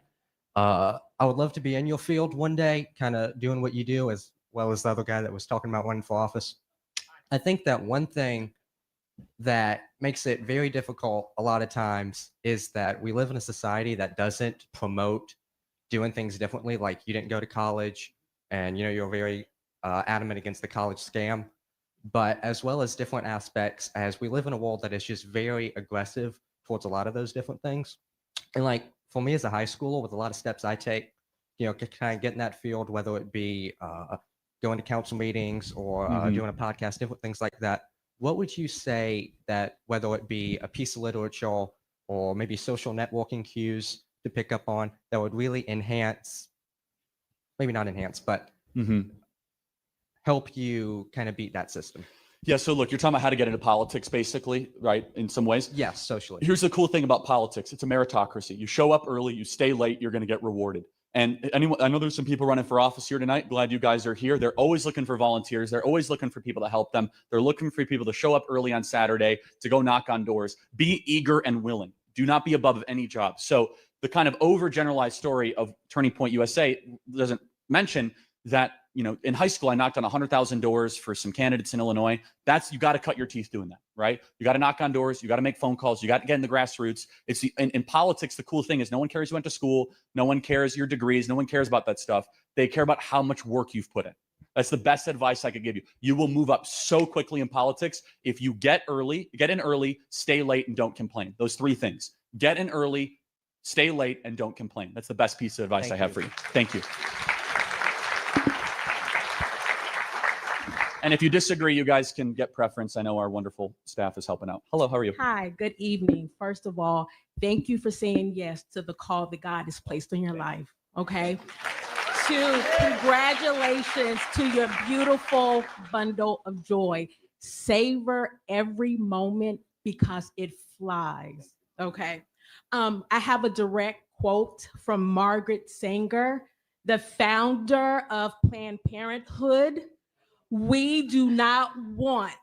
I would love to be in your field one day, kind of doing what you do, as well as the other guy that was talking about running for office. I think that one thing that makes it very difficult a lot of times is that we live in a society that doesn't promote doing things differently. Like, you didn't go to college, and you're very adamant against the college scam, but as well as different aspects, as we live in a world that is just very aggressive towards a lot of those different things. And like, for me as a high schooler, with a lot of steps I take, kind of get in that field, whether it be going to council meetings or doing a podcast, different things like that. What would you say that, whether it be a piece of literature or maybe social networking cues to pick up on, that would really enhance, maybe not enhance, but help you kind of beat that system? Yeah, so look, you're talking about how to get into politics, basically, right? In some ways? Yes, socially. Here's the cool thing about politics. It's a meritocracy. You show up early, you stay late, you're going to get rewarded. And I know there's some people running for office here tonight. Glad you guys are here. They're always looking for volunteers. They're always looking for people to help them. They're looking for people to show up early on Saturday, to go knock on doors. Be eager and willing. Do not be above any job. So the kind of overgeneralized story of Turning Point USA doesn't mention that, in high school, I knocked on 100,000 doors for some candidates in Illinois. You got to cut your teeth doing that, right? You got to knock on doors. You got to make phone calls. You got to get in the grassroots. In politics, the cool thing is no one cares you went to school. No one cares your degrees. No one cares about that stuff. They care about how much work you've put in. That's the best advice I could give you. You will move up so quickly in politics if you get in early, stay late, and don't complain. Those three things. Get in early, stay late, and don't complain. That's the best piece of advice I have for you. Thank you. And if you disagree, you guys can get preference. I know our wonderful staff is helping out. Hello, how are you? Hi, good evening. First of all, thank you for saying yes to the call that God has placed on your life. Okay. Congratulations to your beautiful bundle of joy. Savor every moment because it flies. Okay. I have a direct quote from Margaret Sanger, the founder of Planned Parenthood. We do not want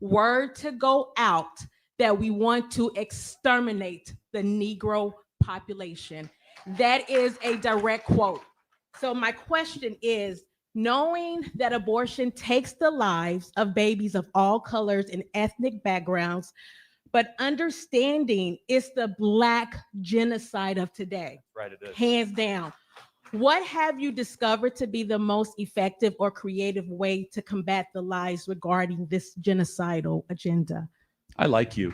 word to go out that we want to exterminate the Negro population. That is a direct quote. So my question is, knowing that abortion takes the lives of babies of all colors and ethnic backgrounds, but understanding it's the Black genocide of today, Right, it is. hands down. What have you discovered to be the most effective or creative way to combat the lies regarding this genocidal agenda? I like you.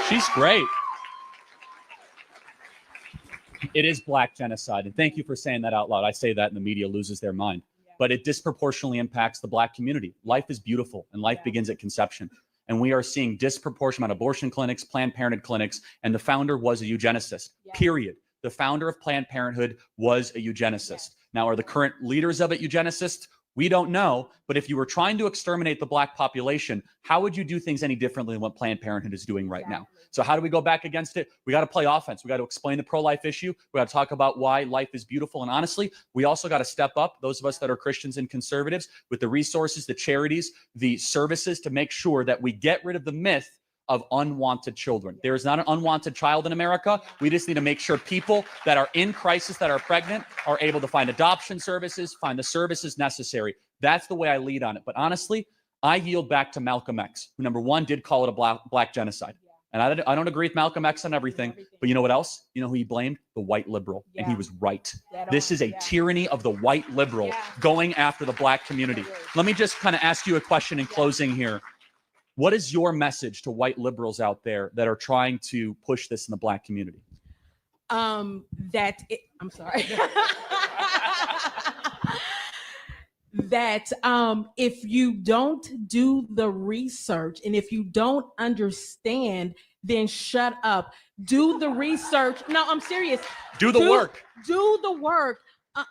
She's great. It is Black genocide. And thank you for saying that out loud. I say that and the media loses their mind. But it disproportionately impacts the Black community. Life is beautiful and life begins at conception. And we are seeing disproportionate amount of abortion clinics, Planned Parenthood clinics, and the founder was a eugenicist, period. The founder of Planned Parenthood was a eugenicist. Now, are the current leaders of it eugenicists? We don't know, but if you were trying to exterminate the Black population, how would you do things any differently than what Planned Parenthood is doing right now? So how do we go back against it? We got to play offense. We got to explain the pro-life issue. We got to talk about why life is beautiful. And honestly, we also got to step up, those of us that are Christians and conservatives, with the resources, the charities, the services to make sure that we get rid of the myth of unwanted children. There is not an unwanted child in America. We just need to make sure people that are in crisis, that are pregnant, are able to find adoption services, find the services necessary. That's the way I lead on it. But honestly, I yield back to Malcolm X, who number one did call it a black genocide. And I don't agree with Malcolm X on everything, but you know what else? You know who he blamed? The white liberal. And he was right. This is a tyranny of the white liberal going after the Black community. Let me just kind of ask you a question in closing here. What is your message to white liberals out there that are trying to push this in the Black community? I'm sorry. That if you don't do the research and if you don't understand, then shut up. Do the research. No, I'm serious. Do the work. Do the work.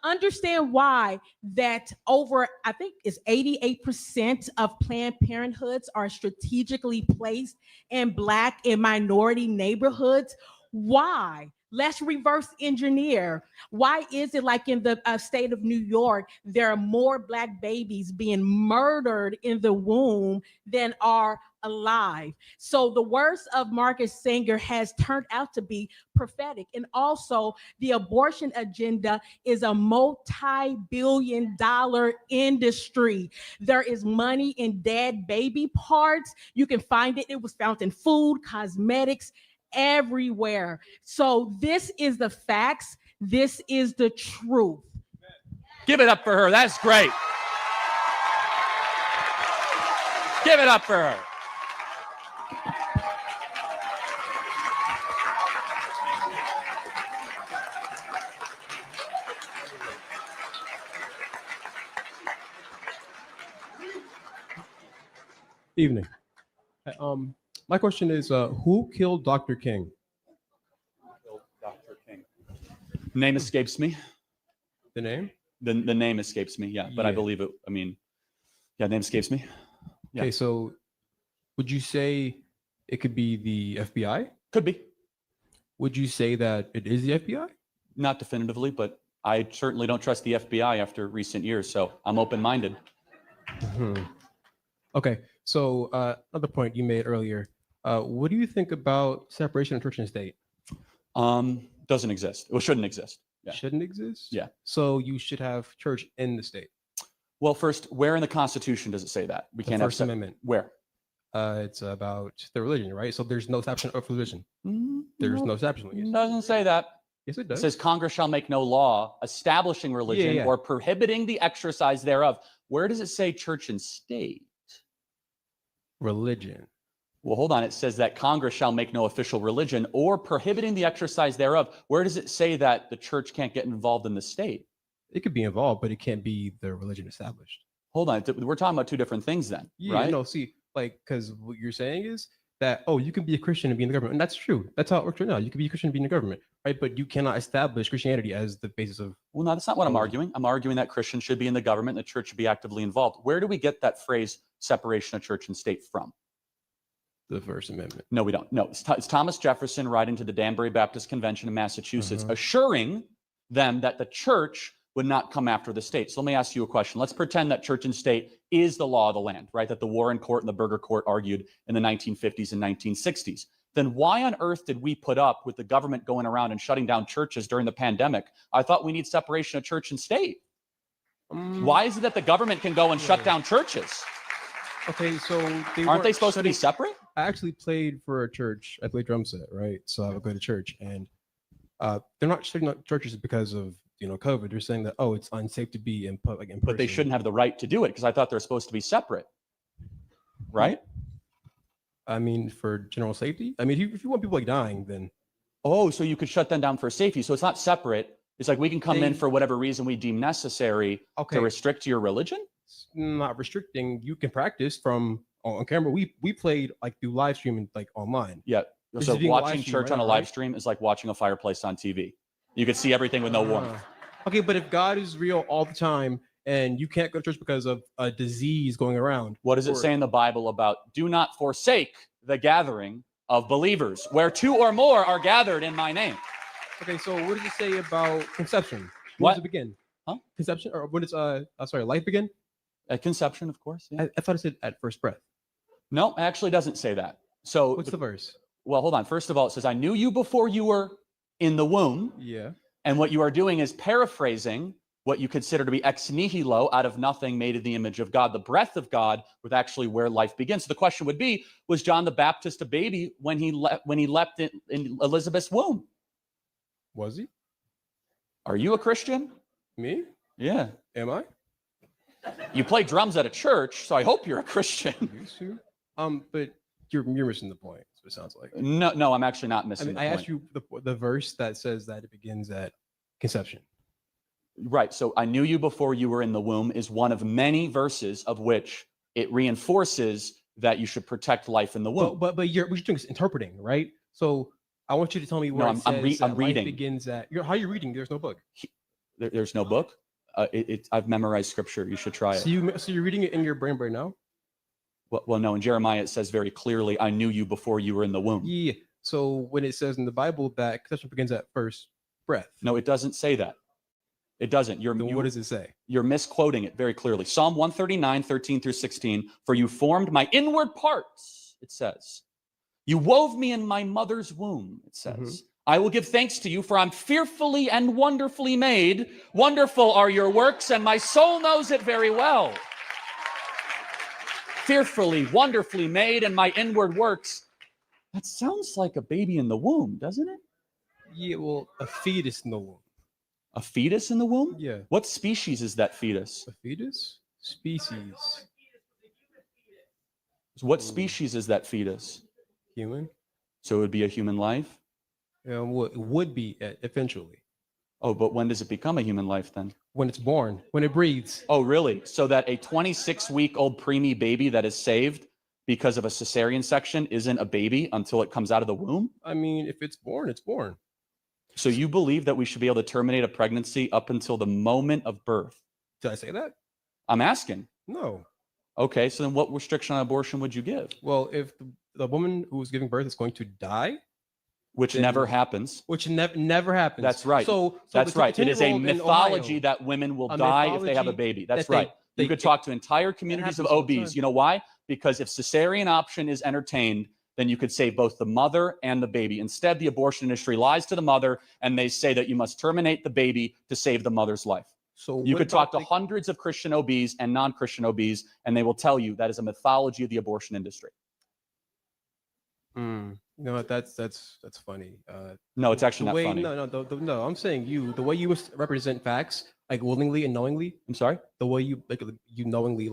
Understand why that over, I think it's 88% of Planned Parenthoods are strategically placed in Black and minority neighborhoods. Why? Let's reverse engineer. Why is it like in the state of New York, there are more Black babies being murdered in the womb than are alive? So the words of Margaret Sanger has turned out to be prophetic. And also the abortion agenda is a multi-billion-dollar industry. There is money in dead baby parts. You can find it. It was found in food, cosmetics, everywhere. So this is the facts. This is the truth. Give it up for her. That's great. Give it up for her. Evening. My question is, who killed Dr. King? Dr. King. Name escapes me. The name? The name escapes me, yeah. But I believe it, name escapes me. Yeah. Okay, so would you say it could be the FBI? Could be. Would you say that it is the FBI? Not definitively, but I certainly don't trust the FBI after recent years, so I'm open-minded. Okay, so another point you made earlier. What do you think about separation of church and state? Doesn't exist. It shouldn't exist. Yeah. Shouldn't exist? Yeah. So you should have church in the state. Well, first, where in the Constitution does it say that? We The can't First have Amendment. Where? It's about the religion, right? So there's no establishment of religion. There's no establishment. It doesn't say that. Yes, it It does. says Congress shall make no law establishing religion Yeah. or prohibiting the exercise thereof. Where does it say church and state? Religion. Well, hold on. It says that Congress shall make no official religion or prohibiting the exercise thereof. Where does it say that the church can't get involved in the state? It could be involved, but it can't be the religion established. Hold on. We're talking about two different things then, Yeah, right? no, see, like, because what you're saying is that, oh, you can be a Christian and be in the government. And that's true. That's how it works right now. You can be a Christian and be in the government, right? But you cannot establish Christianity as the basis of. Well, no, that's not what I'm arguing. I'm arguing that Christians should be in the government and the church should be actively involved. Where do we get that phrase separation of church and state from? The First Amendment. No, we don't. No, it's Thomas Jefferson writing to the Danbury Baptist Convention in Massachusetts, assuring them that the church would not come after the state. So let me ask you a question. Let's pretend that church and state is the law of the land, right? That the Warren Court and the Burger Court argued in the 1950s and 1960s. Then why on earth did we put up with the government going around and shutting down churches during the pandemic? I thought we need separation of church and state. Why is it that the government can go and shut down churches? Okay, so aren't they supposed to be separate? I actually played for a church. I played drum set, right? So I would go to church, and they're not shutting down churches because of COVID. They're saying that, oh, it's unsafe to be in public. But they shouldn't have the right to do it because I thought they're supposed to be separate, right? I mean, for general safety. I mean, if you want people like dying, then. Oh, so you could shut them down for safety. So it's not separate. It's like we can come in for whatever reason we deem necessary to restrict your religion. It's not restricting. You can practice from on camera. We played like through live streaming, like online. Yeah. This So is being watching live streamed church right on a now, live right? stream is like watching a fireplace on TV. You could see everything with no warmth. Okay, but if God is real all the time and you can't go to church because of a disease going around, What does it say in the Bible about do not forsake the gathering of believers, where two or more are gathered in my name? Okay, so what does it say about conception? When What? does it begin? Huh? Conception, or when does life begin? At conception, of course. Yeah. I thought it said at first breath. No, it actually doesn't say that. So What's the verse? Well, hold on. First of all, it says, I knew you before you were in the womb. Yeah. And what you are doing is paraphrasing what you consider to be ex nihilo, out of nothing, made in the image of God. The breath of God was actually where life begins. So the question would be, was John the Baptist a baby when he leapt in Elizabeth's womb? Was he? Are you a Christian? Me? Yeah. Am I? You play drums at a church, so I hope you're a Christian. Used to. But you're missing the point. That's what it sounds like. No, I'm actually not missing I mean, the I point. asked you the verse that says that it begins at conception. Right. So I knew you before you were in the womb is one of many verses of which it reinforces that you should protect life in the womb. But what you're doing is interpreting, right? So I want you to tell me where No, it says I'm that life reading. begins at. How are you reading? There's no book. There's no book. I've memorized scripture. You should try it. So you're reading it in your brain right now? Well, no. In Jeremiah, it says very clearly, I knew you before you were in the womb. Yeah. So when it says in the Bible that conception begins at first breath. No, it doesn't say that. It doesn't. What does it say? You're misquoting it very clearly. Psalm 139, 13 through 16. For you formed my inward parts, it says. You wove me in my mother's womb, it says. I will give thanks to you, for I'm fearfully and wonderfully made. Wonderful are your works, and my soul knows it very well. Fearfully, wonderfully made, and my inward works. That sounds like a baby in the womb, doesn't it? Yeah, well, a fetus in the womb. A fetus in the womb? Yeah. What species is that fetus? A fetus? Species. What species is that fetus? Human. So it would be a human life? Yeah, would be eventually. Oh, but when does it become a human life then? When it's born, when it breathes. Oh, really? So that a 26-week-old preemie baby that is saved because of a cesarean section isn't a baby until it comes out of the womb? I mean, if it's born, it's born. So you believe that we should be able to terminate a pregnancy up until the moment of birth? Did I say that? I'm asking. No. Okay, so then what restriction on abortion would you give? Well, if the woman who's giving birth is going to die, which never happens. Which never happens. That's right. So that's right. It is a 10-year-old in mythology Ohio, that women will a die if they have a mythology baby. That's that right. they You could talk to entire communities of happens all the OBs. time. You know why? Because if cesarean option is entertained, then you could save both the mother and the baby. Instead, the abortion industry lies to the mother and they say that you must terminate the baby to save the mother's life. So you what could talk to about hundreds of Christian OBs and non-Christian OBs, and they will tell you that is a mythology of the abortion industry. No, that's funny. No, it's actually the not way, funny. No. I'm saying the way you represent facts, like willingly and knowingly. I'm sorry. The way you knowingly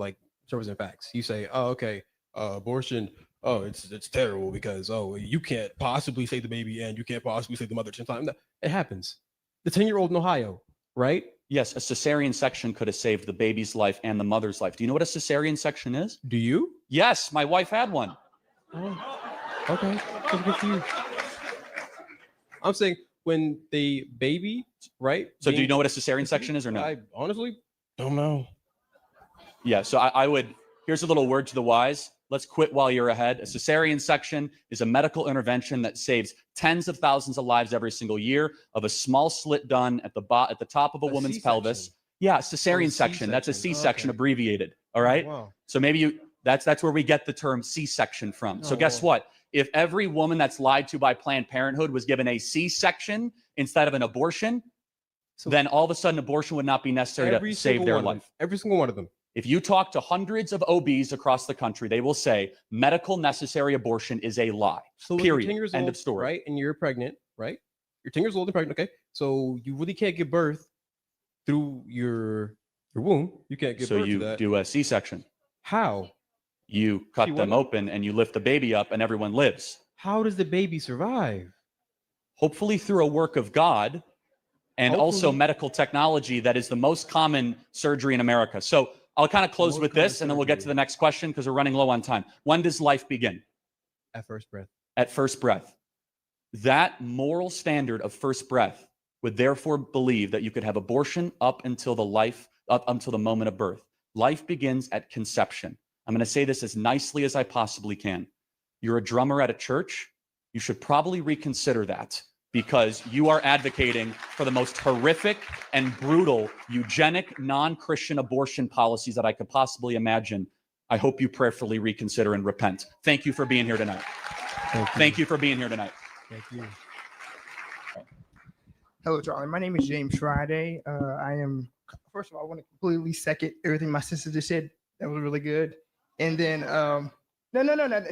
represent facts. You say, oh, okay, abortion. Oh, it's terrible because you can't possibly save the baby and you can't possibly save the mother at the same time. No, it happens. The 10-year-old in Ohio, right? Yes, a cesarean section could have saved the baby's life and the mother's life. Do you know what a cesarean section is? Do you? Yes, my wife had one. Okay, I'm confused. I'm saying when they baby, right? So do you know what a cesarean section is or no? I honestly don't know. Yeah, so I would, here's a little word to the wise. Let's quit while you're ahead. A cesarean section is a medical intervention that saves tens of thousands of lives every single year of a small slit done at the top of a woman's C-section. pelvis. Yeah, cesarean section. That's a C-section abbreviated. All right. Wow. So maybe that's where we get the term C-section from. So guess what? If every woman that's lied to by Planned Parenthood was given a C-section instead of an abortion, then all of a sudden abortion would not be necessary to save their life. Every single one of them. If you talk to hundreds of OBs across the country, they will say medical necessary abortion is a lie. So if period. you're 10 years End old, of story. right? And you're pregnant, right? You're 10 years old and pregnant. Okay, so you really can't give birth through your womb. You can't give So birth to you that. do a C-section. How? You cut them open and you lift the baby up and everyone lives. How does the baby survive? Hopefully through a work of God and also Hopefully. medical technology that is the most common surgery in America. So I'll kind of close with this and then we'll get to the next question because we're running low on time. When does life begin? At first breath. At first breath. That moral standard of first breath would therefore believe that you could have abortion up until the moment of birth. Life begins at conception. I'm going to say this as nicely as I possibly can. You're a drummer at a church. You should probably reconsider that because you are advocating for the most horrific and brutal eugenic, non-Christian abortion policies that I could possibly imagine. I hope you prayerfully reconsider and repent. Thank you for being here tonight. Thank you for being here tonight. Thank you. Hello, Charlie. My name is James Friday. I am, first of all, I want to completely second everything my sister just said. That was really good. And then, no.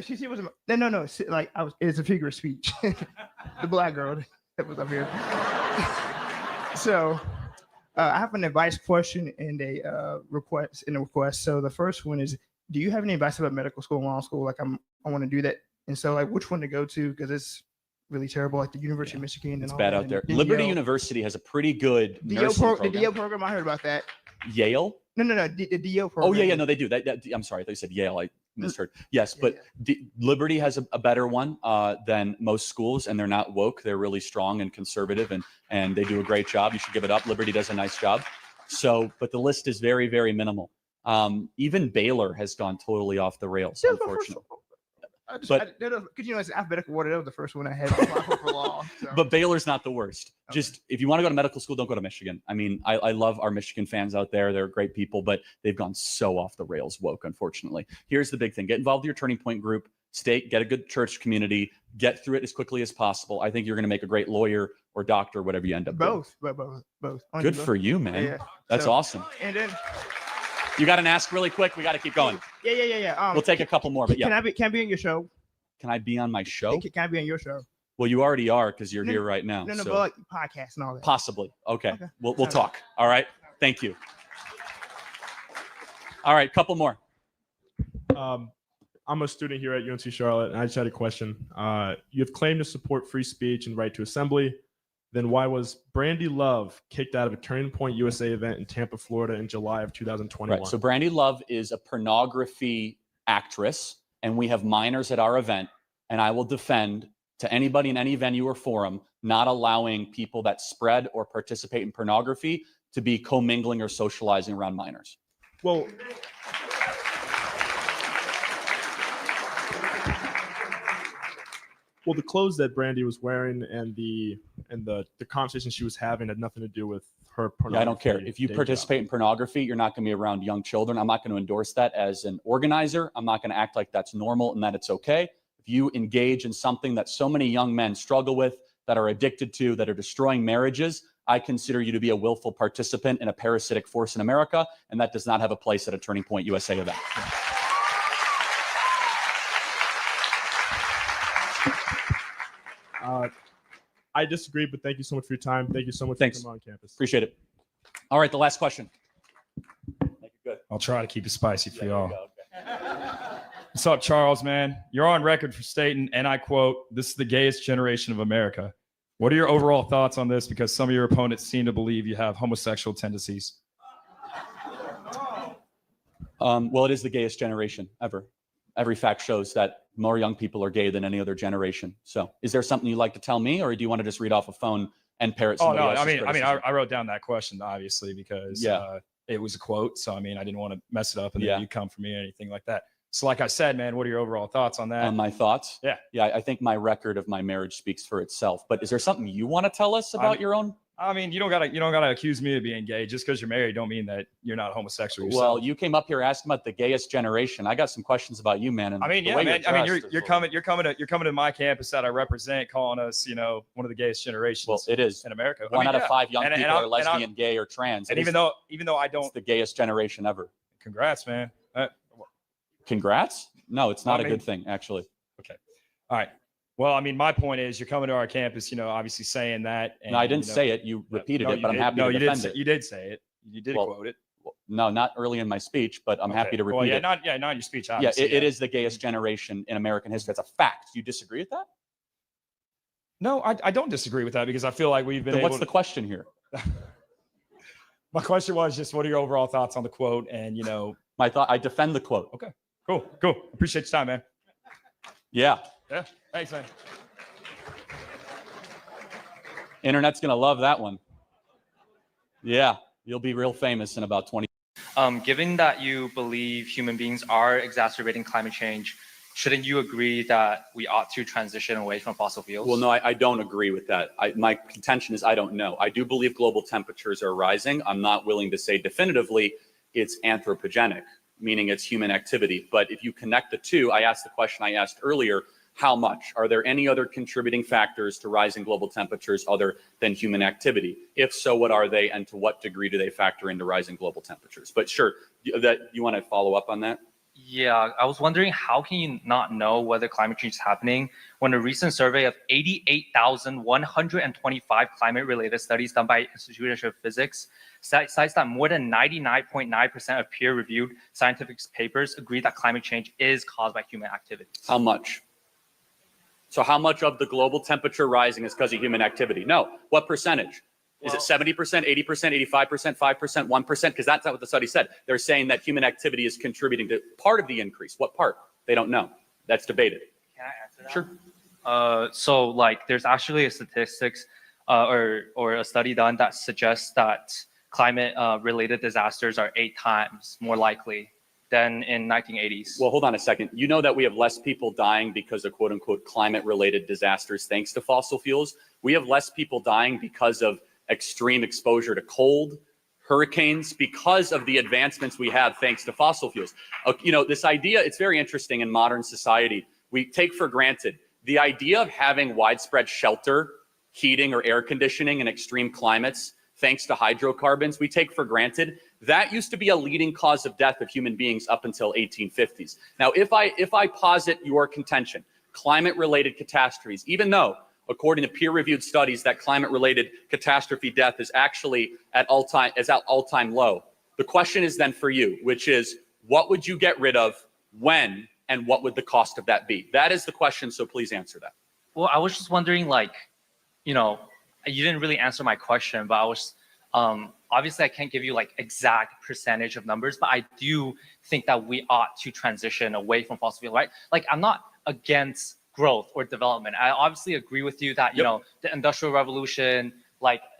She wasn't, no. Like, it's a figure of speech. The black girl that was up here. So, I have an advice question and a request. So the first one is, do you have any advice about medical school and law school? Like, I want to do that. And so, like, which one to go to? Because it's really terrible, like the University of Michigan. And It's all bad that. out there. And Liberty Yale. University has a pretty good nursing The program. DO program, I heard about that. Yale? No, the DO program. Oh, yeah, no, they do. I'm sorry, I thought you said Yale. I misheard. Yes, but Liberty has a better one than most schools, and they're not woke. They're really strong and conservative, and they do a great job. You should give it up. Liberty does a nice job. So, but the list is very, very minimal. Even Baylor has gone totally off the rails, unfortunately. Because it's alphabetical order. That was the first one I had for law. So. But Baylor's not the worst. Just if you want to go to medical school, don't go to Michigan. I mean, I love our Michigan fans out there. They're great people, but they've gone so off the rails woke, unfortunately. Here's the big thing. Get involved with your Turning Point group. Get a good church community. Get through it as quickly as possible. I think you're going to make a great lawyer or doctor, whatever you end up doing. Both. Good for you, man. Yeah. That's awesome. And then You got an ask really quick. We got to keep going. Yeah. We'll take a couple more, but yeah. Can I be on your show? Can I be on my show? Can I be on your show? Well, you already are because you're here right now. No, so. but like podcasts and all that. Possibly. Okay. We'll talk. All right. Thank you. All right. Couple more. I'm a student here at UNC Charlotte, and I just had a question. You have claimed to support free speech and right to assembly. Then why was Brandy Love kicked out of a Turning Point USA event in Tampa, Florida in July of 2021? Right. So Brandy Love is a pornography actress, and we have minors at our event, and I will defend to anybody in any venue or forum not allowing people that spread or participate in pornography to be commingling or socializing around minors. Well, the clothes that Brandy was wearing and the conversation she was having had nothing to do with her pornography. Yeah, I don't care. If you day participate in pornography, you're not going to be around young children. I'm not going to endorse that as an organizer. I'm not going to act like that's normal and that it's okay. If you engage in something that so many young men struggle with, that are addicted to, that are destroying marriages, I consider you to be a willful participant in a parasitic force in America, and that does not have a place at a Turning Point USA event. I disagree, but thank you so much for your time. Thank you so much for coming on campus. Appreciate it. All right, the last question. Good. I'll try to keep it spicy for y'all. What's up, Charles, man? You're on record for stating, and I quote, "This is the gayest generation of America." What are your overall thoughts on this? Because some of your opponents seem to believe you have homosexual tendencies. Well, it is the gayest generation ever. Every fact shows that More young people are gay than any other generation. So is there something you'd like to tell me, or do you want to just read off a phone and parrot Oh somebody no, else's I mean, criticism? I wrote down that question obviously because it was a quote. So I mean, I didn't want to mess it up and then you come for me or anything like that. So like I said, man, what are your overall thoughts on that? My thoughts? Yeah. Yeah, I think my record of my marriage speaks for itself. But is there something you want to tell us about your own? I mean, you don't gotta accuse me of being gay. Just because you're married don't mean that you're not homosexual yourself. Well, you came up here asking about the gayest generation. I got some questions about you, man. And I mean, the yeah, way man. you're I mean, dressed you're coming to my campus that I represent, calling us, one of the gayest generations. Well, it is in America. One out of 5 young people are I'm- lesbian, gay, or trans. And It even is- though I don't, it's the gayest generation ever. Congrats, man. Congrats? No, it's not I a mean- good thing, actually. Okay. All right. Well, I mean, my point is, you're coming to our campus, obviously saying that. And, No, I didn't say it. You repeated no, it, but I'm you did. happy No, to you defend did. it. You did say it. You did quote it. No, not early in my speech, but I'm happy to repeat Well, yeah, it. not in your speech. Yeah, Obviously, it is the gayest generation in American history. That's a fact. Do you disagree with that? No, I don't disagree with that because I feel like we've been Then able what's the question here? My question was just, what are your overall thoughts on the quote? And, my thought, I defend the quote. Okay, cool. Appreciate your time, man. Yeah. Yeah. Thanks, man. Internet's going to love that one. Yeah. You'll be real famous in about 20. Given that you believe human beings are exacerbating climate change, shouldn't you agree that we ought to transition away from fossil fuels? Well, no, I don't agree with that. My contention is I don't know. I do believe global temperatures are rising. I'm not willing to say definitively it's anthropogenic, meaning it's human activity. But if you connect the two, I asked the question I asked earlier, how much? Are there any other contributing factors to rising global temperatures other than human activity? If so, what are they, and to what degree do they factor into rising global temperatures? But sure, you want to follow up on that? Yeah, I was wondering, how can you not know whether climate change is happening when a recent survey of 88,125 climate-related studies done by Institute of Physics cites that more than 99.9% of peer-reviewed scientific papers agree that climate change is caused by human activities? How much? So how much of the global temperature rising is because of human activity? No. What percentage? Is it 70%, 80%, 85%, 5%, 1%? Because that's not what the study said. They're saying that human activity is contributing to part of the increase. What part? They don't know. That's debated. Can I answer that? Sure. So like there's actually a statistics or a study done that suggests that climate related disasters are 8 times more likely than in 1980s. Well, hold on a second. You know that we have less people dying because of quote unquote climate related disasters thanks to fossil fuels. We have less people dying because of extreme exposure to cold, hurricanes, because of the advancements we have thanks to fossil fuels. This idea, it's very interesting in modern society. We take for granted the idea of having widespread shelter, heating, or air conditioning in extreme climates thanks to hydrocarbons, we take for granted. That used to be a leading cause of death of human beings up until 1850s. Now, if I posit your contention, climate-related catastrophes, even though, according to peer-reviewed studies, that climate-related catastrophe death is actually at all-time low. The question is then for you, which is, what would you get rid of, when, and what would the cost of that be? That is the question, so please answer that. Well, I was just wondering, you didn't really answer my question, but I was, obviously I can't give you exact percentage of numbers, but I do think that we ought to transition away from fossil fuel, right? I'm not against growth or development. I obviously agree with you that, the Industrial Revolution,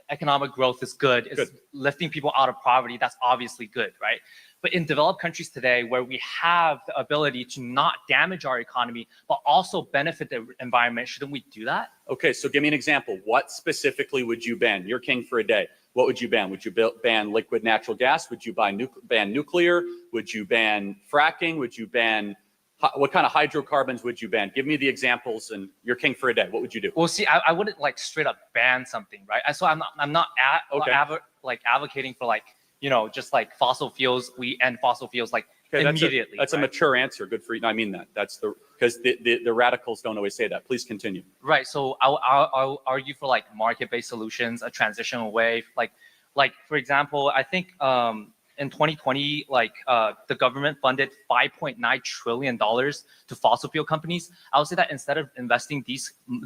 economic growth is good. It's lifting people out of poverty. That's obviously good, right? But in developed countries today, where we have the ability to not damage our economy, but also benefit the environment, shouldn't we do that? Okay, so give me an example. What specifically would you ban? You're king for a day. What would you ban? Would you ban liquid natural gas? Would you ban nuclear? Would you ban fracking? Would you ban, what kind of hydrocarbons would you ban? Give me the examples, and you're king for a day. What would you do? Well, see, I wouldn't straight up ban something, right? So I'm not advocating for just fossil fuels. We end fossil fuels immediately. That's a mature answer. Good for you. No, I mean that. That's because the radicals don't always say that. Please continue. Right. So I'll argue for market-based solutions, a transition away. For example, I think in 2020, the government funded $5.9 trillion to fossil fuel companies. I would say that instead of investing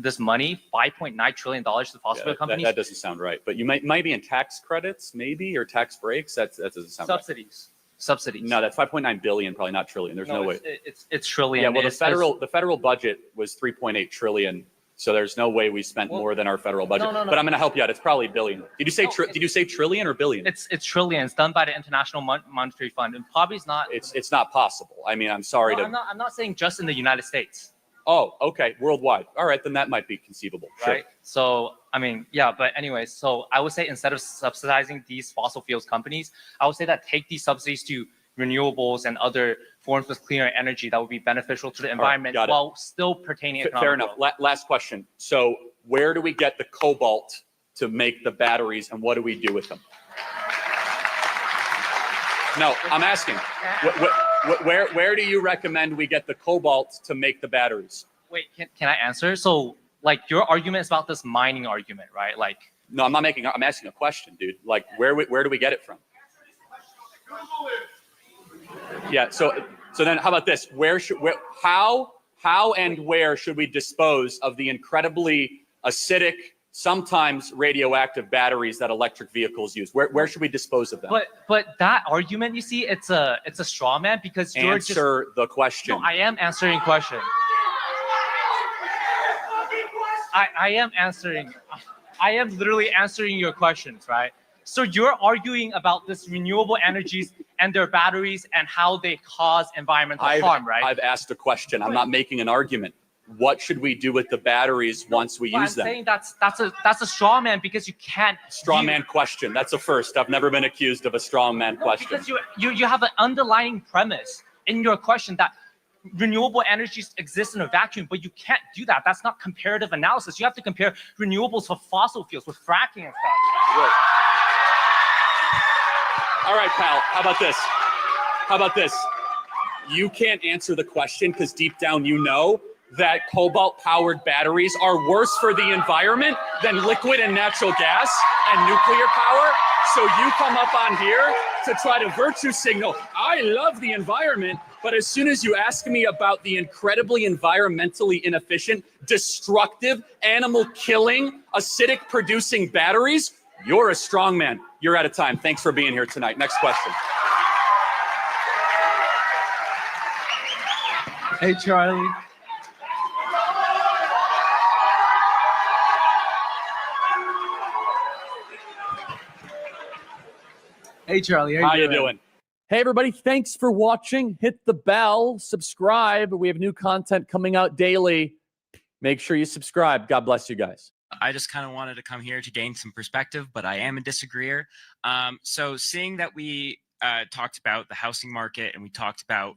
this money, $5.9 trillion to fossil fuel companies. That doesn't sound right. But you might be in tax credits, maybe, or tax breaks. That doesn't sound subsidies. Right. subsidies. No, that's 5.9 billion, probably not trillion. There's no way. It's trillion. Yeah, well, It's- the federal budget was 3.8 trillion. So there's no way we spent more than our federal budget. no. But I'm going to help you out. It's probably billion. Did you say trillion or billion? It's trillions done by the International Monetary Fund, and probably it's not. It's not possible. I mean, I'm sorry No, to. I'm not saying just in the United States. Oh, okay, worldwide. All right, then that might be conceivable. Sure. Right. So I mean, yeah, but anyways, so I would say instead of subsidizing these fossil fuels companies, I would say that take these subsidies to renewables and other forms of cleaner energy that would be beneficial to the environment got it. while still pertaining. Fair enough. Last question. So where do we get the cobalt to make the batteries, and what do we do with them? No, I'm asking. Where do you recommend we get the cobalt to make the batteries? Wait, can I answer? So like your argument is about this mining argument, right? Like. No, I'm asking a question, dude. Like where do we get it from? Yeah. So then how about this? How and where should we dispose of the incredibly acidic, sometimes radioactive batteries that electric vehicles use? Where should we dispose of them? But that argument, you see, it's a straw man because you're Answer the question. No, I am answering question. I am literally answering your questions, right? So you're arguing about this renewable energies and their batteries and how they cause environmental harm, right? I've asked a question. I'm not making an argument. What should we do with the batteries once we use them? I'm saying that's a straw man because you can't. Straw man question. That's a first. I've never been accused of a straw man question. Because you have an underlying premise in your question that renewable energies exist in a vacuum, but you can't do that. That's not comparative analysis. You have to compare renewables with fossil fuels, with fracking and stuff. Right. All right, pal. How about this? You can't answer the question because deep down you know that cobalt-powered batteries are worse for the environment than liquid and natural gas and nuclear power. So you come up on here to try to virtue signal, I love the environment, but as soon as you ask me about the incredibly environmentally inefficient, destructive, animal-killing, acidic-producing batteries, you're a strong man. You're out of time. Thanks for being here tonight. Next question. Hey, Charlie. Hey, Charlie. How you doing? Hey, everybody. Thanks for watching. Hit the bell, subscribe. We have new content coming out daily. Make sure you subscribe. God bless you guys. I just kind of wanted to come here to gain some perspective, but I am a disagreeer. So seeing that we talked about the housing market and we talked about,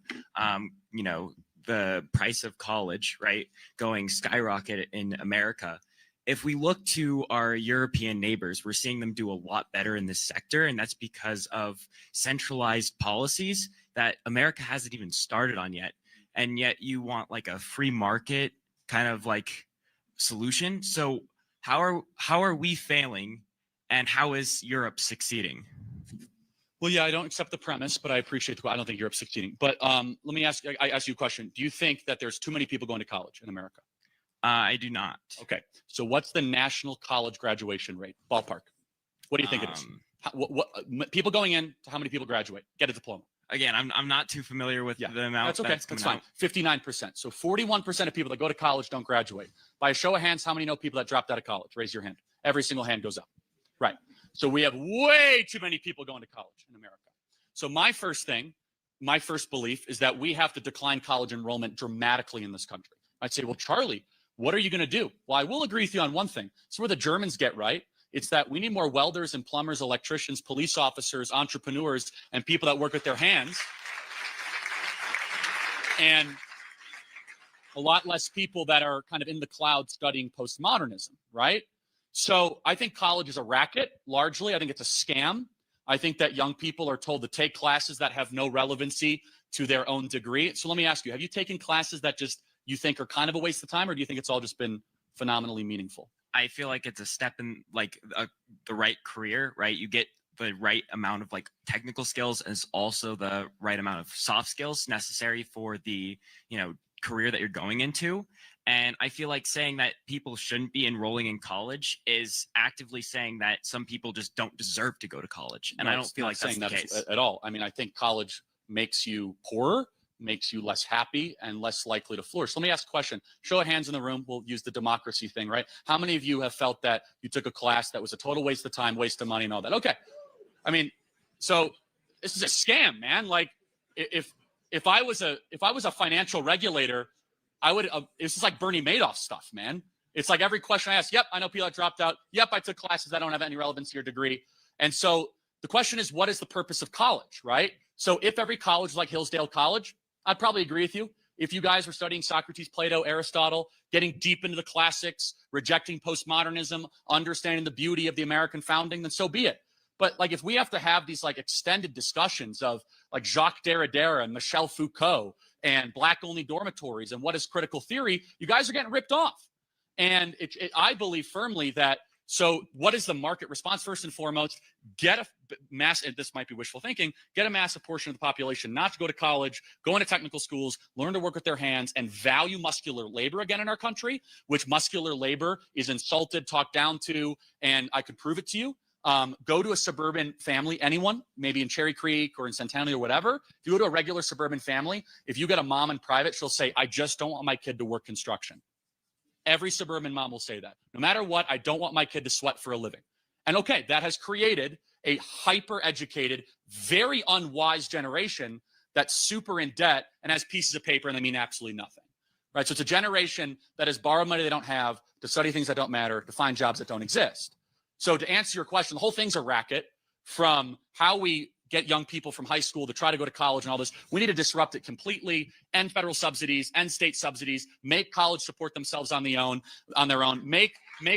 the price of college, right, going skyrocket in America. If we look to our European neighbors, we're seeing them do a lot better in this sector. And that's because of centralized policies that America hasn't even started on yet. And yet you want like a free market kind of like solution. So how are we failing and how is Europe succeeding? Well, yeah, I don't accept the premise, but I appreciate I don't think Europe's succeeding. But let me ask you a question. Do you think that there's too many people going to college in America? I do not. Okay. So what's the national college graduation rate? Ballpark. What do you think it is? What people going in, to how many people graduate, get a diploma? Again, I'm not too familiar with the amount. That's okay. That's fine. 59%. So 41% of people that go to college don't graduate. By a show of hands, how many know people that dropped out of college? Raise your hand. Every single hand goes up. Right. So we have way too many people going to college in America. So my first belief is that we have to decline college enrollment dramatically in this country. I'd say, well, Charlie, what are you going to do? Well, I will agree with you on one thing. It's where the Germans get right. It's that we need more welders and plumbers, electricians, police officers, entrepreneurs, and people that work with their hands. And a lot less people that are kind of in the cloud studying postmodernism, right? So I think college is a racket, largely. I think it's a scam. I think that young people are told to take classes that have no relevancy to their own degree. So let me ask you, have you taken classes that just you think are kind of a waste of time, or do you think it's all just been phenomenally meaningful? I feel like it's a step in like the right career, right? You get the right amount of like technical skills as also the right amount of soft skills necessary for the, career that you're going into. And I feel like saying that people shouldn't be enrolling in college is actively saying that some people just don't deserve to go to college. And No, I don't it's feel not like that's saying the that case. at all. I mean, I think college makes you poorer, makes you less happy, and less likely to flourish. Let me ask a question. Show of hands in the room. We'll use the democracy thing, right? How many of you have felt that you took a class that was a total waste of time, waste of money, and all that? Okay. I mean, so this is a scam, man. Like, if I was a financial regulator, I would. It's just like Bernie Madoff stuff, man. It's like every question I ask. Yep, I know people that dropped out. Yep, I took classes that don't have any relevance to your degree. And so the question is, what is the purpose of college, right? So if every college was like Hillsdale College, I'd probably agree with you. If you guys were studying Socrates, Plato, Aristotle, getting deep into the classics, rejecting postmodernism, understanding the beauty of the American founding, then so be it. But like, if we have to have these like extended discussions of like Jacques Derrida and Michel Foucault and black-only dormitories and what is critical theory, you guys are getting ripped off. And I believe firmly that, so what is the market response? First and foremost, get a mass, and this might be wishful thinking, get a massive portion of the population not to go to college, go into technical schools, learn to work with their hands, and value muscular labor again in our country, which muscular labor is insulted, talked down to, and I could prove it to you. Go to a suburban family, anyone, maybe in Cherry Creek or in Centennial or whatever. If you go to a regular suburban family, if you get a mom in private, she'll say, I just don't want my kid to work construction. Every suburban mom will say that. No matter what, I don't want my kid to sweat for a living. And okay, that has created a hyper-educated, very unwise generation that's super in debt and has pieces of paper and they mean absolutely nothing. Right? So it's a generation that has borrowed money they don't have to study things that don't matter, to find jobs that don't exist. So to answer your question, the whole thing's a racket, from how we get young people from high school to try to go to college and all this. We need to disrupt it completely, end federal subsidies, end state subsidies, make college support themselves on their own, make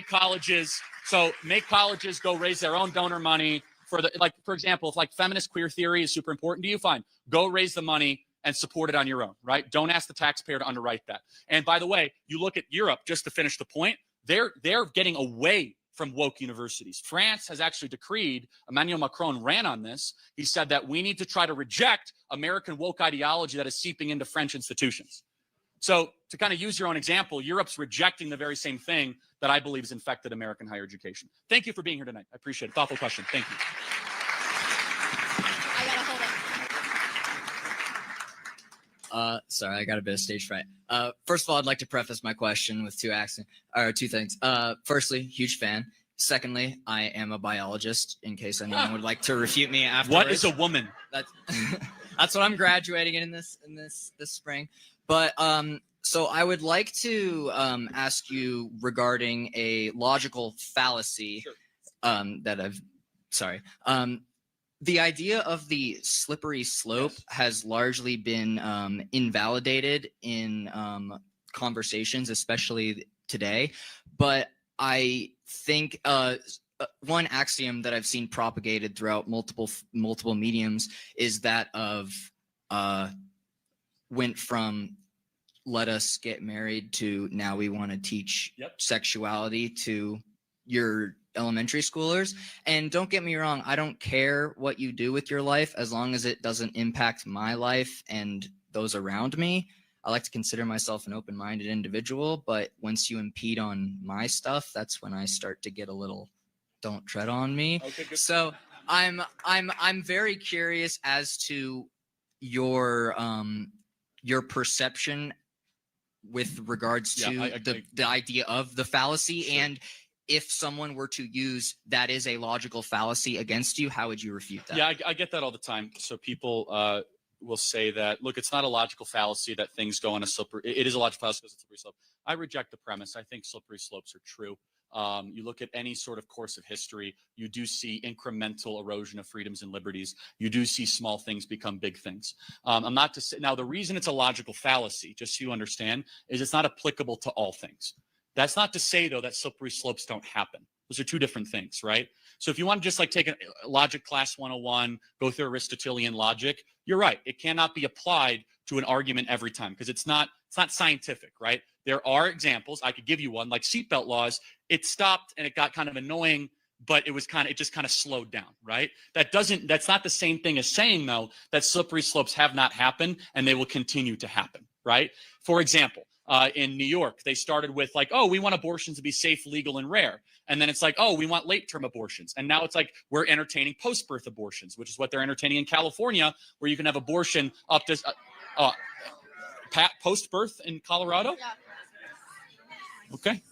colleges go raise their own donor money for the, like, for example, if like feminist queer theory is super important to you, fine, go raise the money and support it on your own, right? Don't ask the taxpayer to underwrite that. And by the way, you look at Europe, just to finish the point, they're getting away from woke universities. France has actually decreed, Emmanuel Macron ran on this, he said that we need to try to reject American woke ideology that is seeping into French institutions. So to kind of use your own example, Europe's rejecting the very same thing that I believe has infected American higher education. Thank you for being here tonight. I appreciate it. Thoughtful question. Thank you. Sorry, I got a bit of stage fright. First of all, I'd like to preface my question with two things. Firstly, huge fan. Secondly, I am a biologist, in case anyone would like to refute me afterwards. What is a woman? That's what I'm graduating in this spring. But so I would like to ask you regarding a logical fallacy the idea of the slippery slope has largely been invalidated in conversations, especially today. But I think one axiom that I've seen propagated throughout multiple mediums is that of went from let us get married to now we want to teach sexuality to your elementary schoolers. And don't get me wrong, I don't care what you do with your life as long as it doesn't impact my life and those around me. I like to consider myself an open-minded individual, but once you impede on my stuff, that's when I start to get a little don't tread on me. Okay, good. So I'm very curious as to your perception with regards to the idea of the fallacy, and if someone were to use that is a logical fallacy against you, how would you refute that? Yeah, I get that all the time. So people will say that, look, it's not a logical fallacy that things go on a slippery. It is a logical fallacy because it's a slippery slope. I reject the premise. I think slippery slopes are true. You look at any sort of course of history, you do see incremental erosion of freedoms and liberties. You do see small things become big things. I'm not to say, now the reason it's a logical fallacy, just so you understand, is it's not applicable to all things. That's not to say, though, that slippery slopes don't happen. Those are two different things, right? So if you want to just like take a logic class 101, go through Aristotelian logic, you're right. It cannot be applied to an argument every time because it's not scientific, right? There are examples. I could give you one, like seatbelt laws. It stopped and it got kind of annoying, but it just kind of slowed down, right? That's not the same thing as saying, though, that slippery slopes have not happened and they will continue to happen, right? For example, in New York. They started with like, oh, we want abortions to be safe, legal, and rare. And then it's like, oh, we want late-term abortions. And now it's like we're entertaining post-birth abortions, which is what they're entertaining in California, where you can have abortion up to post-birth in Colorado. Okay.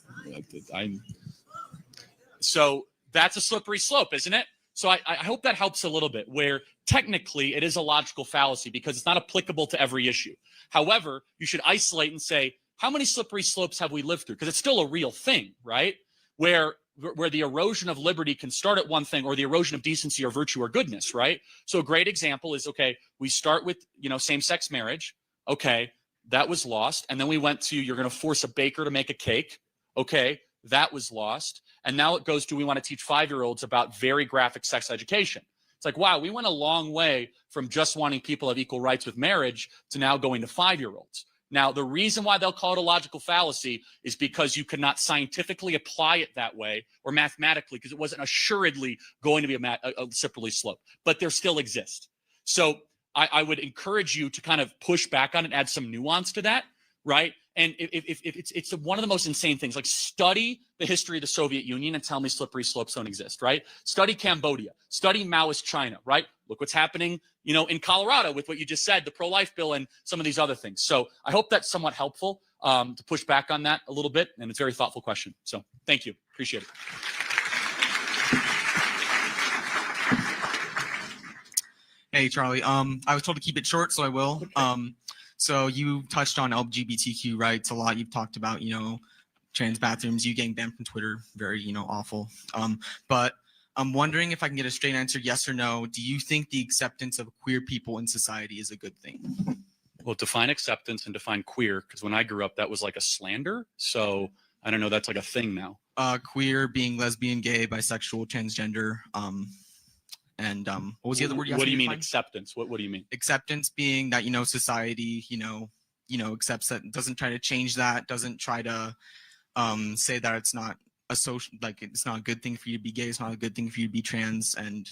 So that's a slippery slope, isn't it? So I hope that helps a little bit, where technically it is a logical fallacy because it's not applicable to every issue. However, you should isolate and say, how many slippery slopes have we lived through? Because it's still a real thing, right? Where the erosion of liberty can start at one thing, or the erosion of decency or virtue or goodness, right? So a great example is, okay, we start with, same-sex marriage. Okay, that was lost. And then we went to, you're going to force a baker to make a cake. Okay, that was lost. And now it goes to, we want to teach 5-year-olds about very graphic sex education. It's like, wow, we went a long way from just wanting people to have equal rights with marriage to now going to 5-year-olds. Now, the reason why they'll call it a logical fallacy is because you cannot scientifically apply it that way, or mathematically, because it wasn't assuredly going to be a slippery slope, but there still exists. So I would encourage you to kind of push back on it, add some nuance to that, right? And if it's one of the most insane things, like study the history of the Soviet Union and tell me slippery slopes don't exist, right? Study Cambodia, study Maoist China, right? Look what's happening, in Colorado with what you just said, the pro-life bill and some of these other things. So I hope that's somewhat helpful to push back on that a little bit. And it's a very thoughtful question. So thank you. Appreciate it. Hey, Charlie. I was told to keep it short, so I will. So you touched on LGBTQ rights a lot. You've talked about, trans bathrooms, you getting banned from Twitter, very, awful. But I'm wondering if I can get a straight answer, yes or no. Do you think the acceptance of queer people in society is a good thing? Well, define acceptance and define queer, because when I grew up, that was like a slander. So I don't know, that's like a thing now. Queer being lesbian, gay, bisexual, transgender, and what was the other word? What do you mean acceptance? What do you mean? Acceptance being that society accepts that, doesn't try to change that, doesn't try to say that it's not a social, like it's not a good thing for you to be gay, it's not a good thing for you to be trans, and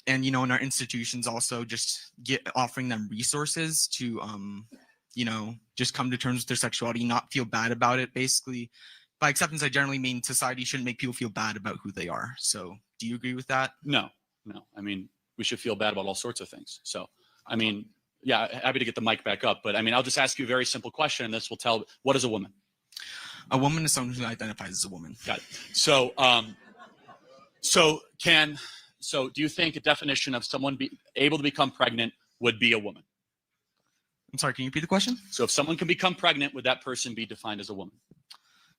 in our institutions also just offering them resources to just come to terms with their sexuality, not feel bad about it. Basically, by acceptance, I generally mean society shouldn't make people feel bad about who they are. So do you agree with that? No. I mean, we should feel bad about all sorts of things. So, I mean, yeah, happy to get the mic back up. But I mean, I'll just ask you a very simple question, and this will tell, what is a woman? A woman is someone who identifies as a woman. Got it. So, so do you think a definition of someone able to become pregnant would be a woman? I'm sorry, can you repeat the question? So if someone can become pregnant, would that person be defined as a woman?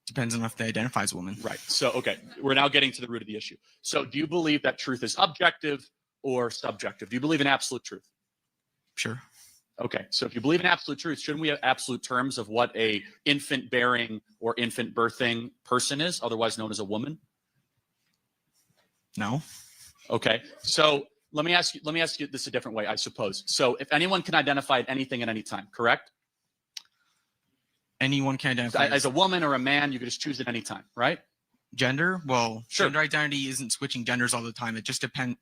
Depends on if they identify as a woman. Right. So, okay, we're now getting to the root of the issue. So do you believe that truth is objective or subjective? Do you believe in absolute truth? Sure. Okay, so if you believe in absolute truth, shouldn't we have absolute terms of what a infant bearing or infant birthing person is, otherwise known as a woman? No. Okay, so let me ask you this a different way, I suppose. So if anyone can identify at anything at any time, correct? Anyone can identify as a woman or a man, you could just choose at any time, right? Gender? Well, sure. Gender identity isn't switching genders all the time. It just depends,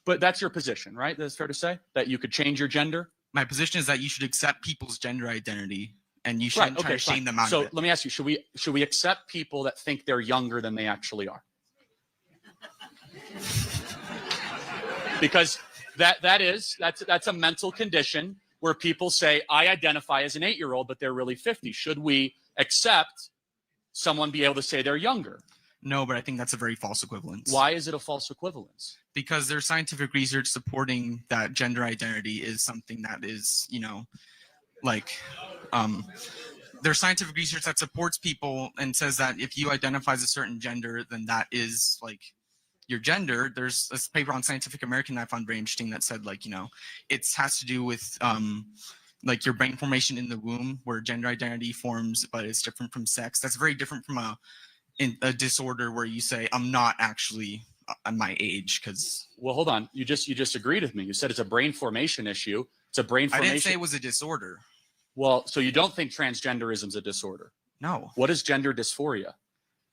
But that's your position, right? That's fair to say? That you could change your gender? My position is that you should accept people's gender identity, and you shouldn't try to shame them out of it. So let me ask you, should we accept people that think they're younger than they actually are? Because that's a mental condition where people say, I identify as an 8-year-old, but they're really 50. Should we accept someone be able to say they're younger? No, but I think that's a very false equivalence. Why is it a false equivalence? Because there's scientific research supporting that gender identity is something that is, there's scientific research that supports people and says that if you identify as a certain gender, then that is your gender. There's this paper on Scientific American that I found very interesting that said it has to do with your brain formation in the womb, where gender identity forms, but it's different from sex. That's very different from a disorder where you say, I'm not actually my age, because well, hold on, you just agreed with me. You said it's a brain formation issue. It's a brain formation. I didn't say it was a disorder. Well, so you don't think transgenderism is a disorder? No. What is gender dysphoria?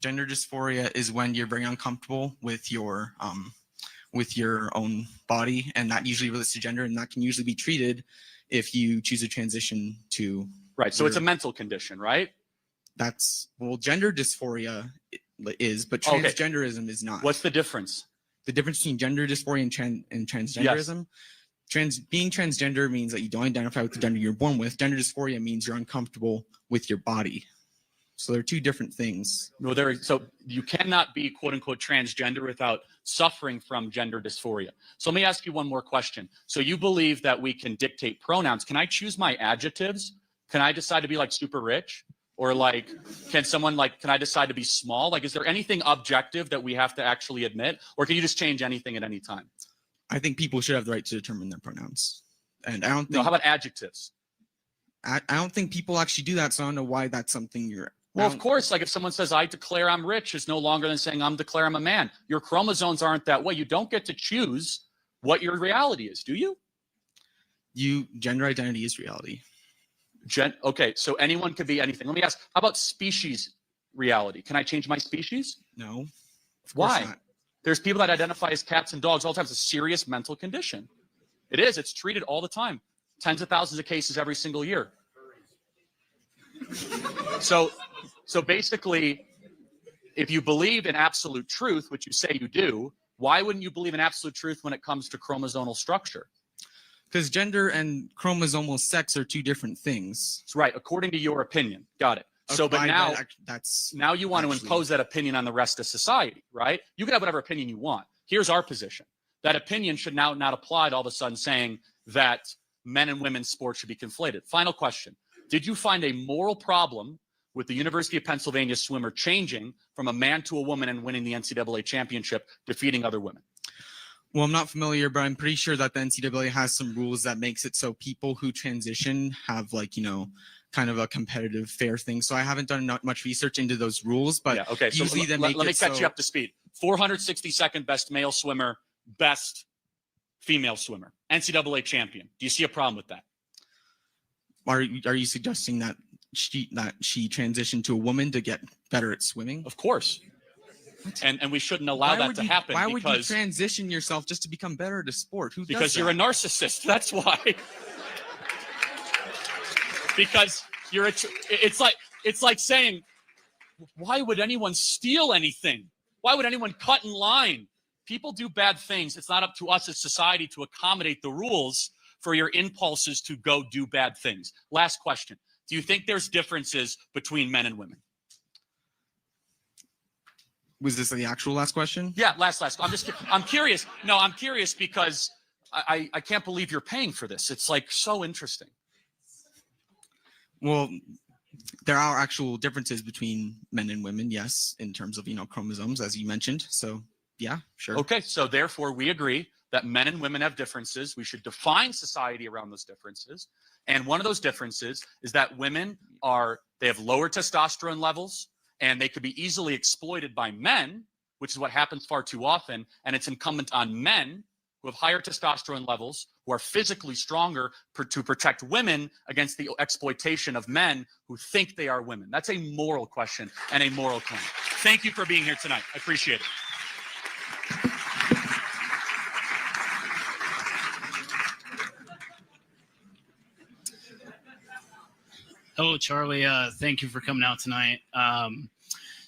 Gender dysphoria is when you're very uncomfortable with your own body, and that usually relates to gender, and that can usually be treated if you choose a transition to Right. So it's a mental condition, right? That's, well, gender dysphoria is, but Okay. transgenderism is not. What's the difference? The difference between gender dysphoria and transgenderism? Being transgender means that you don't identify with the gender you're born with. Gender dysphoria means you're uncomfortable with your body. So they're two different things. No, so you cannot be quote unquote transgender without suffering from gender dysphoria. So let me ask you one more question. So you believe that we can dictate pronouns. Can I choose my adjectives? Can I decide to be like super rich? Or like, can I decide to be small? Like, is there anything objective that we have to actually admit? Or can you just change anything at any time? I think people should have the right to determine their pronouns. And I don't think. No, how about adjectives? I don't think people actually do that, so I don't know why that's something you're. Well, of course, like if someone says, I declare I'm rich, it's no longer than saying declare I'm a man. Your chromosomes aren't that way. You don't get to choose what your reality is, do you? Gender identity is reality. Okay, so anyone could be anything. Let me ask, how about species reality? Can I change my species? No. Why? Not. There's people that identify as cats and dogs all the time. It's a serious mental condition. It is. It's treated all the time. Tens of thousands of cases every single year. So basically, if you believe in absolute truth, which you say you do, why wouldn't you believe in absolute truth when it comes to chromosomal structure? Because gender and chromosomal sex are two different things. That's right, according to your opinion. Got it. So, but now you want to impose that opinion on the rest of society, right? You can have whatever opinion you want. Here's our position. That opinion should now not apply to all of a sudden saying that men and women's sports should be conflated. Final question. Did you find a moral problem with the University of Pennsylvania swimmer changing from a man to a woman and winning the NCAA championship, defeating other women? Well, I'm not familiar, but I'm pretty sure that the NCAA has some rules that makes it so people who transition have kind of a competitive, fair thing. So I haven't done much research into those rules, but yeah, okay. So usually let me catch you up to speed. 462nd best male swimmer, best female swimmer, NCAA champion. Do you see a problem with that? Are you suggesting that she transitioned to a woman to get better at swimming? Of course. And we shouldn't allow that to happen. Why would you transition yourself just to become better at a sport? Who does that? Because you're a narcissist. That's why. Because it's like saying, why would anyone steal anything? Why would anyone cut in line? People do bad things. It's not up to us as society to accommodate the rules for your impulses to go do bad things. Last question. Do you think there's differences between men and women? Was this the actual last question? Yeah, last. I'm curious. No, I'm curious because I can't believe you're paying for this. It's like so interesting. Well, there are actual differences between men and women, yes, in terms of, chromosomes, as you mentioned. So, yeah, sure. Okay, so therefore we agree that men and women have differences. We should define society around those differences. And one of those differences is that women they have lower testosterone levels, and they could be easily exploited by men, which is what happens far too often. And it's incumbent on men who have higher testosterone levels, who are physically stronger to protect women against the exploitation of men who think they are women. That's a moral question and a moral claim. Thank you for being here tonight. I appreciate it. Hello, Charlie. Thank you for coming out tonight.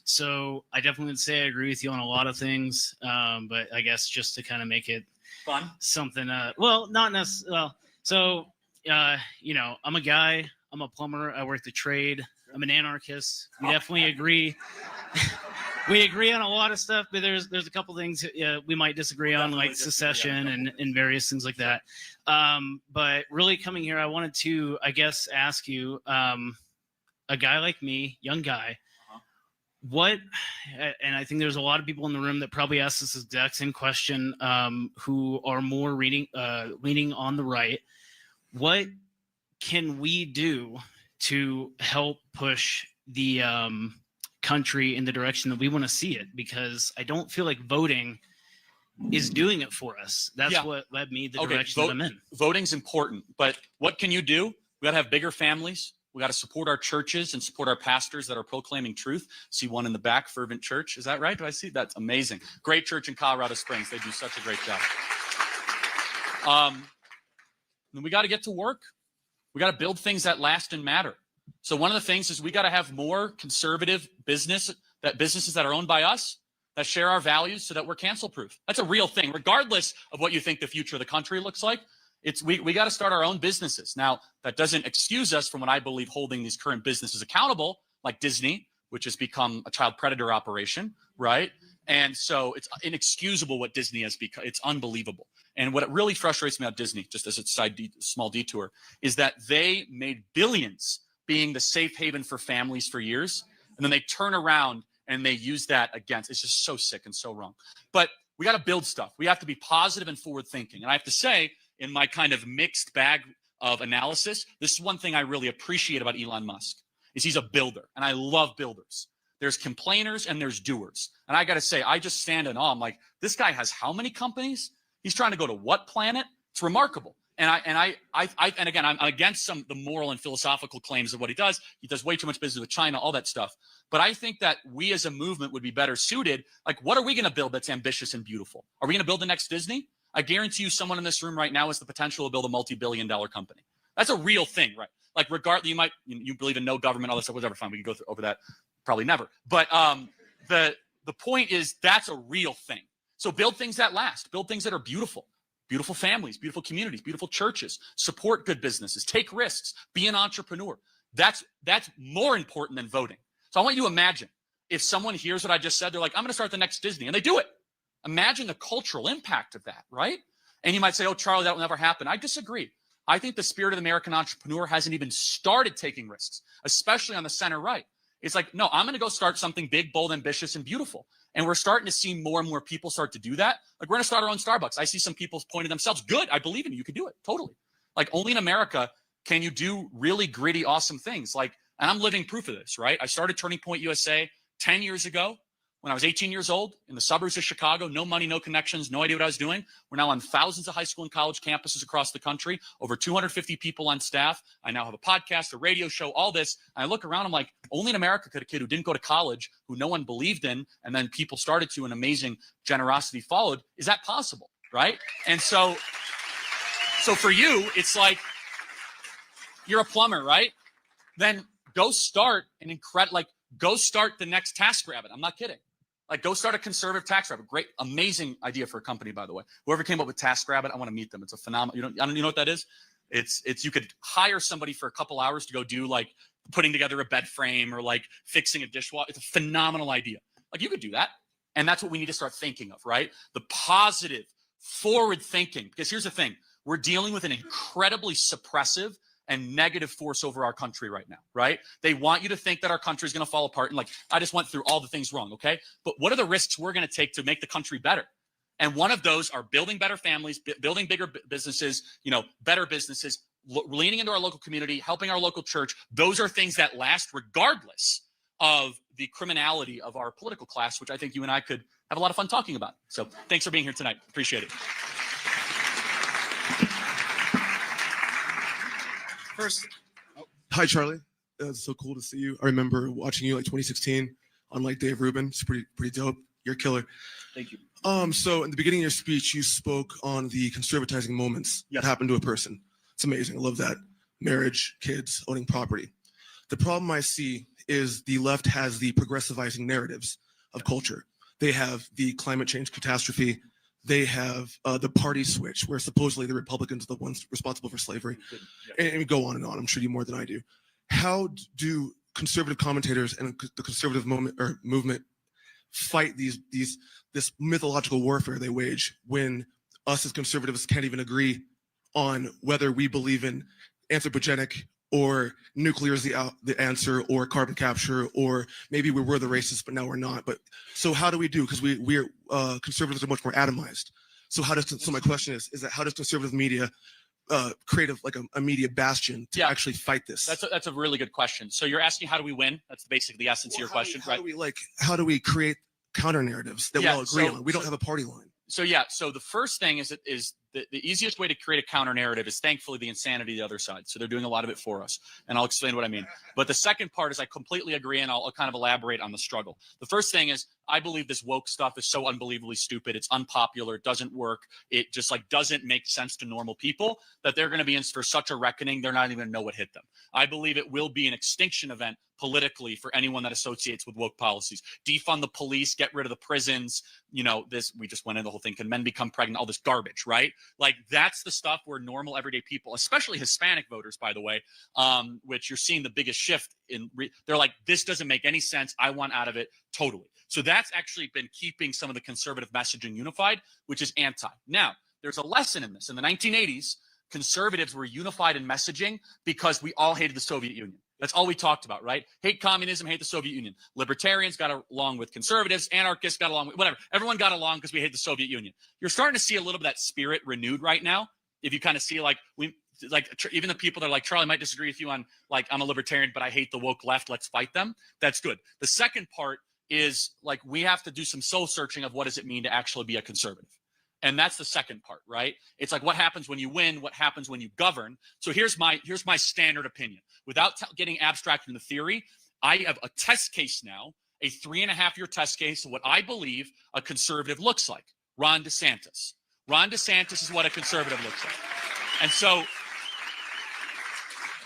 So I definitely would say I agree with you on a lot of things, but I guess just to kind of make it fun, something. Well, not necessarily. Well, so I'm a guy. I'm a plumber. I work the trade. I'm an anarchist. We definitely agree. We agree on a lot of stuff, but there's a couple things we might disagree on, like secession and various things like that. But really coming here, I wanted to, I guess, ask you, a guy like me, young guy, what, and I think there's a lot of people in the room that probably ask this exact same question, who are more leaning on the right. What can we do to help push the country in the direction that we want to see it? Because I don't feel like voting is doing it for us. That's what led me the direction that I'm in. Voting's important, but what can you do? We got to have bigger families. We got to support our churches and support our pastors that are proclaiming truth. See one in the back, Fervent Church. Is that right? Do I see? That's amazing. Great church in Colorado Springs. They do such a great job. Then we got to get to work. We got to build things that last and matter. So one of the things is we got to have more conservative businesses that are owned by us, that share our values, so that we're cancel proof. That's a real thing, regardless of what you think the future of the country looks like. We got to start our own businesses. Now, that doesn't excuse us from what I believe holding these current businesses accountable, like Disney, which has become a child predator operation, right? And so it's inexcusable what Disney has become. It's unbelievable. And what really frustrates me about Disney, just as a small detour, is that they made billions being the safe haven for families for years. And then they turn around and they use that against. It's just so sick and so wrong. But we got to build stuff. We have to be positive and forward thinking. And I have to say, in my kind of mixed bag of analysis, this is one thing I really appreciate about Elon Musk, is he's a builder. And I love builders. There's complainers and there's doers. And I got to say, I just stand in awe. I'm like, this guy has how many companies? He's trying to go to what planet? It's remarkable. And again, I'm against the moral and philosophical claims of what he does. He does way too much business with China, all that stuff. But I think that we as a movement would be better suited. Like, what are we going to build that's ambitious and beautiful? Are we going to build the next Disney? I guarantee you someone in this room right now has the potential to build a multi-billion-dollar company. That's a real thing, right? Like, regardless, you believe in no government, all this stuff, whatever, fine. We can go over that. Probably never. But the point is, that's a real thing. So build things that last. Build things that are beautiful. Beautiful families, beautiful communities, beautiful churches. Support good businesses. Take risks. Be an entrepreneur. That's more important than voting. So I want you to imagine if someone hears what I just said, they're like, I'm going to start the next Disney, and they do it. Imagine the cultural impact of that, right? And you might say, oh, Charlie, that will never happen. I disagree. I think the spirit of the American entrepreneur hasn't even started taking risks, especially on the center right. It's like, no, I'm going to go start something big, bold, ambitious, and beautiful. And we're starting to see more and more people start to do that. Like, we're going to start our own Starbucks. I see some people pointing themselves. Good. I believe in you. You can do it. Totally. Like, only in America can you do really gritty, awesome things. Like, and I'm living proof of this, right? I started Turning Point USA 10 years ago when I was 18 years old in the suburbs of Chicago. No money, no connections, no idea what I was doing. We're now on thousands of high school and college campuses across the country, over 250 people on staff. I now have a podcast, a radio show, all this. And I look around, I'm like, only in America could a kid who didn't go to college, who no one believed in, and then people started to, and amazing generosity followed. Is that possible, right? And so for you, it's like, you're a plumber, right? Then go start go start the next TaskRabbit. I'm not kidding. Like, go start a conservative TaskRabbit. Great, amazing idea for a company, by the way. Whoever came up with TaskRabbit, I want to meet them. It's a phenomenal. You know what that is? It's you could hire somebody for a couple hours to go do like putting together a bed frame or like fixing a dishwasher. It's a phenomenal idea. Like, you could do that. And that's what we need to start thinking of, right? The positive, forward thinking. Because here's the thing. We're dealing with an incredibly suppressive and negative force over our country right now, right? They want you to think that our country is going to fall apart. And like, I just went through all the things wrong, okay? But what are the risks we're going to take to make the country better? And one of those are building better families, building bigger businesses, better businesses, leaning into our local community, helping our local church. Those are things that last regardless of the criminality of our political class, which I think you and I could have a lot of fun talking about. So thanks for being here tonight. Appreciate it. First, hi, Charlie. It's so cool to see you. I remember watching you like 2016 on like Dave Rubin. It's pretty dope. You're a killer. Thank you. So in the beginning of your speech, you spoke on the conservatizing moments that happened to a person. It's amazing. I love that. Marriage, kids, owning property. The problem I see is the left has the progressivizing narratives of culture. They have the climate change catastrophe. They have the party switch, where supposedly the Republicans are the ones responsible for slavery, and go on and on. I'm sure you more than I do. How do conservative commentators and the conservative movement fight this mythological warfare they wage when us as conservatives can't even agree on whether we believe in anthropogenic or nuclear is the answer, or carbon capture, or maybe we were the racists, but now we're not. But so how do we do? Because we're conservatives are much more atomized. So my question is that how does conservative media create a media bastion to actually fight this? That's a really good question. So you're asking, how do we win? That's basically the essence of your question, right? How do we create counter narratives that we all agree on? We don't have a party line. So the first thing is the easiest way to create a counter narrative is thankfully the insanity of the other side. So they're doing a lot of it for us. And I'll explain what I mean. But the second part is I completely agree, and I'll kind of elaborate on the struggle. The first thing is I believe this woke stuff is so unbelievably stupid. It's unpopular. It doesn't work. It just like doesn't make sense to normal people that they're going to be in for such a reckoning. They're not even going to know what hit them. I believe it will be an extinction event politically for anyone that associates with woke policies. Defund the police, get rid of the prisons. You know, this, we just went in the whole thing. Can men become pregnant? All this garbage, right? Like that's the stuff where normal everyday people, especially Hispanic voters, by the way, which you're seeing the biggest shift in, they're like, this doesn't make any sense. I want out of it totally. So that's actually been keeping some of the conservative messaging unified, which is anti. Now, there's a lesson in this. In the 1980s, conservatives were unified in messaging because we all hated the Soviet Union. That's all we talked about, right? Hate communism, hate the Soviet Union. Libertarians got along with conservatives. Anarchists got along with whatever. Everyone got along because we hate the Soviet Union. You're starting to see a little bit of that spirit renewed right now. If you kind of see like even the people that are like, Charlie might disagree with you on like, I'm a libertarian, but I hate the woke left. Let's fight them. That's good. The second part is like, we have to do some soul searching of what does it mean to actually be a conservative. And that's the second part, right? It's like what happens when you win, what happens when you govern. So here's my standard opinion. Without getting abstract in the theory, I have a test case now, a 3.5-year test case of what I believe a conservative looks like. Ron DeSantis. Ron DeSantis is what a conservative looks like. And so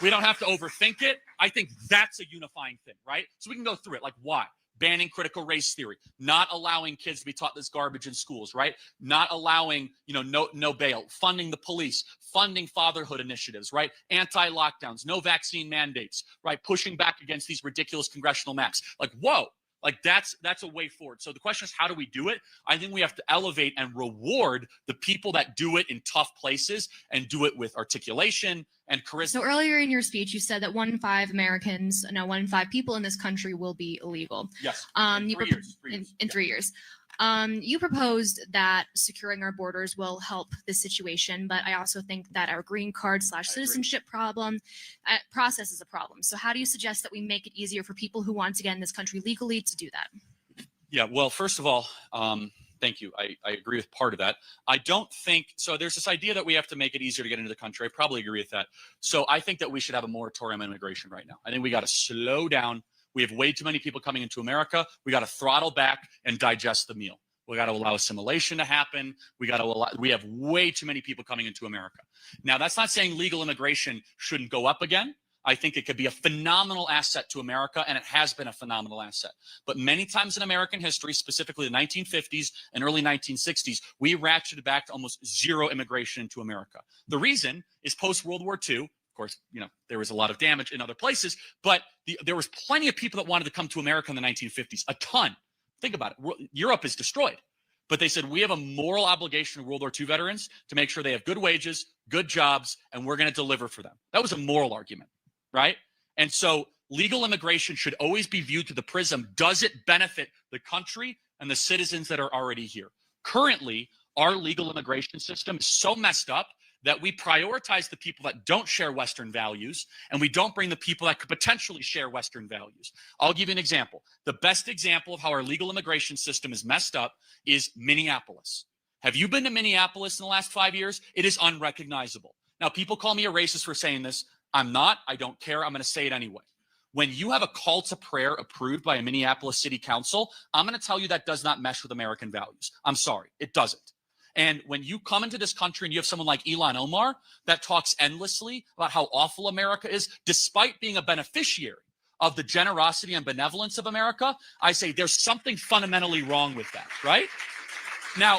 we don't have to overthink it. I think that's a unifying thing, right? So we can go through it. Like why? Banning critical race theory, not allowing kids to be taught this garbage in schools, right? Not allowing, no bail, funding the police, funding fatherhood initiatives, right? Anti-lockdowns, no vaccine mandates, right? Pushing back against these ridiculous congressional maps. Like, whoa, like that's a way forward. So the question is, how do we do it? I think we have to elevate and reward the people that do it in tough places and do it with articulation and charisma. So earlier in your speech, you said that 1 in 5 Americans, no, 1 in 5 people in this country will be illegal. Yes. In 3 years. You proposed that securing our borders will help this situation, but I also think that our green card / citizenship process is a problem. So how do you suggest that we make it easier for people who want to get in this country legally to do that? Yeah, well, first of all, thank you. I agree with part of that. I don't think, so there's this idea that we have to make it easier to get into the country. I probably agree with that. So I think that we should have a moratorium on immigration right now. I think we got to slow down. We have way too many people coming into America. We got to throttle back and digest the meal. We got to allow assimilation to happen. We have way too many people coming into America. Now, that's not saying legal immigration shouldn't go up again. I think it could be a phenomenal asset to America, and it has been a phenomenal asset. But many times in American history, specifically the 1950s and early 1960s, we ratcheted back to almost zero immigration into America. The reason is post-World War II. Of course, there was a lot of damage in other places, but there was plenty of people that wanted to come to America in the 1950s, a ton. Think about it. Europe is destroyed. But they said, we have a moral obligation to World War II veterans to make sure they have good wages, good jobs, and we're going to deliver for them. That was a moral argument, right? And so legal immigration should always be viewed through the prism. Does it benefit the country and the citizens that are already here? Currently, our legal immigration system is so messed up that we prioritize the people that don't share Western values, and we don't bring the people that could potentially share Western values. I'll give you an example. The best example of how our legal immigration system is messed up is Minneapolis. Have you been to Minneapolis in the last 5 years? It is unrecognizable. Now, people call me a racist for saying this. I'm not. I don't care. I'm going to say it anyway. When you have a call to prayer approved by a Minneapolis City Council, I'm going to tell you that does not mesh with American values. I'm sorry. It doesn't. And when you come into this country and you have someone like Ilhan Omar that talks endlessly about how awful America is, despite being a beneficiary of the generosity and benevolence of America, I say there's something fundamentally wrong with that, right? Now,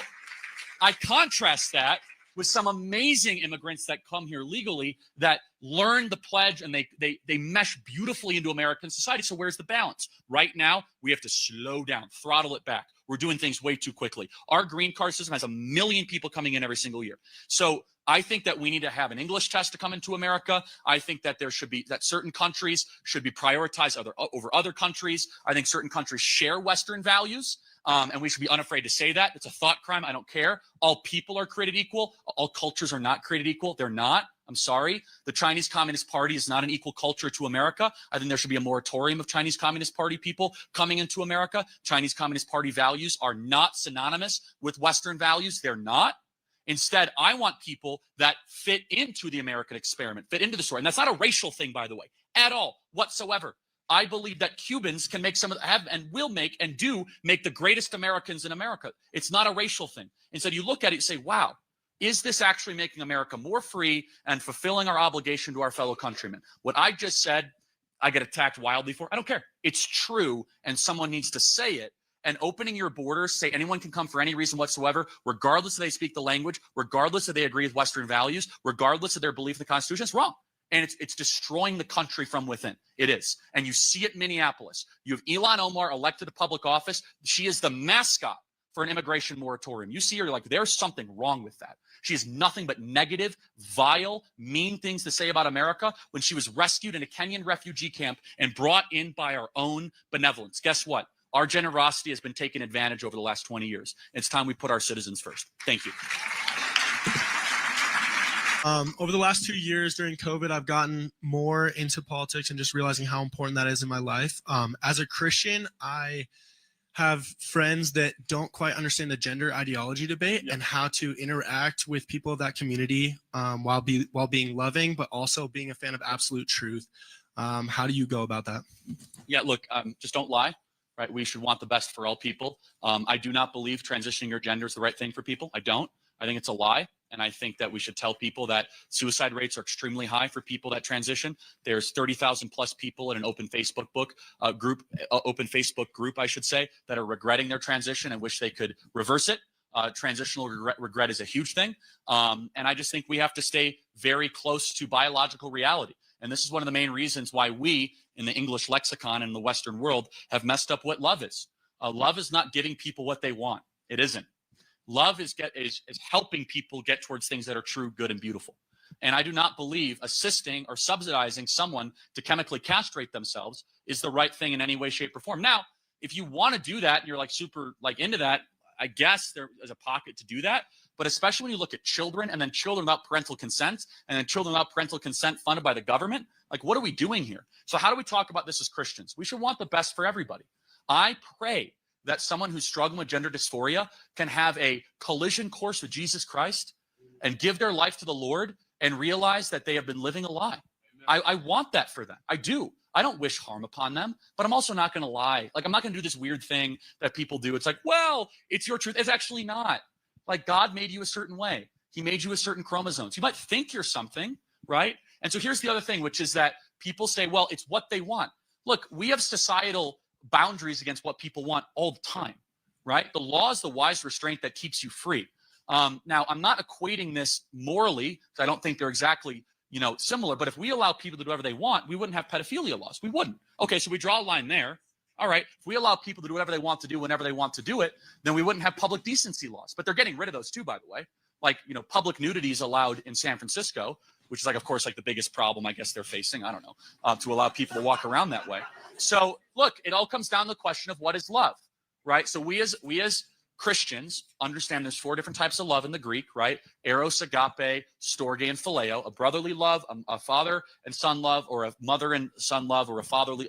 I contrast that with some amazing immigrants that come here legally that learn the pledge and they mesh beautifully into American society. So where's the balance? Right now, we have to slow down, throttle it back. We're doing things way too quickly. Our green card system has 1 million people coming in every single year. So I think that we need to have an English test to come into America. I think that there should be, that certain countries should be prioritized over other countries. I think certain countries share Western values. And we should be unafraid to say that. It's a thought crime. I don't care. All people are created equal. All cultures are not created equal. They're not. I'm sorry. The Chinese Communist Party is not an equal culture to America. I think there should be a moratorium of Chinese Communist Party people coming into America. Chinese Communist Party values are not synonymous with Western values. They're not. Instead, I want people that fit into the American experiment, fit into the story. And that's not a racial thing, by the way, at all, whatsoever. I believe that Cubans can make have and will make and do make the greatest Americans in America. It's not a racial thing. Instead, you look at it and say, wow, is this actually making America more free and fulfilling our obligation to our fellow countrymen? What I just said, I get attacked wildly for. I don't care. It's true, and someone needs to say it. And opening your borders, say anyone can come for any reason whatsoever, regardless if they speak the language, regardless if they agree with Western values, regardless of their belief in the Constitution, it's wrong. And it's destroying the country from within. It is. And you see it in Minneapolis. You have Ilhan Omar elected to public office. She is the mascot for an immigration moratorium. You see her, you're like, there's something wrong with that. She has nothing but negative, vile, mean things to say about America when she was rescued in a Kenyan refugee camp and brought in by our own benevolence. Guess what? Our generosity has been taken advantage over the last 20 years. It's time we put our citizens first. Thank you. Over the last 2 years during COVID, I've gotten more into politics and just realizing how important that is in my life. As a Christian, I have friends that don't quite understand the gender ideology debate and how to interact with people of that community while being loving, but also being a fan of absolute truth. How do you go about that? Yeah, look, just don't lie. Right? We should want the best for all people. I do not believe transitioning your gender is the right thing for people. I don't. I think it's a lie. And I think that we should tell people that suicide rates are extremely high for people that transition. There's 30,000 plus people in an open Facebook group, I should say, that are regretting their transition and wish they could reverse it. Transitional regret is a huge thing. And I just think we have to stay very close to biological reality. And this is one of the main reasons why we, in the English lexicon in the Western world, have messed up what love is. Love is not giving people what they want. It isn't. Love is helping people get towards things that are true, good, and beautiful. And I do not believe assisting or subsidizing someone to chemically castrate themselves is the right thing in any way, shape, or form. Now, if you want to do that and you're like super into that, I guess there is a pocket to do that. But especially when you look at children and then children without parental consent and then children without parental consent funded by the government, like what are we doing here? So how do we talk about this as Christians? We should want the best for everybody. I pray that someone who's struggling with gender dysphoria can have a collision course with Jesus Christ and give their life to the Lord and realize that they have been living a lie. I want that for them. I do. I don't wish harm upon them, but I'm also not going to lie. Like, I'm not going to do this weird thing that people do. It's like, well, it's your truth. It's actually not. Like, God made you a certain way. He made you a certain chromosomes. You might think you're something, right? And so here's the other thing, which is that people say, well, it's what they want. Look, we have societal boundaries against what people want all the time, right? The law is the wise restraint that keeps you free. Now, I'm not equating this morally, because I don't think they're exactly, similar, but if we allow people to do whatever they want, we wouldn't have pedophilia laws. We wouldn't. Okay, so we draw a line there. All right, if we allow people to do whatever they want to do whenever they want to do it, then we wouldn't have public decency laws. But they're getting rid of those too, by the way. Like, public nudity is allowed in San Francisco, which is of course, the biggest problem I guess they're facing. I don't know, to allow people to walk around that way. So look, it all comes down to the question of what is love, right? So we as Christians understand there's 4 different types of love in the Greek, right? Eros, agape, storge, and phileo. A brotherly love, a father and son love, or a mother and son love, or a fatherly,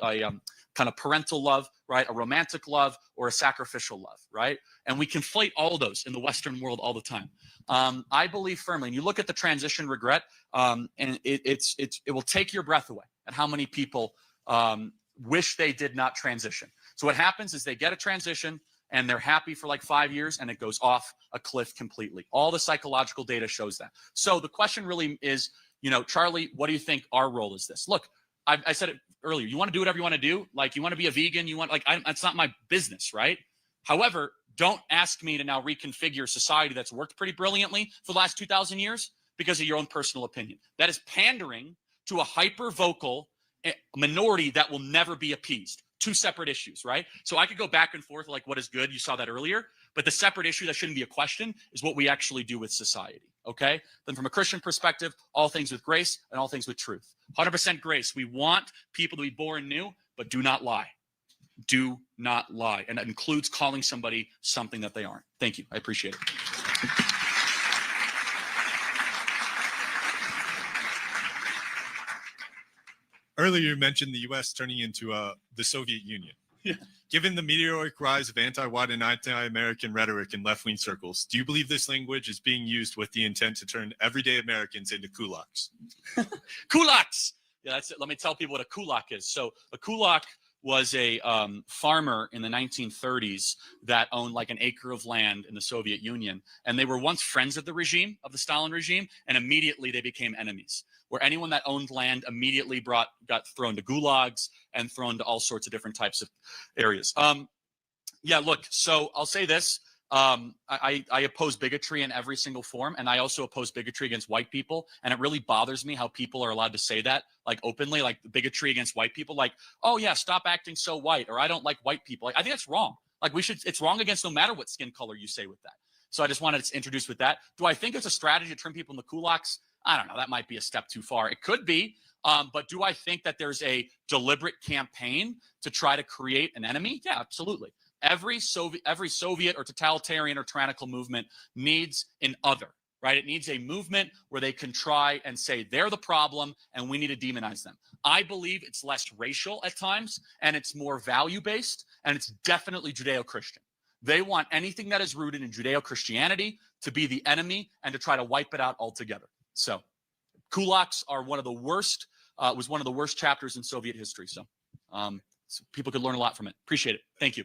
kind of parental love, right? A romantic love, or a sacrificial love, right? And we conflate all of those in the Western world all the time. I believe firmly, and you look at the transition regret, and it will take your breath away at how many people wish they did not transition. So what happens is they get a transition and they're happy for like 5 years and it goes off a cliff completely. All the psychological data shows that. So the question really is, Charlie, what do you think our role is this? Look, I said it earlier, you want to do whatever you want to do. Like, you want to be a vegan, it's not my business, right? However, don't ask me to now reconfigure society that's worked pretty brilliantly for the last 2,000 years because of your own personal opinion. That is pandering to a hyper-vocal minority that will never be appeased. 2 separate issues, right? So I could go back and forth like what is good. You saw that earlier. But the separate issue that shouldn't be a question is what we actually do with society, okay? Then from a Christian perspective, all things with grace and all things with truth. 100% grace. We want people to be born new, but do not lie. Do not lie. And that includes calling somebody something that they aren't. Thank you. I appreciate it. Earlier, you mentioned the U.S. turning into the Soviet Union. Given the meteoric rise of anti-white and anti-American rhetoric in left-wing circles, do you believe this language is being used with the intent to turn everyday Americans into kulaks? Kulaks. Yeah, that's it. Let me tell people what a kulak is. So a kulak was a farmer in the 1930s that owned like an acre of land in the Soviet Union. And they were once friends of the regime, of the Stalin regime, and immediately they became enemies, where anyone that owned land immediately got thrown to gulags and thrown to all sorts of different types of areas. Yeah, look, so I'll say this. I oppose bigotry in every single form, and I also oppose bigotry against white people. And it really bothers me how people are allowed to say that, like openly, like bigotry against white people, like, oh yeah, stop acting so white, or I don't like white people. Like, I think that's wrong. Like it's wrong against no matter what skin color you say with that. So I just wanted to introduce with that. Do I think it's a strategy to turn people into kulaks? I don't know. That might be a step too far. It could be. But do I think that there's a deliberate campaign to try to create an enemy? Yeah, absolutely. Every Soviet or totalitarian or tyrannical movement needs an other, right? It needs a movement where they can try and say they're the problem and we need to demonize them. I believe it's less racial at times and it's more value-based, and it's definitely Judeo-Christian. They want anything that is rooted in Judeo-Christianity to be the enemy and to try to wipe it out altogether. So kulaks are one of the worst, was one of the worst chapters in Soviet history. So people could learn a lot from it. Appreciate it. Thank you.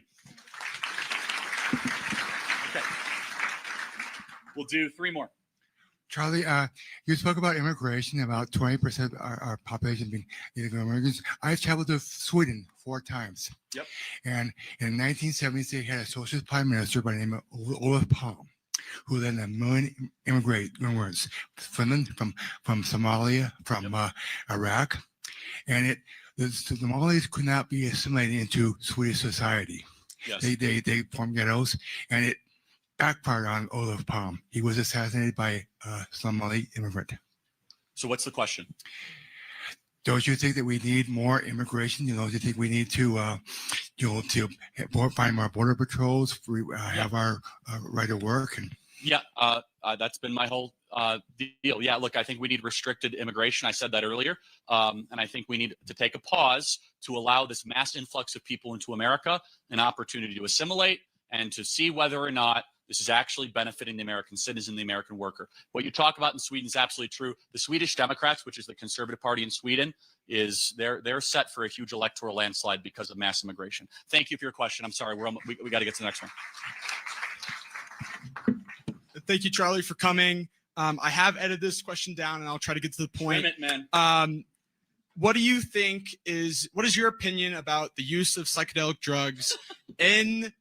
Okay. We'll do 3 more. Charlie, you spoke about immigration, about 20% of our population being illegal immigrants. I've traveled to Sweden 4 times. Yep. And in 1970s, they had a socialist prime minister by the name of Olof Palme, who led 1 million immigrants from Somalia, from Iraq. And the Somalis could not be assimilated into Swedish society. Yes. They formed ghettos, and it backfired on Olof Palme. He was assassinated by a Somali immigrant. So what's the question? Don't you think that we need more immigration? Do you think we need to, to find more border patrols, have our right to work? And Yeah, that's been my whole deal. Yeah, look, I think we need restricted immigration. I said that earlier. And I think we need to take a pause to allow this mass influx of people into America an opportunity to assimilate and to see whether or not this is actually benefiting the American citizen, the American worker. What you talk about in Sweden is absolutely true. The Swedish Democrats, which is the conservative party in Sweden, they're set for a huge electoral landslide because of mass immigration. Thank you for your question. I'm sorry, we got to get to the next one. Thank you, Charlie, for coming. I have edited this question down, and I'll try to get to the point. Trim it, man. What do you think what is your opinion about the use of psychedelic drugs in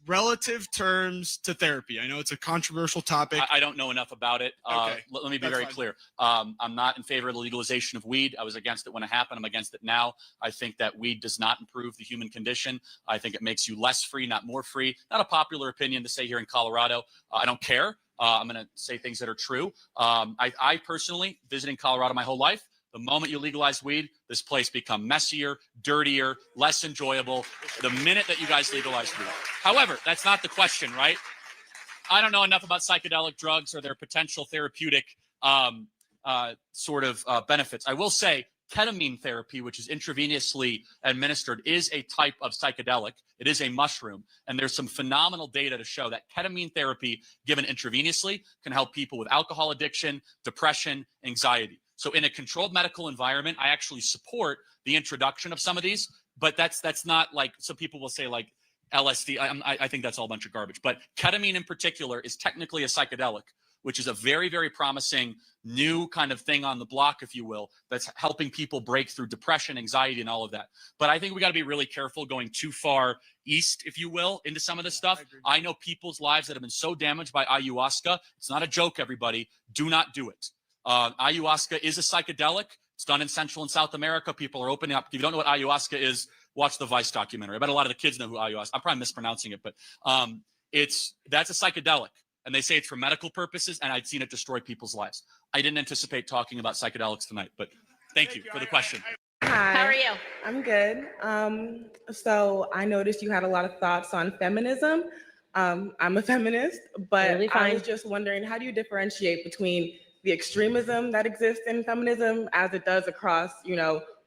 relative terms to therapy? I know it's a controversial topic. I don't know enough about it. Okay, let me be that's very fine. clear. I'm not in favor of the legalization of weed. I was against it when it happened. I'm against it now. I think that weed does not improve the human condition. I think it makes you less free, not more free. Not a popular opinion to say here in Colorado. I don't care. I'm going to say things that are true. I personally, visiting Colorado my whole life, the moment you legalize weed, this place become messier, dirtier, less enjoyable. The minute that you guys legalize weed. However, that's not the question, right? I don't know enough about psychedelic drugs or their potential therapeutic benefits. I will say ketamine therapy, which is intravenously administered, is a type of psychedelic. It is a mushroom. And there's some phenomenal data to show that ketamine therapy given intravenously can help people with alcohol addiction, depression, anxiety. So in a controlled medical environment, I actually support the introduction of some of these, but that's not like, some people will say like LSD. I think that's all a bunch of garbage. But ketamine in particular is technically a psychedelic, which is a very, very promising new kind of thing on the block, if you will, that's helping people break through depression, anxiety, and all of that. But I think we got to be really careful going too far east, if you will, into some of this stuff. I know people's lives that have been so damaged by ayahuasca. It's not a joke, everybody. Do not do it. Ayahuasca is a psychedelic. It's done in Central and South America. People are opening up. If you don't know what ayahuasca is, watch the Vice documentary. I bet a lot of the kids know who ayahuasca. I'm probably mispronouncing it, but that's a psychedelic. And they say it's for medical purposes, and I'd seen it destroy people's lives. I didn't anticipate talking about psychedelics tonight, but thank you for the question. Hi. How are you? I'm good. So I noticed you had a lot of thoughts on feminism. I'm a feminist, but Really I fine. was just wondering, how do you differentiate between the extremism that exists in feminism as it does across,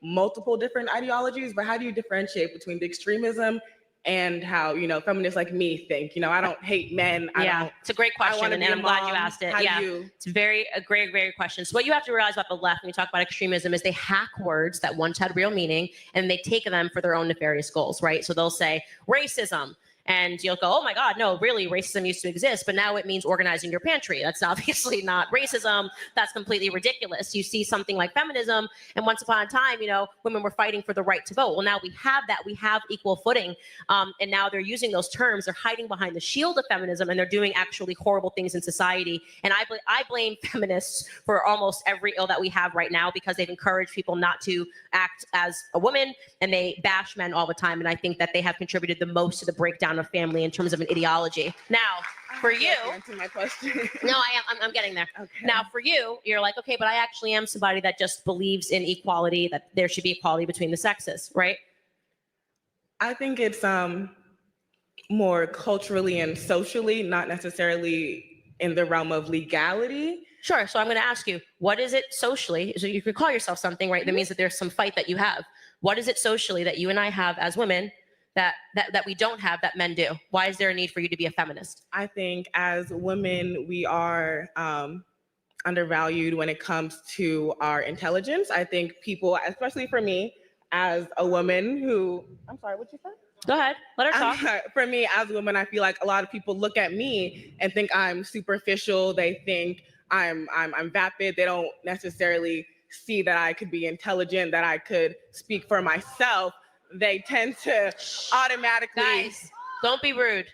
multiple different ideologies, but how do you differentiate between the extremism and how, feminists like me think. I don't hate men. It's a great I question, wanna and be a I'm glad you mom. asked it. How do Yeah, you- it's a great, great question. So what you have to realize about the left when you talk about extremism is they hack words that once had real meaning, and they take them for their own nefarious goals, right? So they'll say racism. And you'll go, oh my God, no, really, racism used to exist, but now it means organizing your pantry. That's obviously not racism. That's completely ridiculous. You see something like feminism, and once upon a time, women were fighting for the right to vote. Well, now we have that. We have equal footing. And now they're using those terms. They're hiding behind the shield of feminism, and they're doing actually horrible things in society. And I blame feminists for almost every ill that we have right now, because they've encouraged people not to act as a woman, and they bash men all the time. And I think that they have contributed the most to the breakdown of family in terms of an ideology. Now, for you, answer my question. no, I'm getting there. Okay. Now, for you, you're like, okay, but I actually am somebody that just believes in equality, that there should be equality between the sexes, right? I think it's more culturally and socially, not necessarily in the realm of legality. Sure. So I'm going to ask you, what is it socially? So you could call yourself something, right? That means that there's some fight that you have. What is it socially that you and I have as women that we don't have that men do? Why is there a need for you to be a feminist? I think as women, we are undervalued when it comes to our intelligence. I think people, especially for me, as a woman who, I'm sorry, what you said? Go ahead, let her talk. For me, as a woman, I feel like a lot of people look at me and think I'm superficial. They think I'm vapid. They don't necessarily see that I could be intelligent, that I could speak for myself. They tend to automatically. Guys, don't be rude.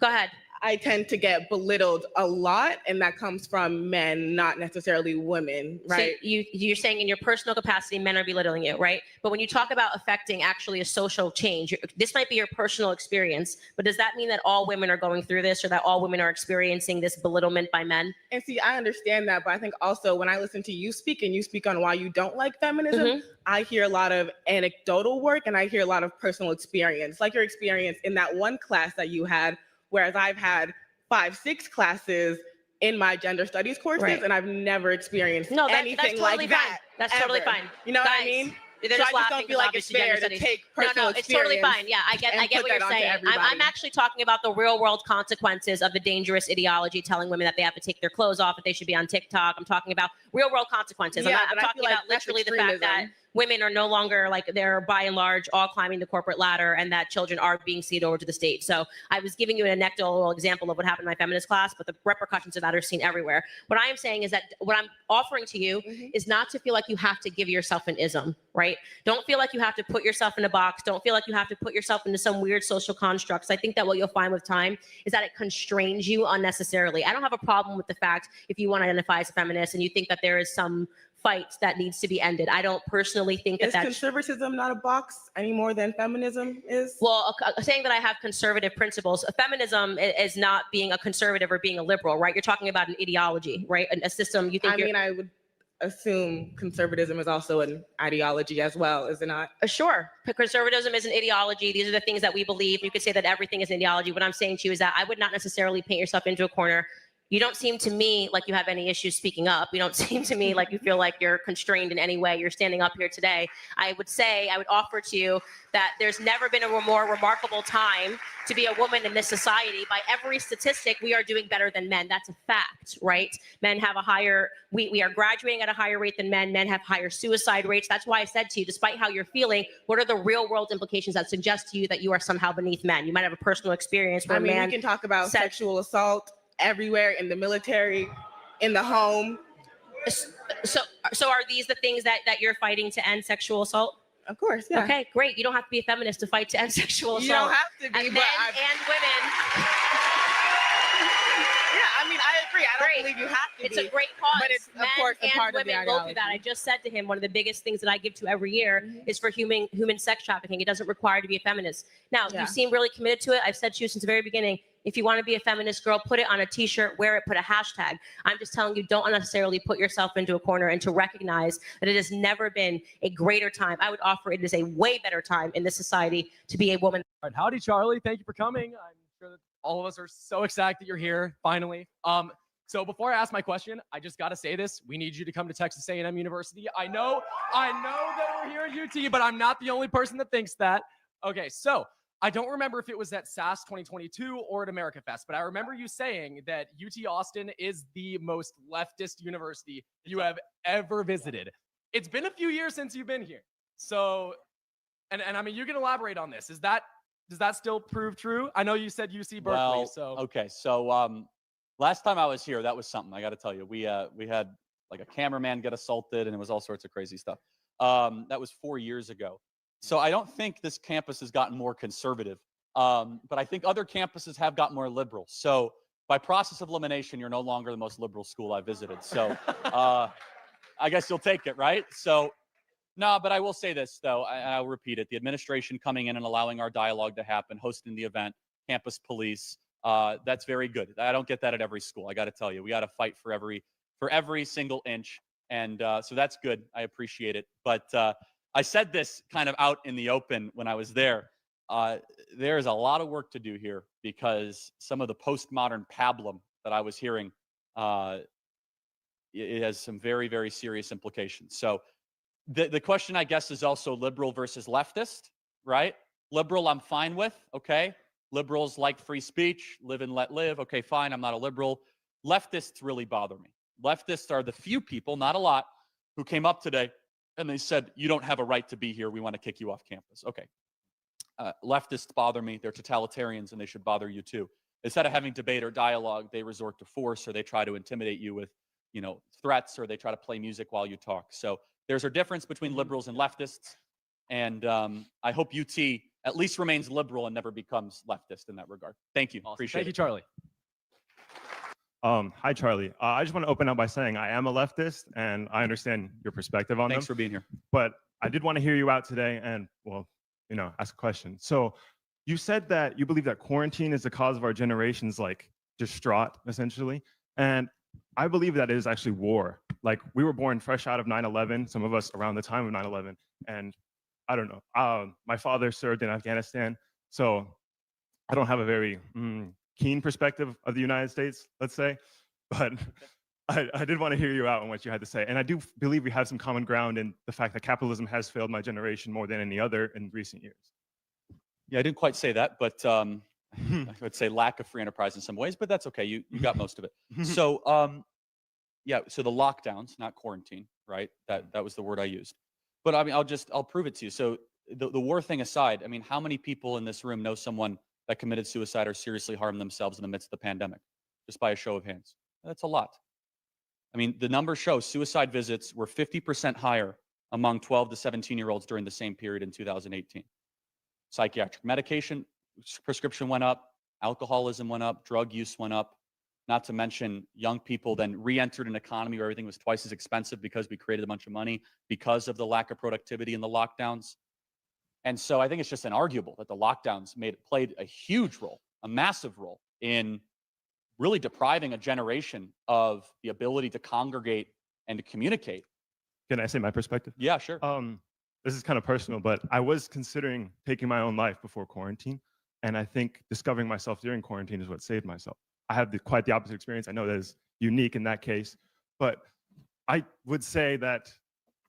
Go ahead. I tend to get belittled a lot, and that comes from men, not necessarily women, right? So you're saying in your personal capacity, men are belittling you, right? But when you talk about affecting actually a social change, this might be your personal experience, but does that mean that all women are going through this, or that all women are experiencing this belittlement by men? And see, I understand that, but I think also when I listen to you speak and you speak on why you don't like feminism, I hear a lot of anecdotal work and I hear a lot of personal experience, like your experience in that one class that you had, whereas I've had 5-6 classes in my gender studies courses, and I've never experienced anything that's totally like that. That's totally ever. fine. You know Guys, what I mean? They're So just I just laughing don't feel like it's because fair obviously to gender take studies. personal No, it's totally experience fine. Yeah, I get and what put you're that onto saying. I'm everybody. actually talking about the real world consequences of the dangerous ideology telling women that they have to take their clothes off, that they should be on TikTok. I'm talking about real world consequences. Yeah, I'm but I talking feel like about that's literally the fact that extremism. women are no longer, like, they're by and large all climbing the corporate ladder, and that children are being ceded over to the state. So I was giving you an anecdotal example of what happened in my feminist class, but the repercussions of that are seen everywhere. What I am saying is that what I'm offering to you is not to feel like you have to give yourself an ism, right? Don't feel like you have to put yourself in a box. Don't feel like you have to put yourself into some weird social constructs. I think that what you'll find with time is that it constrains you unnecessarily. I don't have a problem with the fact if you want to identify as a feminist and you think that there is some fight that needs to be ended. I don't personally think that Is conservatism not a box any more than feminism is? Well, saying that I have conservative principles, feminism is not being a conservative or being a liberal, right? You're talking about an ideology, right? A system. You think? I would assume conservatism is also an ideology as well, is it not? Sure. Conservatism is an ideology. These are the things that we believe. You could say that everything is an ideology. What I'm saying to you is that I would not necessarily paint yourself into a corner. You don't seem to me like you have any issues speaking up. You don't seem to me like you feel like you're constrained in any way. You're standing up here today. I would offer to you that there's never been a more remarkable time to be a woman in this society. By every statistic, we are doing better than men. That's a fact, right? Men have we are graduating at a higher rate than men. Men have higher suicide rates. That's why I said to you, despite how you're feeling, what are the real world implications that suggest to you that you are somehow beneath men? You might have a personal experience where we can talk about sexual assault everywhere, in the military, in the home. So are these the things that you're fighting to end sexual assault? Of course, yeah. Okay, great. You don't have to be a feminist to fight to end sexual assault. You don't have to be, Men and women. Yeah, I mean, I agree. I don't believe you have to It's be. a great cause. But it's, of Men course, a and part of the women go through that. ideology. I just said to him, one of the biggest things that I give to every year is for human sex trafficking. It doesn't require to be a feminist. Now, Yeah. you seem really committed to it. I've said to you since the very beginning, if you want to be a feminist girl, put it on a t-shirt, wear it, put a hashtag. I'm just telling you, don't unnecessarily put yourself into a corner, and to recognize that it has never been a greater time. I would offer it is a way better time in this society to be a woman. All right, howdy, Charlie. Thank you for coming. I'm sure that all of us are so excited that you're here, finally. So before I ask my question, I just got to say this. We need you to come to Texas A&M University. I know that we're here at UT, but I'm not the only person that thinks that. Okay, so I don't remember if it was at SAS 2022 or at America Fest, but I remember you saying that UT Austin is the most leftist university you have ever visited. It's been a few years since you've been here. So, and I mean, you can elaborate on this. Does that still prove true? I know you said UC Berkeley, Well, so. okay. So last time I was here, that was something I got to tell you. We had like a cameraman get assaulted and it was all sorts of crazy stuff. That was 4 years ago. So I don't think this campus has gotten more conservative, but I think other campuses have gotten more liberal. So by process of elimination, you're no longer the most liberal school I visited. So I guess you'll take it, right? So no, but I will say this though, I'll repeat it. The administration coming in and allowing our dialogue to happen, hosting the event, campus police, that's very good. I don't get that at every school. I got to tell you, we got to fight for every single inch. And so that's good. I appreciate it. But I said this kind of out in the open when I was there. There's a lot of work to do here because some of the postmodern pablum that I was hearing, it has some very, very serious implications. So the question, I guess, is also liberal versus leftist, right? Liberal, I'm fine with, okay? Liberals like free speech, live and let live. Okay, fine, I'm not a liberal. Leftists really bother me. Leftists are the few people, not a lot, who came up today and they said, you don't have a right to be here. We want to kick you off campus. Okay. Leftists bother me. They're totalitarians and they should bother you too. Instead of having debate or dialogue, they resort to force or they try to intimidate you with, threats or they try to play music while you talk. So there's a difference between liberals and leftists. And I hope UT at least remains liberal and never becomes leftist in that regard. Thank you. Awesome. Appreciate it. Thank you, Charlie. Hi, Charlie. I just want to open up by saying I am a leftist and I understand your perspective on Thanks them. for being here. But I did want to hear you out today and, ask a question. So you said that you believe that quarantine is the cause of our generation's distraught, essentially. And I believe that it is actually war. Like we were born fresh out of 9/11, some of us around the time of 9/11. And I don't know, my father served in Afghanistan. So I don't have a very keen perspective of the United States, let's say, but I did want to hear you out on what you had to say. And I do believe we have some common ground in the fact that capitalism has failed my generation more than any other in recent years. Yeah, I didn't quite say that, but I would say lack of free enterprise in some ways, but that's okay. You got most of it. So so the lockdowns, not quarantine, right? That was the word I used. But I mean, I'll prove it to you. So the war thing aside, I mean, how many people in this room know someone that committed suicide or seriously harmed themselves in the midst of the pandemic? Just by a show of hands. That's a lot. I mean, the numbers show suicide visits were 50% higher among 12 to 17-year-olds during the same period in 2018. Psychiatric medication prescription went up, alcoholism went up, drug use went up, not to mention young people then re-entered an economy where everything was twice as expensive because we created a bunch of money because of the lack of productivity and the lockdowns. And so I think it's just inarguable that the lockdowns played a huge role, a massive role in really depriving a generation of the ability to congregate and to communicate. Can I say my perspective? Yeah, sure. This is kind of personal, but I was considering taking my own life before quarantine. And I think discovering myself during quarantine is what saved myself. I have quite the opposite experience. I know that is unique in that case, but I would say that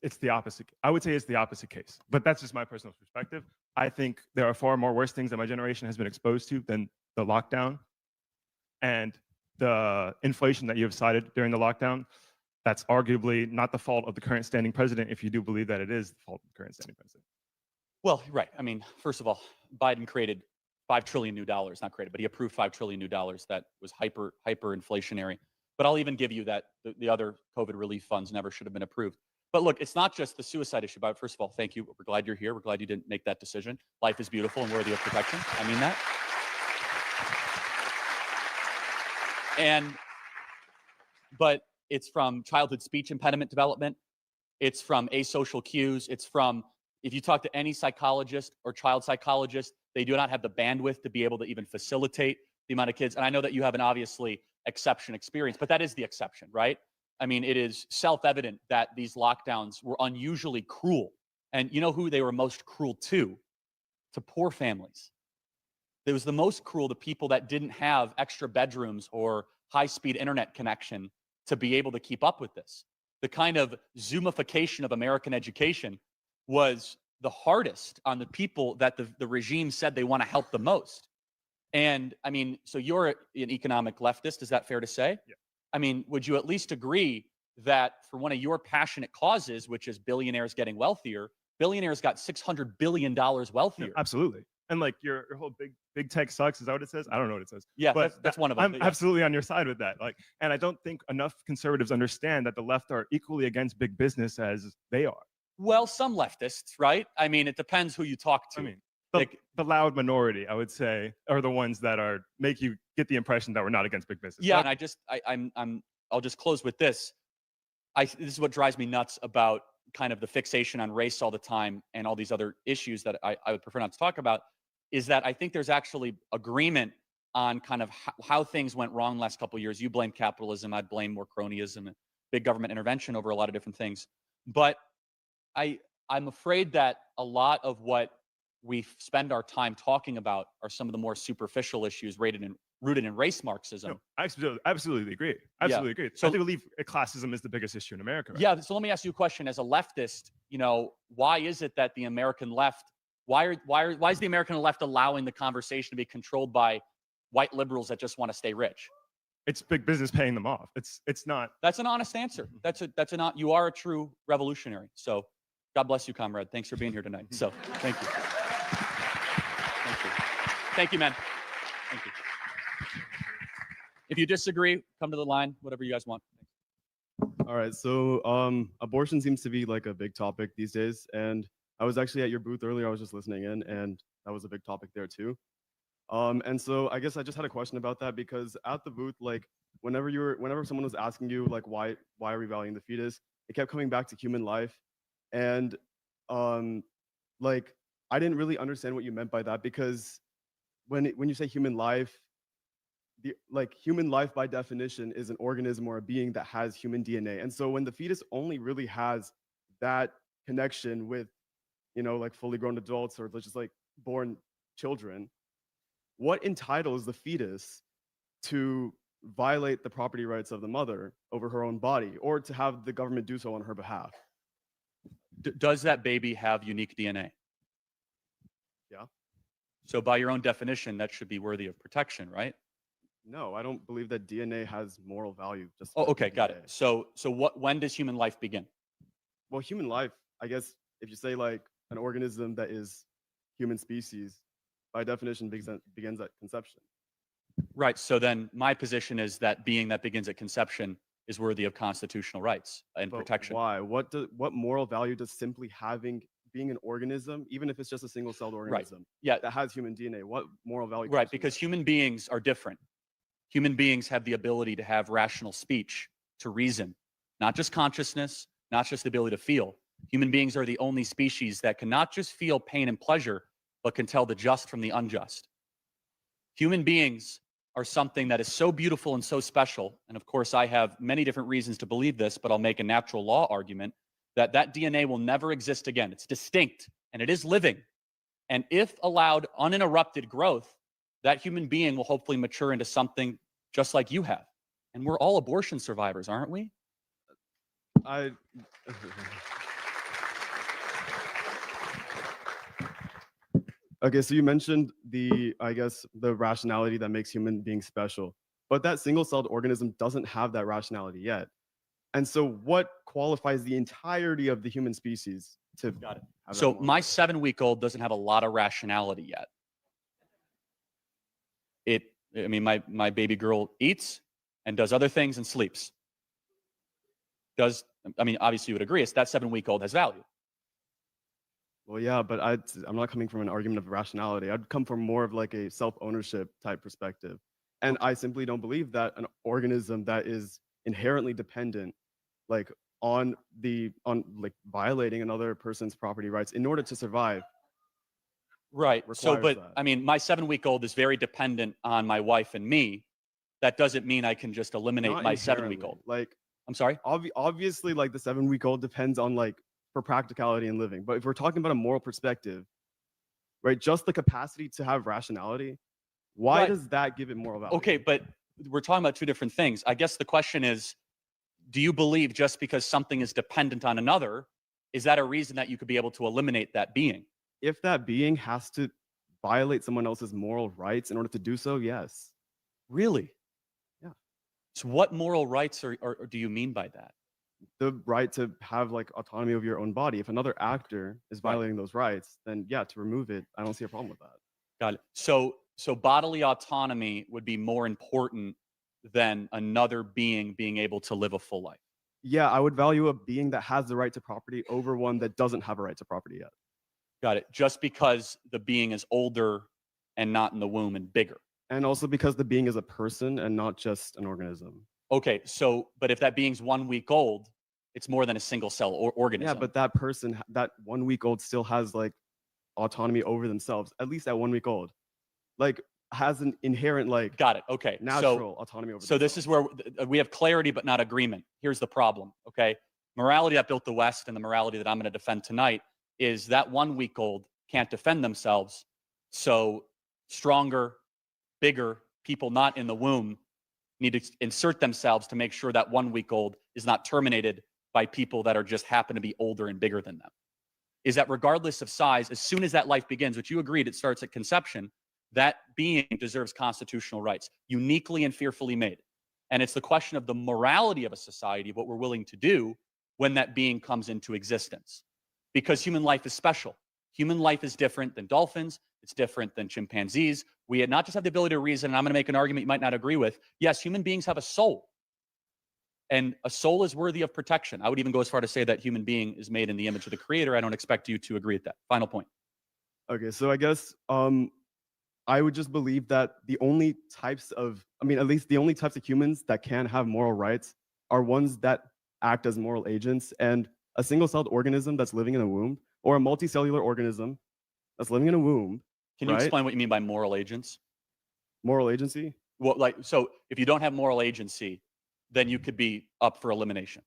it's the opposite. I would say it's the opposite case, but that's just my personal perspective. I think there are far more worse things that my generation has been exposed to than the lockdown and the inflation that you have cited during the lockdown. That's arguably not the fault of the current standing president, if you do believe that it is the fault of the current standing president. Well, right. I mean, first of all, Biden created $5 trillion new dollars, not created, but he approved $5 trillion new dollars that was hyper inflationary. But I'll even give you that the other COVID relief funds never should have been approved. But look, it's not just the suicide issue. But first of all, thank you. We're glad you're here. We're glad you didn't make that decision. Life is beautiful and worthy of protection. I mean that. But it's from childhood speech impediment development. It's from asocial cues. It's from, if you talk to any psychologist or child psychologist, they do not have the bandwidth to be able to even facilitate the amount of kids. And I know that you have an obviously exception experience, but that is the exception, right? I mean, it is self-evident that these lockdowns were unusually cruel. And you know who they were most cruel to? To poor families. It was the most cruel to people that didn't have extra bedrooms or high-speed internet connection to be able to keep up with this. The kind of Zoomification of American education was the hardest on the people that the regime said they want to help the most. And I mean, so you're an economic leftist, is that fair to say? Yeah. I mean, would you at least agree that for one of your passionate causes, which is billionaires getting wealthier, billionaires got $600 billion wealthier? No, absolutely. And like your whole big tech sucks, is that what it says? I don't know what it says. Yeah, but that's one of them. I'm absolutely on your side with that. Like, and I don't think enough conservatives understand that the left are equally against big business as they are. Well, some leftists, right? I mean, it depends who you talk to. I mean, the loud minority, I would say, are the ones that are make you get the impression that we're not against big business. Yeah, and I'll just close with this. This is what drives me nuts about kind of the fixation on race all the time and all these other issues that I would prefer not to talk about, is that I think there's actually agreement on kind of how things went wrong the last couple of years. You blame capitalism, I blame more cronyism and big government intervention over a lot of different things. But I'm afraid that a lot of what we spend our time talking about are some of the more superficial issues rooted in race Marxism. No, I absolutely agree. Absolutely agree. So I believe classism is the biggest issue in America. Right? Yeah. So let me ask you a question. As a leftist, why is it that the American left, why is the American left allowing the conversation to be controlled by white liberals that just want to stay rich? It's big business paying them off. It's not. That's an honest answer. You are a true revolutionary. So God bless you, comrade. Thanks for being here tonight. So thank you. Thank you. Thank you, man. Thank you. If you disagree, come to the line, whatever you guys want. All right, so abortion seems to be like a big topic these days, and I was actually at your booth earlier. I was just listening in, and that was a big topic there too. And so I guess I just had a question about that, because at the booth, like whenever someone was asking you like why are we valuing the fetus, it kept coming back to human life, and like I didn't really understand what you meant by that, because when you say human life, human life by definition is an organism or a being that has human DNA. And so when the fetus only really has that connection with, like fully grown adults or just like born children, what entitles the fetus to violate the property rights of the mother over her own body, or to have the government do so on her behalf? Does that baby have unique DNA? Yeah. So by your own definition, that should be worthy of protection, right? No, I don't believe that DNA has moral value. Just Oh, okay, got it. So when does human life begin? Well, human life, I guess, if you say like an organism that is human species, by definition begins at conception. Right. So then my position is that being that begins at conception is worthy of constitutional rights and protection. Why? What moral value does simply being an organism, even if it's just a single-celled organism, that has human DNA, what moral value? Right, because human beings are different. Human beings have the ability to have rational speech, to reason, not just consciousness, not just the ability to feel. Human beings are the only species that can not just feel pain and pleasure, but can tell the just from the unjust. Human beings are something that is so beautiful and so special. And of course, I have many different reasons to believe this, but I'll make a natural law argument that DNA will never exist again. It's distinct and it is living. And if allowed uninterrupted growth, that human being will hopefully mature into something just like you have. And we're all abortion survivors, aren't we? Okay, so you mentioned the rationality that makes human beings special, but that single-celled organism doesn't have that rationality yet. And so what qualifies the entirety of the human species to Got it. have So that my 7-week-old doesn't have a lot of rationality yet. My baby girl eats and does other things and sleeps. Obviously you would agree, that 7-week-old has value. Well, yeah, but I'm not coming from an argument of rationality. I'd come from more of like a self-ownership type perspective. And I simply don't believe that an organism that is inherently dependent, on violating another person's property rights in order to survive. Right. So, requires but my 7-week-old is very dependent on my wife and me. That doesn't mean I can just eliminate Not my inherently. 7-week-old. I'm sorry? Obviously, the 7-week-old depends on for practicality and living. But if we're talking about a moral perspective, right, just the capacity to have rationality, why does that give it moral value? Okay, but we're talking about two different things. I guess the question is, do you believe just because something is dependent on another, is that a reason that you could be able to eliminate that being? If that being has to violate someone else's moral rights in order to do so, yes. Really? Yeah. So what moral rights or do you mean by that? The right to have like autonomy of your own body. If another actor is violating those rights, then yeah, to remove it, I don't see a problem with that. Got it. So bodily autonomy would be more important than another being being able to live a full life. Yeah, I would value a being that has the right to property over one that doesn't have a right to property yet. Got it. Just because the being is older and not in the womb and bigger. And also because the being is a person and not just an organism. Okay, so but if that being's 1 week old, it's more than a single cell organism. Yeah, but that person, that 1 week old still has like autonomy over themselves, at least at 1 week old. Like has an inherent like got it. Okay. Natural autonomy over So this is where we have clarity but not agreement. Here's the problem, okay? Morality that built the West and the morality that I'm going to defend tonight is that 1 week old can't defend themselves. So stronger, bigger people not in the womb need to insert themselves to make sure that 1 week old is not terminated by people that are just happen to be older and bigger than them. Is that regardless of size, as soon as that life begins, which you agreed it starts at conception, that being deserves constitutional rights, uniquely and fearfully made. And it's the question of the morality of a society, what we're willing to do when that being comes into existence. Because human life is special. Human life is different than dolphins. It's different than chimpanzees. We not just have the ability to reason, and I'm going to make an argument you might not agree with. Yes, human beings have a soul. And a soul is worthy of protection. I would even go as far to say that human being is made in the image of the creator. I don't expect you to agree with that. Final point. Okay, so I guess I would just believe that the only types of, at least the only types of humans that can have moral rights are ones that act as moral agents. And a single-celled organism that's living in a womb, or a multicellular organism that's living in a womb. Can you explain what you mean by moral agents? Moral agency? Well, so if you don't have moral agency, then you could be up for elimination.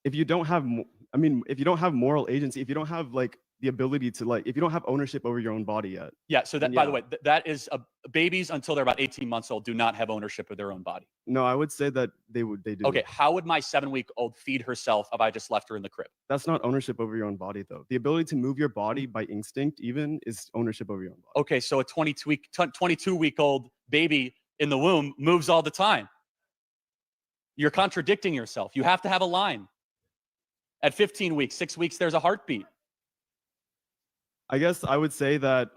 If you don't have, if you don't have moral agency, if you don't have like the ability to like, if you don't have ownership over your own body yet. Yeah. So that, by the way, that is babies until they're about 18 months old do not have ownership of their own body. No, I would say that they do. Okay. How would my 7-week-old feed herself if I just left her in the crib? That's not ownership over your own body, though. The ability to move your body by instinct, even, is ownership over your own body. Okay. So a 22-week-old baby in the womb moves all the time. You're contradicting yourself. You have to have a line. At 15 weeks, 6 weeks, there's a heartbeat. I guess I would say that,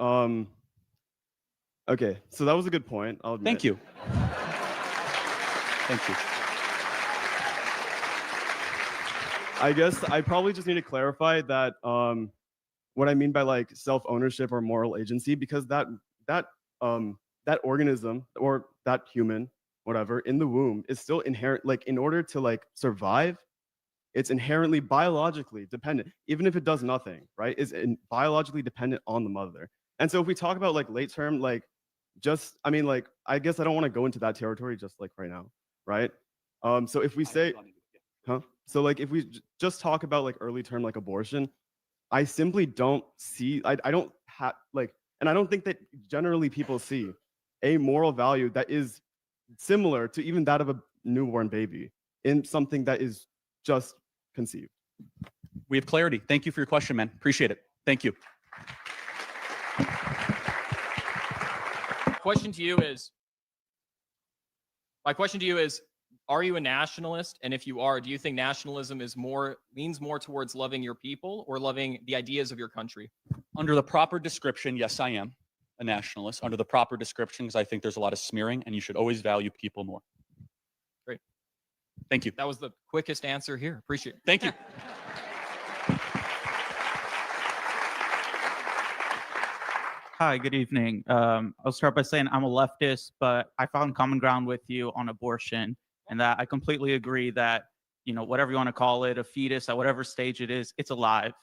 okay, so that was a good point. I'll admit. Thank you. Thank you. I guess I probably just need to clarify that what I mean by like self-ownership or moral agency, because that organism or that human, whatever, in the womb is still inherent, like in order to like survive, it's inherently biologically dependent, even if it does nothing, right? Is biologically dependent on the mother. And so if we talk about like late term, like just, I guess I don't want to go into that territory just like right now, right? So if we say, so like if we just talk about like early term, like abortion, I simply don't see, I don't have like, and I don't think that generally people see a moral value that is similar to even that of a newborn baby in something that is just conceived. We have clarity. Thank you for your question, man. Appreciate it. Thank you. My question to you is, are you a nationalist? And if you are, do you think nationalism leans more towards loving your people or loving the ideas of your country? Under the proper description, yes, I am a nationalist. Under the proper description, because I think there's a lot of smearing and you should always value people more. Great. Thank you. That was the quickest answer here. Appreciate it. Thank you. Hi, good evening. I'll start by saying I'm a leftist, but I found common ground with you on abortion, and that I completely agree that, whatever you want to call it, a fetus at whatever stage it is, it's alive.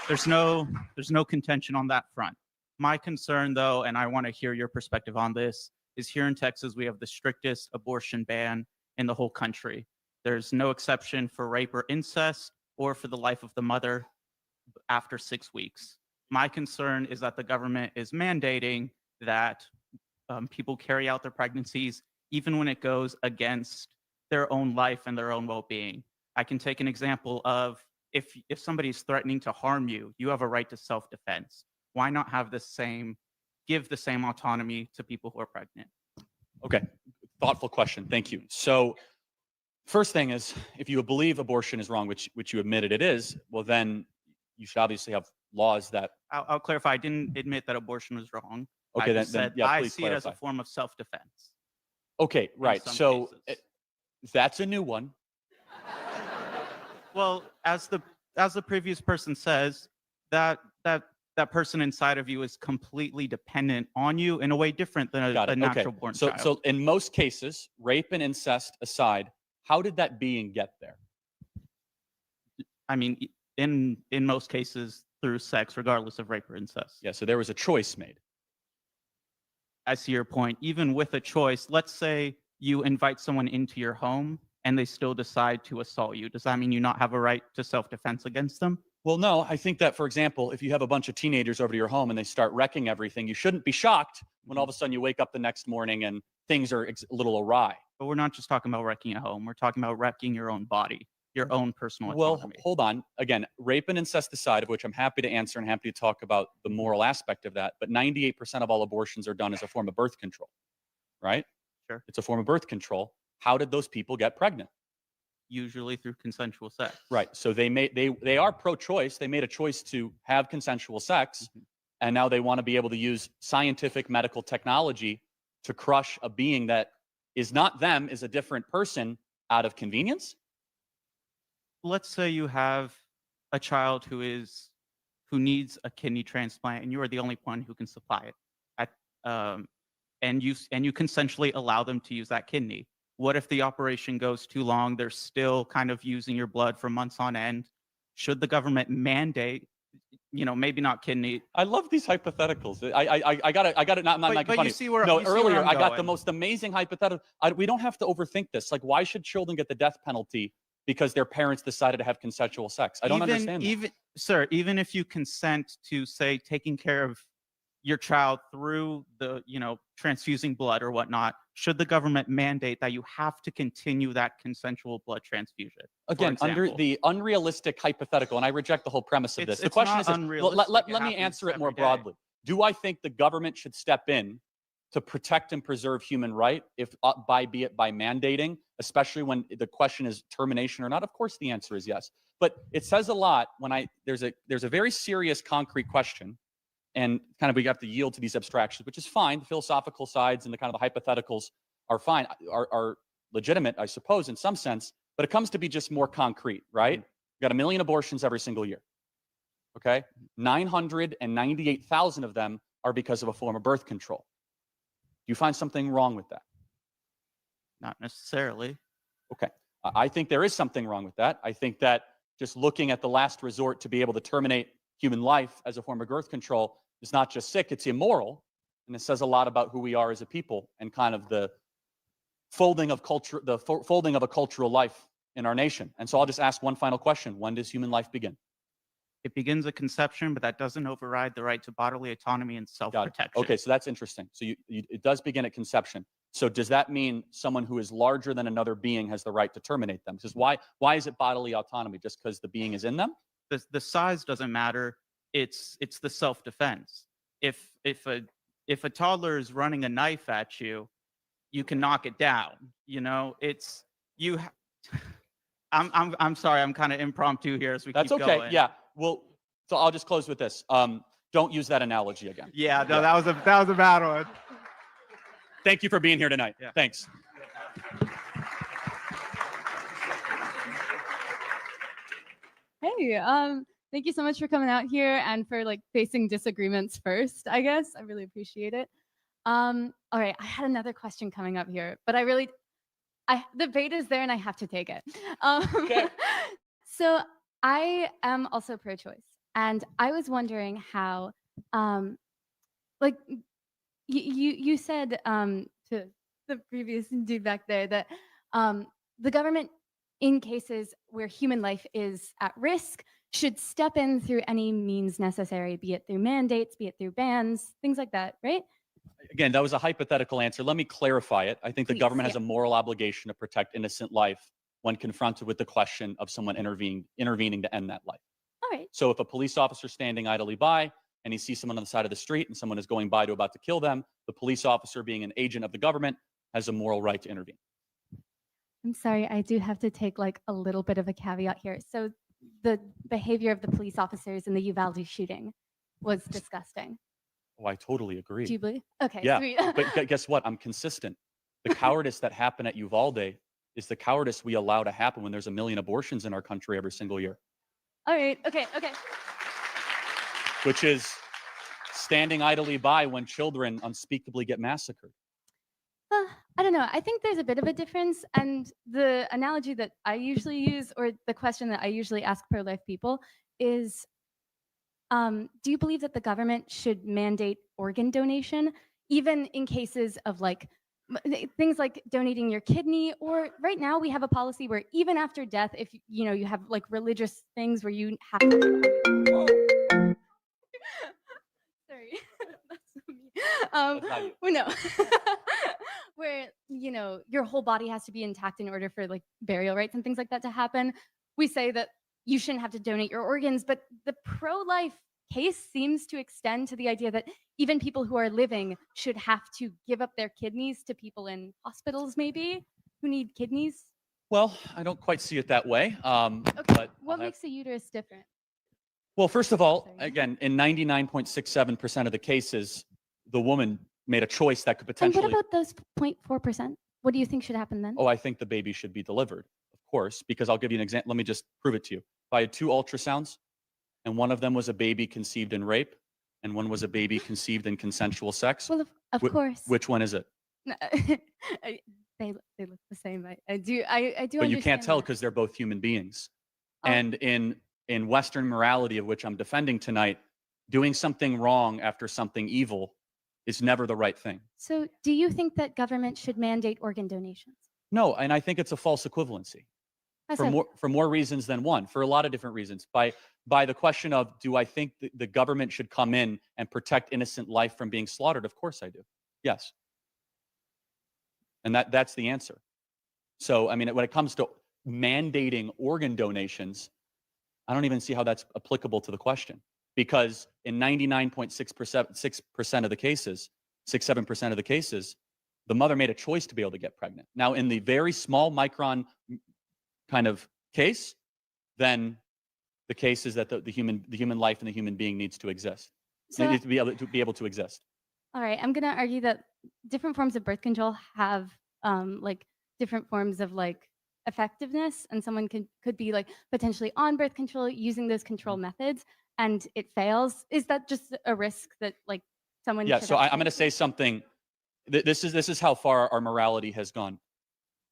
There's no contention on that front. My concern, though, and I want to hear your perspective on this, is here in Texas, we have the strictest abortion ban in the whole country. There's no exception for rape or incest or for the life of the mother after 6 weeks. My concern is that the government is mandating that people carry out their pregnancies, even when it goes against their own life and their own well-being. I can take an example of if somebody's threatening to harm you, you have a right to self-defense. Why not have give the same autonomy to people who are pregnant? Okay, thoughtful question. Thank you. So first thing is, if you believe abortion is wrong, which you admitted it is, well, then you should obviously have laws that. I'll clarify. I didn't admit that abortion was wrong. Okay, I then just said yeah, I please see it as a clarify. form of self-defense. Okay, right. some So that's a new one. Well, as the previous person says, that person inside of you is completely dependent on you in a way different than Got a it. natural born So, child. so in most cases, rape and incest aside, how did that being get there? I mean, in most cases, through sex, regardless of rape or incest. Yeah. So there was a choice made. I see your point. Even with a choice, let's say you invite someone into your home and they still decide to assault you. Does that mean you not have a right to self-defense against them? Well, no, I think that, for example, if you have a bunch of teenagers over to your home and they start wrecking everything, you shouldn't be shocked when all of a sudden you wake up the next morning and things are a little awry. But we're not just talking about wrecking a home. We're talking about wrecking your own body, your own personal Well, autonomy. hold on. Again, rape and incest aside, of which I'm happy to answer and happy to talk about the moral aspect of that, but 98% of all abortions are done as a form of birth control, right? Sure. It's a form of birth control. How did those people get pregnant? Usually through consensual sex. Right. So they are pro-choice. They made a choice to have consensual sex, and now they want to be able to use scientific medical technology to crush a being that is not them, is a different person out of convenience. Let's say you have a child who needs a kidney transplant, and you are the only one who can supply it. And you consensually allow them to use that kidney. What if the operation goes too long? They're still kind of using your blood for months on end. Should the government mandate, maybe not kidney? I love these hypotheticals. I got it. Not But making you fun see of where- No, you see where earlier I'm I got the going. most amazing hypothetical. We don't have to overthink this. Like, why should children get the death penalty because their parents decided to have consensual sex? I don't understand that. Sir, even if you consent to, say, taking care of your child through the, transfusing blood or whatnot, should the government mandate that you have to continue that consensual blood transfusion? for Again, under example? the unrealistic hypothetical, and I reject the whole premise of this. The It's question not is, this. unrealistic. let It me happens answer it more every day. broadly. Do I think the government should step in to protect and preserve human right, be it by mandating, especially when the question is termination or not? Of course, the answer is yes. But it says a lot when there's a very serious, concrete question. And kind of we have to yield to these abstractions, which is fine. The philosophical sides and the kind of the hypotheticals are fine, are legitimate, I suppose, in some sense. But it comes to be just more concrete, right? We got 1 million abortions every single year. Okay, 998,000 of them are because of a form of birth control. Do you find something wrong with that? Not necessarily. Okay, I think there is something wrong with that. I think that just looking at the last resort to be able to terminate human life as a form of birth control is not just sick, it's immoral. And it says a lot about who we are as a people and kind of the folding of culture, folding of a cultural life in our nation. And so I'll just ask one final question. When does human life begin? It begins at conception, but that doesn't override the right to bodily autonomy and self-protection. Okay, so that's interesting. So it does begin at conception. So does that mean someone who is larger than another being has the right to terminate them? Because why is it bodily autonomy? Just because the being is in them? The size doesn't matter. It's the self-defense. If a toddler is running a knife at you, you can knock it down. I'm sorry. I'm kind of impromptu here as we That's keep okay. going. Yeah. Well, so I'll just close with this. Don't use that analogy again. Yeah, no, that was a bad one. Thank you for being here tonight. Yeah. Thanks. Hey, thank you so much for coming out here and for facing disagreements first, I guess. I really appreciate it. All right, I had another question coming up here, but the bait is there and I have to take it. Okay. So I am also pro-choice, and I was wondering how, you said to the previous dude back there that the government, in cases where human life is at risk, should step in through any means necessary, be it through mandates, be it through bans, things like that, right? Again, that was a hypothetical answer. Let me clarify it. I think the Please, government has yeah. a moral obligation to protect innocent life when confronted with the question of someone intervening to end that life. All right. So if a police officer standing idly by and he sees someone on the side of the street and someone is going by to about to kill them, the police officer, being an agent of the government, has a moral right to intervene. I'm sorry, I do have to take like a little bit of a caveat here. So the behavior of the police officers in the Uvalde shooting was disgusting. Oh, I totally agree. Do you believe? Okay, Yeah, sweet. but guess what? I'm consistent. The cowardice that happened at Uvalde is the cowardice we allow to happen when there's 1 million abortions in our country every single year, All right, okay. which is standing idly by when children unspeakably get massacred. I don't know. I think there's a bit of a difference. And the analogy that I usually use, or the question that I usually ask pro-life people is, do you believe that the government should mandate organ donation, even in cases of like things like donating your kidney? Or right now we have a policy where even after death, if you have like religious things where you have to sorry, that's me. Well, no, where your whole body has to be intact in order for like burial rites and things like that to happen. We say that you shouldn't have to donate your organs, but the pro-life case seems to extend to the idea that even people who are living should have to give up their kidneys to people in hospitals, maybe, who need kidneys. Well, I don't quite see it that way. Okay, But what makes a uterus different? Well, first of all, again, in 99.67% of the cases, the woman made a choice that could And potentially. what about those 0.4%? What do you think should happen then? Oh, I think the baby should be delivered, of course, because I'll give you an example. Let me just prove it to you. If I had 2 ultrasounds, and one of them was a baby conceived in rape, and one was a baby conceived in consensual sex. Well, of course. Which one is it? No, they look the same. I do. But you can't understand tell that. because they're both human beings. Oh. And in Western morality, of which I'm defending tonight, doing something wrong after something evil is never the right thing. So, do you think that government should mandate organ donations? No, and I think it's a false equivalency for more reasons than one, for a lot of different reasons. By the question of, do I think the government should come in and protect innocent life from being slaughtered? Of course I do. Yes. And that's the answer. So, I mean, when it comes to mandating organ donations, I don't even see how that's applicable to the question, because in 99.6% of the cases, 6-7% of the cases, the mother made a choice to be able to get pregnant. Now, in the very small micron kind of case, then the case is that the human life and the human being needs to exist. So- It needs to be able to exist. All right, I'm gonna argue that different forms of birth control have like different forms of like effectiveness, and someone could be like potentially on birth control using those control methods, and it fails. Is that just a risk that like someone? Yeah. should So have I'm going to say something. This is how far our morality has gone.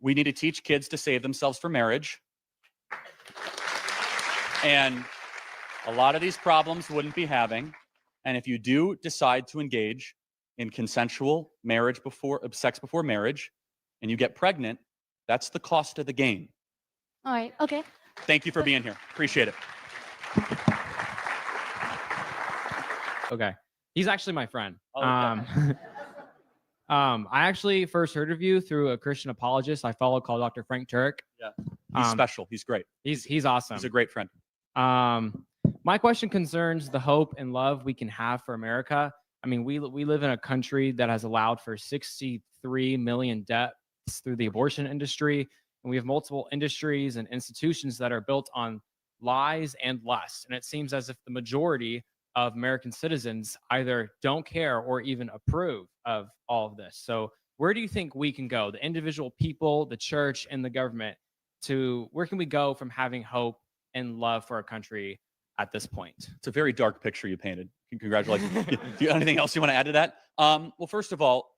We need to teach kids to save themselves for marriage, and a lot of these problems wouldn't be having. And if you do decide to engage in consensual marriage sex before marriage, and you get pregnant, that's the cost of the game. All right. Okay. Thank you for being here. Appreciate it. Okay. He's actually my friend. Oh, okay. I actually first heard of you through a Christian apologist I follow called Dr. Frank Turek. Yeah. He's special. He's great. He's awesome. He's a great friend. My question concerns the hope and love we can have for America. I mean, we live in a country that has allowed for 63 million deaths through the abortion industry, and we have multiple industries and institutions that are built on lies and lust. And it seems as if the majority of American citizens either don't care or even approve of all of this. So where do you think we can go, the individual people, the church, and the government, to where can we go from having hope and love for our country at this point? It's a very dark picture you painted. Congratulations. Do you have anything else you want to add to that? Well, first of all,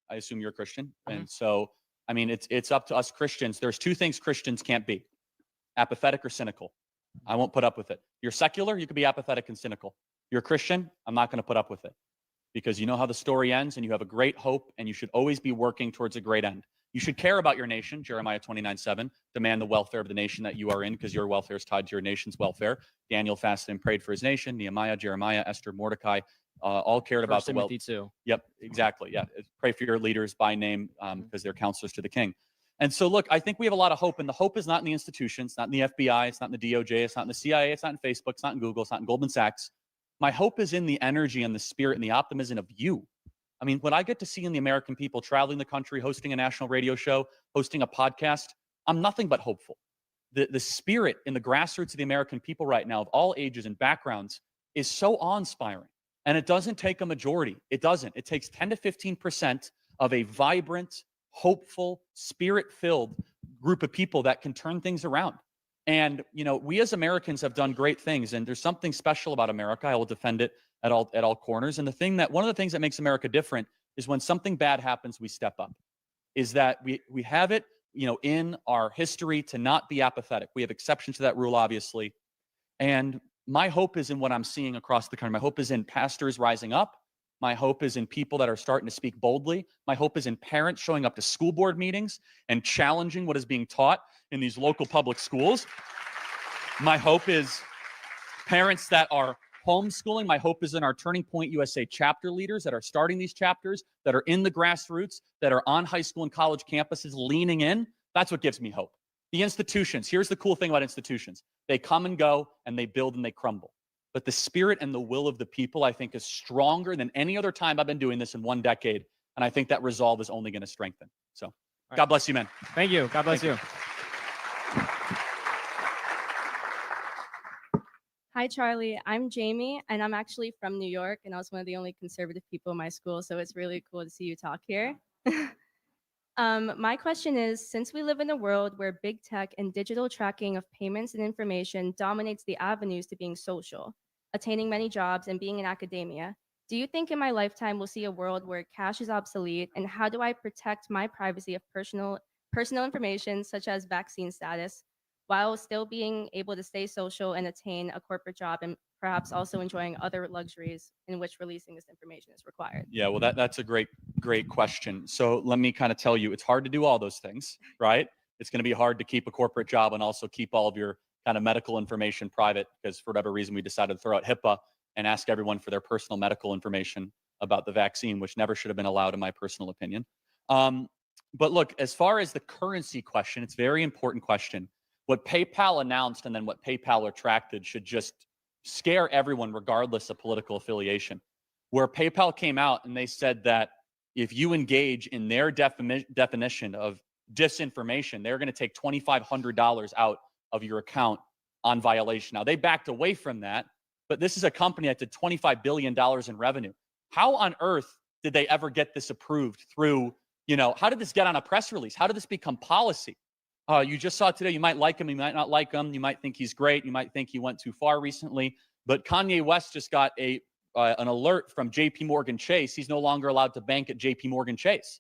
I assume you're a Christian. And so, I mean, it's up to us Christians. There's 2 things Christians can't be: apathetic or cynical. I won't put up with it. You're secular, you could be apathetic and cynical. You're a Christian, I'm not going to put up with it, because you know how the story ends, and you have a great hope, and you should always be working towards a great end. You should care about your nation, Jeremiah 29:7. Demand the welfare of the nation that you are in, because your welfare is tied to your nation's welfare. Daniel fasted and prayed for his nation. Nehemiah, Jeremiah, Esther, Mordecai, all cared about the Timothy too. Yep, exactly. Yeah, pray for your leaders by name because they're counselors to the king. And so, look, I think we have a lot of hope, and the hope is not in the institutions, not in the FBI, it's not in the DOJ, it's not in the CIA, it's not in Facebook, it's not in Google, it's not in Goldman Sachs. My hope is in the energy and the spirit and the optimism of you. I mean, what I get to see in the American people traveling the country, hosting a national radio show, hosting a podcast, I'm nothing but hopeful. The spirit in the grassroots of the American people right now, of all ages and backgrounds, is so awe-inspiring. And it doesn't take a majority. It doesn't. It takes 10 to 15% of a vibrant, hopeful, spirit-filled group of people that can turn things around. And, you know, we as Americans have done great things, and there's something special about America. I will defend it at all corners. And one of the things that makes America different is when something bad happens, we step up. Is that we have it, you know, in our history to not be apathetic. We have exceptions to that rule, obviously. And my hope is in what I'm seeing across the country. My hope is in pastors rising up. My hope is in people that are starting to speak boldly. My hope is in parents showing up to school board meetings and challenging what is being taught in these local public schools. My hope is parents that are homeschooling. My hope is in our Turning Point USA chapter leaders that are starting these chapters, that are in the grassroots, that are on high school and college campuses leaning in. That's what gives me hope. The institutions, here's the cool thing about institutions. They come and go, and they build and they crumble. But the spirit and the will of the people, I think, is stronger than any other time I've been doing this in 1 decade. And I think that resolve is only going to strengthen. So God bless you, man. Thank you. God bless you. Hi, Charlie. I'm Jamie, and I'm actually from New York, and I was one of the only conservative people in my school, so it's really cool to see you talk here. My question is, since we live in a world where big tech and digital tracking of payments and information dominates the avenues to being social, attaining many jobs, and being in academia, do you think in my lifetime we'll see a world where cash is obsolete, and how do I protect my privacy of personal information, such as vaccine status, while still being able to stay social and attain a corporate job, and perhaps also enjoying other luxuries in which releasing this information is required? Yeah, well, that's a great question. So let me kind of tell you, it's hard to do all those things, right? It's going to be hard to keep a corporate job and also keep all of your kind of medical information private, because for whatever reason, we decided to throw out HIPAA and ask everyone for their personal medical information about the vaccine, which never should have been allowed, in my personal opinion. But look, as far as the currency question, it's a very important question. What PayPal announced and then what PayPal retracted should just scare everyone, regardless of political affiliation. Where PayPal came out and they said that if you engage in their definition of disinformation, they're going to take $2,500 out of your account on violation. Now, they backed away from that, but this is a company that did $25 billion in revenue. How on earth did they ever get this approved through, how did this get on a press release? How did this become policy? You just saw today, you might like him, you might not like him, you might think he's great, you might think he went too far recently, but Kanye West just got an alert from JP Morgan Chase. He's no longer allowed to bank at JP Morgan Chase.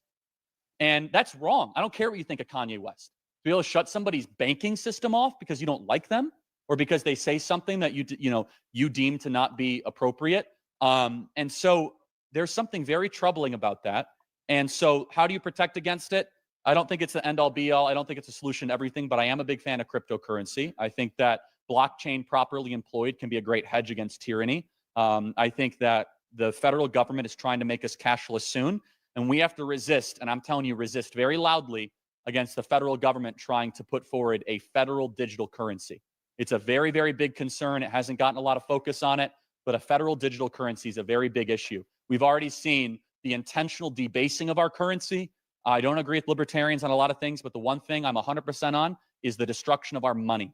And that's wrong. I don't care what you think of Kanye West. To be able to shut somebody's banking system off because you don't like them or because they say something that you deem to not be appropriate. And so there's something very troubling about that. And so how do you protect against it? I don't think it's the end all be all. I don't think it's a solution to everything, but I am a big fan of cryptocurrency. I think that blockchain properly employed can be a great hedge against tyranny. I think that the federal government is trying to make us cashless soon, and we have to resist, and I'm telling you, resist very loudly against the federal government trying to put forward a federal digital currency. It's a very, very big concern. It hasn't gotten a lot of focus on it, but a federal digital currency is a very big issue. We've already seen the intentional debasing of our currency. I don't agree with libertarians on a lot of things, but the one thing I'm 100% on is the destruction of our money.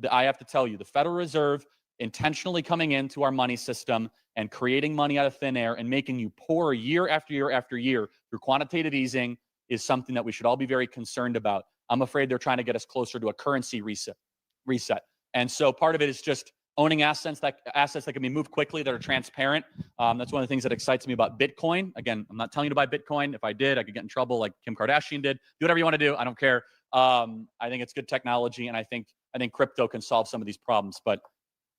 I have to tell you, the Federal Reserve intentionally coming into our money system and creating money out of thin air and making you poor year after year after year through quantitative easing is something that we should all be very concerned about. I'm afraid they're trying to get us closer to a currency reset. And so part of it is just owning assets that can be moved quickly, that are transparent. That's one of the things that excites me about Bitcoin. Again, I'm not telling you to buy Bitcoin. If I did, I could get in trouble like Kim Kardashian did. Do whatever you want to do. I don't care. I think it's good technology, and I think crypto can solve some of these problems, but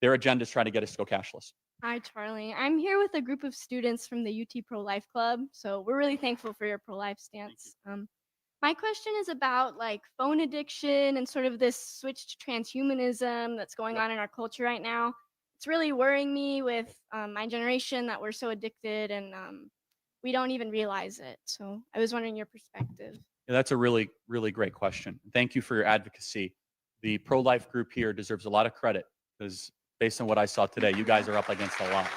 their agenda is trying to get us to go cashless. Hi, Charlie. I'm here with a group of students from the UT Pro-Life Club, so we're really thankful for your pro-life stance. My My question is about like phone addiction and sort of this switch to transhumanism that's going on in our culture right now. It's really worrying me with my generation that we're so addicted and we don't even realize it. So I was wondering your perspective. Yeah, that's a really, really great question. Thank you for your advocacy. The pro-life group here deserves a lot of credit because based on what I saw today, you guys are up against a lot.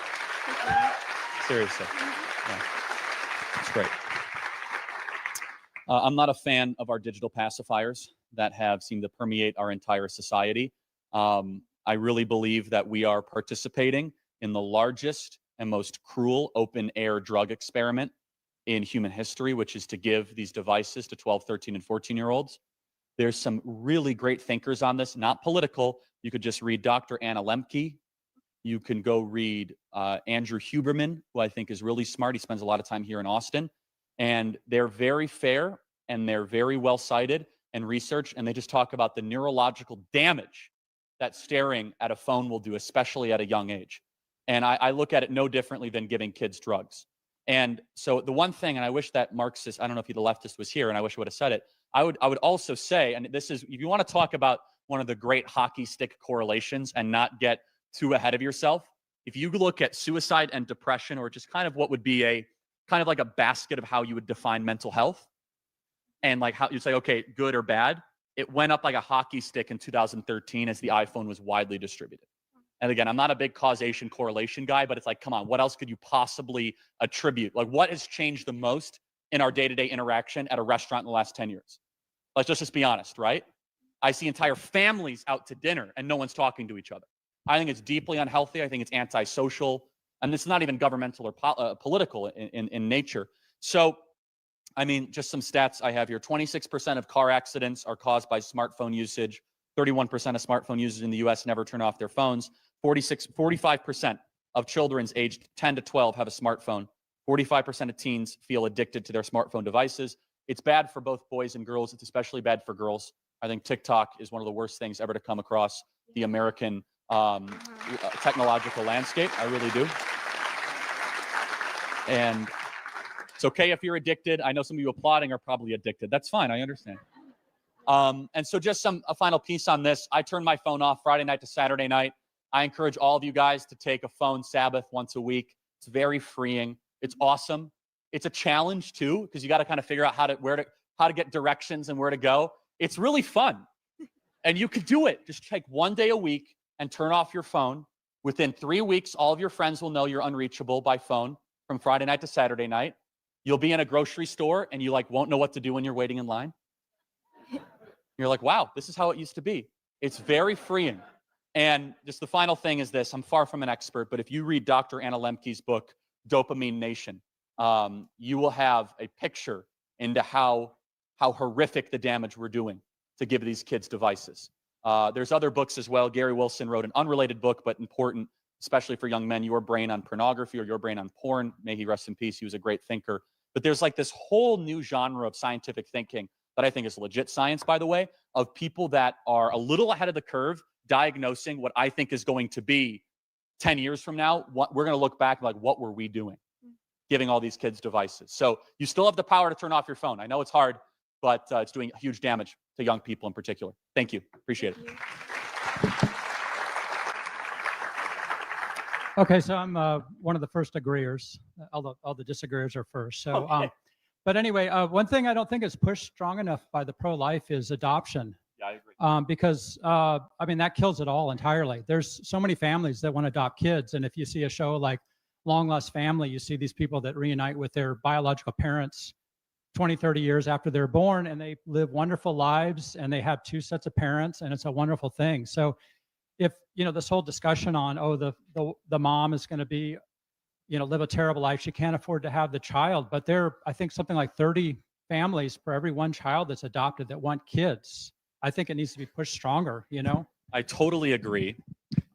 Seriously. Yeah. It's great. I'm not a fan of our digital pacifiers that have seemed to permeate our entire society. I really believe that we are participating in the largest and most cruel open-air drug experiment in human history, which is to give these devices to 12, 13, and 14-year-olds. There's some really great thinkers on this, not political. You could just read Dr. Anna Lemke. You can go read Andrew Huberman, who I think is really smart. He spends a lot of time here in Austin. And they're very fair and they're very well cited and researched. And they just talk about the neurological damage that staring at a phone will do, especially at a young age. And I look at it no differently than giving kids drugs. And so the one thing, and I wish that Marxist, I don't know if the leftist was here, and I wish I would have said it. I would also say, and this is, if you want to talk about one of the great hockey stick correlations and not get too ahead of yourself, if you look at suicide and depression, or just kind of what would be a kind of like a basket of how you would define mental health, and like how you say, okay, good or bad, it went up like a hockey stick in 2013 as the iPhone was widely distributed. And again, I'm not a big causation correlation guy, but it's like, come on, what else could you possibly attribute? Like, what has changed the most in our day-to-day interaction at a restaurant in the last 10 years? Let's just be honest, right? I see entire families out to dinner and no one's talking to each other. I think it's deeply unhealthy. I think it's antisocial. And this is not even governmental or political in nature. So, I mean, just some stats I have here. 26% of car accidents are caused by smartphone usage. 31% of smartphone users in the US never turn off their phones. 45% of children aged 10 to 12 have a smartphone. 45% of teens feel addicted to their smartphone devices. It's bad for both boys and girls. It's especially bad for girls. I think TikTok is one of the worst things ever to come across the American technological landscape. I really do. And it's okay if you're addicted. I know some of you applauding are probably addicted. That's fine. I understand. And so just a final piece on this. I turn my phone off Friday night to Saturday night. I encourage all of you guys to take a phone Sabbath once a week. It's very freeing. It's awesome. It's a challenge too, because you got to kind of figure out how to get directions and where to go. It's really fun. And you could do it. Just take one day a week and turn off your phone. Within 3 weeks, all of your friends will know you're unreachable by phone from Friday night to Saturday night. You'll be in a grocery store and you won't know what to do when you're waiting in line. You're like, wow, this is how it used to be. It's very freeing. And just the final thing is this. I'm far from an expert, but if you read Dr. Anna Lemke's book, Dopamine Nation, you will have a picture into how horrific the damage we're doing to give these kids devices. There's other books as well. Gary Wilson wrote an unrelated book, but important, especially for young men, Your Brain on Pornography or Your Brain on Porn. May he rest in peace. He was a great thinker. But there's like this whole new genre of scientific thinking that I think is legit science, by the way, of people that are a little ahead of the curve, diagnosing what I think is going to be 10 years from now. We're going to look back like, what were we doing? Giving all these kids devices. So you still have the power to turn off your phone. I know it's hard, but it's doing huge damage to young people in particular. Thank you. Appreciate it. Okay, so I'm one of the first agreeers. All the disagreeers are first. So, Okay. But anyway, one thing I don't think is pushed strong enough by the pro-life is adoption. Yeah, I agree. Because I mean, that kills it all entirely. There's so many families that want to adopt kids, and if you see a show like Long Lost Family, you see these people that reunite with their biological parents 20, 30 years after they're born, and they live wonderful lives, and they have two sets of parents, and it's a wonderful thing. So if, this whole discussion on, the mom is going to be, live a terrible life, she can't afford to have the child, but I think something like 30 families for every one child that's adopted that want kids. I think it needs to be pushed stronger, I totally agree.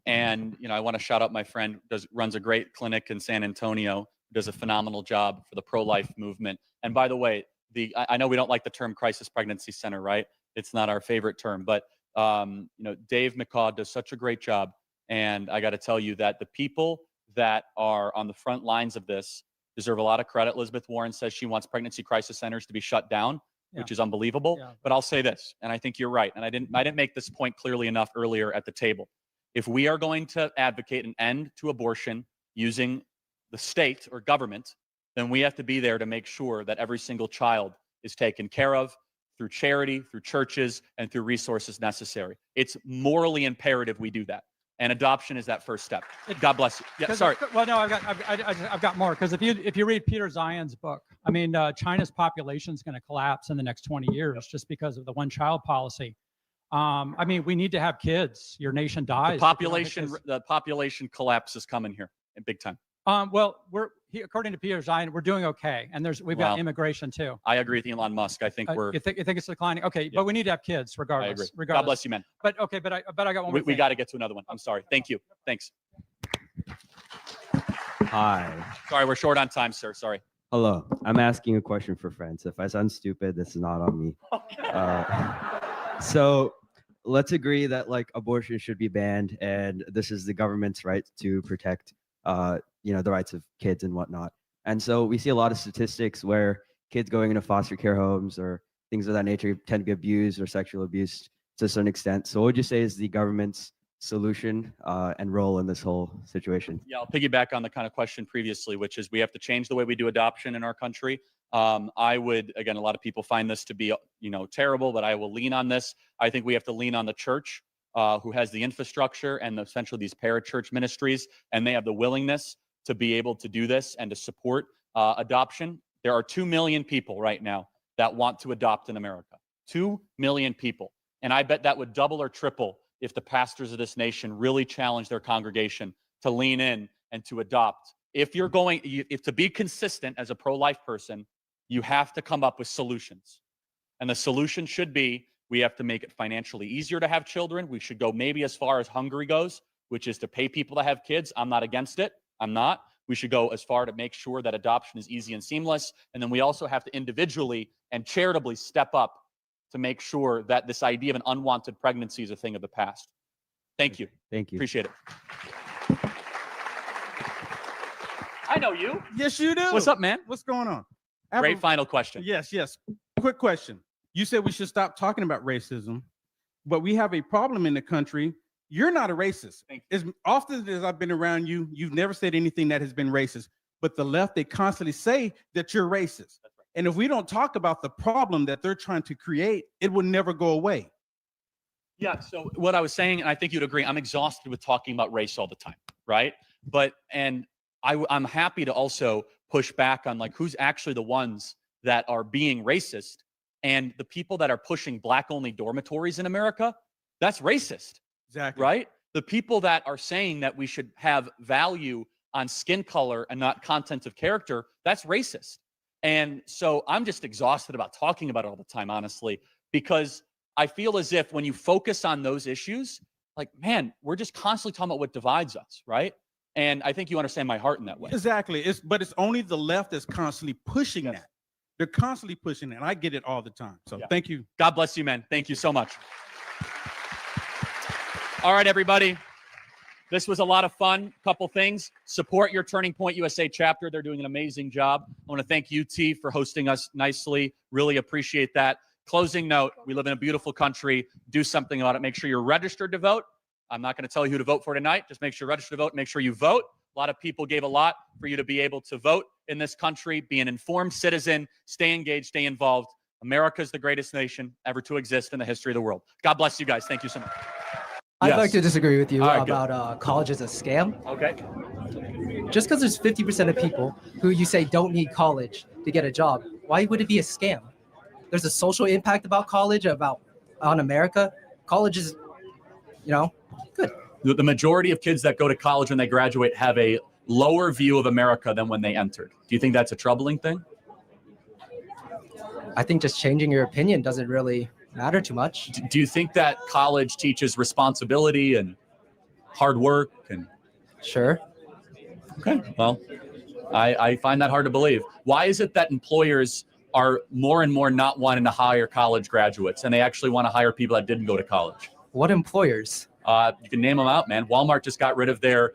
And, I want to shout out my friend runs a great clinic in San Antonio, does a phenomenal job for the pro-life movement. And by the way, I know we don't like the term crisis pregnancy center, right? It's not our favorite term, but Dave McCaw does such a great job. And I got to tell you that the people that are on the front lines of this deserve a lot of credit. Elizabeth Warren says she wants pregnancy crisis centers to be shut down. which is unbelievable. But I'll say this, and I think you're right, and I didn't make this point clearly enough earlier at the table. If we are going to advocate an end to abortion using the state or government, then we have to be there to make sure that every single child is taken care of through charity, through churches, and through resources necessary. It's morally imperative we do that. And adoption is that first step. God bless you. Yeah, sorry. Well, no, I've got more, because if you read Peter Zion's book, I mean, China's population is going to collapse in the next 20 years just because of the one-child policy. I mean, we need to have kids. Your nation dies. The population collapse is coming here in big time. Well, according to Peter Zion, we're doing okay, and we've got immigration too. I agree with Elon Musk. I think You think it's declining? Okay, but we need to have kids regardless. I agree. Regardless. God bless you, man. But okay, but I got one more We thing. got to get to another one. I'm sorry. Thank you. Thanks. Hi. Sorry, we're short on time, sir. Sorry. Hello. I'm asking a question for friends. If I sound stupid, this is not on me. So let's agree that like abortion should be banned, and this is the government's right to protect, the rights of kids and whatnot. And so we see a lot of statistics where kids going into foster care homes or things of that nature tend to be abused or sexual abuse to a certain extent. So what would you say is the government's solution and role in this whole situation? Yeah, I'll piggyback on the kind of question previously, which is we have to change the way we do adoption in our country. I would, again, a lot of people find this to be, terrible, but I will lean on this. I think we have to lean on the church, who has the infrastructure and essentially these parachurch ministries, and they have the willingness to be able to do this and to support adoption. There are 2 million people right now that want to adopt in America. 2 million people. And I bet that would double or triple if the pastors of this nation really challenge their congregation to lean in and to adopt. If to be consistent as a pro-life person, you have to come up with solutions. And the solution should be, we have to make it financially easier to have children. We should go maybe as far as Hungary goes, which is to pay people to have kids. I'm not against it. I'm not. We should go as far to make sure that adoption is easy and seamless. And then we also have to individually and charitably step up to make sure that this idea of an unwanted pregnancy is a thing of the past. Thank you. Thank you. Appreciate it. I know you. Yes, you do. What's up, man? What's going on? Great final question. Yes. Quick question. You said we should stop talking about racism, but we have a problem in the country. You're not a racist. As often as I've been around you, you've never said anything that has been racist. But the left, they constantly say that you're racist. And if we don't talk about the problem that they're trying to create, it will never go away. Yeah, so what I was saying, and I think you'd agree, I'm exhausted with talking about race all the time, right? I'm happy to also push back on like who's actually the ones that are being racist, and the people that are pushing black-only dormitories in America, that's racist. Exactly. Right? The people that are saying that we should have value on skin color and not content of character, that's racist. And so I'm just exhausted about talking about it all the time, honestly, because I feel as if when you focus on those issues, like, man, we're just constantly talking about what divides us, right? And I think you understand my heart in that way. Exactly. But it's only the left that's constantly pushing that. They're constantly pushing it. And I get it all the time. So thank you. God bless you, man. Thank you so much. All right, everybody. This was a lot of fun. Couple things. Support your Turning Point USA chapter. They're doing an amazing job. I want to thank UT for hosting us nicely. Really appreciate that. Closing note, we live in a beautiful country. Do something about it. Make sure you're registered to vote. I'm not going to tell you who to vote for tonight. Just make sure you're registered to vote. Make sure you vote. A lot of people gave a lot for you to be able to vote in this country. Be an informed citizen. Stay engaged. Stay involved. America is the greatest nation ever to exist in the history of the world. God bless you guys. Thank you so much. I'd like to disagree with you All right, about college as a scam. Okay. Just because there's 50% of people who you say don't need college to get a job, why would it be a scam? There's a social impact about college, on America. College is, good. The majority of kids that go to college when they graduate have a lower view of America than when they entered. Do you think that's a troubling thing? I think just changing your opinion doesn't really matter too much. Do you think that college teaches responsibility and hard work? And Sure. Okay. Well, I find that hard to believe. Why is it that employers are more and more not wanting to hire college graduates, and they actually want to hire people that didn't go to college? What employers? You can name them out, man. Walmart just got rid of their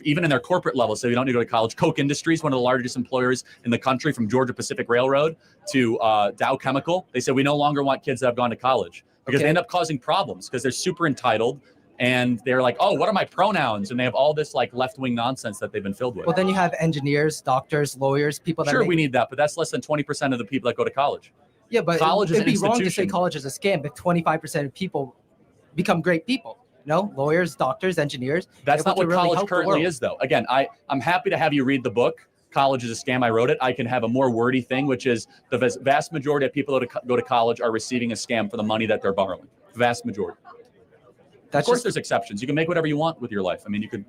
even in their corporate level, so you don't need to go to college. Koch Industries, one of the largest employers in the country, from Georgia Pacific Railroad to Dow Chemical, they said we no longer want kids that have gone to college because they end up causing problems because they're super entitled. And they're like, oh, what are my pronouns? And they have all this like left-wing nonsense that they've been filled with. Well, then you have engineers, doctors, lawyers, people that Sure, we need that, but that's less than 20% of the people that go to college. Yeah, but college is it'd an be wrong to say institution. college is a scam if 25% of people become great people. No, lawyers, doctors, engineers. That's able not to what really college help the currently world. is, though. Again, I'm happy to have you read the book. College is a scam. I wrote it. I can have a more wordy thing, which is the vast majority of people that go to college are receiving a scam for the money that they're borrowing. Vast majority. Of course, there's exceptions. You can make whatever you want with your life. I mean, you could.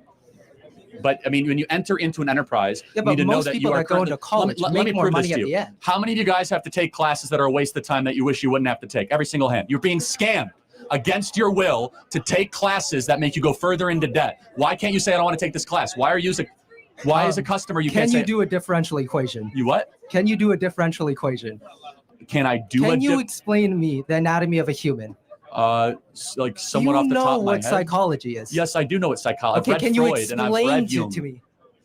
But I mean, when you enter into an enterprise, Yeah, you but need to know most that people you are that go into college Let make me more prove money this at to the you. end. How many of you guys have to take classes that are a waste of time that you wish you wouldn't have to take? Every single hand. You're being scammed against your will to take classes that make you go further into debt. Why can't you say I don't want to take this class? Why are you as a customer you can't Can you say do a differential equation? You what? Can you do a differential equation? Can I do Can a you explain to me the anatomy of a human? like somewhat You off the know top of my what head? psychology is. Yes, I do know what psychology. Okay, I've read can you Freud and I've explain read it Jung. to me? Do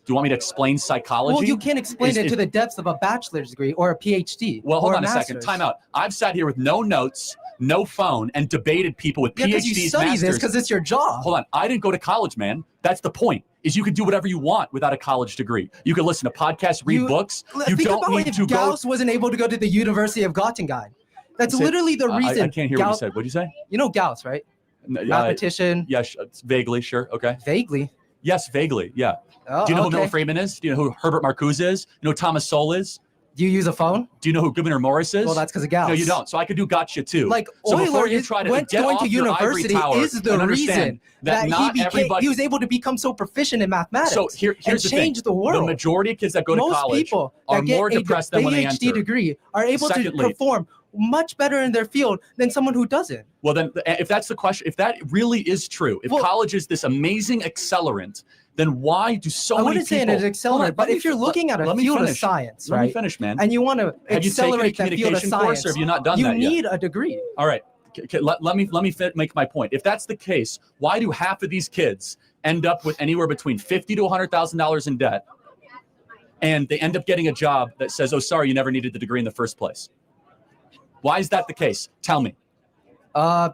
you want me to explain psychology? Well, you can't explain it Is- to the depths of a bachelor's degree or a PhD. Well, hold or on a second. master's. Time out. I've sat here with no notes, no phone, and debated people with Yeah, because PhDs, you study masters. this because it's your job. Hold on. I didn't go to college, man. That's the point. Is you can do whatever you want without a college degree. You can listen to podcasts, read books. You Think don't about need if to go. Gauss wasn't able to go to the University of Göttingen. That's Say- literally the reason. I can't hear what you Gauss- said. What did you say? You know Gauss, right? Mathematician. Yes, vaguely, sure. Okay. Vaguely? Yes, vaguely. Yeah. Oh, Do you know okay. who Milton Friedman is? Do you know who Herbert Marcuse is? You know who Thomas Sowell is? Do you use a phone? Do you know who Gouverneur Morris is? Well, that's 'cause of Gauss. No, you don't. So I could do gotcha too. Like so before Euler you try to went get going off to your ivory university tower is the and understand reason that that not everybody. he was able to become so proficient in mathematics. So here's and the change thing. the world. The majority of kids that go to Most college people are that get more a depressed than when they PhD enter. degree are able Secondly- to perform much better in their field than someone who doesn't. Well, then, if that's the question, if that really is true, if college is this amazing accelerant, then why do so I many wouldn't say people? it is accelerant, but if you're looking at a let me field of finish. science, Let me right? finish, man. And you want to Have you taken a accelerate that field of communication science, course, or have you not done you that yet? need a degree. All right. Let me make my point. If that's the case, why do half of these kids end up with anywhere between $50,000 to $100,000 in debt, and they end up getting a job that says, "Oh, sorry, you never needed the degree in the first place"? Why is that the case? Tell me.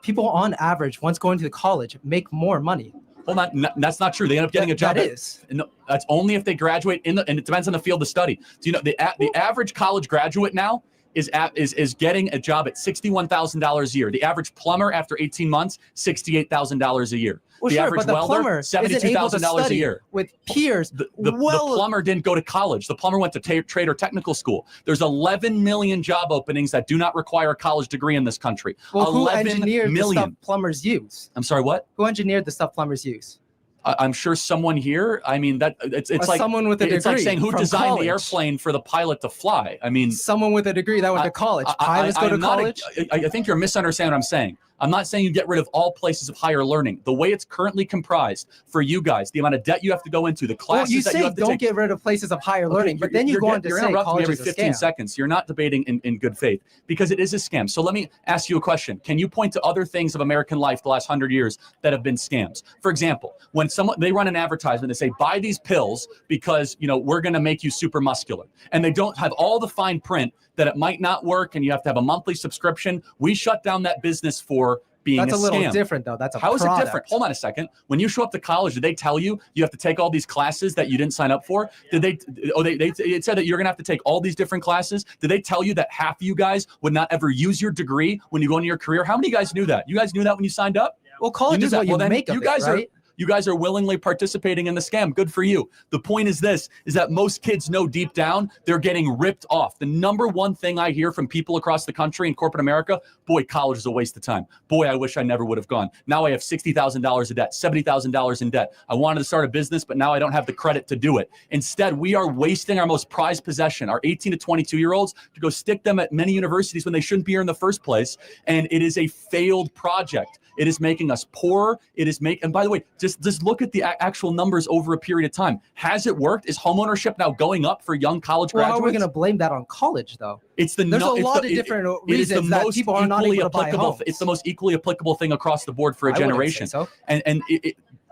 People on average, once going to college, make more money. Hold on, that's not true. They end up getting a job. That is. No, that's only if they graduate and it depends on the field of study. Do you know the average college graduate now is getting a job at $61,000 a year. The average plumber after 18 months, $68,000 a year. Well, the sure, average but the welder, plumber isn't able to $72,000 a study year. with peers. The plumber didn't go to college. The plumber went to trade or technical school. There's 11 million job openings that do not require a college degree in this country. Well, who 11 engineered the stuff million. plumbers use? I'm sorry, what? Who engineered the stuff plumbers use? I'm sure someone here. I mean, that it's like someone with a it's like degree saying who from designed college. the airplane for the pilot to fly. I mean, someone with a degree that went to college. Pilots go to college. I think you're misunderstanding what I'm saying. I'm not saying you get rid of all places of higher learning. The way it's currently comprised for you guys, the amount of debt you have to go into, the Well, classes you that say you have to don't take. get rid of places of higher learning, but then you go on to you're say interrupting me college every is a 15 scam. seconds. You're not debating in good faith because it is a scam. So let me ask you a question. Can you point to other things of American life the last 100 years that have been scams? For example, when they run an advertisement, they say, buy these pills because we're going to make you super muscular. And they don't have all the fine print that it might not work and you have to have a monthly subscription. We shut down that business for being That's a little scam. different, though. That's a How is it product. different? Hold on a second. When you show up to college, did they tell you you have to take all these classes that you didn't sign up for? Did they? Oh, it said that you're gonna have to take all these different classes. Did they tell you that half of you guys would not ever use your degree when you go into your career? How many guys knew that? You guys knew that when you signed up? Well, college knew is that. what you then make of you it, guys right? You guys are willingly participating in the scam. Good for you. The point is this, is that most kids know deep down they're getting ripped off. The number one thing I hear from people across the country in corporate America, boy, college is a waste of time. Boy, I wish I never would have gone. Now I have $60,000 in debt, $70,000 in debt. I wanted to start a business, but now I don't have the credit to do it. Instead, we are wasting our most prized possession, our 18 to 22-year-olds, to go stick them at many universities when they shouldn't be here in the first place. And it is a failed project. It is making us poorer. And by the way, just look at the actual numbers over a period of time. Has it worked? Is homeownership now going up for young college Well, graduates? how are we going to blame that on college, though? There's a lot of different reasons that people are not able to buy homes. It's the most equally applicable thing across the board for a I wouldn't say generation. so. And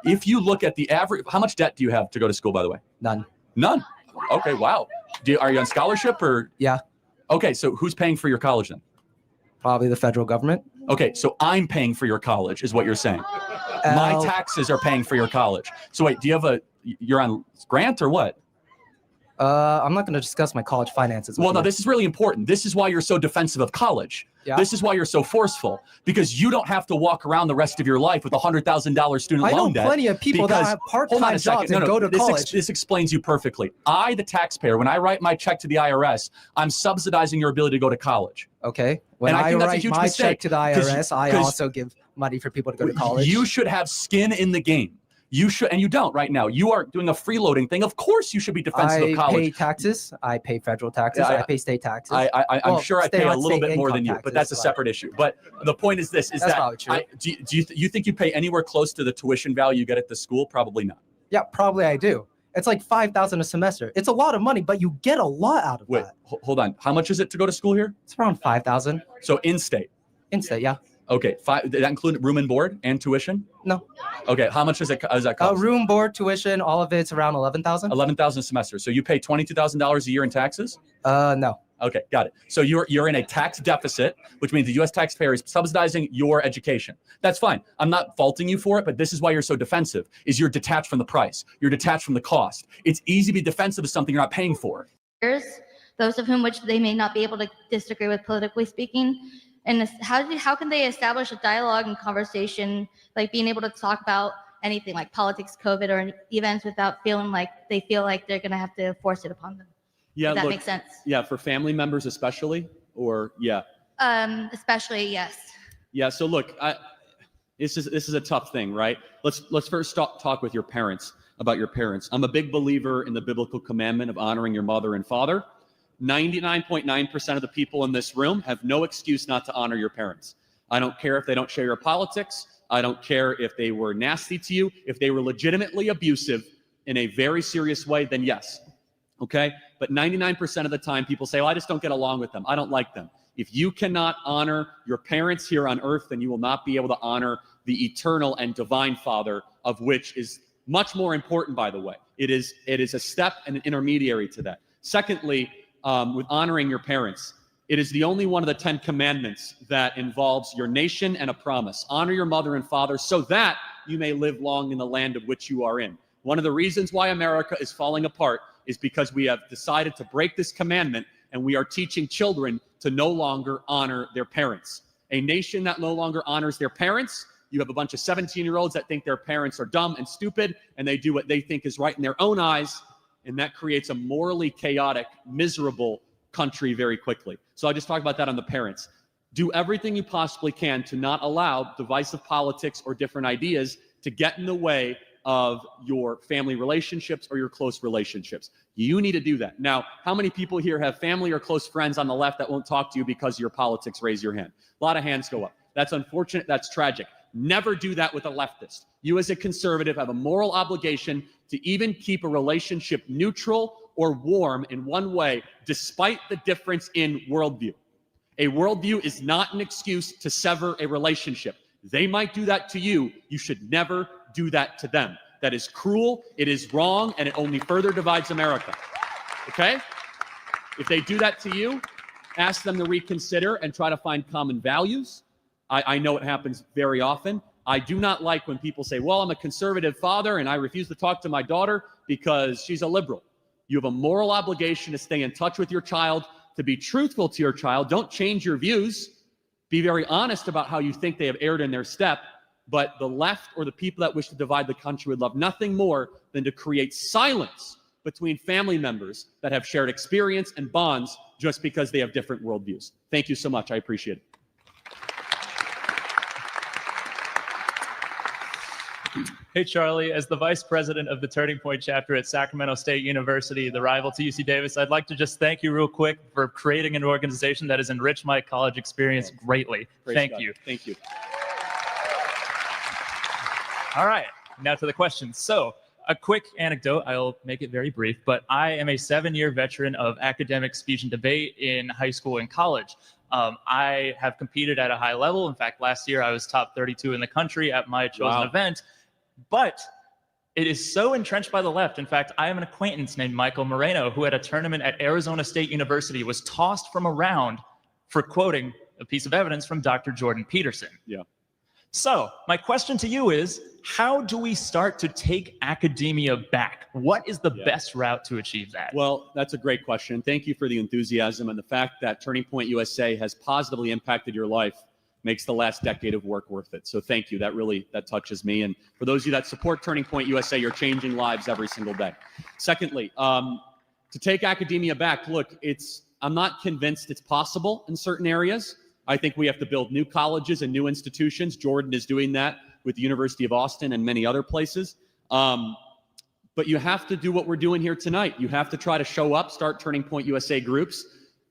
If you look at the average, how much debt do you have to go to school, by the way? None. None. Okay, wow. Are you on scholarship or? Yeah. Okay, so who's paying for your college then? Probably the federal government. Okay, so I'm paying for your college is what you're saying. My taxes are paying for your college. So wait, do you have you're on grant or what? I'm not going to discuss my college finances. Well, no, this is really important. This is why you're so defensive of college. Yeah. This is why you're so forceful, because you don't have to walk around the rest of your life with a $100,000 student loan debt. I know plenty of people that have part-time jobs and go to college. This explains you perfectly. I, the taxpayer, when I write my check to the IRS, I'm subsidizing your ability to go to college. Okay. When I write my check to the IRS, I also give money for people to go to college. You should have skin in the game. You should, and you don't right now. You are doing a freeloading thing. Of course, you should be defensive of college. I pay taxes. I pay federal taxes. I pay state taxes. I'm sure I pay a little bit more than you, but that's a separate issue. But the point is this: do you think you pay anywhere close to the tuition value you get at the school? Probably not. Yeah, probably I do. It's like $5,000 a semester. It's a lot of money, but you get a lot out of that. Hold on. How much is it to go to school here? It's around $5,000. So in-state. In-state, yeah. Okay, did that include room and board and tuition? No. Okay, how much does that cost? Room, board, tuition, all of it's around $11,000. $11,000 a semester. So you pay $22,000 a year in taxes? No. Okay, got it. So you're in a tax deficit, which means the U.S. taxpayer is subsidizing your education. That's fine. I'm not faulting you for it, but this is why you're so defensive, is you're detached from the price. You're detached from the cost. It's easy to be defensive of something you're not paying for. Those of whom which they may not be able to disagree with politically speaking. And how can they establish a dialogue and conversation, like being able to talk about anything like politics, COVID, or events without feeling like they feel like they're going to have to force it upon them? Yeah, if that makes sense. Yeah, for family members especially, or yeah. Especially, yes. Yeah. So look, this is a tough thing, right? Let's first talk with your parents about your parents. I'm a big believer in the biblical commandment of honoring your mother and father. 99.9% of the people in this room have no excuse not to honor your parents. I don't care if they don't share your politics. I don't care if they were nasty to you. If they were legitimately abusive in a very serious way, then yes. Okay? But 99% of the time, people say, well, I just don't get along with them. I don't like them. If you cannot honor your parents here on earth, then you will not be able to honor the eternal and divine Father, of which is much more important, by the way. It is a step and an intermediary to that. Secondly, with honoring your parents, it is the only one of the 10 commandments that involves your nation and a promise. Honor your mother and father so that you may live long in the land of which you are in. One of the reasons why America is falling apart is because we have decided to break this commandment, and we are teaching children to no longer honor their parents. A nation that no longer honors their parents, you have a bunch of 17-year-olds that think their parents are dumb and stupid, and they do what they think is right in their own eyes. And that creates a morally chaotic, miserable country very quickly. So I just talked about that on the parents. Do everything you possibly can to not allow divisive politics or different ideas to get in the way of your family relationships or your close relationships. You need to do that. Now, how many people here have family or close friends on the left that won't talk to you because of your politics? Raise your hand. A lot of hands go up. That's unfortunate. That's tragic. Never do that with a leftist. You as a conservative have a moral obligation to even keep a relationship neutral or warm in one way, despite the difference in worldview. A worldview is not an excuse to sever a relationship. They might do that to you. You should never do that to them. That is cruel, it is wrong, and it only further divides America. Okay? If they do that to you, ask them to reconsider and try to find common values. I know it happens very often. I do not like when people say, well, I'm a conservative father and I refuse to talk to my daughter because she's a liberal. You have a moral obligation to stay in touch with your child, to be truthful to your child. Don't change your views. Be very honest about how you think they have erred in their step. But the left or the people that wish to divide the country would love nothing more than to create silence between family members that have shared experience and bonds just because they have different worldviews. Thank you so much. I appreciate it. Hey, Charlie, as the vice president of the Turning Point chapter at Sacramento State University, the rival to UC Davis, I'd like to just thank you real quick for creating an organization that has enriched my college experience greatly. Thank you. Thank you. All right, now to the questions. So a quick anecdote, I'll make it very brief, but I am a 7-year veteran of academic speech and debate in high school and college. I have competed at a high level. In fact, last year I was top 32 in the country at my chosen event. But It is so entrenched by the left. In fact, I have an acquaintance named Michael Moreno who at a tournament at Arizona State University was tossed from a round for quoting a piece of evidence from Dr. Jordan Peterson. Yeah. So my question to you is, how do we start to take academia back? What is the best route to achieve that? Well, that's a great question. Thank you for the enthusiasm and the fact that Turning Point USA has positively impacted your life makes the last decade of work worth it. So thank you. That touches me. And for those of you that support Turning Point USA, you're changing lives every single day. Secondly, to take academia back, look, I'm not convinced it's possible in certain areas. I think we have to build new colleges and new institutions. Jordan is doing that with the University of Austin and many other places. But you have to do what we're doing here tonight. You have to try to show up, start Turning Point USA groups.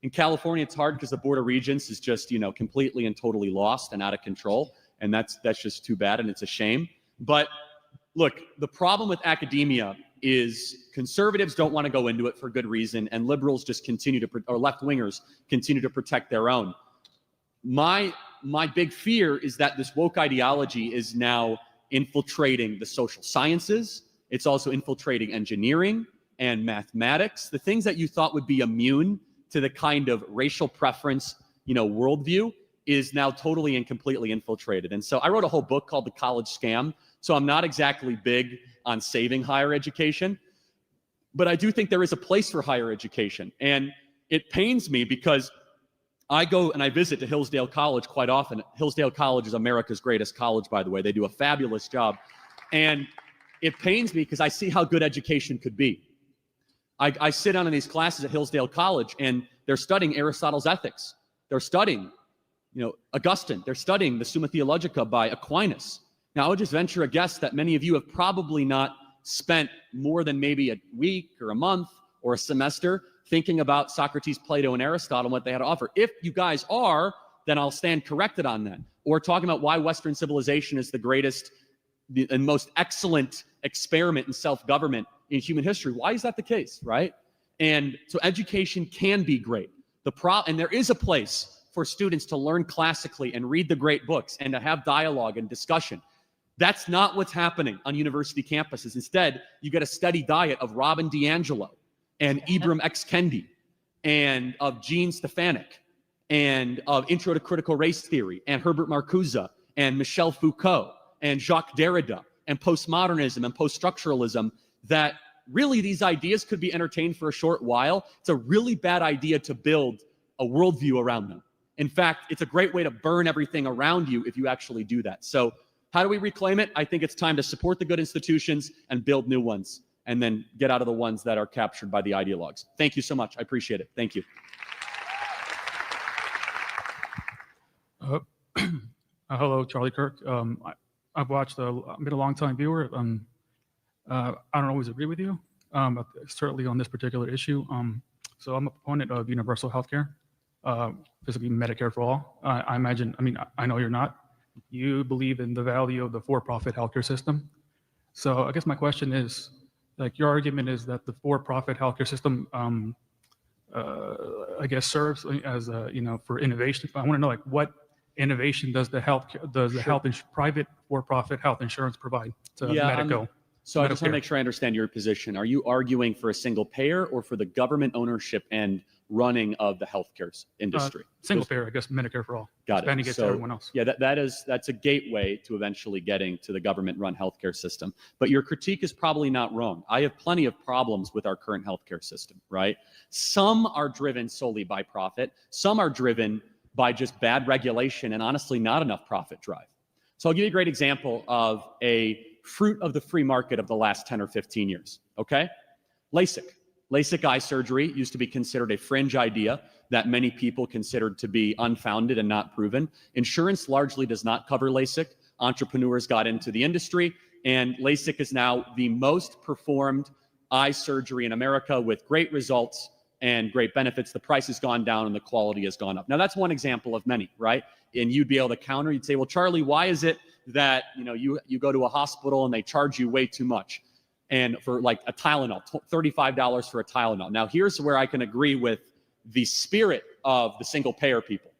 In California, it's hard because the Board of Regents is just, completely and totally lost and out of control. And that's just too bad, and it's a shame. But look, the problem with academia is conservatives don't want to go into it for good reason, and liberals just or left-wingers continue to protect their own. My big fear is that this woke ideology is now infiltrating the social sciences. It's also infiltrating engineering and mathematics. The things that you thought would be immune to the kind of racial preference, worldview is now totally and completely infiltrated. And so I wrote a whole book called The College Scam. So I'm not exactly big on saving higher education, but I do think there is a place for higher education. And it pains me because I go and I visit to Hillsdale College quite often. Hillsdale College is America's greatest college, by the way. They do a fabulous job. And it pains me because I see how good education could be. I sit down in these classes at Hillsdale College, and they're studying Aristotle's Ethics. They're studying, Augustine. They're studying the Summa Theologica by Aquinas. Now, I would just venture a guess that many of you have probably not spent more than maybe a week or a month or a semester thinking about Socrates, Plato, and Aristotle and what they had to offer. If you guys are, then I'll stand corrected on that. Or talking about why Western civilization is the greatest and most excellent experiment in self-government in human history. Why is that the case, right? And so education can be great. And there is a place for students to learn classically and read the great books and to have dialogue and discussion. That's not what's happening on university campuses. Instead, you get a steady diet of Robin DiAngelo and Ibram X. Kendi and of Gene Stefanik and of Intro to Critical Race Theory and Herbert Marcuse and Michel Foucault and Jacques Derrida and postmodernism and post-structuralism, that really these ideas could be entertained for a short while. It's a really bad idea to build a worldview around them. In fact, it's a great way to burn everything around you if you actually do that. So how do we reclaim it? I think it's time to support the good institutions and build new ones, and then get out of the ones that are captured by the ideologues. Thank you so much. I appreciate it. Thank you. Hello, Charlie Kirk. I've watched, I've been a long-time viewer. I don't always agree with you, certainly on this particular issue. So I'm a proponent of universal healthcare, basically Medicare for all. I know you're not. You believe in the value of the for-profit healthcare system. So I guess my question is, your argument is that the for-profit healthcare system, serves as for innovation. I want to know what innovation does the private for-profit health insurance provide to medical? So I just want to make sure I understand your position. Are you arguing for a single payer or for the government ownership and running of the healthcare industry? Single payer, I guess, Medicare for all. Got it. Expanding it to everyone else. Yeah, that's a gateway to eventually getting to the government-run healthcare system. But your critique is probably not wrong. I have plenty of problems with our current healthcare system, right? Some are driven solely by profit. Some are driven by just bad regulation and honestly not enough profit drive. So I'll give you a great example of a fruit of the free market of the last 10 or 15 years, okay? LASIK. LASIK eye surgery used to be considered a fringe idea that many people considered to be unfounded and not proven. Insurance largely does not cover LASIK. Entrepreneurs got into the industry, and LASIK is now the most performed eye surgery in America with great results and great benefits. The price has gone down and the quality has gone up. Now, that's one example of many, right? And you'd be able to counter, you'd say, well, Charlie, why is it that you go to a hospital and they charge you way too much, and for like a Tylenol, $35 for a Tylenol? Now, here's where I can agree with the spirit of the single payer people.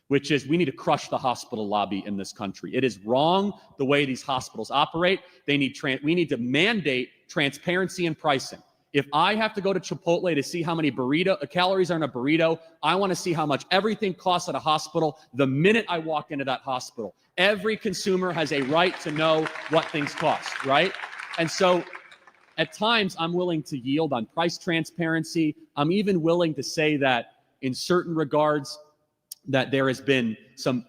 which is we need to crush the hospital lobby in this country. It is wrong the way these hospitals operate. We need to mandate transparency in pricing. If I have to go to Chipotle to see how many calories are in a burrito, I want to see how much everything costs at a hospital the minute I walk into that hospital. Every consumer has a right to know what things cost, right? And so at times I'm willing to yield on price transparency. I'm even willing to say that in certain regards that there has been some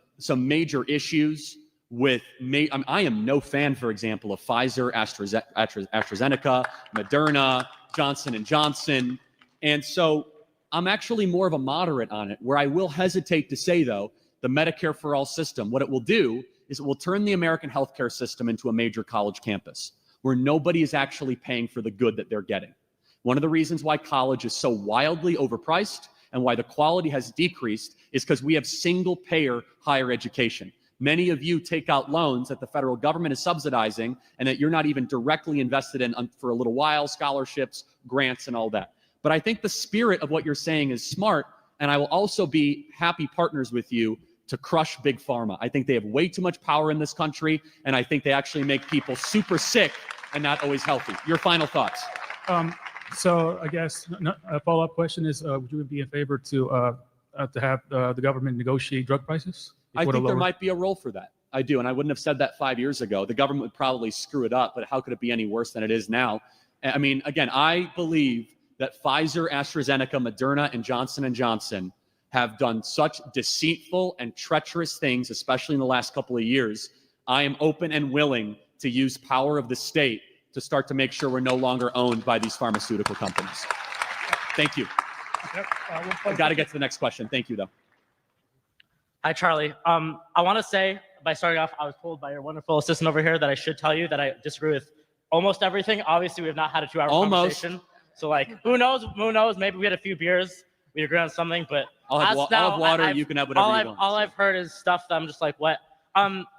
major issues with I am no fan, for example, of Pfizer, AstraZeneca, Moderna, Johnson & Johnson. And so I'm actually more of a moderate on it, where I will hesitate to say, though, the Medicare for All system, what it will do is it will turn the American healthcare system into a major college campus where nobody is actually paying for the good that they're getting. One of the reasons why college is so wildly overpriced and why the quality has decreased is because we have single-payer higher education. Many of you take out loans that the federal government is subsidizing and that you're not even directly invested in for a little while, scholarships, grants, and all that. But I think the spirit of what you're saying is smart, and I will also be happy partners with you to crush Big Pharma. I think they have way too much power in this country, and I think they actually make people super sick and not always healthy. Your final thoughts? So I guess a follow-up question is, would you be in favor to have the government negotiate drug prices? I think there might be a role for that. I do, and I wouldn't have said that 5 years ago. The government would probably screw it up, but how could it be any worse than it is now? I mean, again, I believe that Pfizer, AstraZeneca, Moderna, and Johnson & Johnson have done such deceitful and treacherous things, especially in the last couple of years. I am open and willing to use power of the state to start to make sure we're no longer owned by these pharmaceutical companies. Thank you. I've got to get to the next question. Thank you, though. Hi, Charlie. I want to say, by starting off, I was told by your wonderful assistant over here that I should tell you that I disagree with almost everything. Obviously, we have not had a 2-hour conversation. So, like, who knows? Who knows? Maybe we had a few beers. We agree on something, but I'll have water. You can have whatever you want. All I've heard is stuff that I'm just like, what?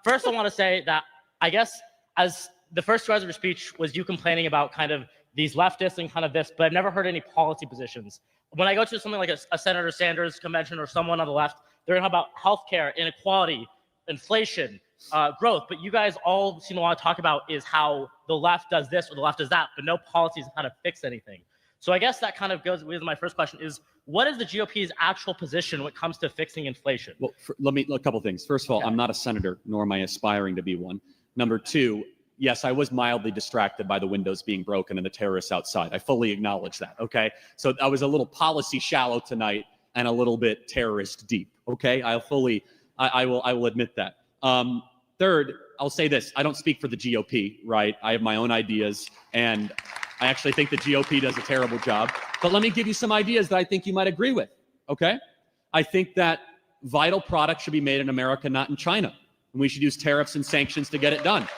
First, I want to say that I guess as the first 2 hours of your speech was you complaining about kind of these leftists and kind of this, but I've never heard any policy positions. When I go to something like a Senator Sanders convention or someone on the left, they're going to talk about healthcare, inequality, inflation, growth. But you guys all seem to want to talk about is how the left does this or the left does that, but no policies on how to fix anything. So I guess that kind of goes with my first question is, what is the GOP's actual position when it comes to fixing inflation? Well, a couple things. First of all, I'm not a senator, nor am I aspiring to be one. Number two, yes, I was mildly distracted by the windows being broken and the terrorists outside. I fully acknowledge that, okay? So I was a little policy shallow tonight and a little bit terrorist deep, okay? I will admit that. Third, I'll say this. I don't speak for the GOP, right? I have my own ideas, and I actually think the GOP does a terrible job. But let me give you some ideas that I think you might agree with, okay? I think that vital products should be made in America, not in China. And we should use tariffs and sanctions to get it done.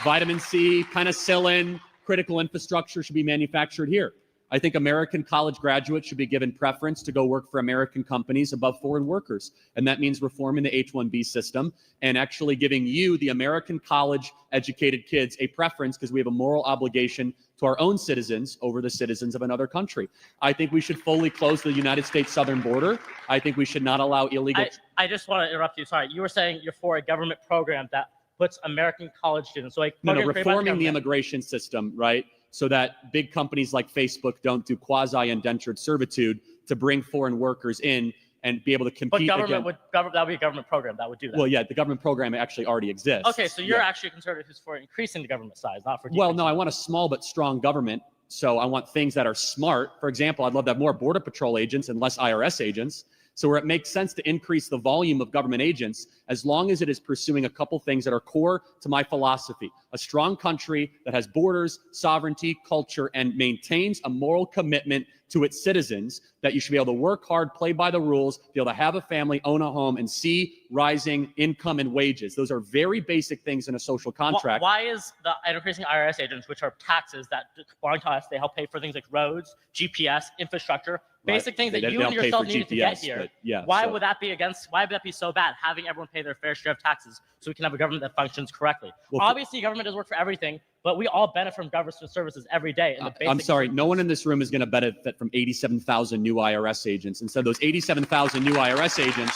Vitamin C, penicillin, critical infrastructure should be manufactured here. I think American college graduates should be given preference to go work for American companies above foreign workers. And that means reforming the H-1B system and actually giving you, the American college-educated kids, a preference because we have a moral obligation to our own citizens over the citizens of another country. I think we should fully close the United States southern border. I think we should not allow illegal... I just want to interrupt you. Sorry. You were saying you're for a government program that puts American college students... So like reforming the immigration system, right? So that big companies like Facebook don't do quasi-indentured servitude to bring foreign workers in and be able to compete. But that would be a government program that would do that. Well, yeah, the government program actually already exists. Okay, so you're actually a conservative who's for increasing the government size, not for decreasing. Well, no, I want a small but strong government. So I want things that are smart. For example, I'd love to have more Border Patrol agents and less IRS agents. So where it makes sense to increase the volume of government agents, as long as it is pursuing a couple things that are core to my philosophy. A strong country that has borders, sovereignty, culture, and maintains a moral commitment to its citizens, that you should be able to work hard, play by the rules, be able to have a family, own a home, and see rising income and wages. Those are very basic things in a social contract. Why is the increasing IRS agents, which are taxes that belong to us, they help pay for things like roads, GPS, infrastructure, basic things that you and yourself needed to get here. Yeah, why would that be so bad, having everyone pay their fair share of taxes so we can have a government that functions correctly? Well, obviously, government does work for everything, but we all benefit from government services every day. I'm sorry, no one in this room is going to benefit from 87,000 new IRS agents. Instead, those 87,000 new IRS agents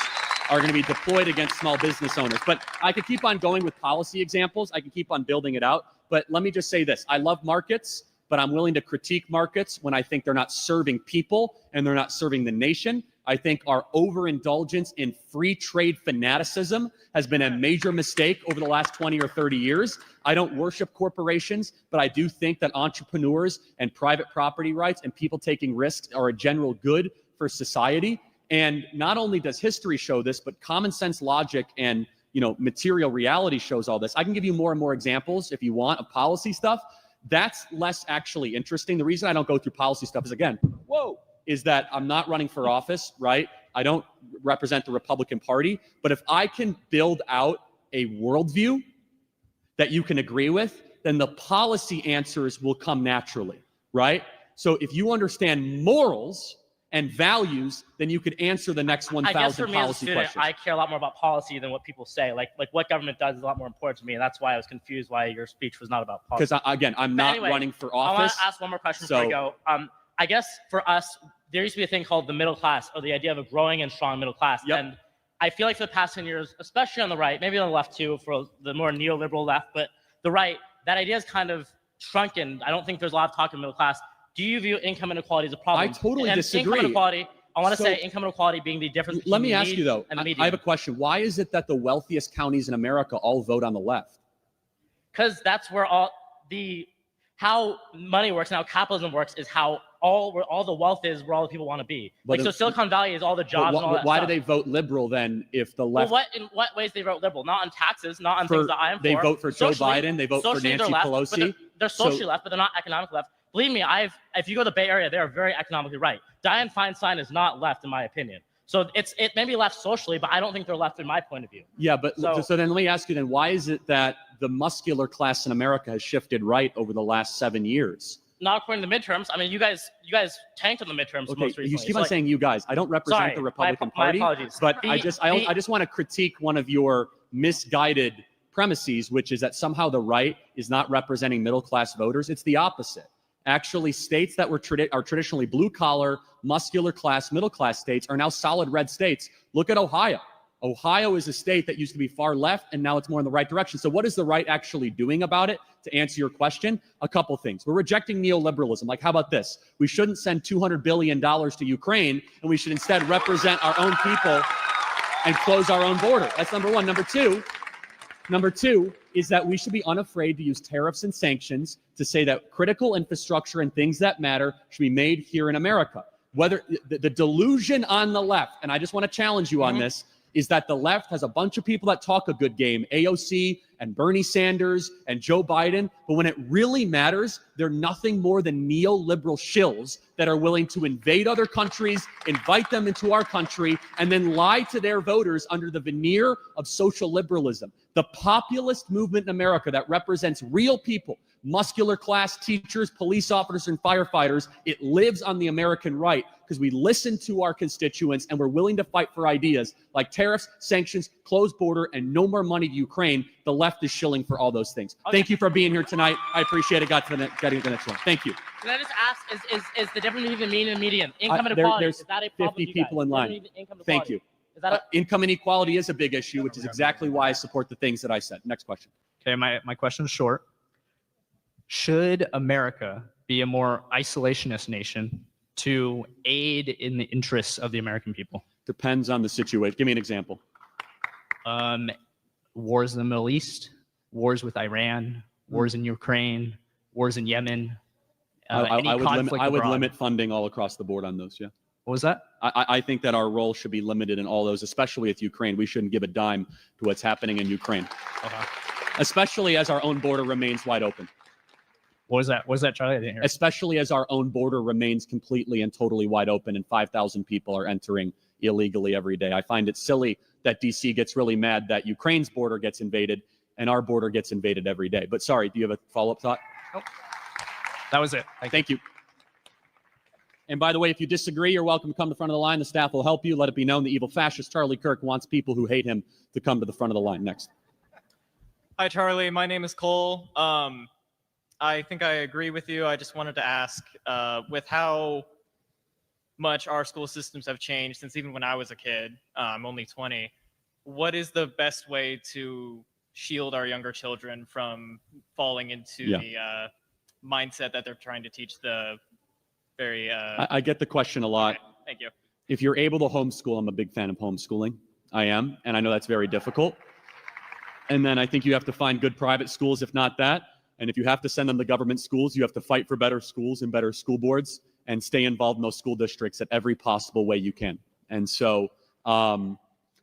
are going to be deployed against small business owners. But I could keep on going with policy examples. I can keep on building it out. But let me just say this. I love markets, but I'm willing to critique markets when I think they're not serving people and they're not serving the nation. I think our overindulgence in free trade fanaticism has been a major mistake over the last 20 or 30 years. I don't worship corporations, but I do think that entrepreneurs and private property rights and people taking risks are a general good for society. And not only does history show this, but common sense logic and material reality shows all this. I can give you more and more examples if you want of policy stuff. That's less actually interesting. The reason I don't go through policy stuff is, again, is that I'm not running for office, right? I don't represent the Republican Party. But if I can build out a worldview that you can agree with, then the policy answers will come naturally, right? So if you understand morals and values, then you could answer the next 1,000 I guess for me as a policy student, questions. I care a lot more about policy than what people say. Like what government does is a lot more important to me, and that's why I was confused why your speech was not about policy. Because again, I'm But not anyway, running for I want office. to ask one more question before I go. I guess for us, there used to be a thing called the middle class, or the idea of a growing and strong middle class. Yep. And I feel like for the past 10 years, especially on the right, maybe on the left too, for the more neoliberal left, but the right, that idea is kind of shrunken. I don't think there's a lot of talk of middle class. Do you view income inequality as a problem? I totally and disagree. Income inequality, I want to So- say income inequality being the difference between Let me the ask you need though, and the I median. have a question. Why is it that the wealthiest counties in America all vote on the left? Because that's where how money works and how capitalism works is where all the wealth is, where all the people want to be. But So Silicon Valley is all the jobs and all that Why stuff. do they vote liberal then if the Well, left... in what ways they vote liberal? Not on taxes, not on things that I am for. They vote for Joe Socially- Biden, they vote for socially, they're Nancy left, but Pelosi. They're socially So- left, but they're not economically left. Believe me, if you go to the Bay Area, they are very economically right. Dianne Feinstein is not left, in my opinion. So it may be left socially, but I don't think they're left in my point of view. Yeah, but So- so then let me ask you then, why is it that the muscular class in America has shifted right over the last 7 years? Not according to the midterms. I mean, you guys tanked on the midterms Okay, most recently. you keep So, on saying you guys. I don't represent Sorry, the Republican my Party, apologies. but I The- just want to critique one of your misguided premises, which is that somehow the right is not representing middle class voters. It's the opposite. Actually, states that are traditionally blue collar, muscular class, middle class states are now solid red states. Look at Ohio. Ohio is a state that used to be far left, and now it's more in the right direction. So what is the right actually doing about it? To answer your question, a couple things. We're rejecting neoliberalism. Like, how about this? We shouldn't send $200 billion to Ukraine, and we should instead represent our own people and close our own border. That's number one. Number two is that we should be unafraid to use tariffs and sanctions to say that critical infrastructure and things that matter should be made here in America. Whether the delusion on the left, and I just want to challenge you on this, is that the left has a bunch of people that talk a good game, AOC and Bernie Sanders and Joe Biden, but when it really matters, they're nothing more than neoliberal shills that are willing to invade other countries, invite them into our country, and then lie to their voters under the veneer of social liberalism. The populist movement in America that represents real people, muscular class teachers, police officers, and firefighters, it lives on the American right because we listen to our constituents and we're willing to fight for ideas like tariffs, sanctions, closed border, and no more money to Ukraine. The left is shilling for all those things. Thank you for being here tonight. I appreciate it. Getting to the next one. Thank you. Can I just ask, is the difference between the mean and median income There- inequality? there's Is that a problem 50 with you guys? people in line. Income Thank inequality. you. Is that Income inequality is a big issue, which is exactly why I support the things that I said. Next question. Okay, my question is short. Should America be a more isolationist nation to aid in the interests of the American people? Depends on the situation. Give me an example. Wars in the Middle East, wars with Iran, wars in Ukraine, wars in Yemen. Any I conflict would abroad. limit funding all across the board on those. Yeah. What was that? I think that our role should be limited in all those, especially with Ukraine. We shouldn't give a dime to what's happening in Ukraine, especially as our own border remains wide open. What was that? What was that, Charlie? I didn't hear. Especially as our own border remains completely and totally wide open and 5,000 people are entering illegally every day. I find it silly that DC gets really mad that Ukraine's border gets invaded and our border gets invaded every day. But sorry, do you have a follow-up thought? Nope. That was it. Thank you. And by the way, if you disagree, you're welcome to come to the front of the line. The staff will help you. Let it be known the evil fascist Charlie Kirk wants people who hate him to come to the front of the line. Next. Hi, Charlie. My name is Cole. I think I agree with you. I just wanted to ask, with how much our school systems have changed since even when I was a kid. I'm only 20. What is the best way to shield our younger children from falling into the mindset that they're trying to teach the very... I get the question a lot. Okay, thank you. If you're able to homeschool, I'm a big fan of homeschooling. I am, and I know that's very difficult. And then I think you have to find good private schools, if not that. And if you have to send them to government schools, you have to fight for better schools and better school boards and stay involved in those school districts at every possible way you can. And so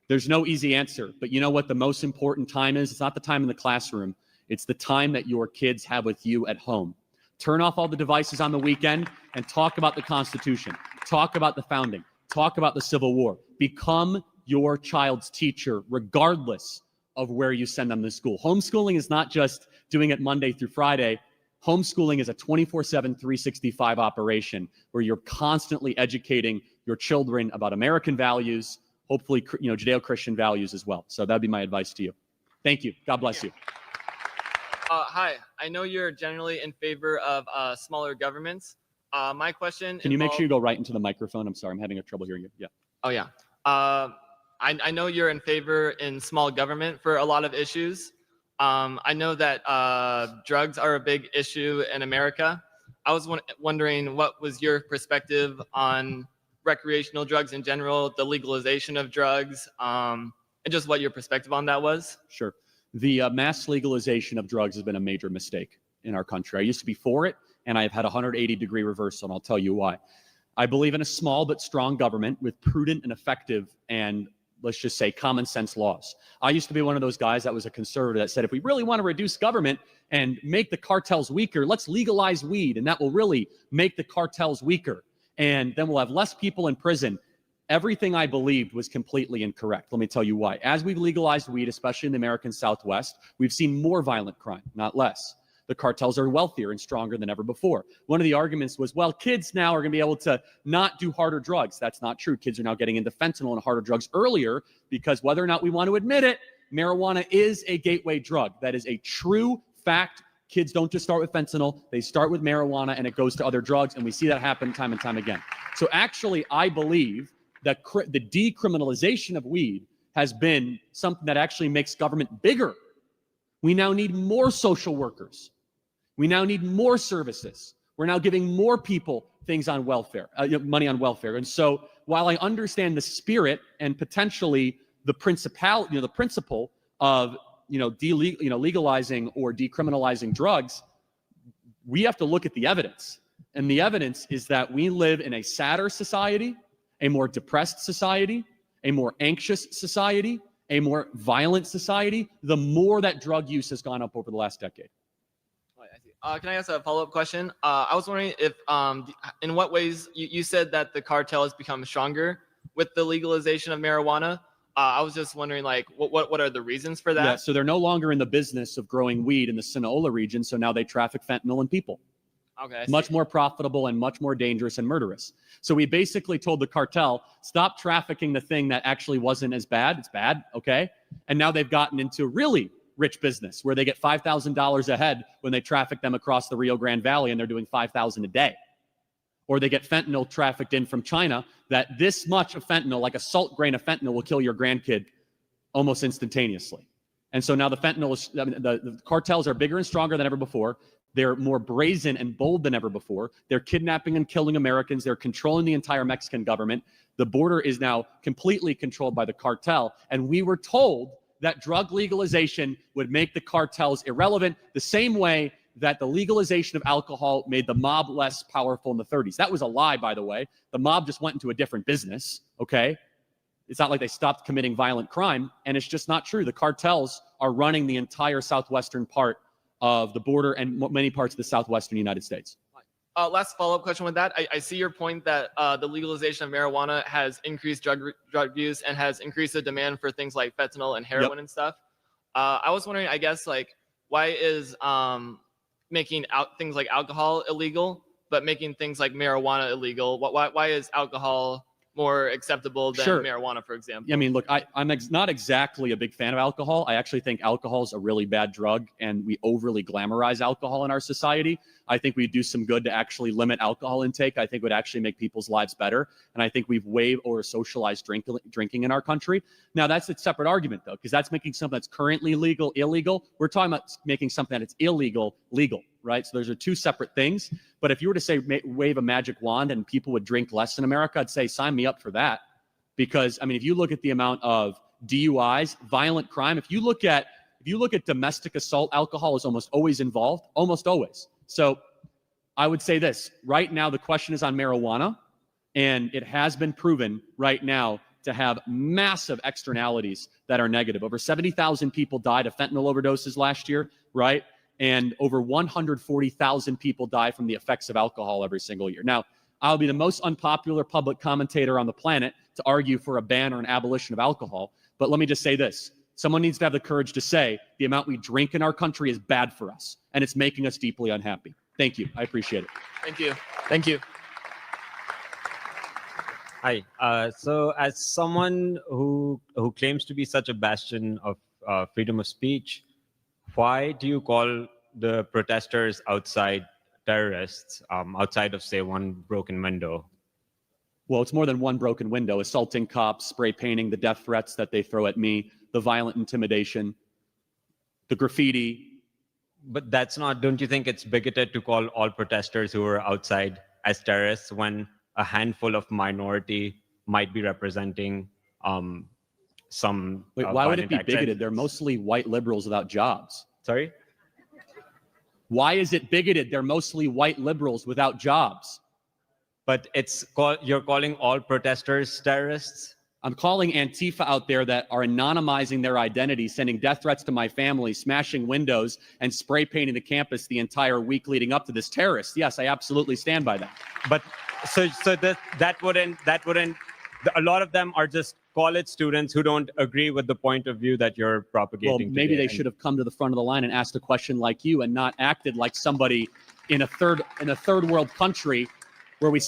there's no easy answer. But you know what the most important time is? It's not the time in the classroom. It's the time that your kids have with you at home. Turn off all the devices on the weekend and talk about the Constitution. Talk about the founding. Talk about the Civil War. Become your child's teacher, regardless of where you send them to school. Homeschooling is not just doing it Monday through Friday. Homeschooling is a 24/7, 365 operation where you're constantly educating your children about American values, hopefully, Judeo-Christian values as well. So that'd be my advice to you. Thank you. God bless you. Hi, I know you're generally in favor of smaller governments. My question. Can you make sure you go right into the microphone? I'm sorry, I'm having trouble hearing you. Yeah. Oh yeah. I know you're in favor in small government for a lot of issues. I know that drugs are a big issue in America. I was wondering what was your perspective on recreational drugs in general, the legalization of drugs, and just what your perspective on that was? Sure. The mass legalization of drugs has been a major mistake in our country. I used to be for it, and I've had a 180-degree reversal, and I'll tell you why. I believe in a small but strong government with prudent and effective and, let's just say, common sense laws. I used to be one of those guys that was a conservative that said, if we really want to reduce government and make the cartels weaker, let's legalize weed, and that will really make the cartels weaker. And then we'll have less people in prison. Everything I believed was completely incorrect. Let me tell you why. As we've legalized weed, especially in the American Southwest, we've seen more violent crime, not less. The cartels are wealthier and stronger than ever before. One of the arguments was, well, kids now are going to be able to not do harder drugs. That's not true. Kids are now getting into fentanyl and harder drugs earlier because whether or not we want to admit it, marijuana is a gateway drug. That is a true fact. Kids don't just start with fentanyl. They start with marijuana and it goes to other drugs. And we see that happen time and time again. So actually, I believe that the decriminalization of weed has been something that actually makes government bigger. We now need more social workers. We now need more services. We're now giving more people things on welfare, money on welfare. And so while I understand the spirit and potentially the principle of legalizing or decriminalizing drugs, we have to look at the evidence. And the evidence is that we live in a sadder society, a more depressed society, a more anxious society, a more violent society, the more that drug use has gone up over the last decade. Can I ask a follow-up question? I was wondering if, in what ways you said that the cartel has become stronger with the legalization of marijuana. I was just wondering, like, what are the reasons for that? Yeah, so they're no longer in the business of growing weed in the Sinaloa region, so now they traffic fentanyl in people. Okay. Much more profitable and much more dangerous and murderous. So we basically told the cartel, stop trafficking the thing that actually wasn't as bad. It's bad, okay? And now they've gotten into really rich business where they get $5,000 a head when they traffic them across the Rio Grande Valley and they're doing $5,000 a day. Or they get fentanyl trafficked in from China that this much of fentanyl, like a salt grain of fentanyl, will kill your grandkid almost instantaneously. And so now the fentanyl is, the cartels are bigger and stronger than ever before. They're more brazen and bold than ever before. They're kidnapping and killing Americans. They're controlling the entire Mexican government. The border is now completely controlled by the cartel. And we were told that drug legalization would make the cartels irrelevant, the same way that the legalization of alcohol made the mob less powerful in the 30s. That was a lie, by the way. The mob just went into a different business, okay? It's not like they stopped committing violent crime, and it's just not true. The cartels are running the entire southwestern part of the border and many parts of the southwestern United States. Last follow-up question with that. I see your point that the legalization of marijuana has increased drug use and has increased the demand for things like fentanyl and heroin and stuff. I was wondering, I guess, like, why is making things like alcohol illegal, but making things like marijuana illegal? Why is alcohol more acceptable than Sure. marijuana, for example. I mean, look, I'm not exactly a big fan of alcohol. I actually think alcohol is a really bad drug, and we overly glamorize alcohol in our society. I think we do some good to actually limit alcohol intake. I think would actually make people's lives better. And I think we've way over socialized drinking in our country. Now, that's a separate argument, though, because that's making something that's currently legal illegal. We're talking about making something that's illegal legal, right? So those are two separate things. But if you were to say wave a magic wand and people would drink less in America, I'd say sign me up for that. Because I mean, if you look at the amount of DUIs, violent crime, if you look at domestic assault, alcohol is almost always involved, almost always. So I would say this, right now the question is on marijuana, and it has been proven right now to have massive externalities that are negative. Over 70,000 people died of fentanyl overdoses last year, right? And over 140,000 people die from the effects of alcohol every single year. Now, I'll be the most unpopular public commentator on the planet to argue for a ban or an abolition of alcohol. But let me just say this. Someone needs to have the courage to say the amount we drink in our country is bad for us, and it's making us deeply unhappy. Thank you. I appreciate it. Thank you. Thank you. Hi. So as someone who claims to be such a bastion of freedom of speech, why do you call the protesters outside terrorists, outside of, say, one broken window? Well, it's more than one broken window. Assaulting cops, spray painting, the death threats that they throw at me, the violent intimidation, the graffiti. But that's not, don't you think it's bigoted to call all protesters who are outside as terrorists when a handful of minority might be representing some Wait, why would it be violent bigoted? acts? They're mostly white liberals without jobs. Sorry? Why is it bigoted? They're mostly white liberals without jobs. But you're calling all protesters terrorists? I'm calling Antifa out there that are anonymizing their identity, sending death threats to my family, smashing windows, and spray painting the campus the entire week leading up to this terrorist. Yes, I absolutely stand by that. But so that wouldn't a lot of them are just college students who don't agree with the point of view that you're propagating. Well, maybe today. they should have come to the front of the line and asked a question like you, and not acted like somebody in a third world country where they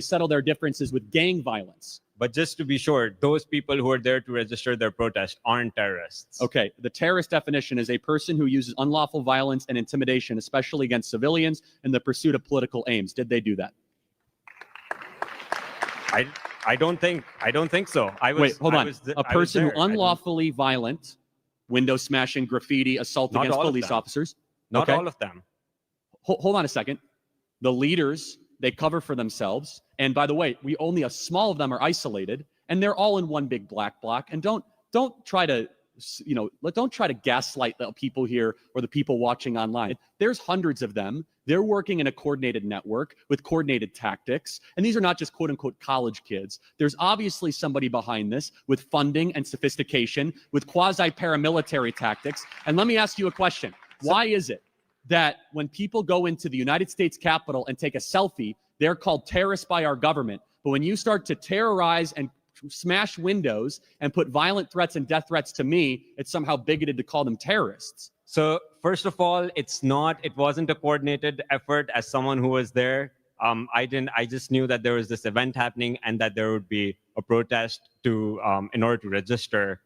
settle their differences with gang violence. But just to be sure, those people who are there to register their protest aren't terrorists. Okay, the terrorist definition is a person who uses unlawful violence and intimidation, especially against civilians, in the pursuit of political aims. Did they do that? I don't think so. Wait, hold on. A person who unlawfully violent, window smashing, graffiti, assault Not against all of police them. officers. Not Okay. all of them. Hold on a second. The leaders, they cover for themselves. And by the way, only a small of them are isolated, and they're all in one big black block. And don't try to gaslight the people here or the people watching online. There's hundreds of them. They're working in a coordinated network with coordinated tactics. And these are not just quote unquote college kids. There's obviously somebody behind this with funding and sophistication, with quasi paramilitary tactics. And let me ask you a question. Why is it that when people go into the United States Capitol and take a selfie, they're called terrorists by our government? But when you start to terrorize and smash windows and put violent threats and death threats to me, it's somehow bigoted to call them terrorists. So first of all, it wasn't a coordinated effort. As someone who was there, I just knew that there was this event happening and that there would be a protest in order to register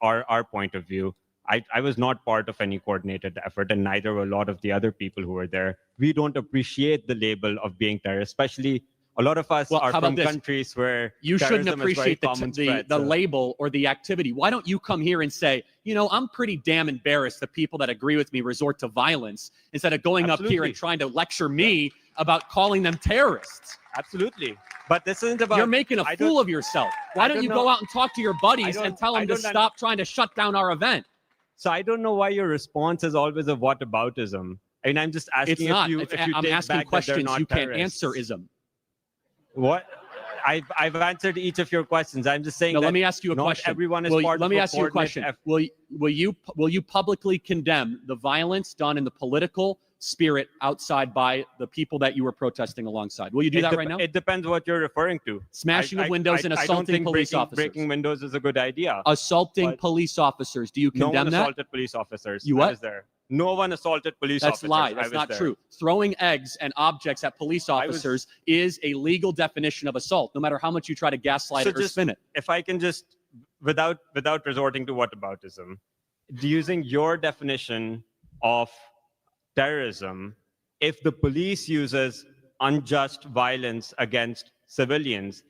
our point of view. I was not part of any coordinated effort, and neither were a lot of the other people who were there. We don't appreciate the label of being terrorist, especially a lot of us are from countries where you shouldn't terrorism is very appreciate common threat, the so- label or the activity. Why don't you come here and say, I'm pretty damn embarrassed that people that agree with me resort to violence, instead of going up here and trying to lecture me about calling them terrorists? Absolutely. But this isn't about... You're making a fool of yourself. Why don't you go out and talk to your buddies and tell them to stop trying to shut down our event? So I don't know why your response is always a whataboutism. I mean, I'm just asking It's not. if you I'm take asking back that they're questions not you can't terrorists. answer ism. What? I've answered each of your questions. I'm just saying. No, that let me ask you a not question. Everyone is Will- part let of me a ask you a question. coordinate Will you publicly condemn the violence done in the political spirit outside by the people that you were protesting alongside? Will you do that right now? It depends what you're referring to. Smashing of windows and I don't assaulting think police officers. Breaking windows is a good idea. Assaulting police officers. Do you No condemn one that? assaulted police officers. You I what? was there. no one assaulted police That's officers. lie. I That's was not there. true. Throwing eggs and objects at police officers is a legal definition of assault, no matter how much you try to gaslight So it or spin it. If I can just, without resorting to whataboutism, using your definition of terrorism, if the police uses unjust violence against civilians,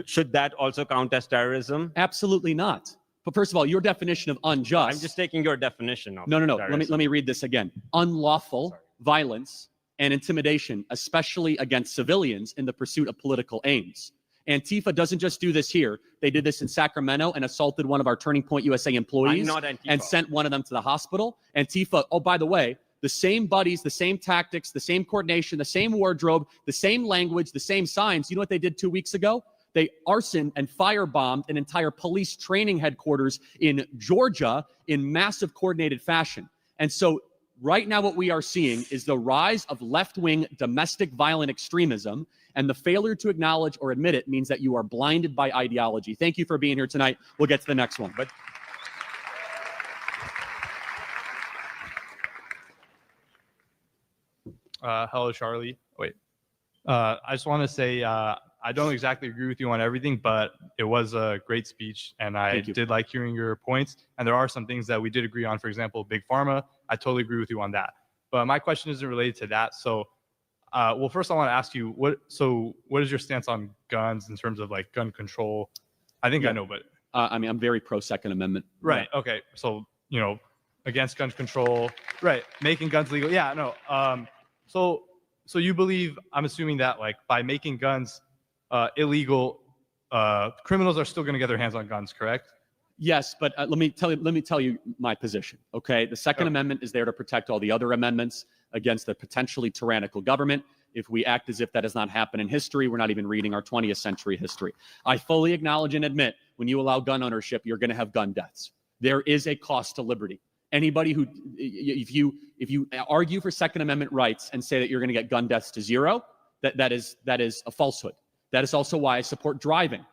should that also count as terrorism? Absolutely not. But first of all, your definition of unjust. I'm just taking your definition of No. terrorism. Let me read this again. Unlawful violence and intimidation, especially against civilians in the pursuit of political aims. Antifa doesn't just do this here. They did this in Sacramento and assaulted one of our Turning Point USA employees I'm not Antifa. and sent one of them to the hospital. Antifa, oh, by the way, the same buddies, the same tactics, the same coordination, the same wardrobe, the same language, the same signs. You know what they did 2 weeks ago? They arson and firebombed an entire police training headquarters in Georgia in massive coordinated fashion. And so right now what we are seeing is the rise of left-wing domestic violent extremism, and the failure to acknowledge or admit it means that you are blinded by ideology. Thank you for being here tonight. We'll get to the next one. Hello, Charlie. Wait. I just want to say I don't exactly agree with you on everything, but it was a great speech, and I did like hearing your points. And there are some things that we did agree on. For example, Big Pharma. I totally agree with you on that. But my question isn't related to that. So, well, first I want to ask you what is your stance on guns in terms of like gun control? I think I know, but I mean, I'm very pro Second Amendment. right. Okay. So against gun control. Right. Making guns legal. Yeah. No. So you believe, I'm assuming that like by making guns illegal, criminals are still going to get their hands on guns, correct? Yes, but let me tell you my position. Okay, the Second Amendment is there to protect all the other amendments against a potentially tyrannical government. If we act as if that has not happened in history, we're not even reading our 20th century history. I fully acknowledge and admit when you allow gun ownership, you're going to have gun deaths. There is a cost to liberty. Anybody who, if you argue for Second Amendment rights and say that you're going to get gun deaths to zero, that is a falsehood. That is also why I support driving.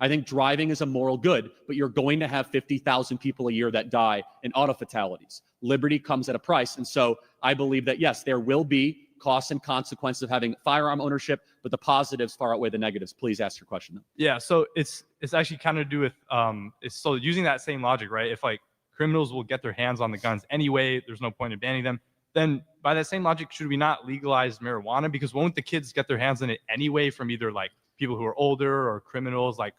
I think driving is a moral good, but you're going to have 50,000 people a year that die in auto fatalities. Liberty comes at a price. And so I believe that, yes, there will be costs and consequences of having firearm ownership, but the positives far outweigh the negatives. Please ask your question. Yeah, so it's actually kind of to do with, so using that same logic, right? If like criminals will get their hands on the guns anyway, there's no point in banning them. Then by that same logic, should we not legalize marijuana? Because won't the kids get their hands on it anyway from either like people who are older or criminals? Like,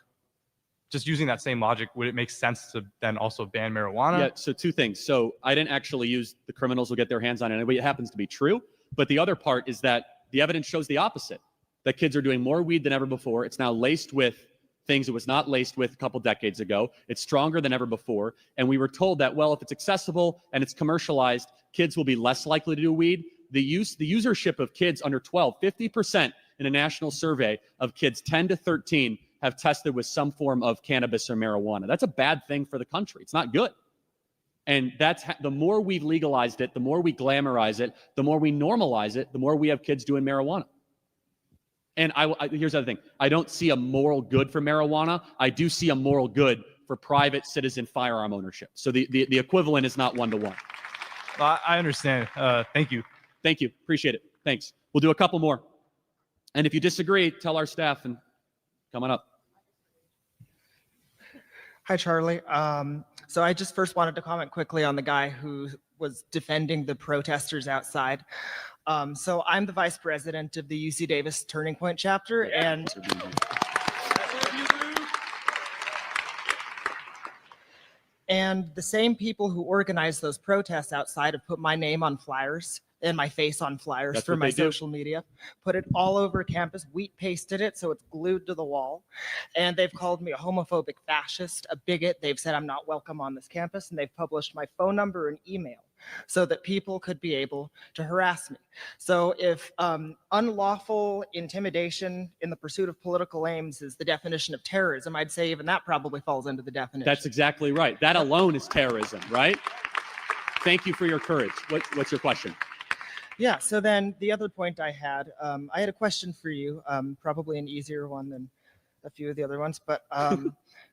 just using that same logic, would it make sense to then also ban marijuana? Yeah, so two things. So I didn't actually use the criminals will get their hands on it anyway. It happens to be true. But the other part is that the evidence shows the opposite, that kids are doing more weed than ever before. It's now laced with things it was not laced with a couple decades ago. It's stronger than ever before. And we were told that, well, if it's accessible and it's commercialized, kids will be less likely to do weed. The usership of kids under 12, 50% in a national survey of kids 10 to 13 have tested with some form of cannabis or marijuana. That's a bad thing for the country. It's not good. And that's the more we've legalized it, the more we glamorize it, the more we normalize it, the more we have kids doing marijuana. And here's the other thing. I don't see a moral good for marijuana. I do see a moral good for private citizen firearm ownership. So the equivalent is not one-to-one. I understand. Thank you. Thank you. Appreciate it. Thanks. We'll do a couple more. And if you disagree, tell our staff and come on up. Hi, Charlie. So I just first wanted to comment quickly on the guy who was defending the protesters outside. So I'm the vice president of the UC Davis Turning Point chapter, and the same people who organized those protests outside have put my name on flyers and my face on flyers for my social media, put it all over campus, wheat pasted it so it's glued to the wall. And they've called me a homophobic fascist, a bigot. They've said I'm not welcome on this campus, and they've published my phone number and email so that people could be able to harass me. So if unlawful intimidation in the pursuit of political aims is the definition of terrorism, I'd say even that probably falls into the definition. That's exactly right. That alone is terrorism, right? Thank you for your courage. What's your question? Yeah, so then the other point I had a question for you, probably an easier one than a few of the other ones, but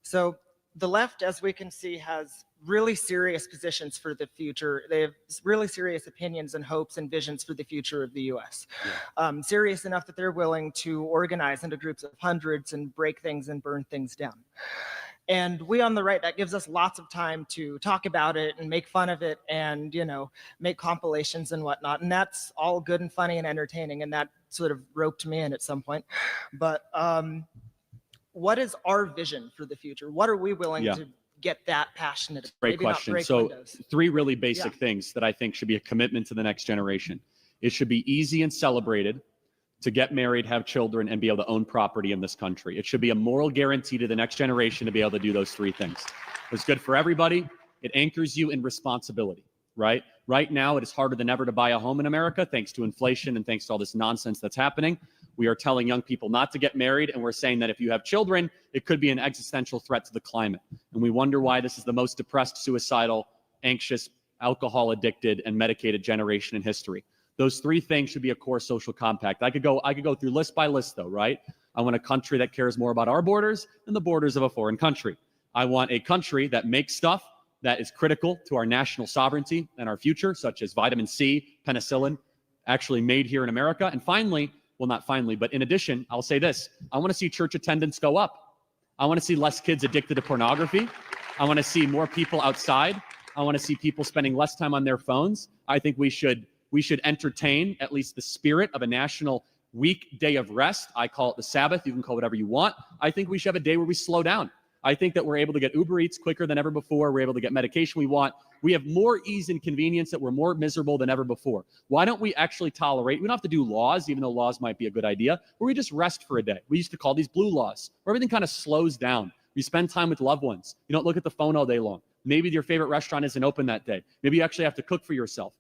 so the left, as we can see, has really serious positions for the future. They have really serious opinions and hopes and visions for the future of the US. Serious enough that they're willing to organize into groups of hundreds and break things and burn things down. And we on the right, that gives us lots of time to talk about it and make fun of it and, you know, make compilations and whatnot. And that's all good and funny and entertaining. And that sort of roped me in at some point. But what is our vision for the future? What are we willing to get that passionate about? Great Maybe not question. break So windows. 3 really basic things that I think should be a commitment to the next generation. It should be easy and celebrated to get married, have children, and be able to own property in this country. It should be a moral guarantee to the next generation to be able to do those 3 things. It's good for everybody. It anchors you in responsibility, right? Right now, it is harder than ever to buy a home in America, thanks to inflation and thanks to all this nonsense that's happening. We are telling young people not to get married, and we're saying that if you have children, it could be an existential threat to the climate. And we wonder why this is the most depressed, suicidal, anxious, alcohol-addicted, and medicated generation in history. Those 3 things should be a core social compact. I could go through list by list, though, right? I want a country that cares more about our borders than the borders of a foreign country. I want a country that makes stuff that is critical to our national sovereignty and our future, such as vitamin C, penicillin, actually made here in America. And finally, well, not finally, but in addition, I'll say this. I want to see church attendance go up. I want to see less kids addicted to pornography. I want to see more people outside. I want to see people spending less time on their phones. I think we should entertain at least the spirit of a national weekday of rest. I call it the Sabbath. You can call it whatever you want. I think we should have a day where we slow down. I think that we're able to get Uber Eats quicker than ever before. We're able to get medication we want. We have more ease and convenience that we're more miserable than ever before. Why don't we actually tolerate? We don't have to do laws, even though laws might be a good idea, where we just rest for a day. We used to call these blue laws, where everything kind of slows down. You spend time with loved ones. You don't look at the phone all day long. Maybe your favorite restaurant isn't open that day. Maybe you actually have to cook for yourself.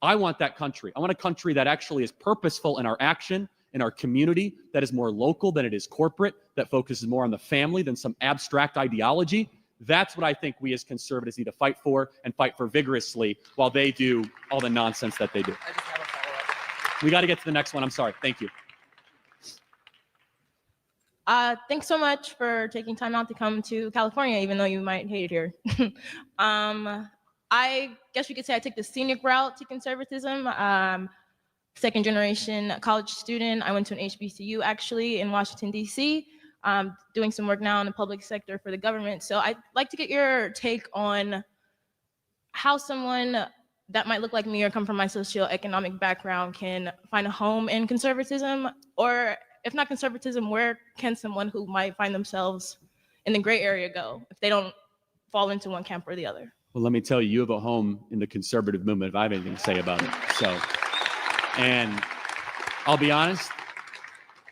I want that country. I want a country that actually is purposeful in our action, in our community, that is more local than it is corporate, that focuses more on the family than some abstract ideology. That's what I think we as conservatives need to fight for, and fight for vigorously, while they do all the nonsense that they do. I just have a follow-up. We got to get to the next one. I'm sorry. Thank you. Thanks so much for taking time out to come to California, even though you might hate it here. I guess you could say I took the scenic route to conservatism. Second generation college student. I went to an HBCU actually in Washington, D.C., doing some work now in the public sector for the government. So I'd like to get your take on how someone that might look like me or come from my socioeconomic background can find a home in conservatism, or if not conservatism, where can someone who might find themselves in the gray area go if they don't fall into one camp or the other? Well, let me tell you, you have a home in the conservative movement if I have anything to say about it. So, and I'll be honest,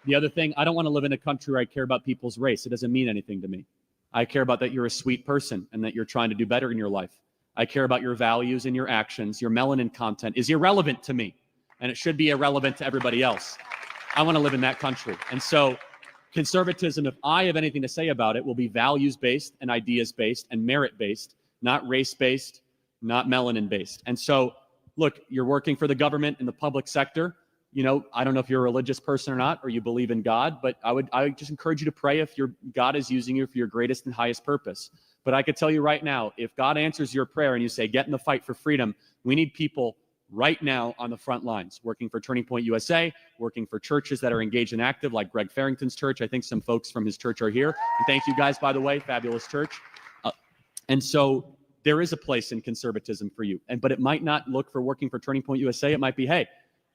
the other thing, I don't want to live in a country where I care about people's race. It doesn't mean anything to me. I care about that you're a sweet person and that you're trying to do better in your life. I care about your values and your actions. Your melanin content is irrelevant to me, and it should be irrelevant to everybody else. I want to live in that country. And so conservatism, if I have anything to say about it, will be values-based and ideas-based and merit-based, not race-based, not melanin-based. And so, look, you're working for the government in the public sector. You know, I don't know if you're a religious person or not, or you believe in God, but I would just encourage you to pray if your God is using you for your greatest and highest purpose. But I could tell you right now, if God answers your prayer and you say, get in the fight for freedom, we need people right now on the front lines, working for Turning Point USA, working for churches that are engaged and active, like Greg Farrington's church. I think some folks from his church are here. And thank you guys, by the way, fabulous church. And so there is a place in conservatism for you. But it might not look for working for Turning Point USA. It might be, hey,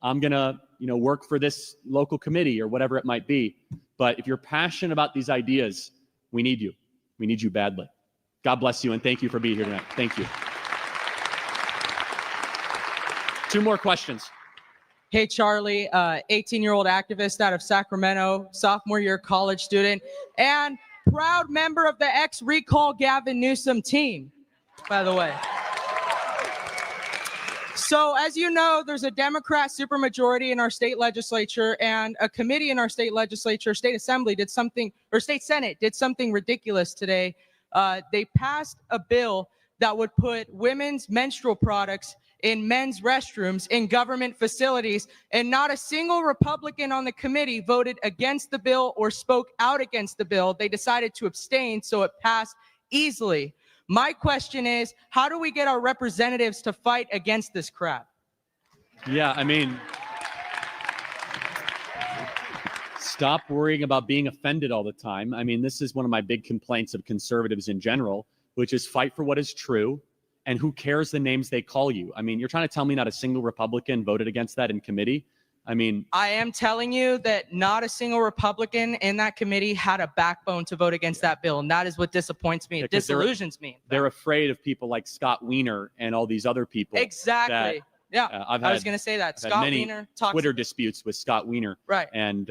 I'm going to, work for this local committee or whatever it might be. But if you're passionate about these ideas, we need you. We need you badly. God bless you, and thank you for being here tonight. Thank you. 2 more questions. Hey, Charlie, 18-year-old activist out of Sacramento, sophomore year college student, and proud member of the ex-recall Gavin Newsom team, by the way. So as you know, there's a Democrat supermajority in our state legislature, and a committee in our state legislature, state assembly did something, or state senate did something ridiculous today. They passed a bill that would put women's menstrual products in men's restrooms in government facilities, and not a single Republican on the committee voted against the bill or spoke out against the bill. They decided to abstain, so it passed easily. My question is, how do we get our representatives to fight against this crap? Yeah, I mean, stop worrying about being offended all the time. I mean, this is one of my big complaints of conservatives in general, which is fight for what is true. And who cares the names they call you? I mean, you're trying to tell me not a single Republican voted against that in committee? I mean, I am telling you that not a single Republican in that committee had a backbone to vote against that bill. And that is what disappoints me. It disillusions me. They're afraid of people like Scott Wiener and all these other people. Exactly. Yeah, I was going to say that. I've had Scott many Wiener talks. Twitter disputes with Scott Wiener. Right. And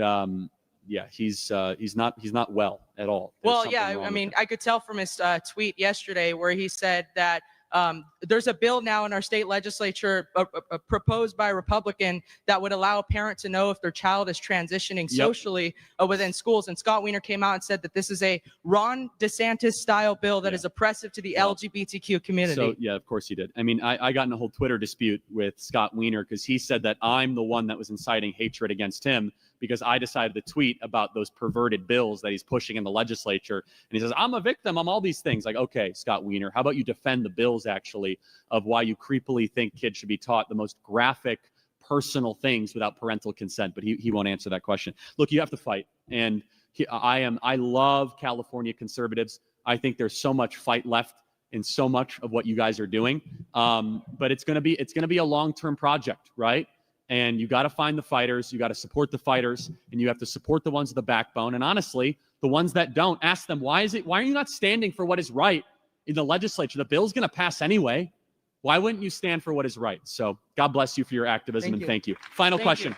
yeah, he's not well at all. There's Well, something yeah, wrong I with mean, him. I could tell from his tweet yesterday where he said that there's a bill now in our state legislature proposed by a Republican that would allow a parent to know if their child is transitioning socially within schools. And Scott Wiener came out and said that this is a Ron DeSantis style bill that is oppressive to the LGBTQ community. So yeah, of course he did. I mean, I got in a whole Twitter dispute with Scott Wiener because he said that I'm the one that was inciting hatred against him because I decided to tweet about those perverted bills that he's pushing in the legislature. And he says, I'm a victim, I'm all these things. Like, okay, Scott Wiener, how about you defend the bills actually of why you creepily think kids should be taught the most graphic, personal things without parental consent? But he won't answer that question. Look, you have to fight. And I love California conservatives. I think there's so much fight left in so much of what you guys are doing. But it's gonna be a long-term project, right? And you got to find the fighters, you got to support the fighters, and you have to support the ones with the backbone. And honestly, the ones that don't, ask them, why are you not standing for what is right in the legislature? The bill's going to pass anyway. Why wouldn't you stand for what is right? So God bless you for your activism, and thank you. Final question.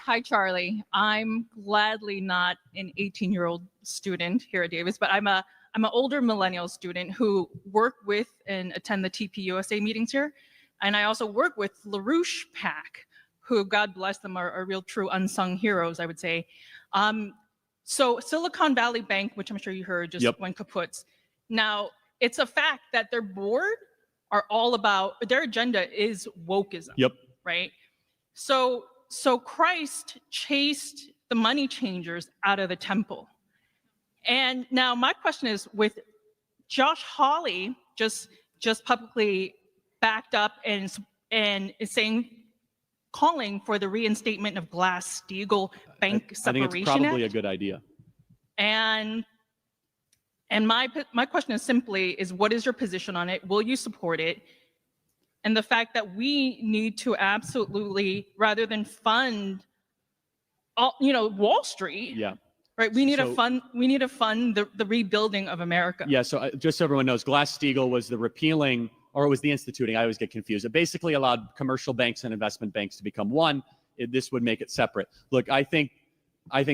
Hi, Charlie. I'm gladly not an 18-year-old student here at Davis, but I'm an older millennial student who work with and attend the TPUSA meetings here. And I also work with LaRouche PAC, who, God bless them, are real true unsung heroes, I would say. So Silicon Valley Bank, which I'm sure you heard, just went kaput. Now, it's a fact that their board are all about, their agenda is wokeism, right? So Christ chased the money changers out of the temple. And now my question is, with Josh Hawley just publicly backed up and is saying, calling for the reinstatement of Glass-Steagall bank separation. I think it's probably Act. a good idea. And my question is simply, what is your position on it? Will you support it? And the fact that we need to absolutely, rather than fund Wall Street. Yeah. Right, we need to fund the rebuilding of America. Yeah, so just so everyone knows, Glass-Steagall was the repealing, or it was the instituting, I always get confused. It basically allowed commercial banks and investment banks to become one. This would make it separate. Look, I think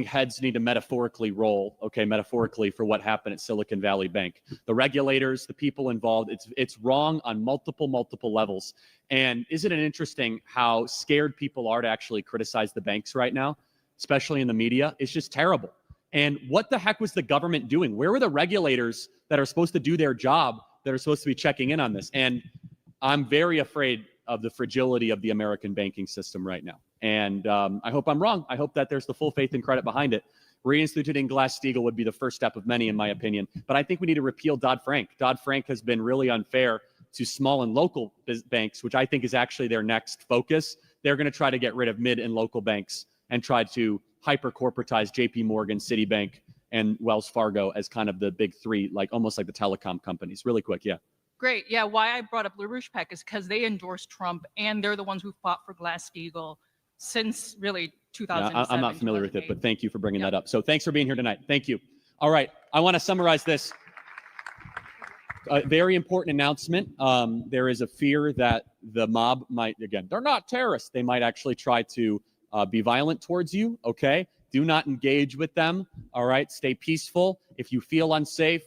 heads need to metaphorically roll, metaphorically, for what happened at Silicon Valley Bank. The regulators, the people involved, it's wrong on multiple levels. And isn't it interesting how scared people are to actually criticize the banks right now, especially in the media? It's just terrible. And what the heck was the government doing? Where were the regulators that are supposed to do their job, that are supposed to be checking in on this? And I'm very afraid of the fragility of the American banking system right now. And I hope I'm wrong. I hope that there's the full faith and credit behind it. Reinstituting Glass-Steagall would be the first step of many, in my opinion. But I think we need to repeal Dodd-Frank. Dodd-Frank has been really unfair to small and local banks, which I think is actually their next focus. They're going to try to get rid of mid and local banks and try to hyper-corporatize JP Morgan, Citibank, and Wells Fargo as kind of the big three, like almost like the telecom companies. Really quick, yeah. Great. Yeah, why I brought up LaRouche PAC is because they endorsed Trump, and they're the ones who fought for Glass-Steagall since really 2007. Yeah, I'm not familiar with it, but thank you for bringing that up. So thanks for being here tonight. Thank you. All right, I want to summarize this. A very important announcement. There is a fear that the mob might, again, they're not terrorists. They might actually try to be violent towards you, okay? Do not engage with them, all right? Stay peaceful. If you feel unsafe,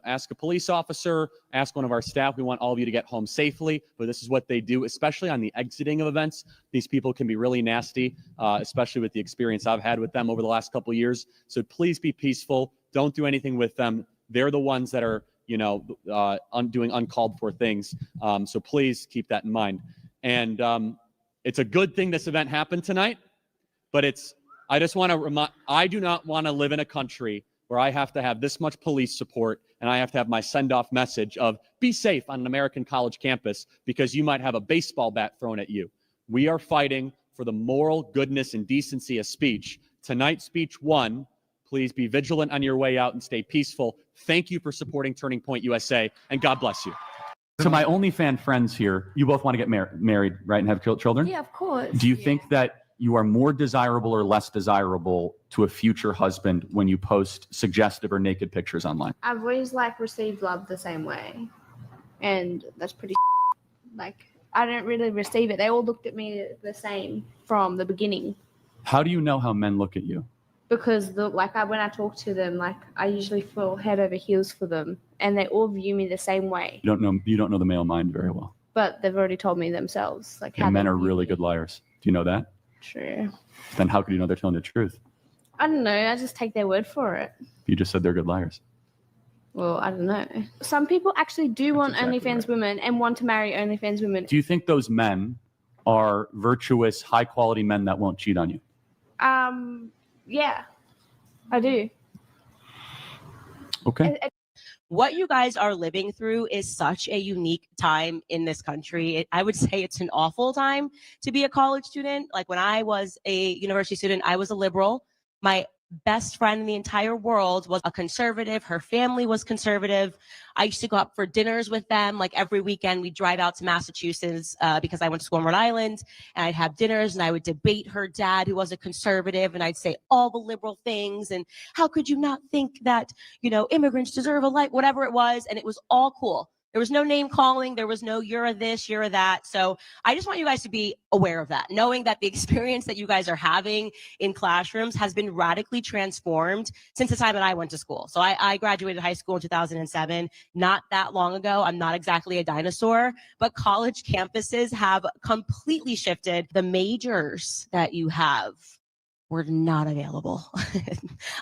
ask a police officer, ask one of our staff. We want all of you to get home safely, but this is what they do, especially on the exiting of events. These people can be really nasty, especially with the experience I've had with them over the last couple of years. So please be peaceful. Don't do anything with them. They're the ones that are, doing uncalled for things. So please keep that in mind. And it's a good thing this event happened tonight, but it's I just want to remind, I do not want to live in a country where I have to have this much police support and I have to have my send-off message of be safe on an American college campus because you might have a baseball bat thrown at you. We are fighting for the moral goodness and decency of speech. Tonight's speech won. Please be vigilant on your way out and stay peaceful. Thank you for supporting Turning Point USA, and God bless you. To my OnlyFans friends here, you both want to get married, right, and have children? Yeah, of course. Do you think that you are more desirable or less desirable to a future husband when you post suggestive or naked pictures online? I've always received love the same way, and that's pretty. I didn't really receive it. They all looked at me the same from the beginning. How do you know how men look at you? Because when I talk to them, I usually feel head over heels for them, and they all view me the same way. You don't know the male mind very well. But they've already told me themselves, how And men they are view really me. good liars. Do you know that? True. Then how could you know they're telling the truth? I don't know. I just take their word for it. You just said they're good liars. Well, I don't know. Some people actually do want exactly OnlyFans women and want to marry OnlyFans women. Do you think those men are virtuous, high-quality men that won't cheat on you? Yeah, I do. Okay. What you guys are living through is such a unique time in this country. I would say it's an awful time to be a college student. When I was a university student, I was a liberal. My best friend in the entire world was a conservative. Her family was conservative. I used to go out for dinners with them. Every weekend, we'd drive out to Massachusetts because I went to school on Rhode Island, and I'd have dinners and I would debate her dad, who was a conservative, and I'd say all the liberal things. And how could you not think that, immigrants deserve a life, whatever it was. And it was all cool. There was no name calling. There was no you're a this, you're a that. So I just want you guys to be aware of that, knowing that the experience that you guys are having in classrooms has been radically transformed since the time that I went to school. So I graduated high school in 2007, not that long ago. I'm not exactly a dinosaur, but college campuses have completely shifted. The majors that you have were not available.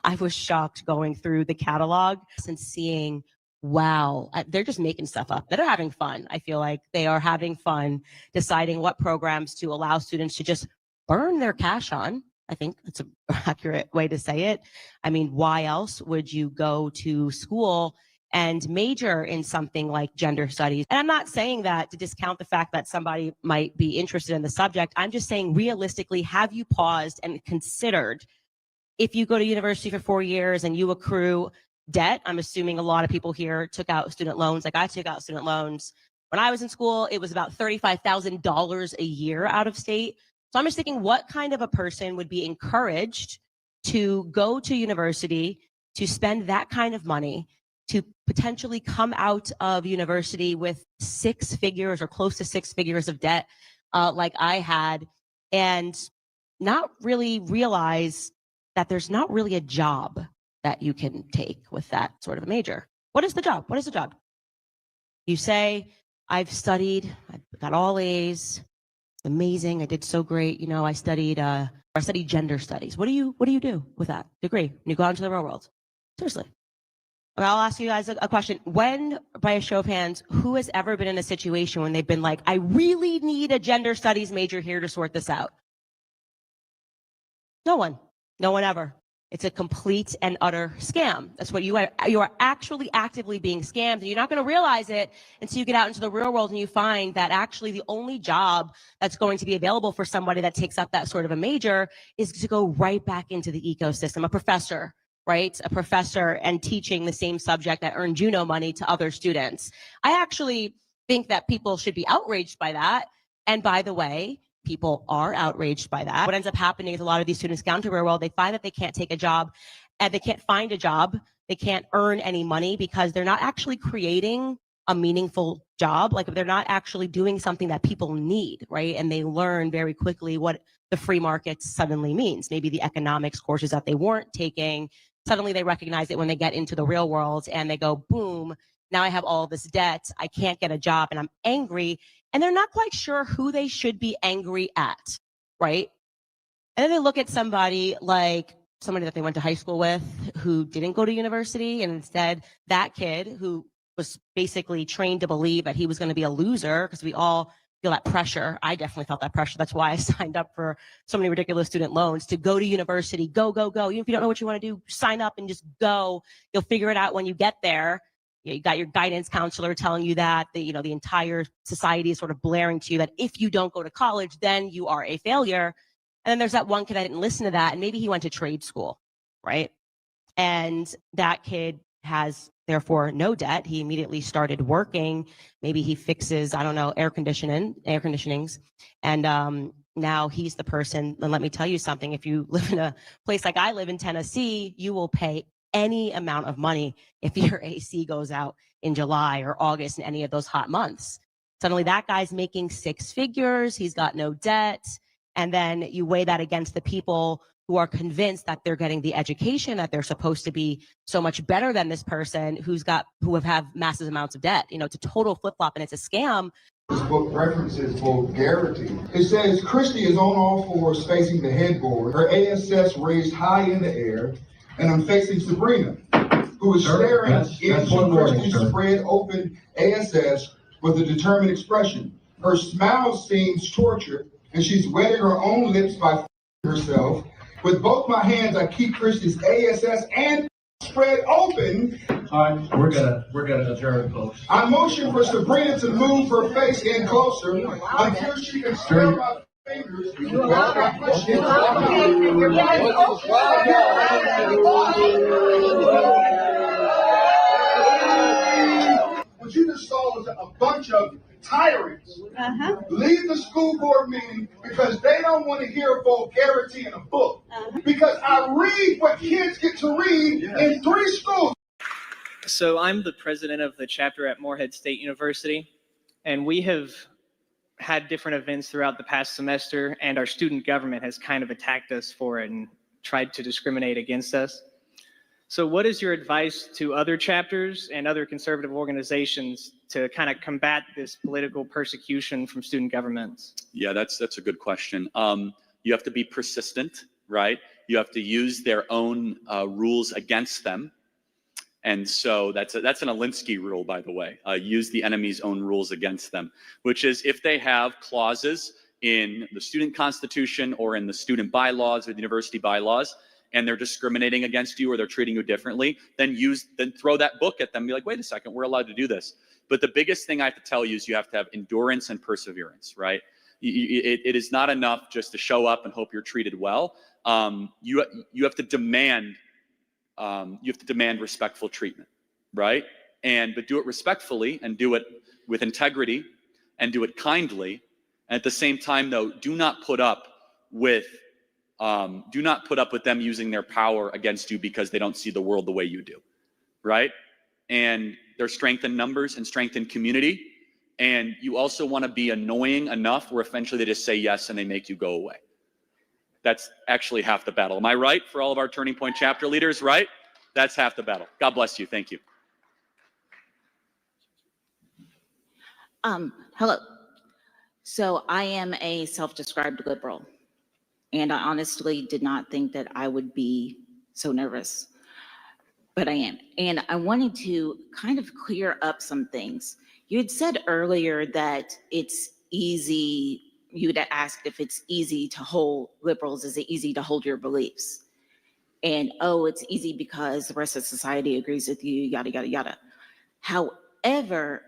I was shocked going through the catalog and seeing, wow, they're just making stuff up. They're having fun. I feel like they are having fun deciding what programs to allow students to just burn their cash on. I think that's an accurate way to say it. I mean, why else would you go to school and major in something like gender studies? And I'm not saying that to discount the fact that somebody might be interested in the subject. I'm just saying, realistically, have you paused and considered, if you go to university for 4 years and you accrue debt? I'm assuming a lot of people here took out student loans. I took out student loans. When I was in school, it was about $35,000 a year out of state. So I'm just thinking, what kind of a person would be encouraged to go to university, to spend that kind of money, to potentially come out of university with 6 figures or close to 6 figures of debt like I had, and not really realize that there's not really a job that you can take with that sort of a major? What is the job? What is the job? You say, I've studied, I got all A's, amazing, I did so great. I studied gender studies. What do you do with that degree when you go out into the real world? Seriously. I'll ask you guys a question. When, by a show of hands, who has ever been in a situation when they've been like, I really need a gender studies major here to sort this out? No one. No one ever. It's a complete and utter scam. That's what you are. You are actually actively being scammed, and you're not going to realize it until you get out into the real world and you find that actually the only job that's going to be available for somebody that takes up that sort of a major is to go right back into the ecosystem. A professor, right? A professor and teaching the same subject that earned Juno money to other students. I actually think that people should be outraged by that. And by the way, people are outraged by that. What ends up happening is a lot of these students go into the real world, they find that they can't take a job and they can't find a job. They can't earn any money because they're not actually creating a meaningful job. They're not actually doing something that people need, right? And they learn very quickly what the free market suddenly means. Maybe the economics courses that they weren't taking, suddenly they recognize it when they get into the real world and they go, boom, now I have all this debt, I can't get a job and I'm angry. And they're not quite sure who they should be angry at, right? And then they look at somebody like somebody that they went to high school with who didn't go to university, and instead that kid who was basically trained to believe that he was going to be a loser, because we all feel that pressure. I definitely felt that pressure. That's why I signed up for so many ridiculous student loans to go to university, go, go, go. Even if you don't know what you want to do, sign up and just go. You'll figure it out when you get there. You got your guidance counselor telling you that, the entire society is sort of blaring to you that if you don't go to college, then you are a failure. And then there's that one kid that didn't listen to that, and maybe he went to trade school, right? And that kid has therefore no debt. He immediately started working. Maybe he fixes, I don't know, air conditionings. And now he's the person. And let me tell you something, if you live in a place like I live in Tennessee, you will pay any amount of money if your AC goes out in July or August in any of those hot months. Suddenly that guy's making 6 figures. He's got no debt. And then you weigh that against the people who are convinced that they're getting the education that they're supposed to be so much better than this person who have massive amounts of debt. It's a total flip-flop and it's a scam. This book references vulgarity. It says Christy is on all fours facing the headboard, her ASS raised high in the air, and I'm facing Sabrina, who is staring into Christy's spread open ASS with a determined expression. Her smile seems tortured, and she's wetting her own lips by herself. With both my hands, I keep Christy's ASS and spread open. All right, we're gonna adjourn, folks. I motion for Sabrina to move her face in closer until she can smell my fingers. What you just saw was a bunch of tyrants leave the school board meeting because they don't want to hear vulgarity in a book. Because I read what kids get to read in 3 schools. So I'm the president of the chapter at Morehead State University, and we have had different events throughout the past semester, and our student government has kind of attacked us for it and tried to discriminate against us. So what is your advice to other chapters and other conservative organizations to kind of combat this political persecution from student governments? Yeah, that's a good question. You have to be persistent, right? You have to use their own rules against them. And so that's an Alinsky rule, by the way. Use the enemy's own rules against them, which is if they have clauses in the student constitution or in the student bylaws or the university bylaws, and they're discriminating against you or they're treating you differently, then throw that book at them and be like, wait a second, we're allowed to do this. But the biggest thing I have to tell you is you have to have endurance and perseverance, right? It is not enough just to show up and hope you're treated well. You have to demand respectful treatment, right? But do it respectfully and do it with integrity and do it kindly. And at the same time, though, do not put up with them using their power against you because they don't see the world the way you do, right? And there's strength in numbers and strength in community. And you also want to be annoying enough where eventually they just say yes and they make you go away. That's actually half the battle. Am I right for all of our Turning Point chapter leaders, right? That's half the battle. God bless you. Thank you. Hello. So I am a self-described liberal. And I honestly did not think that I would be so nervous, but I am. And I wanted to kind of clear up some things. You had said earlier that it's easy, you had asked if it's easy to hold liberals, is it easy to hold your beliefs? And, oh, it's easy because the rest of society agrees with you, yada, yada, yada. However,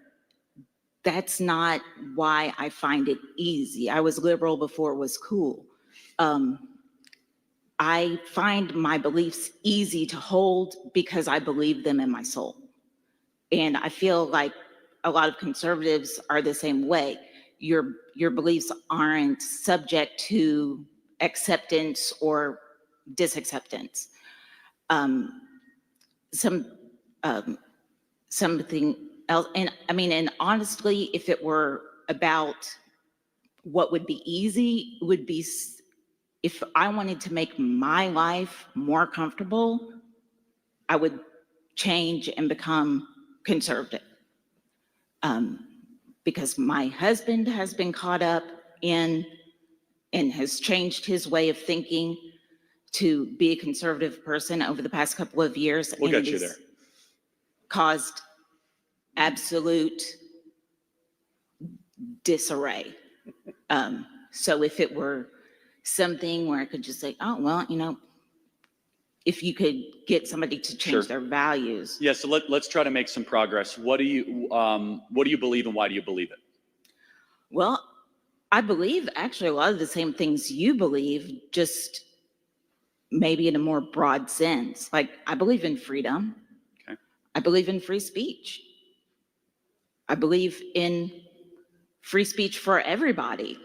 that's not why I find it easy. I was liberal before it was cool. I find my beliefs easy to hold because I believe them in my soul. And I feel like a lot of conservatives are the same way. Your beliefs aren't subject to acceptance or disacceptance. Something else, and honestly, if it were about what would be easy, it would be if I wanted to make my life more comfortable, I would change and become conservative. Because my husband has been caught up in and has changed his way of thinking to be a conservative person over the past couple of years. We'll and get you it has there. caused absolute disarray. So if it were something where I could just say, oh, well, you know, if you could get somebody to change Sure. their values. Yeah, so let's try to make some progress. What do you believe and why do you believe it? Well, I believe actually a lot of the same things you believe, just maybe in a more broad sense. Like, I believe in freedom. Okay. I believe in free speech. I believe in free speech for everybody.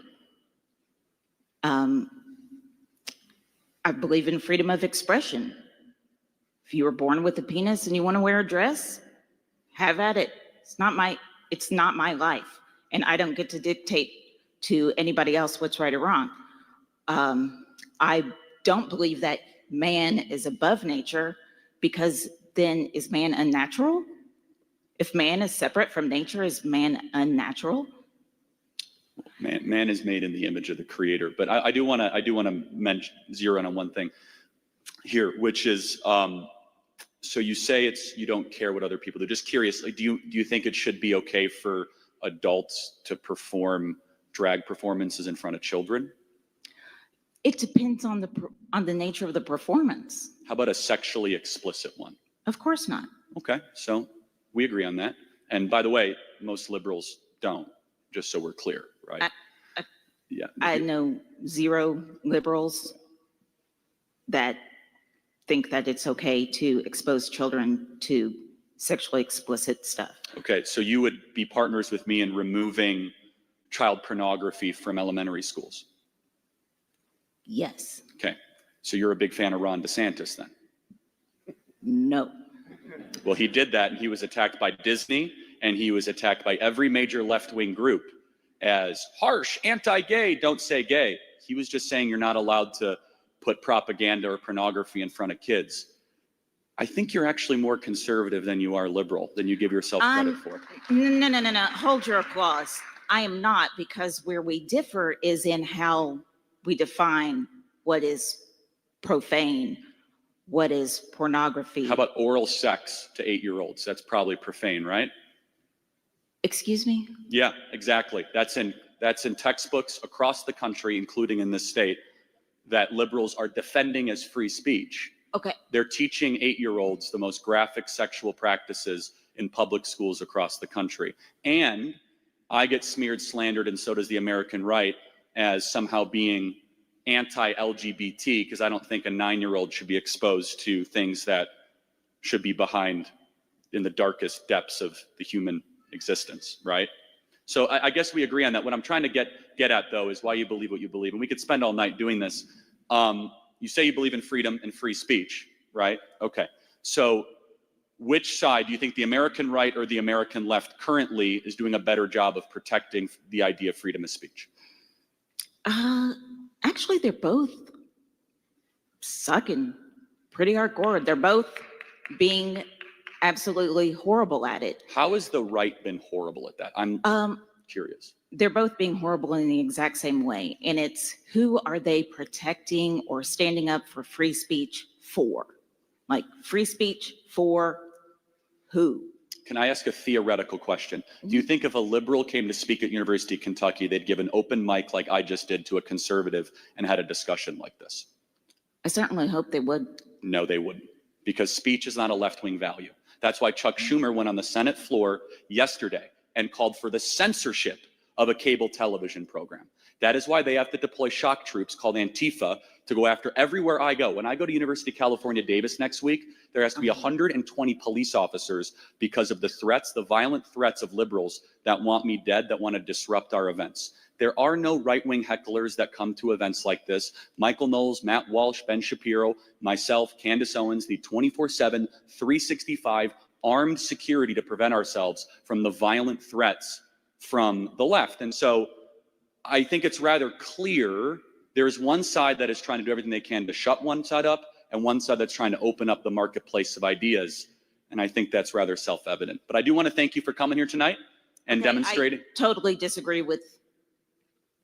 I believe in freedom of expression. If you were born with a penis and you want to wear a dress, have at it. It's not my life. And I don't get to dictate to anybody else what's right or wrong. I don't believe that man is above nature, because then is man unnatural? If man is separate from nature, is man unnatural? Man is made in the image of the Creator, but I do want to mention, zero in on one thing here, which is so you say you don't care what other people do. Just curious, like, do you think it should be okay for adults to perform drag performances in front of children? It depends on the nature of the performance. How about a sexually explicit one? Of course not. Okay, so we agree on that. And by the way, most liberals don't, just so we're clear, right? Yeah. I know zero liberals that think that it's okay to expose children to sexually explicit stuff. Okay, so you would be partners with me in removing child pornography from elementary schools? Yes. Okay, so you're a big fan of Ron DeSantis then? No. Well, he did that, and he was attacked by Disney, and he was attacked by every major left-wing group as harsh, anti-gay, don't say gay. He was just saying you're not allowed to put propaganda or pornography in front of kids. I think you're actually more conservative than you are liberal, than you give yourself credit for. No. Hold your applause. I am not, because where we differ is in how we define what is profane, what is pornography. How about oral sex to 8-year-olds? That's probably profane, right? Excuse me? Yeah, exactly. That's in textbooks across the country, including in this state, that liberals are defending as free speech. Okay. They're teaching 8-year-olds the most graphic sexual practices in public schools across the country. And I get smeared, slandered, and so does the American right, as somehow being anti-LGBT, because I don't think a 9-year-old should be exposed to things that should be behind in the darkest depths of the human existence, right? So I guess we agree on that. What I'm trying to get at, though, is why you believe what you believe. And we could spend all night doing this. You say you believe in freedom and free speech, right? Okay. So which side do you think, the American right or the American left, currently is doing a better job of protecting the idea of freedom of speech? Actually, they're both sucking pretty hardcore. They're both being absolutely horrible at it. How has the right been horrible at that? I'm curious. They're both being horrible in the exact same way. And it's, who are they protecting or standing up for free speech for? Like, free speech for who? Can I ask a theoretical question? Do you think if a liberal came to speak at University of Kentucky, they'd give an open mic like I just did to a conservative and had a discussion like this? I certainly hope they would. No, they wouldn't, because speech is not a left-wing value. That's why Chuck Schumer went on the Senate floor yesterday and called for the censorship of a cable television program. That is why they have to deploy shock troops called Antifa to go after everywhere I go. When I go to University of California, Davis next week, there has to be 120 police officers because of the threats, the violent threats of liberals that want me dead, that want to disrupt our events. There are no right-wing hecklers that come to events like this. Michael Knowles, Matt Walsh, Ben Shapiro, myself, Candace Owens, the 24/7, 365 armed security to prevent ourselves from the violent threats from the left. And so I think it's rather clear there's one side that is trying to do everything they can to shut one side up, and one side that's trying to open up the marketplace of ideas. And I think that's rather self-evident. But I do want to thank you for coming here tonight and demonstrating. I totally disagree with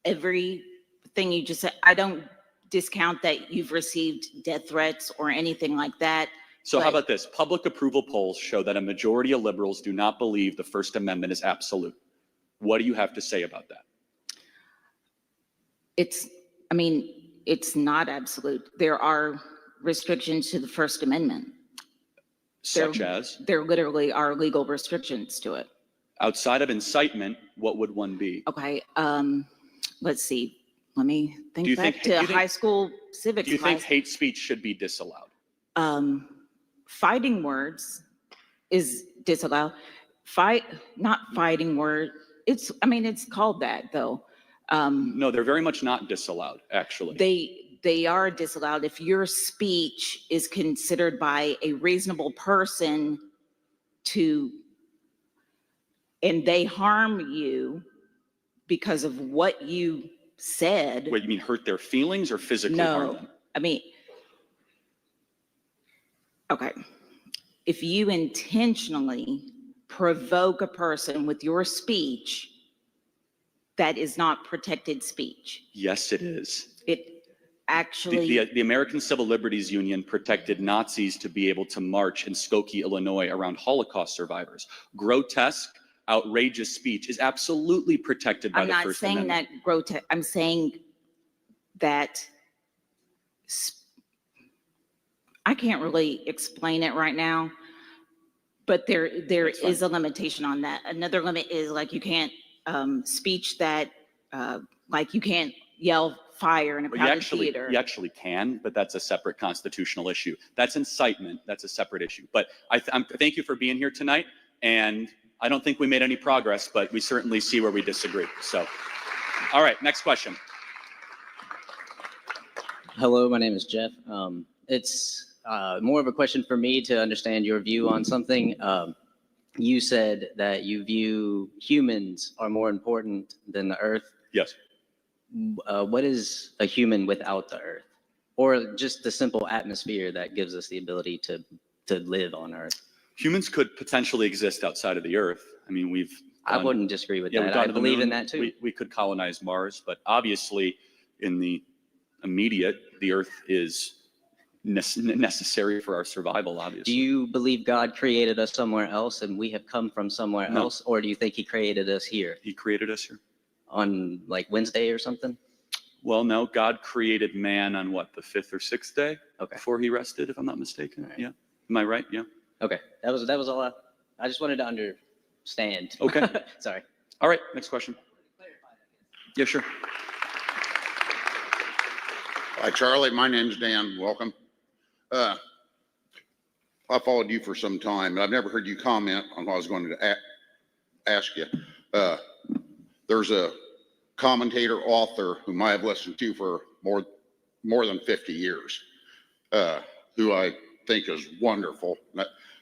everything you just said. I don't discount that you've received death threats or anything like that. So how about this? Public approval polls show that a majority of liberals do not believe the First Amendment is absolute. What do you have to say about that? I mean, it's not absolute. There are restrictions to the First Amendment. Such as? There literally are legal restrictions to it. Outside of incitement, what would one be? Okay, let's see. Let me Do you think back to high school civics Do you class. think hate speech should be disallowed? Fighting words is disallowed. Not fighting word. I mean, it's called that though. No, they're very much not disallowed, actually. They are disallowed if your speech is considered by a reasonable person and they harm you because of what you said. Wait, you mean hurt their feelings or physically harm them? I mean, okay. If you intentionally provoke a person with your speech, that is not protected speech. Yes, it is. It actually. The American Civil Liberties Union protected Nazis to be able to march in Skokie, Illinois around Holocaust survivors. Grotesque, outrageous speech is absolutely protected by the First Amendment. I'm not saying that grotesque. I'm saying that I can't really explain it right now, but there is a limitation on that. Another limit is like you can't speech that like you can't yell fire in a crowded theater. You actually can, but that's a separate constitutional issue. That's incitement. That's a separate issue. But thank you for being here tonight. And I don't think we made any progress, but we certainly see where we disagree. So, all right, next question. Hello, my name is Jeff. It's more of a question for me to understand your view on something. You said that you view humans are more important than the earth. Yes. What is a human without the earth? Or just the simple atmosphere that gives us the ability to live on earth? Humans could potentially exist outside of the earth. I mean, I wouldn't disagree with that. I believe in that too. We could colonize Mars, but obviously in the immediate, the earth is necessary for our survival, obviously. Do you believe God created us somewhere else and we have come from somewhere else? Or do you think he created us here? He created us here. On like Wednesday or something? Well, no, God created man on what, the 5th or 6th day? Okay. Before he rested, if I'm not mistaken. Right. Yeah. Am I right? Yeah. Okay. That was all I just wanted to understand. Okay. Sorry. All right. Next question. Yeah, sure. Hi, Charlie. My name's Dan. Welcome. I followed you for some time, but I've never heard you comment on what I was going to ask you. There's a commentator, author, whom I have listened to for more than 50 years, who I think is wonderful.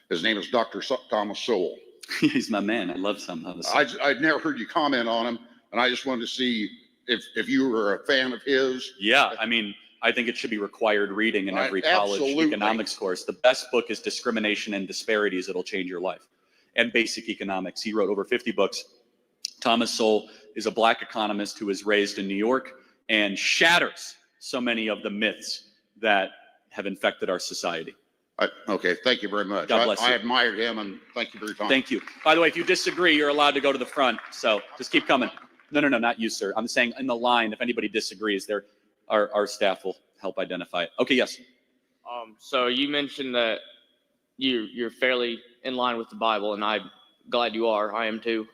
His name is Dr. Thomas Sowell. He's my man. I love Thomas Sowell. I'd never heard you comment on him, and I just wanted to see if you were a fan of his. Yeah, I mean, I think it should be required reading in every college economics course. The best book is Discrimination and Disparities. It'll change your life. And Basic Economics. He wrote over 50 books. Thomas Sowell is a black economist who was raised in New York and shatters so many of the myths that have infected our society. Okay, thank you very much. God bless you. I admired him, and thank you for your time. Thank you. By the way, if you disagree, you're allowed to go to the front. So just keep coming. No, not you, sir. I'm saying in the line, if anybody disagrees, our staff will help identify it. Okay, yes. So you mentioned that you're fairly in line with the Bible, and I'm glad you are. I am too.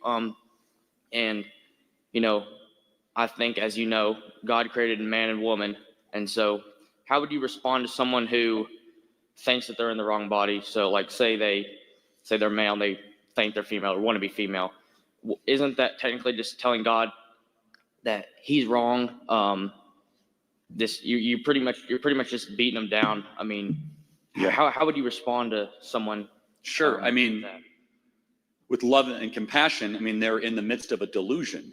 And I think, as you know, God created man and woman, and so how would you respond to someone who thinks that they're in the wrong body? So, like, say they're male, and they think they're female or want to be female. Isn't that technically just telling God that He's wrong? You're pretty much just beating them down. I mean, yeah. How would you respond to someone? Sure. I mean, with love and compassion, I mean, they're in the midst of a delusion,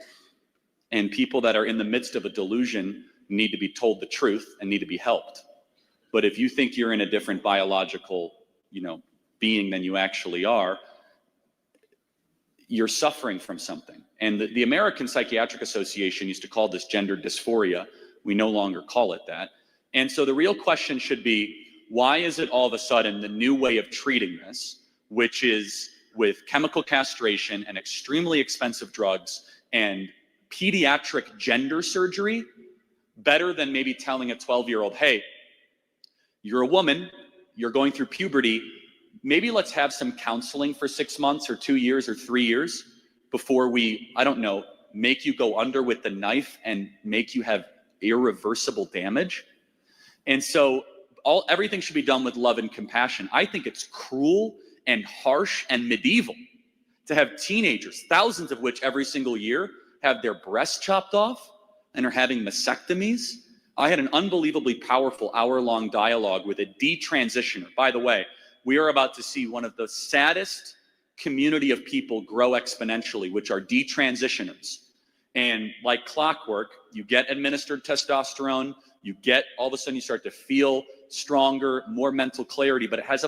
and people that are in the midst of a delusion need to be told the truth and need to be helped. But if you think you're in a different biological, being than you actually are, you're suffering from something. And the American Psychiatric Association used to call this gender dysphoria. We no longer call it that. And so the real question should be, why is it all of a sudden the new way of treating this, which is with chemical castration and extremely expensive drugs and pediatric gender surgery, Better than maybe telling a 12-year-old, hey, you're a woman, you're going through puberty, maybe let's have some counseling for 6 months or 2 years or 3 years before we, I don't know, make you go under with the knife and make you have irreversible damage. And so everything should be done with love and compassion. I think it's cruel and harsh and medieval to have teenagers, thousands of which every single year have their breasts chopped off and are having mastectomies. I had an unbelievably powerful hour-long dialogue with a detransitioner. By the way, we are about to see one of the saddest community of people grow exponentially, which are detransitioners. And like clockwork, you get administered testosterone, you get, all of a sudden you start to feel stronger, more mental clarity, but it has a